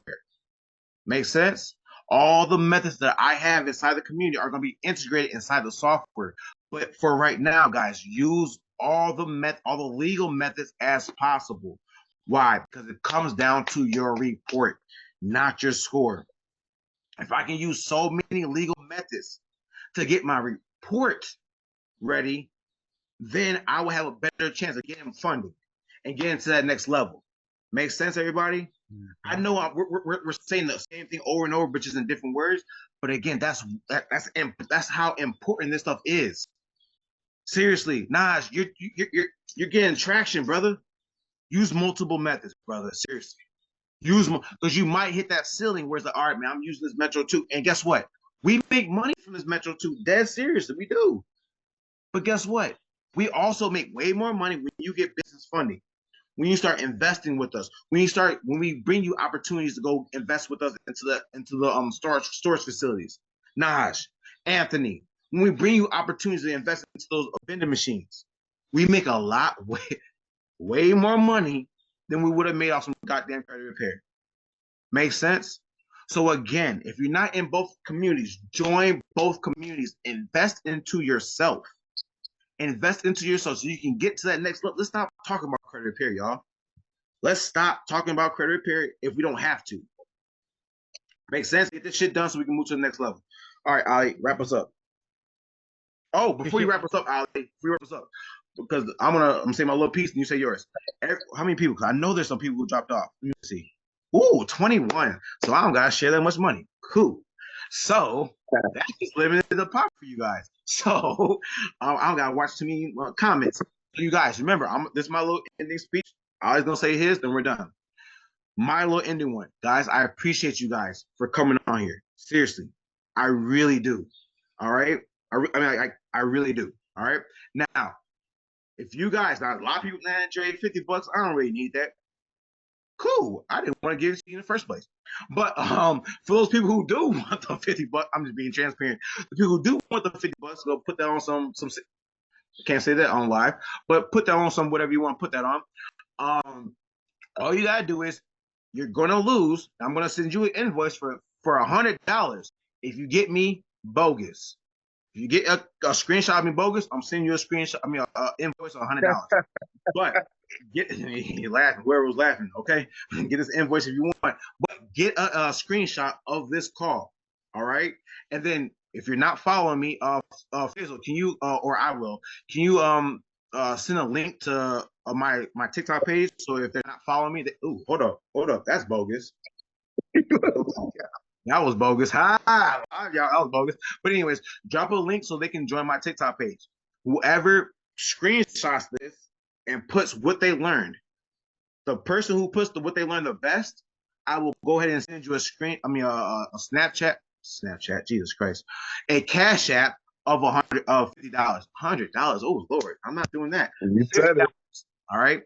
Make sense? All the methods that I have inside the community are going to be integrated inside the software. But for right now, guys, use all the legal methods as possible. Why? Because it comes down to your report, not your score. If I can use so many legal methods to get my report ready, then I will have a better chance of getting funding and getting to that next level. Makes sense, everybody? I know we're saying the same thing over and over, but just in different words. But again, that's how important this stuff is. Seriously, Naj, you're getting traction, brother. Use multiple methods, brother. Seriously, use because you might hit that ceiling where it's like, all right, man, I'm using this Metro 2, and guess what? We make money from this Metro 2. Dead seriously, we do. But guess what? We also make way more money when you get business funding. When you start investing with us, when we bring you opportunities to go invest with us into the storage facilities. Naj, Anthony, when we bring you opportunities to invest into those vending machines, we make a lot way more money than we would have made off some goddamn credit repair. Makes sense? So again, if you're not in both communities, join both communities. Invest into yourself. Invest into yourself so you can get to that next level. Let's stop talking about credit repair, y'all. Let's stop talking about credit repair if we don't have to. Makes sense? Get this shit done so we can move to the next level. All right, Ali, wrap us up. Oh, before you wrap us up, Ali, because I'm gonna say my little piece and you say yours. How many people? Because I know there's some people who dropped off. Let me see. Ooh, 21. So I don't gotta share that much money. Cool. So that's just limited the pot for you guys. So I don't gotta watch too many comments. So you guys, remember, this is my little ending speech. I was gonna say his, then we're done. My little ending one, guys. I appreciate you guys for coming on here. Seriously, I really do. All right. I really do. All right. Now, if you guys, now a lot of people trade $50, I don't really need that. Cool. I didn't want to give it to you in the first place. But for those people who do want the $50, I'm just being transparent. The people who do want the $50, go put that on some can't say that on live, but put that on some whatever you want to put that on. All you gotta do is you're gonna lose. I'm gonna send you an invoice for $100 if you get me bogus. If you get a screenshot of me bogus, I'm sending you a screenshot. Invoice of $100. But you're laughing. Whoever was laughing, okay? Get this invoice if you want, but get a screenshot of this call. All right, and then if you're not following me, Faisal, can you or I will? Can you send a link to my TikTok page? So if they're not following me, hold up, that's bogus. That was bogus. Y'all, that was bogus. But anyways, drop a link so they can join my TikTok page. Whoever screenshots this and puts what they learned, the person who puts what they learned the best, I will go ahead and send you a Snapchat, Jesus Christ, a Cash App of $50. $100. Oh Lord, I'm not doing that. You said it. All right.